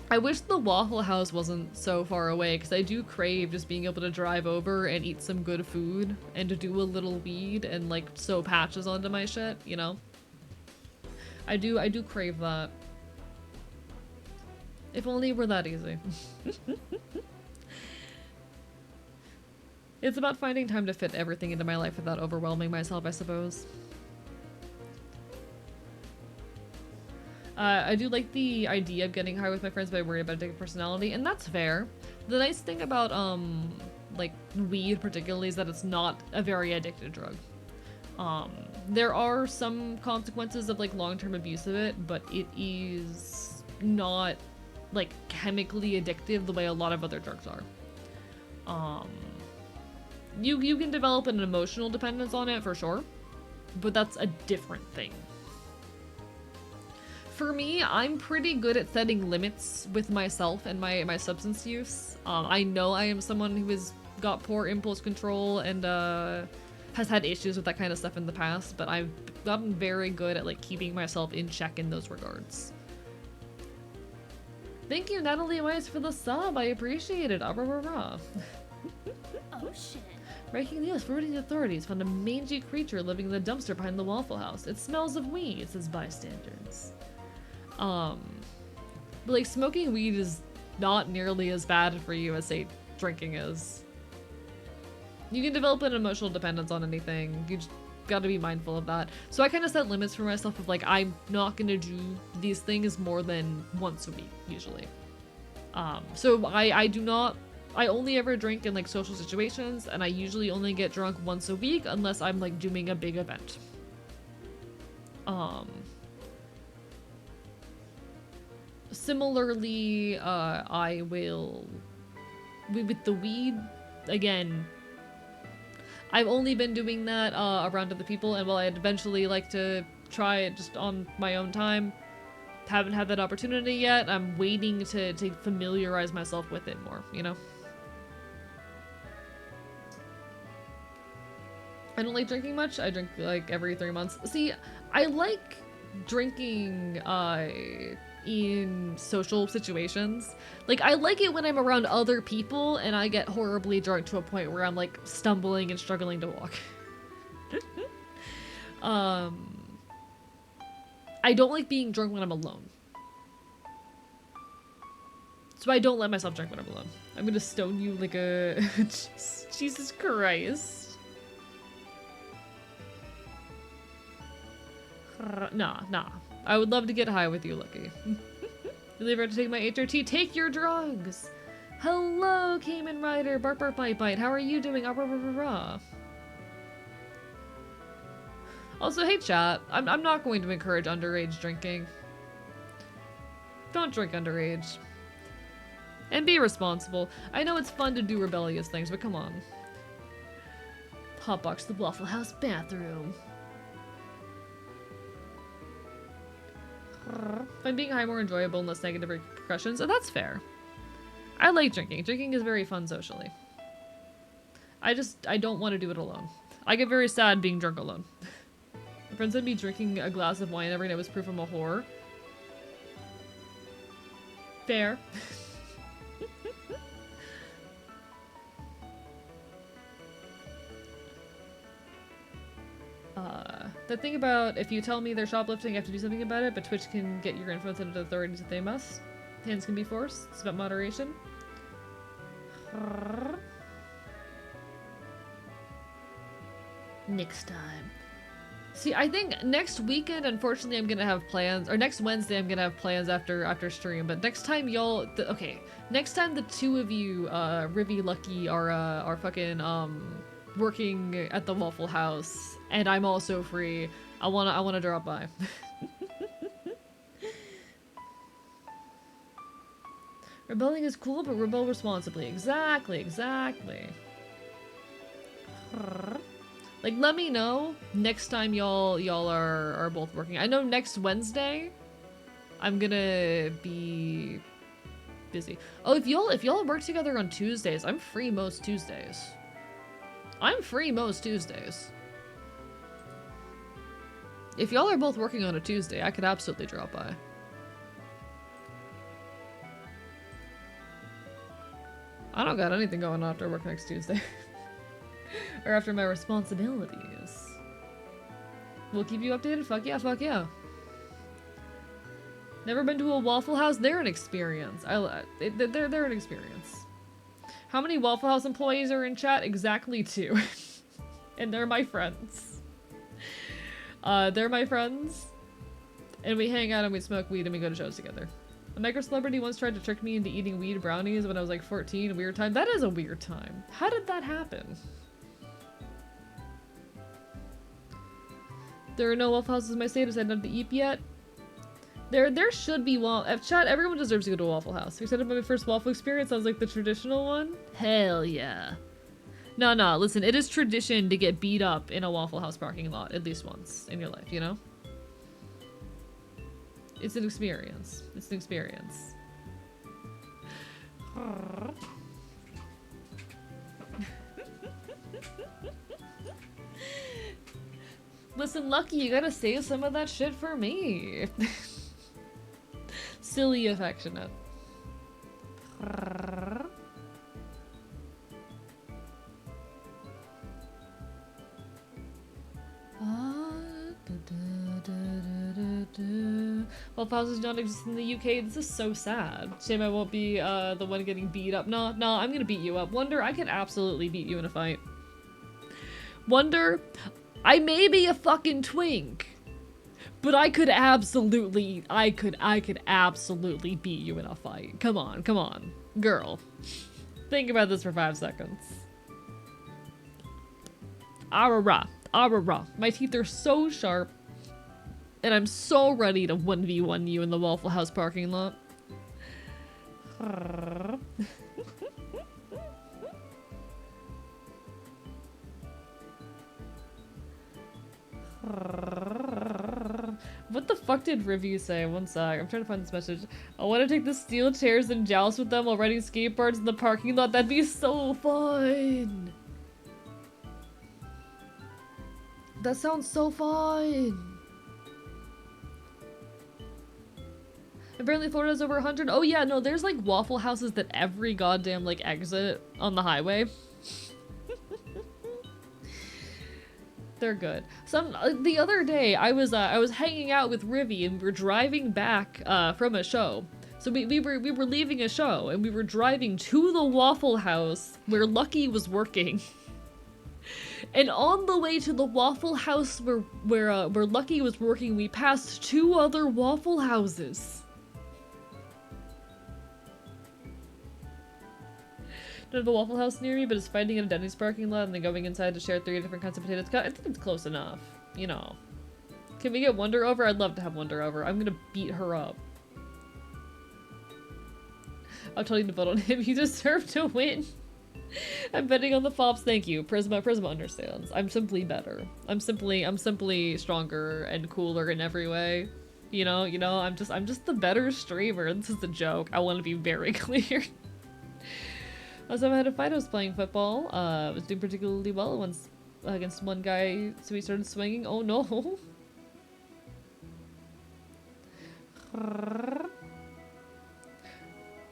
I wish the Waffle House wasn't so far away, because I do crave just being able to drive over and eat some good food and to do a little weed and like sew patches onto my shit, you know? I do crave that. If only it were that easy. It's about finding time to fit everything into my life without overwhelming myself, I suppose. I do like the idea of getting high with my friends, but I worry about addictive personality, and that's fair. The nice thing about, like, weed particularly is that it's not a very addictive drug. There are some consequences of, like, long-term abuse of it, but it is not, like, chemically addictive the way a lot of other drugs are. You can develop an emotional dependence on it, for sure, but that's a different thing. For me, I'm pretty good at setting limits with myself and my substance use. I know I am someone who has got poor impulse control and has had issues with that kind of stuff in the past, but I've gotten very good at like keeping myself in check in those regards. Thank you, Natalie Weiss, for the sub. I appreciate it. Oh shit. Breaking news, Floridian authorities found a mangy creature living in the dumpster behind the Waffle House. It smells of weed, says bystanders. But like smoking weed is not nearly as bad for you as say drinking is. You can develop an emotional dependence on anything. You just gotta be mindful of that. So I kind of set limits for myself of like, I'm not gonna do these things more than once a week, usually. So I only ever drink in like social situations, and I usually only get drunk once a week unless I'm like doing a big event. Similarly, I will, with the weed, again, I've only been doing that around other people, and while I'd eventually like to try it just on my own time, haven't had that opportunity yet. I'm waiting to familiarize myself with it more, you know? I don't like drinking much. I drink like every 3 months. See, I like drinking in social situations. Like, I like it when I'm around other people and I get horribly drunk to a point where I'm like stumbling and struggling to walk. I don't like being drunk when I'm alone. So I don't let myself drink when I'm alone. I'm gonna stone you like a... Jesus Christ. Nah. I would love to get high with you, Lucky. You leave her to take my HRT. Take your drugs! Hello, Cayman Rider. Bark, bark, bite, bite. How are you doing? Ah, rah, rah, rah, rah. Also, hey chat. I'm not going to encourage underage drinking. Don't drink underage. And be responsible. I know it's fun to do rebellious things, but come on. Hotbox the Waffle House bathroom. Find being high more enjoyable and less negative repercussions. Oh, that's fair. I like drinking. Drinking is very fun socially. I don't want to do it alone. I get very sad being drunk alone. My friend said me drinking a glass of wine every night was proof I'm a whore. Fair. The thing about if you tell me they're shoplifting, I have to do something about it, but Twitch can get your influence into the authorities if they must. Hands can be forced. It's about moderation. Next time. See, I think next weekend, unfortunately, I'm gonna have plans, or next Wednesday, I'm gonna have plans after stream. But next time, y'all, okay, next time the two of you, Rivy, Lucky, are fucking working at the Waffle House, and I'm also free. I wanna drop by. Rebelling is cool, but rebel responsibly. Exactly, exactly. Like, let me know next time y'all are both working. I know next Wednesday, I'm gonna be busy. Oh, if y'all work together on Tuesdays, I'm free most Tuesdays. I'm free most Tuesdays. If y'all are both working on a Tuesday, I could absolutely drop by. I don't got anything going on after work next Tuesday. Or after my responsibilities. We'll keep you updated. Fuck yeah, fuck yeah. Never been to a Waffle House? They're an experience. They're an experience. How many Waffle House employees are in chat? Exactly 2. And they're my friends. They're my friends. And we hang out and we smoke weed and we go to shows together. A micro celebrity once tried to trick me into eating weed brownies when I was like 14. Weird time. That is a weird time. How did that happen? There are no Waffle Houses in my state. I've not to eat yet. There should be chat, everyone deserves to go to a Waffle House. Except about my first waffle experience, I was like the traditional one. Hell yeah. No, listen, it is tradition to get beat up in a Waffle House parking lot at least once in your life, you know? It's an experience. It's an experience. Listen, Lucky, you gotta save some of that shit for me. Silly affectionate. Waffle houses don't exist in the UK. This is so sad. Shame I won't be the one getting beat up. No, I'm gonna beat you up. Wonder, I could absolutely beat you in a fight. Wonder, I may be a fucking twink, but I could absolutely beat you in a fight. Come on, girl. Think about this for 5 seconds. Arara. My teeth are so sharp, and I'm so ready to 1v1 you in the Waffle House parking lot. What the fuck did Review say? One sec, I'm trying to find this message. I want to take the steel chairs and joust with them while riding skateboards in the parking lot. That'd be so fun! That sounds so fun! Apparently Florida's over 100. Oh yeah, no, there's like Waffle Houses that every goddamn like exit on the highway. They're good. The other day, I was hanging out with Rivy and we were driving back from a show. So we were leaving a show and we were driving to the Waffle House where Lucky was working. And on the way to the Waffle House where Lucky was working, we passed 2 other Waffle Houses. Don't have a Waffle House near me, but it's finding in a Denny's parking lot and then going inside to share 3 different kinds of potatoes. I think it's close enough, you know. Can we get Wonder over? I'd love to have Wonder over. I'm gonna beat her up. I'm telling you to vote on him. You deserve to win. I'm betting on the Fops. Thank you. Prisma understands. I'm simply better. I'm simply stronger and cooler in every way. You know, I'm just the better streamer. This is a joke. I want to be very clear. Also, I had a fight. I was playing football. I was doing particularly well once against one guy, so he started swinging. Oh no.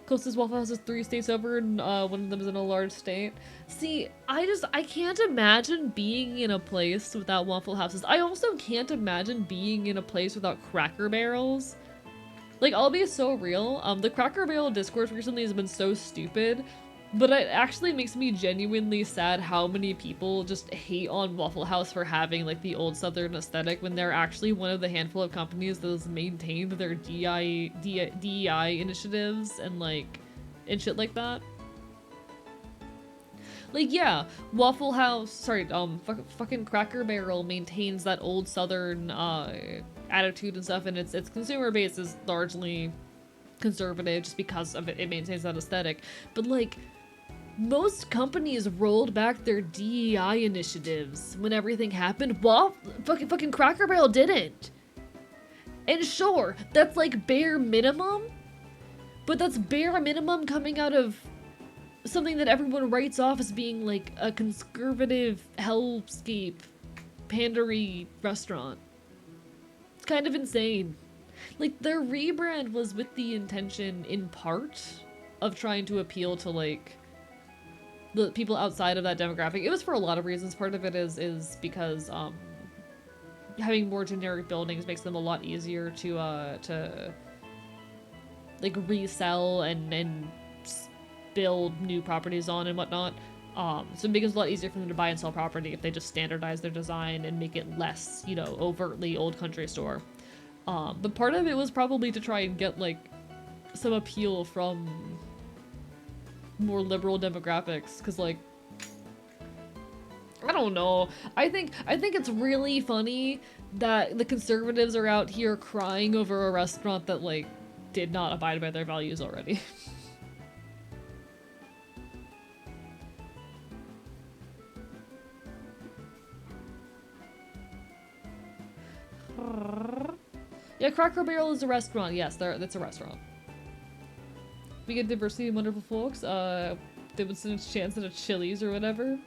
Closest Waffle House is 3 states over, and one of them is in a large state. See, I can't imagine being in a place without Waffle Houses. I also can't imagine being in a place without Cracker Barrels. Like, I'll be so real. The Cracker Barrel discourse recently has been so stupid, but it actually makes me genuinely sad how many people just hate on Waffle House for having, like, the old Southern aesthetic when they're actually one of the handful of companies that has maintained their DEI initiatives and, like, and shit like that. Like, yeah, Waffle House, sorry, fucking Cracker Barrel maintains that old Southern, attitude and stuff, and its consumer base is largely conservative just because of it maintains that aesthetic. But, like, most companies rolled back their DEI initiatives when everything happened. Well, fucking Cracker Barrel didn't. And sure, that's like bare minimum, but that's bare minimum coming out of something that everyone writes off as being like a conservative hellscape pandery restaurant. It's kind of insane. Like, their rebrand was with the intention, in part, of trying to appeal to, like, the people outside of that demographic. It was for a lot of reasons. Part of it is because having more generic buildings makes them a lot easier to like resell and build new properties on and whatnot. So it makes it a lot easier for them to buy and sell property if they just standardize their design and make it less, you know, overtly old country store. But part of it was probably to try and get like some appeal from more liberal demographics, because like, I don't know. I think it's really funny that the conservatives are out here crying over a restaurant that like did not abide by their values already. Yeah, Cracker Barrel is a restaurant. Yes, that's a restaurant. We get diversity and wonderful folks. They would stand a chance at a Chili's or whatever.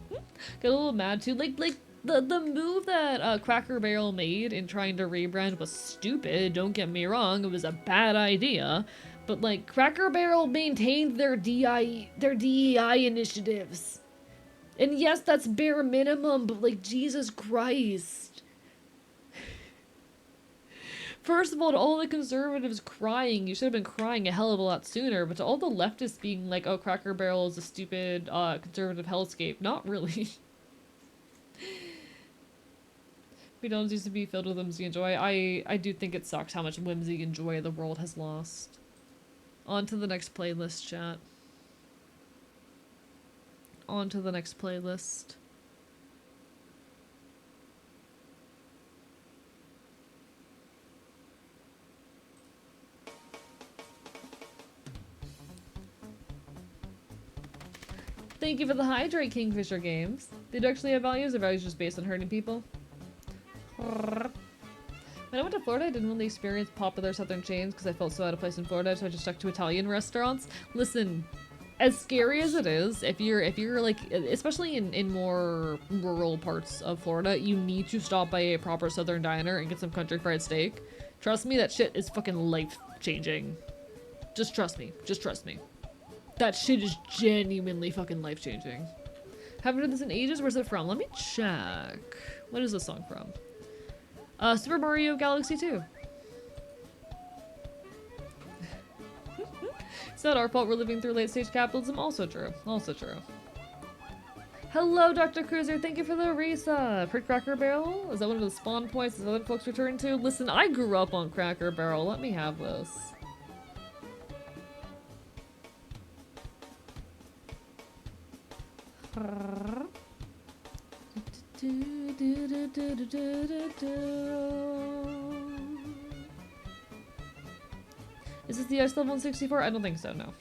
Got a little mad too. Like the move that Cracker Barrel made in trying to rebrand was stupid. Don't get me wrong, it was a bad idea. But like, Cracker Barrel maintained their DEI initiatives. And yes, that's bare minimum, but like, Jesus Christ. First of all, to all the conservatives crying, you should have been crying a hell of a lot sooner, but to all the leftists being like, oh, Cracker Barrel is a stupid, conservative hellscape, not really. McDonald's used to be filled with whimsy and joy. I do think it sucks how much whimsy and joy the world has lost. On to the next playlist, chat. On to the next playlist. Thank you for the hydrate, Kingfisher Games. They do actually have values, or values just based on hurting people? When I went to Florida, I didn't really experience popular southern chains because I felt so out of place in Florida, so I just stuck to Italian restaurants. Listen, as scary as it is, if you're like, especially in more rural parts of Florida, you need to stop by a proper southern diner and get some country fried steak. Trust me, that shit is fucking life-changing. Just trust me. Just trust me. That shit is genuinely fucking life-changing. Haven't heard this in ages. Where's it from? Let me check. What is this song from? Super Mario Galaxy 2. It's not our fault we're living through late-stage capitalism. Also true. Also true. Hello, Dr. Cruiser. Thank you for the resub. Heard Cracker Barrel? Is that one of the spawn points that other folks return to? Listen, I grew up on Cracker Barrel. Let me have this. Is this the ice level in 64? I don't think so, no.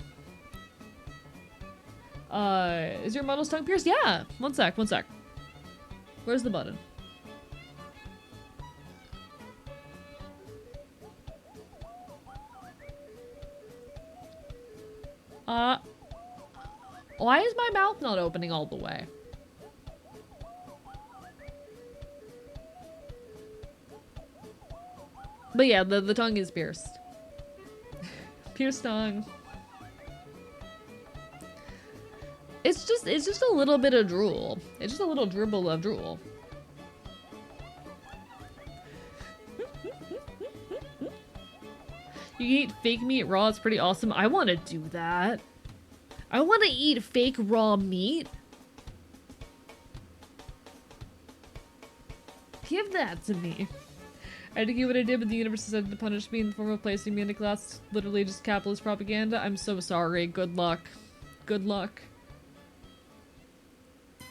Is your model's tongue pierced? Yeah! One sec. Where's the button? Why is my mouth not opening all the way? But yeah, the tongue is pierced. Pierced tongue. It's just a little bit of drool. It's just a little dribble of drool. You eat fake meat raw, it's pretty awesome. I want to do that. I want to eat fake raw meat. Give that to me. I had to do what I did, but the universe decided to punish me in the form of placing me in a class. Literally just capitalist propaganda. I'm so sorry. Good luck. Good luck.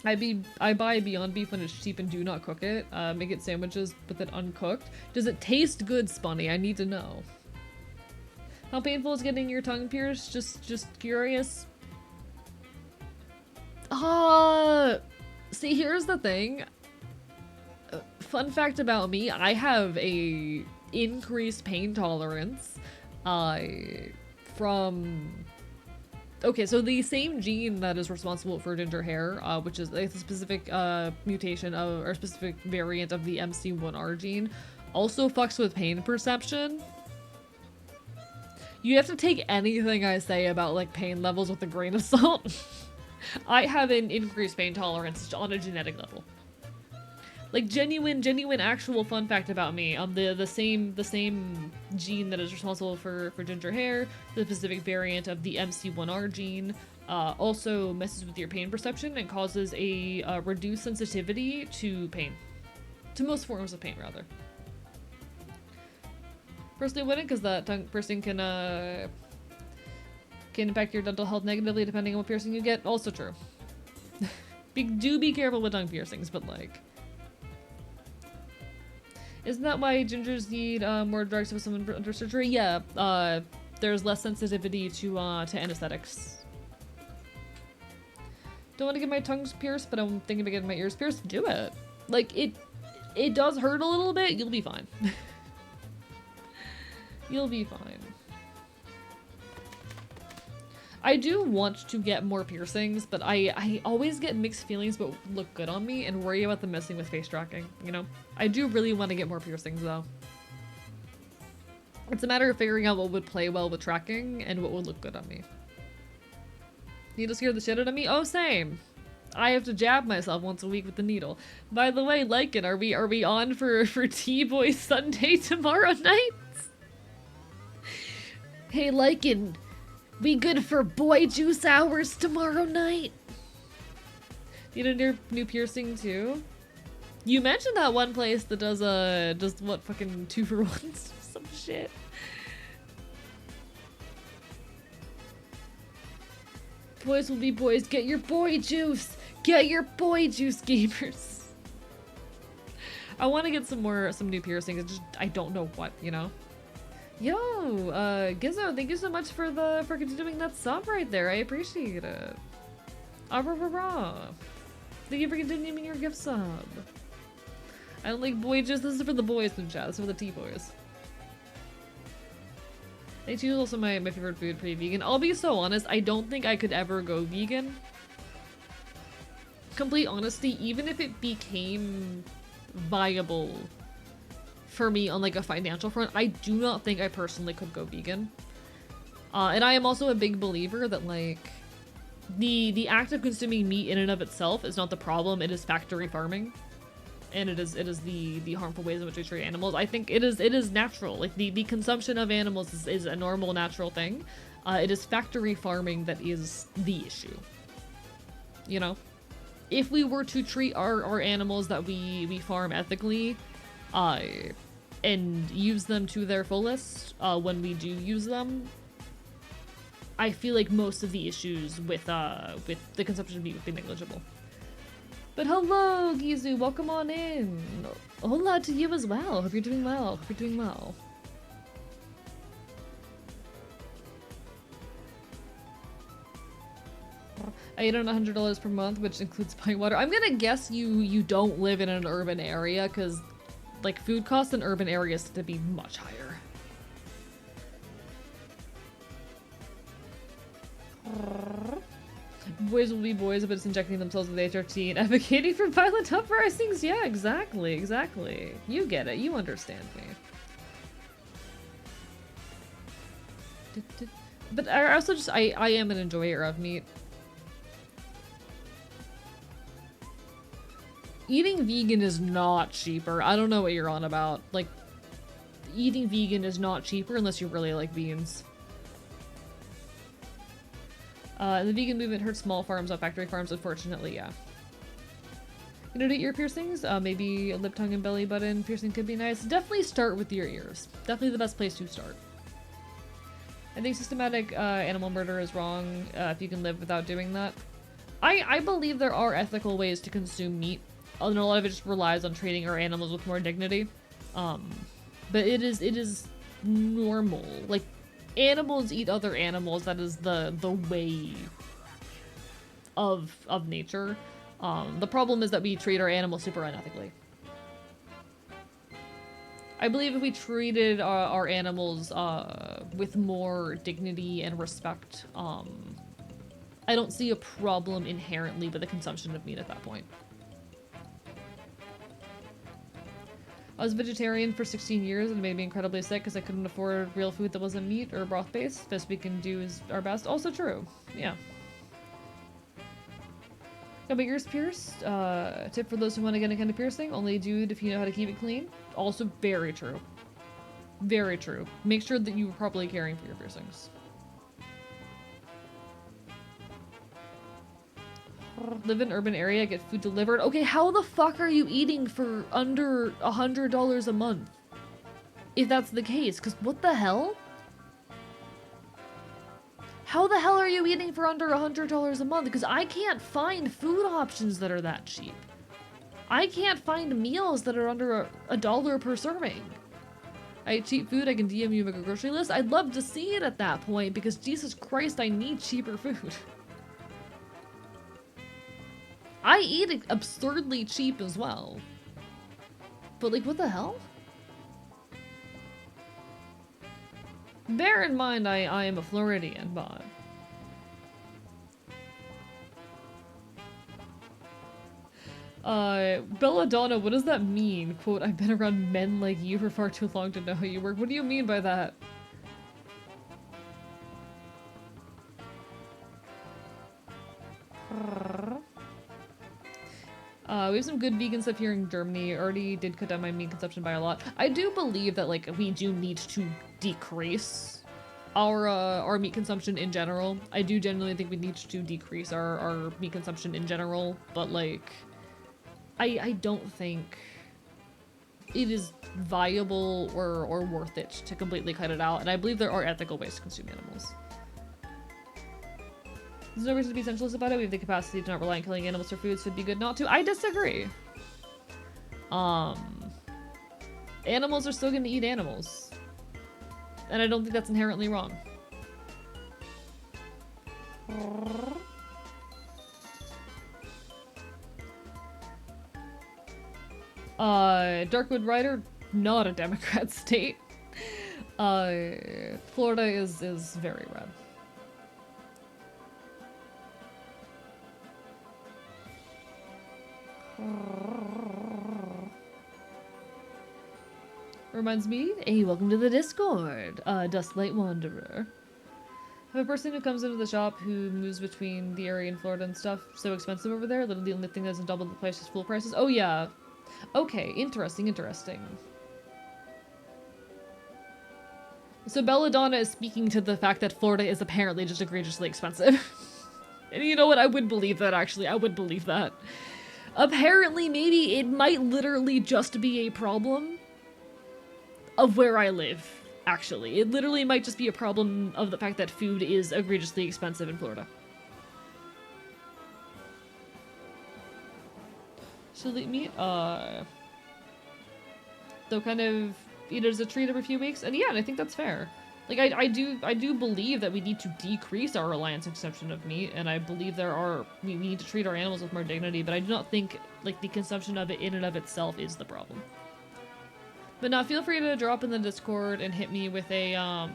I buy Beyond Beef when it's cheap and do not cook it. Make it sandwiches, but then uncooked. Does it taste good, Spunny? I need to know. How painful is getting your tongue pierced? Just curious. See, here's the thing. Fun fact about me, I have a increased pain tolerance from... Okay, so the same gene that is responsible for ginger hair, which is a specific mutation of, or specific variant of the MC1R gene, also fucks with pain perception. You have to take anything I say about like pain levels with a grain of salt. I have an increased pain tolerance on a genetic level. Like genuine actual fun fact about me. The same gene that is responsible for ginger hair, the specific variant of the MC1R gene, also messes with your pain perception and causes a reduced sensitivity to pain. To most forms of pain, rather. Personally wouldn't, because that tongue piercing can impact your dental health negatively depending on what piercing you get. Also true. Do be careful with tongue piercings, but like... Isn't that why gingers need more drugs with someone under surgery? Yeah, there's less sensitivity to anesthetics. Don't want to get my tongues pierced, but I'm thinking about getting my ears pierced. Do it. Like, it does hurt a little bit. You'll be fine. You'll be fine. I do want to get more piercings, but I always get mixed feelings but look good on me and worry about them messing with face tracking, you know? I do really want to get more piercings though. It's a matter of figuring out what would play well with tracking and what would look good on me. Needle scare the shit out of me? Oh, same. I have to jab myself once a week with the needle. By the way, Lycan, are we on for T-Boy Sunday tomorrow night? Hey, Lycan, we good for boy juice hours tomorrow night? Need a new piercing too? You mentioned that one place that does what, fucking 2-for-1s? Some shit. Boys will be boys. Get your boy juice. Get your boy juice, gamers. I want to get some new piercings. I don't know what, you know. Yo, Gizzo, thank you so much for continuing that sub right there. I appreciate it. Thank you for continuing your gift sub. I don't like boy juice. This is for the boys in chat. This is for the T-boys. Cheese is also my favorite food, pretty vegan. I'll be so honest, I don't think I could ever go vegan. Complete honesty, even if it became viable for me on like a financial front, I do not think I personally could go vegan. And I am also a big believer that like the act of consuming meat in and of itself is not the problem. It is factory farming, and it is the harmful ways in which we treat animals. I think it is natural. Like the consumption of animals is a normal, natural thing. It is factory farming that is the issue. You know, if we were to treat our animals that we farm ethically, and use them to their fullest, when we do use them, I feel like most of the issues with the consumption of meat would be negligible. But hello, Gizu, welcome on in. Hola to you as well. Hope you're doing well. Hope you're doing well. I eat on $100 per month, which includes buying water. I'm gonna guess you don't live in an urban area, because like food costs in urban areas tend to be much higher. Boys will be boys, but it's injecting themselves with HRT and advocating for violent uprisings. Yeah, exactly. You get it. You understand me. But I also just, I am an enjoyer of meat. Eating vegan is not cheaper. I don't know what you're on about. Like, eating vegan is not cheaper unless you really like beans. The vegan movement hurts small farms, not factory farms, unfortunately, yeah. You know, to ear piercings, maybe a lip, tongue, and belly button piercing could be nice. Definitely start with your ears. Definitely the best place to start. I think systematic animal murder is wrong if you can live without doing that. I believe there are ethical ways to consume meat, and a lot of it just relies on treating our animals with more dignity. But it is normal. Like, animals eat other animals. That is the way of nature. The problem is that we treat our animals super unethically. I believe if we treated our animals with more dignity and respect, I don't see a problem inherently with the consumption of meat at that point. I was vegetarian for 16 years and it made me incredibly sick because I couldn't afford real food that wasn't meat or broth based. Best we can do is our best. Also true. Yeah. Got my ears pierced. Tip for those who want to get a kind of piercing, only do it if you know how to keep it clean. Also very true. Very true. Make sure that you are properly caring for your piercings. Live in an urban area, get food delivered. Okay, how the fuck are you eating for under $100 a month? If that's the case, because what the hell? How the hell are you eating for under $100 a month? Because I can't find food options that are that cheap. I can't find meals that are under a dollar per serving. I eat cheap food, I can DM you a grocery list. I'd love to see it at that point because Jesus Christ, I need cheaper food. I eat absurdly cheap as well. But like, what the hell? Bear in mind, I am a Floridian, but... Belladonna, what does that mean? Quote, I've been around men like you for far too long to know how you work. What do you mean by that? We have some good vegan stuff here in Germany. Already did cut down my meat consumption by a lot. I do believe that, like, we do need to decrease our meat consumption in general. I do genuinely think we need to decrease our meat consumption in general, but, like, I don't think it is viable or worth it to completely cut it out, and I believe there are ethical ways to consume animals. There's no reason to be sensualist about it. We have the capacity to not rely on killing animals for food, so it'd be good not to. I disagree. Animals are still gonna eat animals. And I don't think that's inherently wrong. Darkwood Rider, not a Democrat state. Florida is very red. Reminds me, hey, welcome to the Discord, Dusklight Wanderer. I have a person who comes into the shop who moves between the area and Florida and stuff. So expensive over there. Literally the only thing that doesn't double the price is full prices. Oh yeah. Okay, interesting, interesting. So Belladonna is speaking to the fact that Florida is apparently just egregiously expensive. And you know what? I would believe that, actually. I would believe that. Apparently, maybe it might literally just be a problem of where I live, actually. It literally might just be a problem of the fact that food is egregiously expensive in Florida. She'll eat meat, they'll kind of eat it as a treat every few weeks, and yeah, and I think that's fair. Like, I do believe that we need to decrease our reliance on consumption of meat, and I believe we need to treat our animals with more dignity, but I do not think, like, the consumption of it in and of itself is the problem. But now, feel free to drop in the Discord and hit me with a,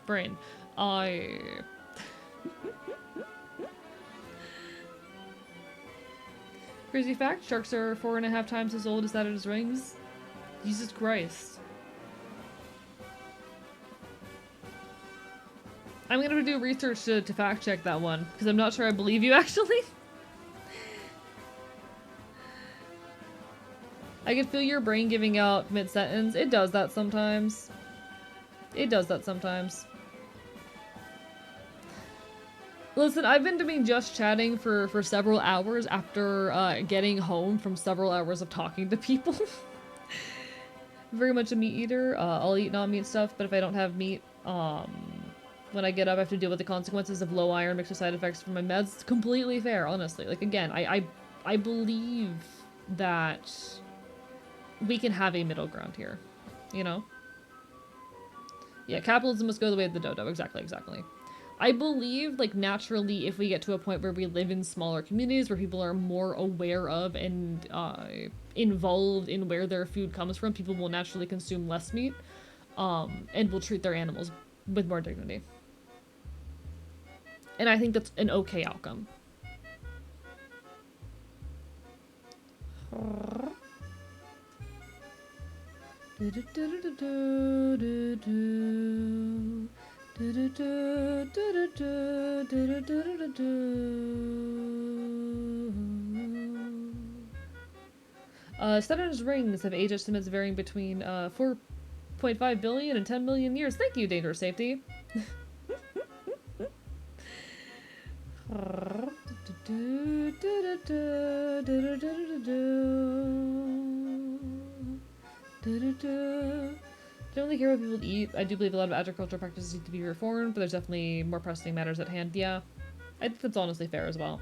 brain. Crazy fact, sharks are 4.5 times as old as Saturn's rings. Jesus Christ. I'm gonna do research to fact check that one, because I'm not sure I believe you actually. I can feel your brain giving out mid-sentence. It does that sometimes. It does that sometimes. Listen, I've been doing just chatting for several hours after getting home from several hours of talking to people. Very much a meat eater. I'll eat non-meat stuff, but if I don't have meat, when I get up, I have to deal with the consequences of low iron mixed with side effects from my meds. It's completely fair, honestly. Like, again, I believe that we can have a middle ground here, you know? Yeah, capitalism must go the way of the dodo. Exactly, exactly. I believe, like, naturally, if we get to a point where we live in smaller communities, where people are more aware of and involved in where their food comes from, people will naturally consume less meat, and will treat their animals with more dignity. And I think that's an okay outcome. Saturn's rings have age estimates varying between 4.5 billion and 10 million years. Thank you, Danger Safety. Generally hear what people eat. I do believe a lot of agricultural practices need to be reformed, but there's definitely more pressing matters at hand. Yeah, I think that's honestly fair as well.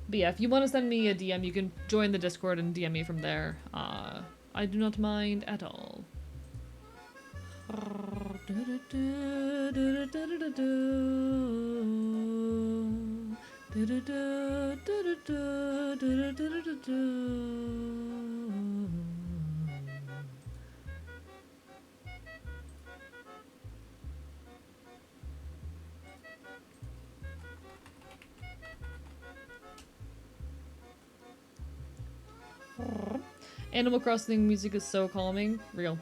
But yeah, if you want to send me a DM, you can join the Discord and DM me from there. I do not mind at all. Animal Crossing music is so calming. Real.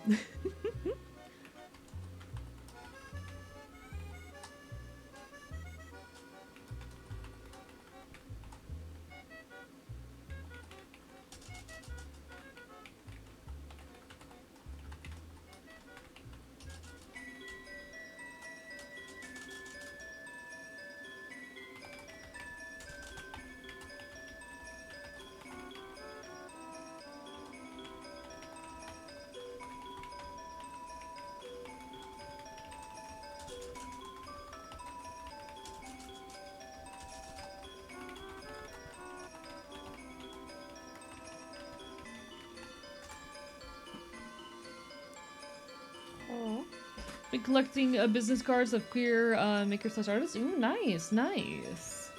Been collecting business cards of queer maker/artists. Ooh, nice, nice.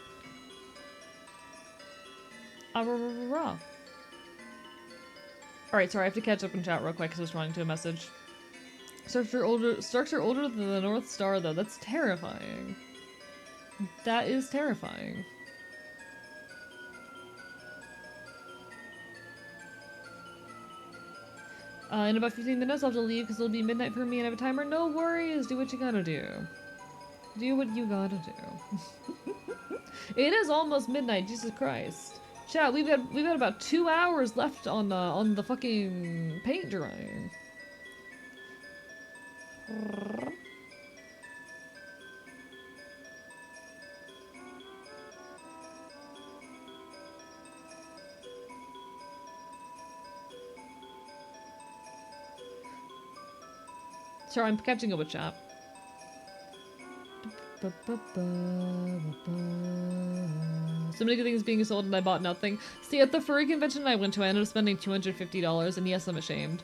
Alright, sorry, I have to catch up in chat real quick because I was responding to a message. Starks are older than the North Star, though. That's terrifying. That is terrifying. In about 15 minutes, I'll have to leave because it'll be midnight for me and I have a timer. No worries, do what you gotta do. Do what you gotta do. It is almost midnight, Jesus Christ. Chat, we've got about 2 hours left on the fucking paint drying. Sorry, I'm catching up with chat. So many good things being sold and I bought nothing. See, at the furry convention I went to, I ended up spending $250, and yes, I'm ashamed.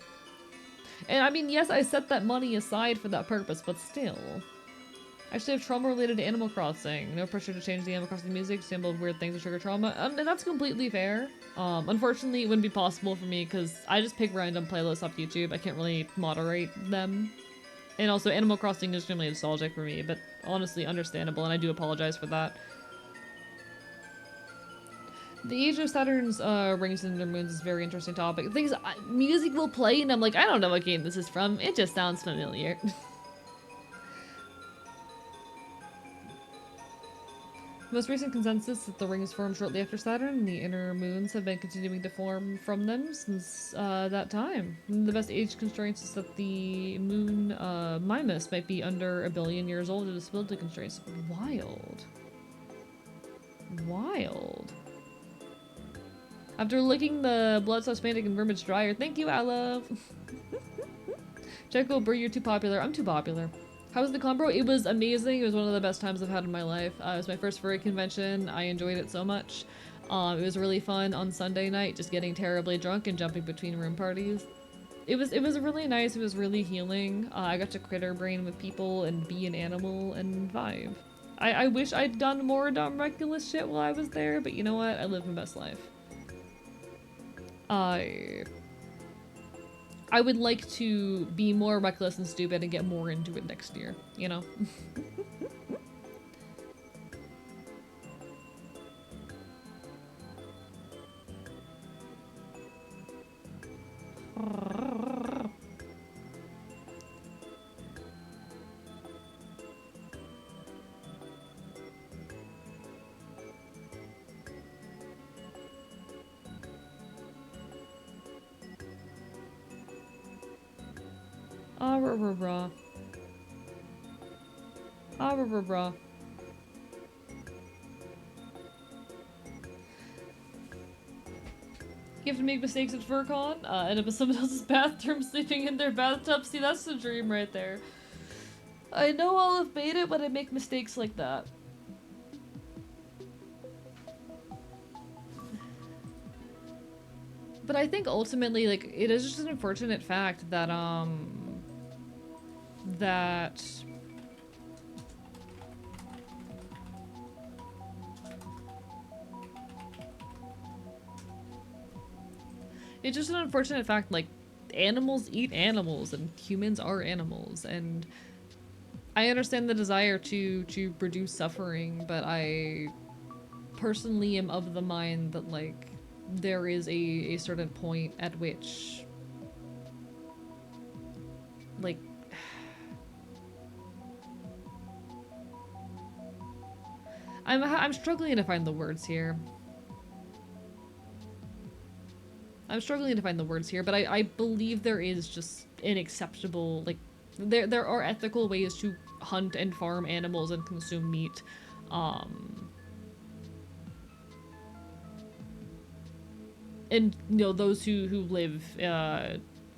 And I mean, yes, I set that money aside for that purpose, but still. I actually have trauma related to Animal Crossing. No pressure to change the Animal Crossing music, sampled weird things to trigger trauma. And that's completely fair. Unfortunately, it wouldn't be possible for me because I just pick random playlists off YouTube. I can't really moderate them. And also, Animal Crossing is extremely nostalgic for me, but honestly understandable, and I do apologize for that. The age of Saturn's rings and their moons is a very interesting topic. The thing is, music will play, and I'm like, I don't know what game this is from. It just sounds familiar. Most recent consensus that the rings formed shortly after Saturn, and the inner moons have been continuing to form from them since that time. And the best age constraints is that the moon Mimas might be under 1 billion years old due to stability constraints. Wild. Wild. After licking the blood sauce panic and vermin's dryer, thank you, Aloe. Checo, Brie, you're too popular. I'm too popular. How was the con, bro? It was amazing. It was one of the best times I've had in my life. It was my first furry convention. I enjoyed it so much. It was really fun on Sunday night, just getting terribly drunk and jumping between room parties. It was really nice. It was really healing. I got to critter brain with people and be an animal and vibe. I wish I'd done more dumb reckless shit while I was there, but you know what? I lived my best life. I would like to be more reckless and stupid and get more into it next year, you know? Ah, rah, rah, rah. Ah, rah, rah, rah. You have to make mistakes at FurCon, end up in someone else's bathroom sleeping in their bathtub. See, that's the dream right there. I know I'll have made it when I make mistakes like that. But I think ultimately, like, it is just an unfortunate fact that, it's just an unfortunate fact, like, animals eat animals, and humans are animals, and I understand the desire to reduce suffering, but I personally am of the mind that, like, there is a certain point at which, like, I'm struggling to find the words here. I'm struggling to find the words here, but I believe there is just an acceptable, like, there are ethical ways to hunt and farm animals and consume meat. And, you know, those who live,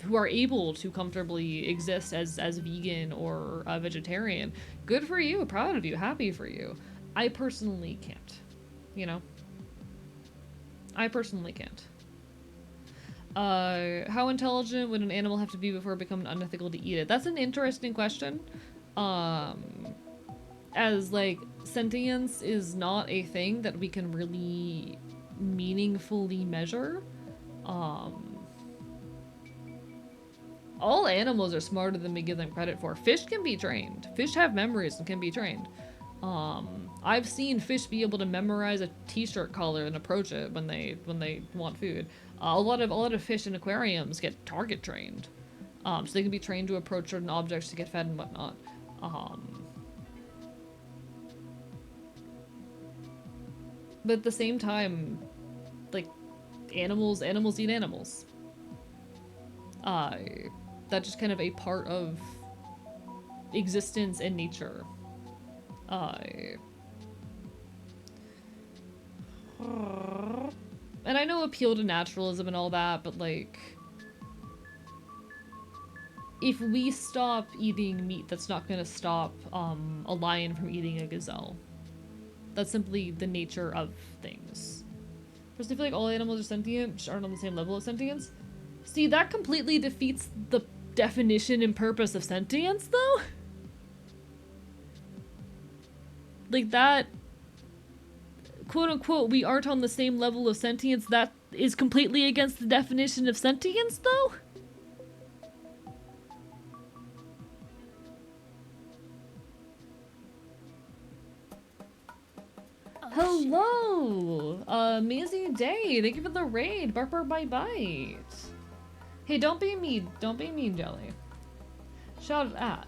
who are able to comfortably exist as vegan or vegetarian, good for you, proud of you, happy for you. I personally can't, you know? I personally can't. How intelligent would an animal have to be before it becomes unethical to eat it? That's an interesting question. As, like, sentience is not a thing that we can really meaningfully measure. All animals are smarter than we give them credit for. Fish can be trained. Fish have memories and can be trained. I've seen fish be able to memorize a t-shirt color and approach it when they want food. A lot of fish in aquariums get target trained, so they can be trained to approach certain objects to get fed and whatnot. But at the same time, like, animals eat animals. That's just kind of a part of existence and nature. And I know appeal to naturalism and all that, but, like, if we stop eating meat, that's not gonna stop a lion from eating a gazelle. That's simply the nature of things. First, I feel like all animals are sentient, just aren't on the same level of sentience. See, that completely defeats the definition and purpose of sentience, though? Like, that, quote-unquote, we aren't on the same level of sentience, that is completely against the definition of sentience, though? Hello! Amazing day. Thank you for the raid. Bark bark bite bite. Hey, don't be mean. Don't be mean, Jelly. Shout at.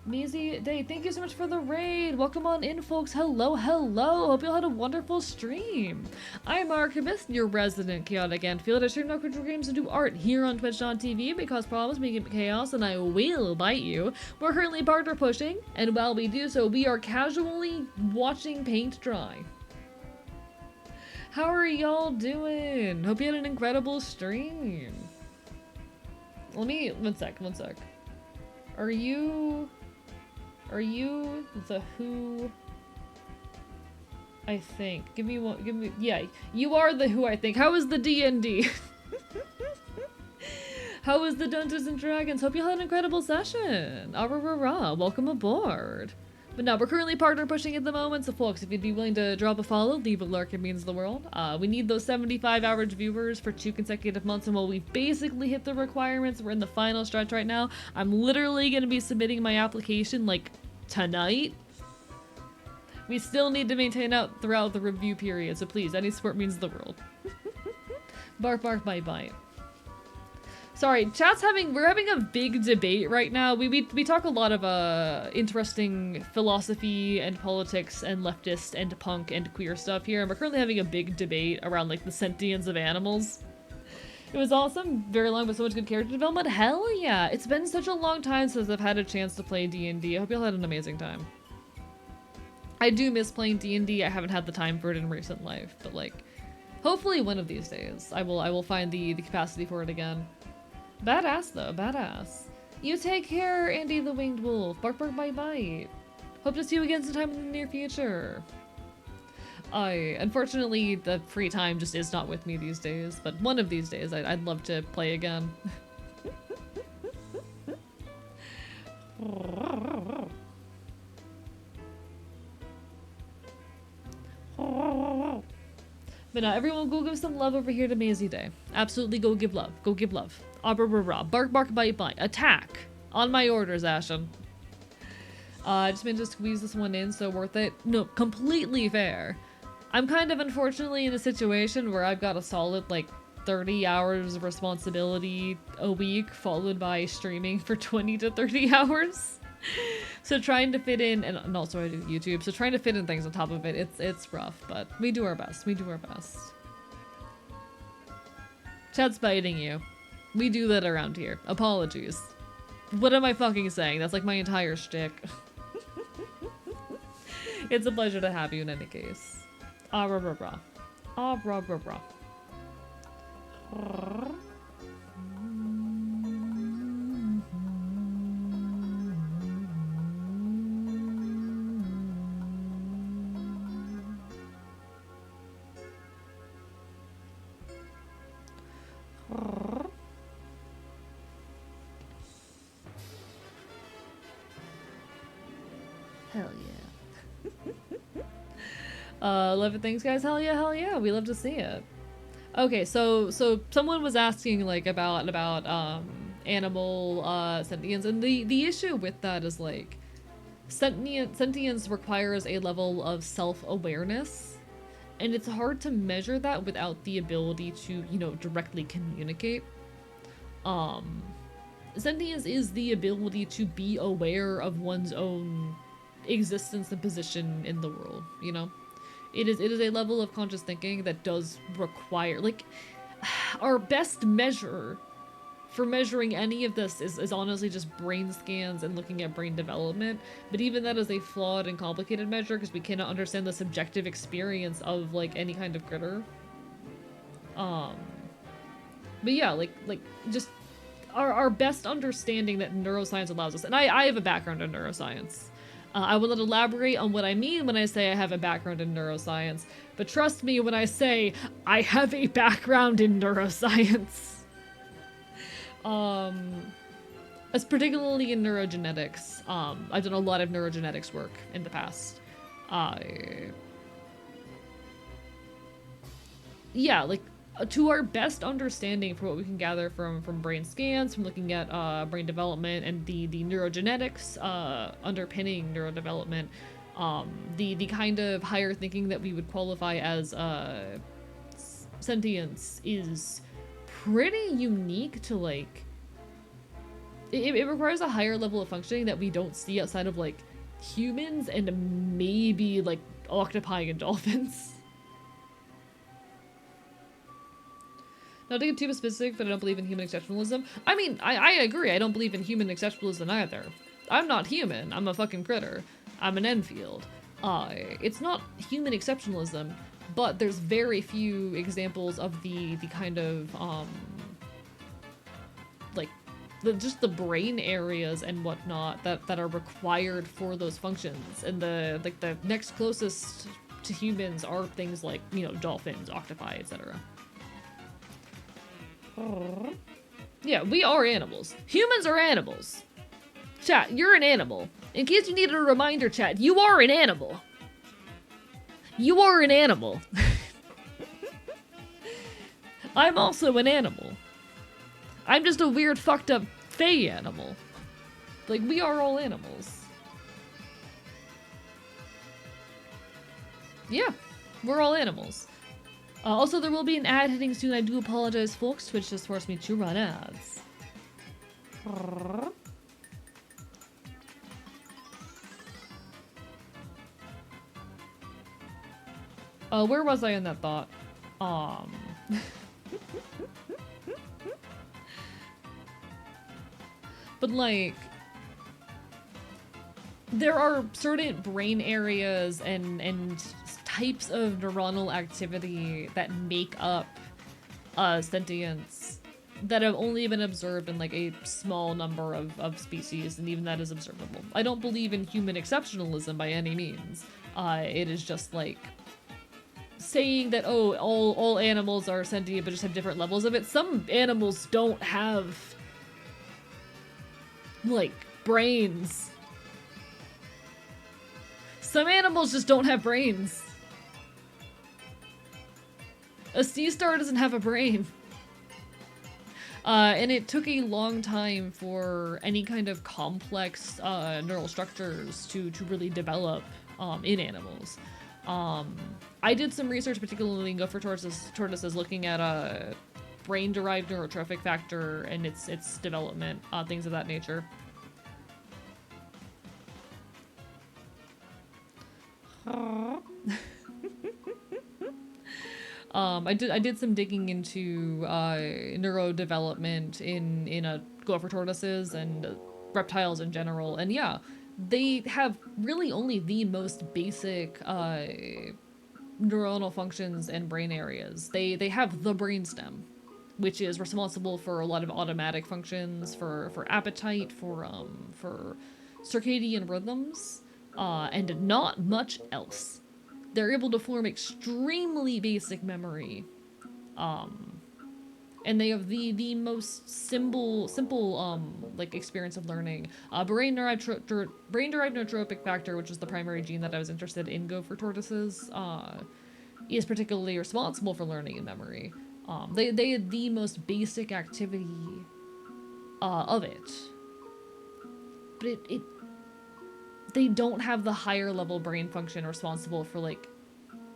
Mazy Day, thank you so much for the raid. Welcome on in, folks. Hello, hello. Hope you all had a wonderful stream. I'm Archibus, your resident chaotic and field. I stream no critical games and do art here on twitch.tv because problems make it chaos and I will bite you. We're currently partner pushing, and while we do so, we are casually watching paint dry. How are y'all doing? Hope you had an incredible stream. One sec. Are you the who I think? Yeah, you are the who I think. How is the D&D? How was the Dungeons and Dragons? Hope you had an incredible session. Ah, rah, rah, rah. Welcome aboard. But no, we're currently partner pushing at the moment, so folks, if you'd be willing to drop a follow, leave a lurk, it means the world. We need those 75 average viewers for 2 consecutive months, and while we basically hit the requirements, we're in the final stretch right now. I'm literally going to be submitting my application, like, tonight. We still need to maintain out throughout the review period, so please, any support means the world. Bark, bark, bite, bite. Sorry, we're having a big debate right now. We talk a lot of interesting philosophy and politics and leftist and punk and queer stuff here, and we're currently having a big debate around like the sentience of animals. It was awesome, very long, but so much good character development. Hell yeah! It's been such a long time since I've had a chance to play D&D. I hope y'all had an amazing time. I do miss playing D&D. I haven't had the time for it in recent life, but like, hopefully one of these days I will find the capacity for it again. Badass though, badass. You take care, Andy the Winged Wolf. Bark bark bite bite. Hope to see you again sometime in the near future. Unfortunately, the free time just is not with me these days, but one of these days I'd love to play again. But no, everyone go give some love over here to Mazy Day. Absolutely go give love. Go give love. Ah, rah, rah, rah. Bark, bark, bite, bite. Attack! On my orders, Ashen. I just managed to squeeze this one in, so worth it. No, completely fair. I'm kind of unfortunately in a situation where I've got a solid, like, 30 hours of responsibility a week, followed by streaming for 20 to 30 hours. So trying to fit in, and also I do YouTube, so trying to fit in things on top of it, it's rough, but we do our best. We do our best. Chat's biting you. We do that around here. Apologies. What am I fucking saying? That's like my entire shtick. It's a pleasure to have you in any case. Ah, rah, rah, rah. Ah, rah, rah, rah. Hell yeah. Love it, thanks guys. Hell yeah, we love to see it. Okay, so someone was asking like about animal sentience, and the issue with that is like sentience requires a level of self-awareness, and it's hard to measure that without the ability to, you know, directly communicate. Sentience is the ability to be aware of one's own existence and position in the world, you know? It is a level of conscious thinking that does require, like, our best measure for measuring any of this is honestly just brain scans and looking at brain development, but even that is a flawed and complicated measure because we cannot understand the subjective experience of, like, any kind of critter. But yeah, like, just our best understanding that neuroscience allows us, and I have a background in neuroscience. I will not elaborate on what I mean when I say I have a background in neuroscience, but trust me when I say I have a background in neuroscience. As particularly in neurogenetics. I've done a lot of neurogenetics work in the past. Yeah, like, to our best understanding from what we can gather from brain scans, from looking at brain development and the neurogenetics underpinning neurodevelopment, The kind of higher thinking that we would qualify as sentience is pretty unique to like it requires a higher level of functioning that we don't see outside of like humans and maybe like octopi and dolphins. Not to get too specific, but I don't believe in human exceptionalism. I mean, I agree, I don't believe in human exceptionalism either. I'm not human, I'm a fucking critter. I'm an Enfield. It's not human exceptionalism, but there's very few examples of the kind of, like, just the brain areas and whatnot that are required for those functions. And the next closest to humans are things like, you know, dolphins, octopi, etc. Yeah, we are animals. Humans are animals. Chat, you're an animal. In case you needed a reminder, chat, you are an animal. You are an animal. I'm also an animal. I'm just a weird, fucked up, fey animal. Like, we are all animals. Yeah, we're all animals. Also, there will be an ad hitting soon. I do apologize, folks. Twitch just forced me to run ads. Where was I in that thought? But like, there are certain brain areas and types of neuronal activity that make up sentience that have only been observed in like a small number of species, and even that is observable. I don't believe in human exceptionalism by any means. It is just like saying that, oh, all animals are sentient but just have different levels of it. Some animals don't have like brains. Some animals just don't have brains. A sea star doesn't have a brain. And it took a long time for any kind of complex neural structures to really develop in animals. I did some research, particularly in gopher tortoises, looking at brain-derived neurotrophic factor and its development, things of that nature. I did some digging into neurodevelopment in gopher tortoises and reptiles in general, and yeah, they have really only the most basic neuronal functions and brain areas. They have the brainstem, which is responsible for a lot of automatic functions, for appetite, for circadian rhythms, and not much else. They're able to form extremely basic memory, and they have the most simple like experience of learning. Brain-derived neurotrophic factor, which is the primary gene that I was interested in gopher tortoises, is particularly responsible for learning and memory. They had the most basic activity of it, but they don't have the higher level brain function responsible for like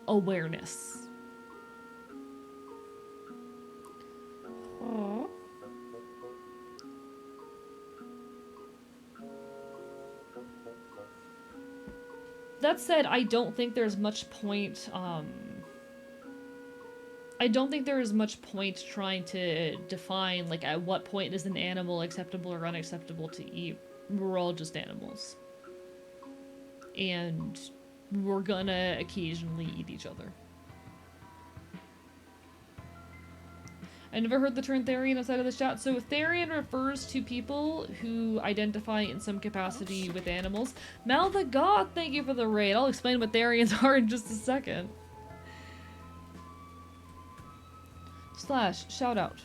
awareness. Aww. That said, I don't think there's much point, I don't think there is much point trying to define, like, at what point is an animal acceptable or unacceptable to eat. We're all just animals. And we're gonna occasionally eat each other. I never heard the term Therian outside of this chat. So Therian refers to people who identify in some capacity with animals. Mal the God, thank you for the raid. I'll explain what Therians are in just a second. / shout out.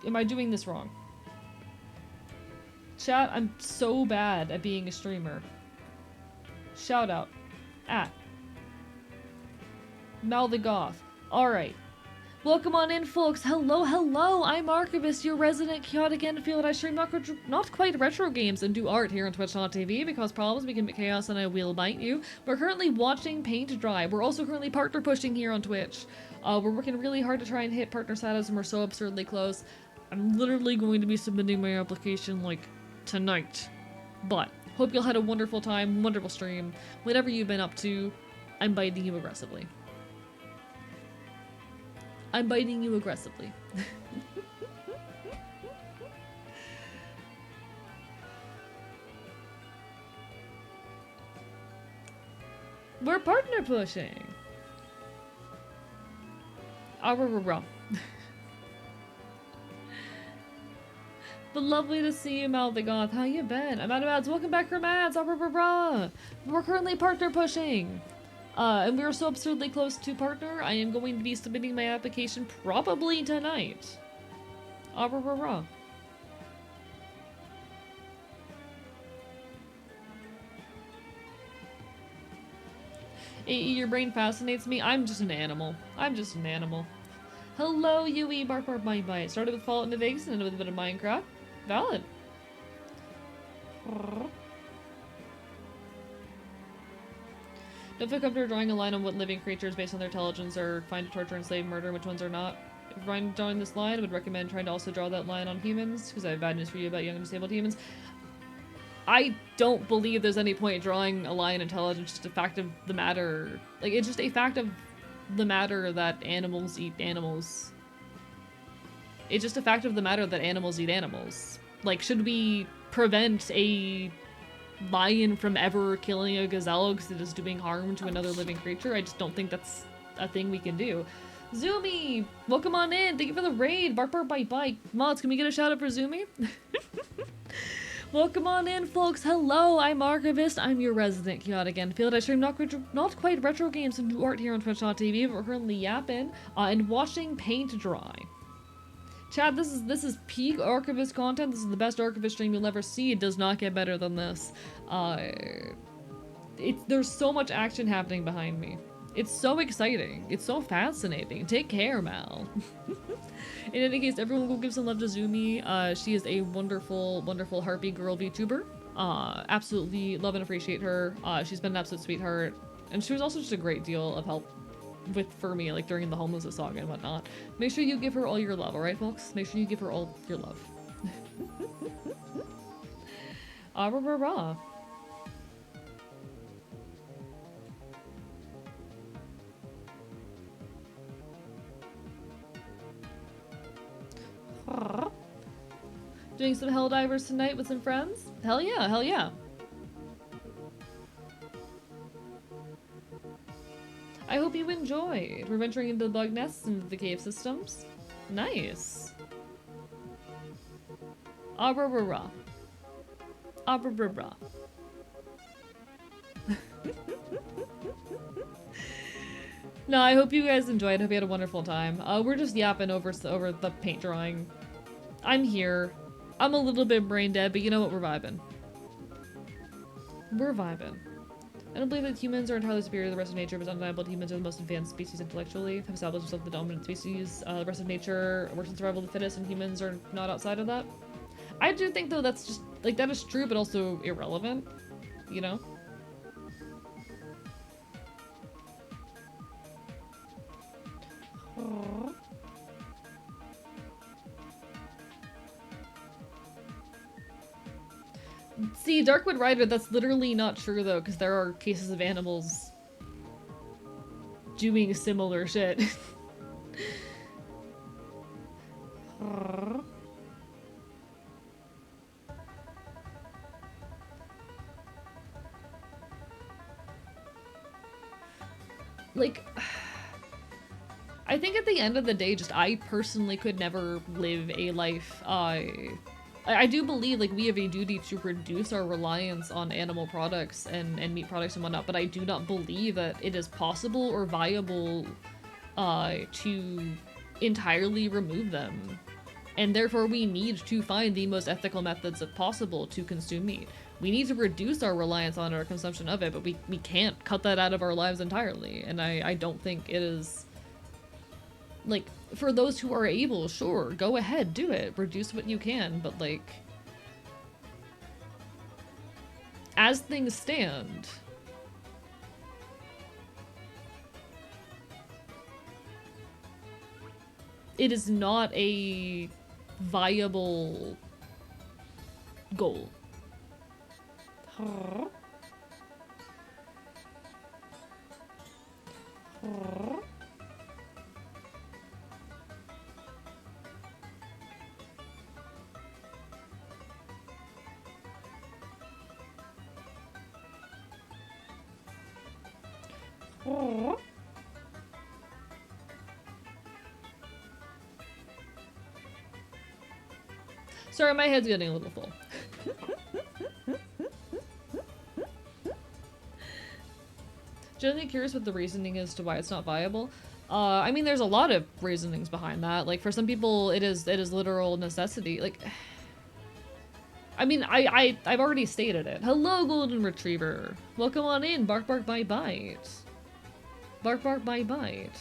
Am I doing this wrong? Chat, I'm so bad at being a streamer. Shout out. At Mal the Goth. Alright. Welcome on in, folks. Hello, hello. I'm Archivist, your resident chaotic enfield. I stream not quite retro games and do art here on Twitch.tv because problems become chaos and I will bite you. We're currently watching paint dry. We're also currently partner pushing here on Twitch. We're working really hard to try and hit partner status and we're so absurdly close. I'm literally going to be submitting my application like tonight. But hope y'all had a wonderful time, wonderful stream. Whatever you've been up to, I'm biting you aggressively. I'm biting you aggressively. We're partner pushing. But lovely to see you, Maldigoth. How you been? I'm Ads. Welcome back from ads. We're currently partner pushing. And we're so absurdly close to partner, I am going to be submitting my application probably tonight. Your brain fascinates me. I'm just an animal. I'm just an animal. Hello, UE, bark, bark, bite, bite. Started with Fallout New Vegas and ended with a bit of Minecraft. Valid. Don't feel comfortable drawing a line on what living creatures based on their intelligence are fine to torture, enslave, murder, and which ones are not. If I'm drawing this line, I would recommend trying to also draw that line on humans, because I have bad news for you about young and disabled humans. I don't believe there's any point drawing a line intelligence, just a fact of the matter. Like, it's just a fact of the matter that animals eat animals. It's just a fact of the matter that animals eat animals. Like, should we prevent a lion from ever killing a gazelle because it is doing harm to another living creature? I just don't think that's a thing we can do. Zoomy! Welcome on in! Thank you for the raid! Bark, bark, bite, bite! Mods, can we get a shout out for Zoomy? Welcome on in, folks! Hello, I'm Archivist. I'm your resident chaotic enfield. I stream not quite retro games and do art here on Twitch.tv, but we're currently yapping and watching paint dry. Chad, this is peak Archivist content. This is the best Archivist stream you'll ever see. It does not get better than this. There's so much action happening behind me. It's so exciting. It's so fascinating. Take care, Mal. In any case, everyone go give some love to Zoomy. She is a wonderful, wonderful Harpy girl VTuber. Absolutely love and appreciate her. She's been an absolute sweetheart. And she was also just a great deal of help for me, like during the homelessness saga and whatnot. Make sure you give her all your love, alright, folks? Make sure you give her all your love. Rah. Doing some Helldivers tonight with some friends? Hell yeah, hell yeah. I hope you enjoyed. We're venturing into the bug nests and the cave systems. Nice. Rah. No, I hope you guys enjoyed. I hope you had a wonderful time. We're just yapping over the paint drawing. I'm here. I'm a little bit brain dead, but you know what? We're vibing. We're vibing. I don't believe that humans are entirely superior to the rest of nature, but it's undeniable that humans are the most advanced species intellectually, have established themselves the dominant species. The rest of nature works in survival of the fittest, and humans are not outside of that. I do think, though, that's just, like, that is true, but also irrelevant, you know? See, Darkwood Rider, that's literally not true, though, because there are cases of animals doing similar shit. Like, I think at the end of the day, just I personally could never live a life, I do believe, like, we have a duty to reduce our reliance on animal products and meat products and whatnot, but I do not believe that it is possible or viable to entirely remove them. And therefore we need to find the most ethical methods if possible to consume meat. We need to reduce our reliance on our consumption of it, but we can't cut that out of our lives entirely. And I don't think it is... Like, for those who are able, sure, go ahead, do it. Reduce what you can, but like, as things stand, it is not a viable goal. Sorry, my head's getting a little full. Generally curious what the reasoning is to why it's not viable. I mean, there's a lot of reasonings behind that. Like, for some people, it is literal necessity. Like, I mean, I've already stated it. Hello, Golden Retriever. Welcome on in. Bark, bark, bite, bite. Bark, bark, bite, bite.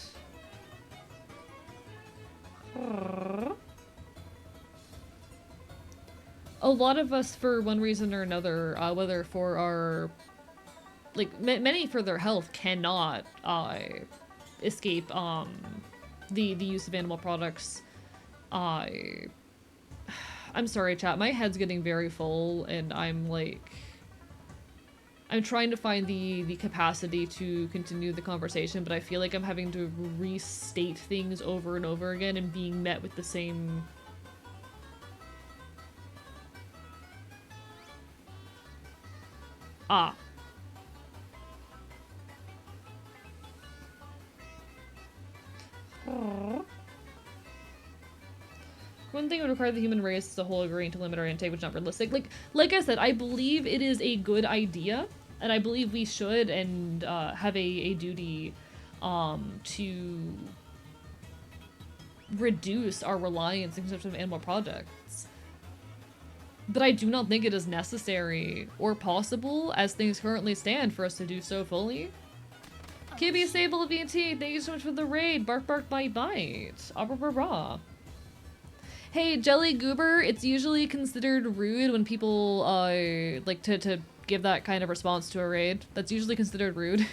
A lot of us, for one reason or another, whether for our, like, many for their health, cannot escape the use of animal products. I'm sorry, chat. My head's getting very full, and I'm like, I'm trying to find the capacity to continue the conversation, but I feel like I'm having to restate things over and over again and being met with the same. Ah. One thing would require the human race as a whole agreeing to limit our intake, which is not realistic. Like I said, I believe it is a good idea, and I believe we should and have a duty to reduce our reliance and consumption of animal products. But I do not think it is necessary or possible, as things currently stand, for us to do so fully. Kibby Sable VT, thank you so much for the raid. Bark, bark, bite, bite. Rah. Hey, Jelly Goober, it's usually considered rude when people like to give that kind of response to a raid. That's usually considered rude.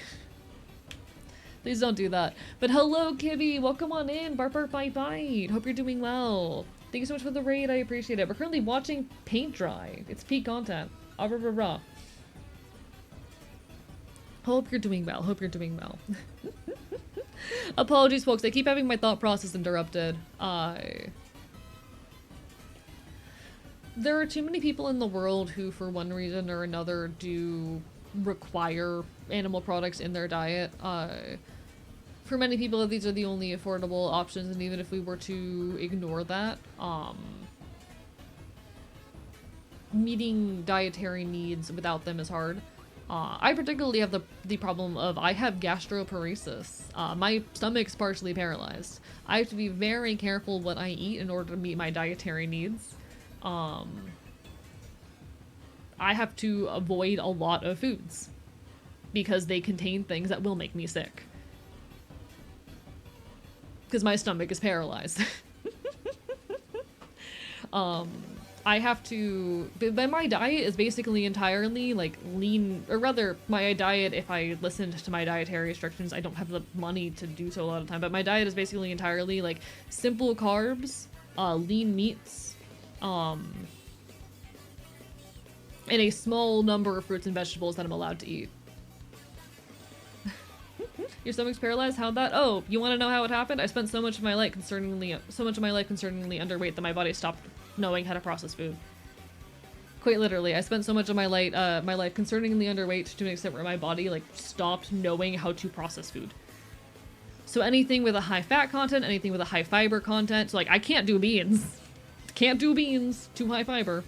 Please don't do that. But hello, Kibby, welcome on in. Bark, bark, bite, bite. Hope you're doing well. Thank you so much for the raid, I appreciate it. We're currently watching paint dry. It's peak content. Rah. Hope you're doing well. Hope you're doing well. Apologies, folks. I keep having my thought process interrupted. There are too many people in the world who, for one reason or another, do require animal products in their diet. For many people, these are the only affordable options, and even if we were to ignore that, meeting dietary needs without them is hard. I particularly have the problem of I have gastroparesis. My stomach's partially paralyzed. I have to be very careful what I eat in order to meet my dietary needs. I have to avoid a lot of foods because they contain things that will make me sick. Because my stomach is paralyzed. I have to, but my diet is basically entirely like lean, or rather my diet, if I listened to my dietary restrictions, I don't have the money to do so a lot of the time, but my diet is basically entirely like simple carbs, lean meats, and a small number of fruits and vegetables that I'm allowed to eat. Your stomach's paralyzed? How'd that? Oh, you want to know how it happened? I spent so much of my life concerningly underweight that my body stopped knowing how to process food. Quite literally, I spent so much of my life concerningly underweight to an extent where my body like stopped knowing how to process food. So anything with a high fat content, anything with a high fiber content, so like I can't do beans. Can't do beans, too high fiber.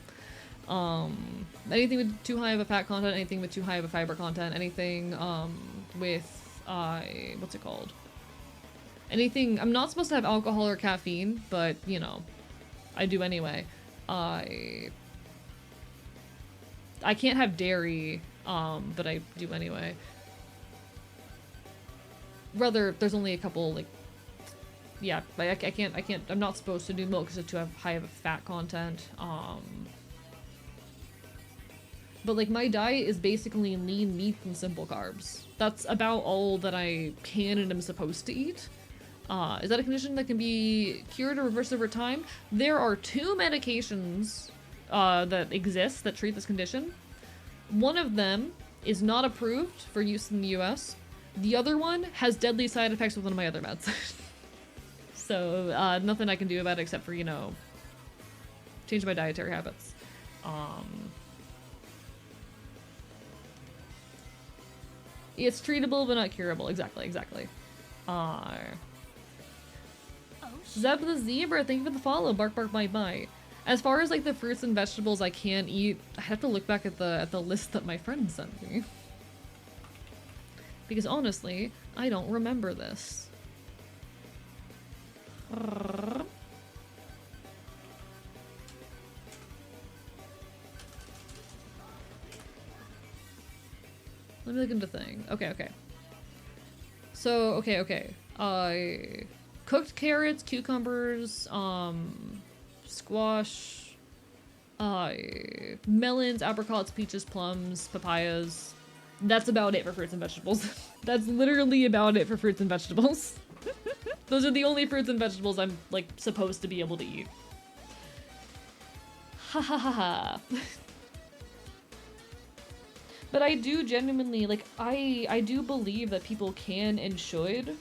Anything with too high of a fat content, anything with too high of a fiber content, anything with what's it called? Anything, I'm not supposed to have alcohol or caffeine, but you know, I do anyway. I can't have dairy, but I do anyway. Rather, there's only a couple like yeah, like I can't, I'm not supposed to do milk because it's too high of a fat content. But like my diet is basically lean meat and simple carbs. That's about all that I can and am supposed to eat. Is that a condition that can be cured or reversed over time? There are 2 medications that exist that treat this condition. One of them is not approved for use in the US. The other one has deadly side effects with one of my other meds. So nothing I can do about it except for, you know, change my dietary habits. It's treatable but not curable. Exactly. Oh shit. Zeb the Zebra, thank you for the follow. Bark bark bite bite. As far as like the fruits and vegetables I can eat, I have to look back at the list that my friend sent me. Because honestly, I don't remember this. Let me look into the thing. Okay. So, okay. Cooked carrots, cucumbers, squash, melons, apricots, peaches, plums, papayas. That's about it for fruits and vegetables. That's literally about it for fruits and vegetables. Those are the only fruits and vegetables I'm, like, supposed to be able to eat. Ha ha ha ha. But I do genuinely, like, I do believe that people can and should,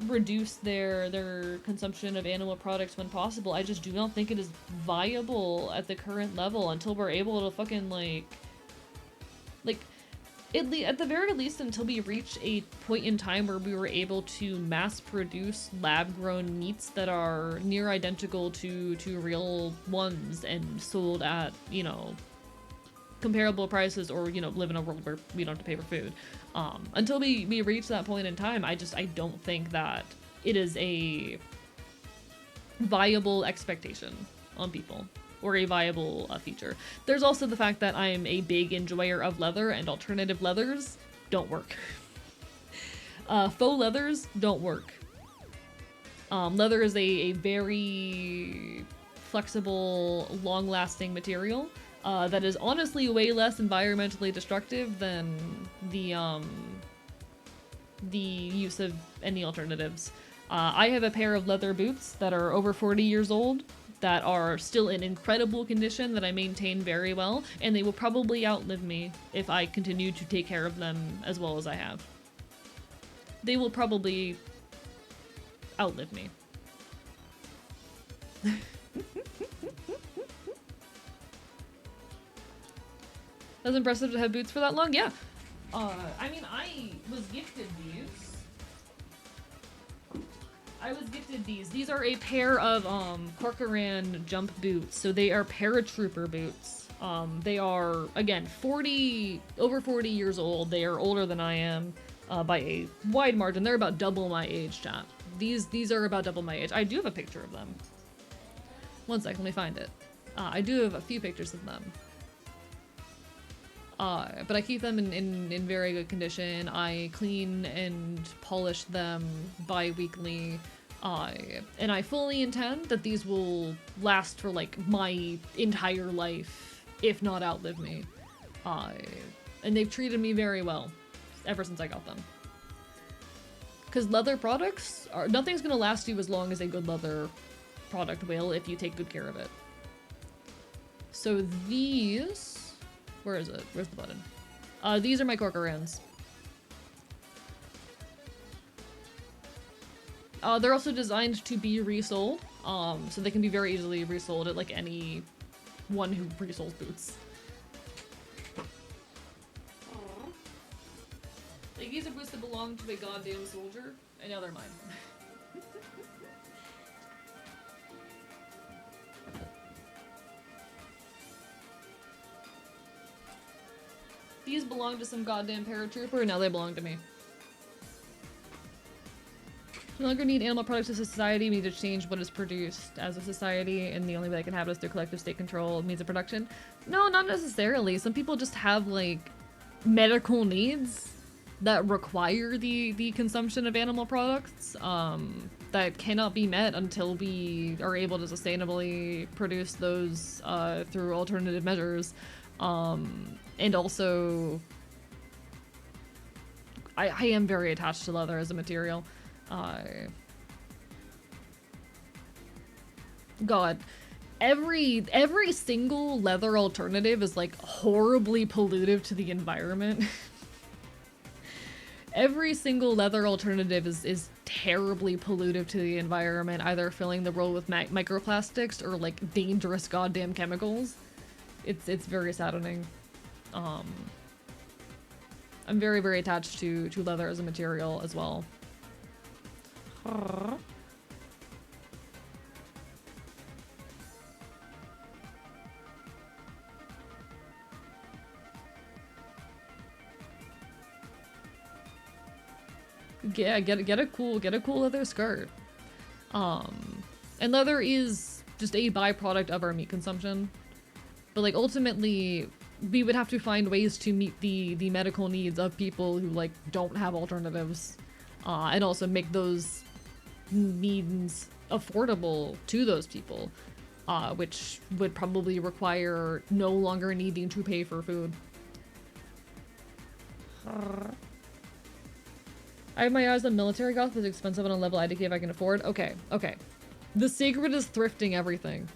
reduce their consumption of animal products when possible. I just do not think it is viable at the current level until we're able to fucking, like, at the very least until we reach a point in time where we were able to mass produce lab-grown meats that are near identical to real ones and sold at, you know, comparable prices, or, you know, live in a world where we don't have to pay for food. Until we reach that point in time, I don't think that it is a viable expectation on people, or a viable feature. There's also the fact that I'm a big enjoyer of leather, and alternative leathers don't work. Faux leathers don't work. Leather is a very flexible, long-lasting material that is honestly way less environmentally destructive than the use of any alternatives. I have a pair of leather boots that are over 40 years old that are still in incredible condition that I maintain very well, and they will probably outlive me if I continue to take care of them as well as I have. They will probably outlive me. That's impressive to have boots for that long? Yeah. I mean, I was gifted these. These are a pair of, Corcoran jump boots. So they are paratrooper boots. They are, again, over 40 years old. They are older than I am, by a wide margin. They're about double my age, chat. These are about double my age. I do have a picture of them. One sec, let me find it. I do have a few pictures of them. But I keep them in very good condition. I clean and polish them bi-weekly. And I fully intend that these will last for, like, my entire life, if not outlive me. And they've treated me very well ever since I got them. Because leather products, nothing's gonna last you as long as a good leather product will if you take good care of it. So these... Where is it? Where's the button? These are my Corcorans. They're also designed to be resold, so they can be very easily resold at, like, any one who resells boots. Like, these are boots that belong to a goddamn soldier, and now they're mine. These belong to some goddamn paratrooper, and now they belong to me. We no longer need animal products as a society, we need to change what is produced as a society, and the only way that can happen is through collective state control means of production. No, not necessarily. Some people just have, like, medical needs that require the consumption of animal products that cannot be met until we are able to sustainably produce those through alternative measures. And also, I am very attached to leather as a material. God, every single leather alternative is like horribly pollutive to the environment. Every single leather alternative is terribly pollutive to the environment, either filling the world with microplastics or like dangerous goddamn chemicals. It's very saddening. I'm very, very attached to leather as a material as well. Yeah, get a cool leather skirt. And leather is just a byproduct of our meat consumption. But like ultimately, we would have to find ways to meet the medical needs of people who like don't have alternatives, and also make those needs affordable to those people, which would probably require no longer needing to pay for food. I have my eyes on military goth, but it's expensive on a level IDK if I can afford. Okay, okay. The secret is thrifting everything.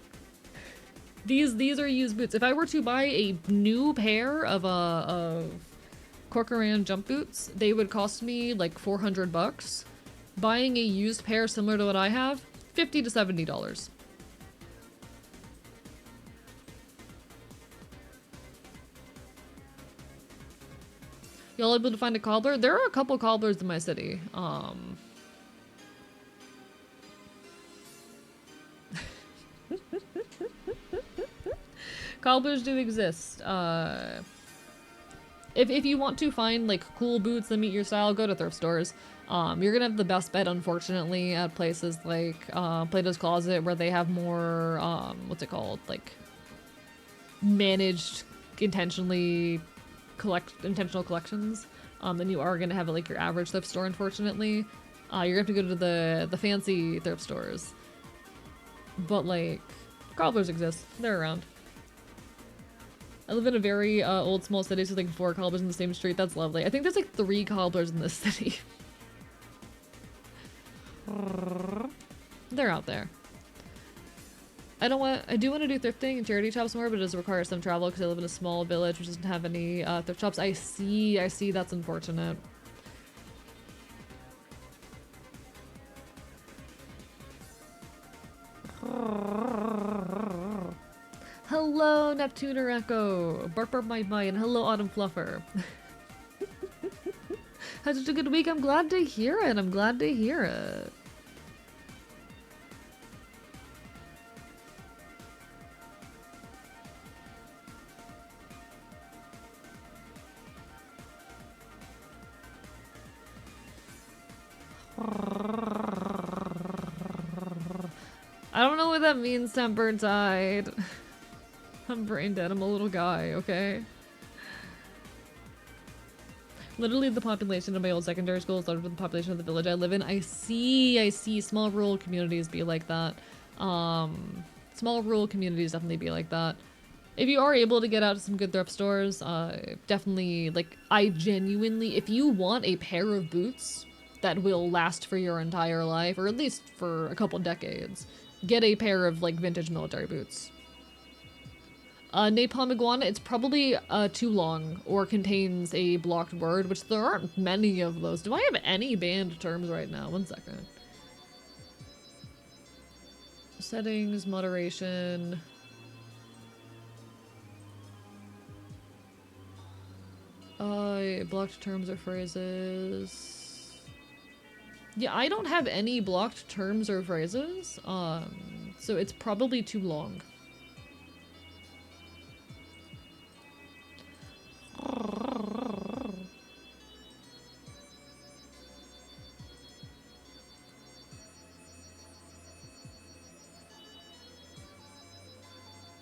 These are used boots. If I were to buy a new pair of Corcoran jump boots, they would cost me like 400 bucks. Buying a used pair similar to what I have, $50 to $70. Y'all able to find a cobbler? There are a couple cobblers in my city. Cobblers do exist. If you want to find like cool boots that meet your style, go to thrift stores. You're gonna have the best bet, unfortunately, at places like Plato's Closet, where they have more what's it called, like managed intentional collections, then you are gonna have like your average thrift store, unfortunately. You're gonna have to go to the fancy thrift stores. But like, cobblers exist. They're around. I live in a very old small city, so like 4 cobblers in the same street. That's lovely. I think there's like 3 cobblers in this city. They're out there. I do want to do thrifting and charity shops more, but it does require some travel because I live in a small village which doesn't have any thrift shops. I see, that's unfortunate. Hello, Neptuner Echo! Bark Bark My Bite, and hello, Autumn Fluffer. Had such a good week, I'm glad to hear it, I'm glad to hear it. I don't know what that means, Temper Tide. I'm brain dead, I'm a little guy, okay? Literally the population of my old secondary school is larger than the population of the village I live in. I see. Small rural communities be like that. Small rural communities definitely be like that. If you are able to get out to some good thrift stores, definitely, like, I genuinely, if you want a pair of boots that will last for your entire life, or at least for a couple decades, get a pair of, like, vintage military boots. Napalm Iguana, it's probably too long or contains a blocked word, which there aren't many of those. Do I have any banned terms right now? 1 second. Settings, moderation. Blocked terms or phrases. Yeah, I don't have any blocked terms or phrases, so it's probably too long.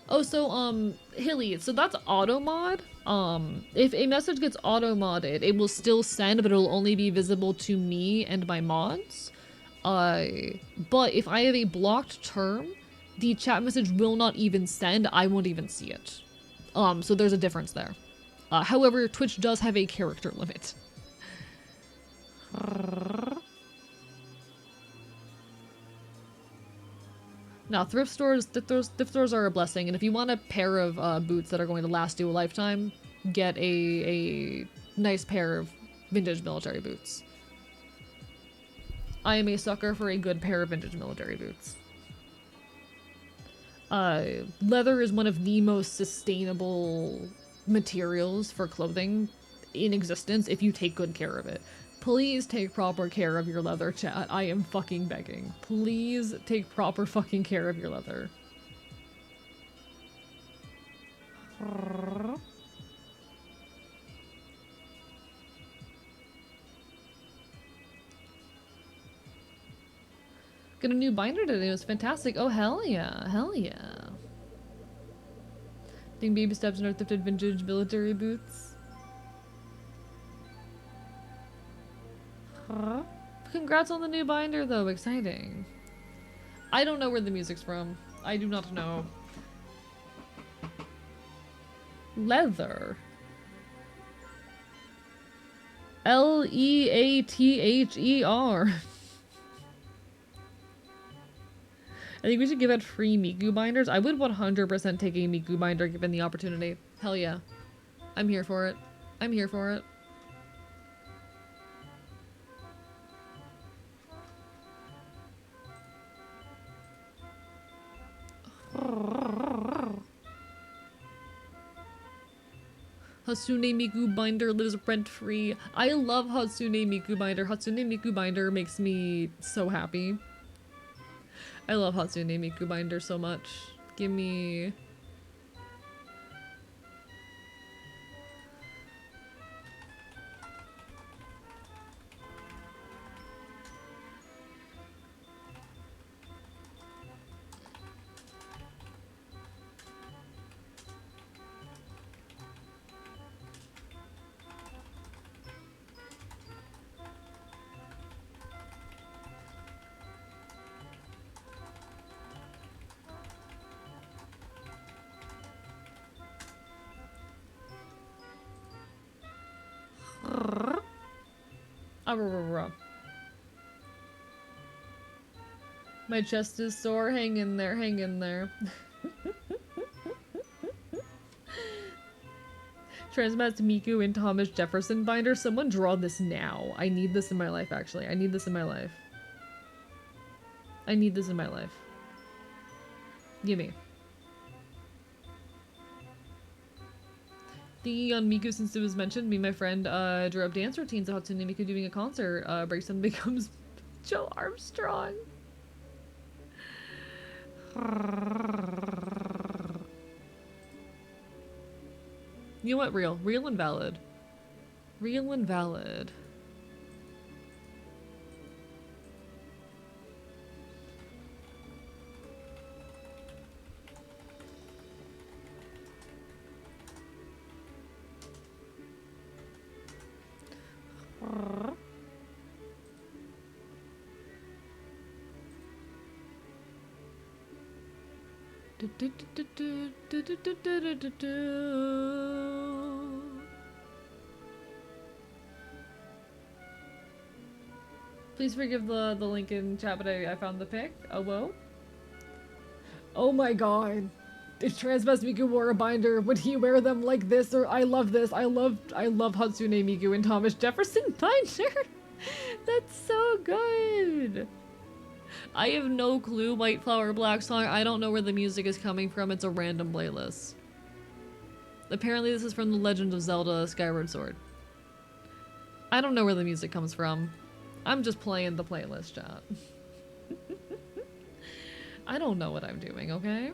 Oh, so, Hilly, so that's auto mod. If a message gets auto-modded, it will still send, but it'll only be visible to me and my mods. But if I have a blocked term, the chat message will not even send, I won't even see it. So there's a difference there. However, Twitch does have a character limit. Now, thrift stores are a blessing, and if you want a pair of boots that are going to last you a lifetime, get a nice pair of vintage military boots. I am a sucker for a good pair of vintage military boots. Leather is one of the most sustainable materials for clothing in existence if you take good care of it. Please take proper care of your leather, chat. I am fucking begging. Please take proper fucking care of your leather. Got a new binder today. It was fantastic. Oh, hell yeah. Hell yeah. Taking baby steps in our thrifted vintage military boots. Congrats on the new binder, though. Exciting. I don't know where the music's from. I do not know. Leather. Leather. I think we should give out free Miku binders. I would 100% take a Miku binder given the opportunity. Hell yeah. I'm here for it. I'm here for it. Hatsune Miku binder lives rent-free. I love Hatsune Miku binder. Hatsune Miku binder makes me so happy. I love Hatsune Miku binder so much. Give me... My chest is sore. Hang in there, hang in there. Transmat Miku and Thomas Jefferson binder. Someone draw this now. I need this in my life, actually. I need this in my life. I need this in my life. Gimme. Thinking on Miku since it was mentioned, me and my friend drew up dance routines of Hatsune Miku doing a concert. Breaks and becomes Joe Armstrong. You know what? Real. Real and valid. Real and valid. Please forgive the link in chat, but I found the pic. Oh, whoa. Oh my god. If Transvest Miku wore a binder, would he wear them like this? Or I love this. I love Hatsune Miku and Thomas Jefferson binder. That's so good. I have no clue. White Flower Black Song. I don't know where the music is coming from. It's a random playlist. Apparently this is from The Legend of Zelda Skyward Sword. I don't know where the music comes from. I'm just playing the playlist, chat. I don't know what I'm doing, okay?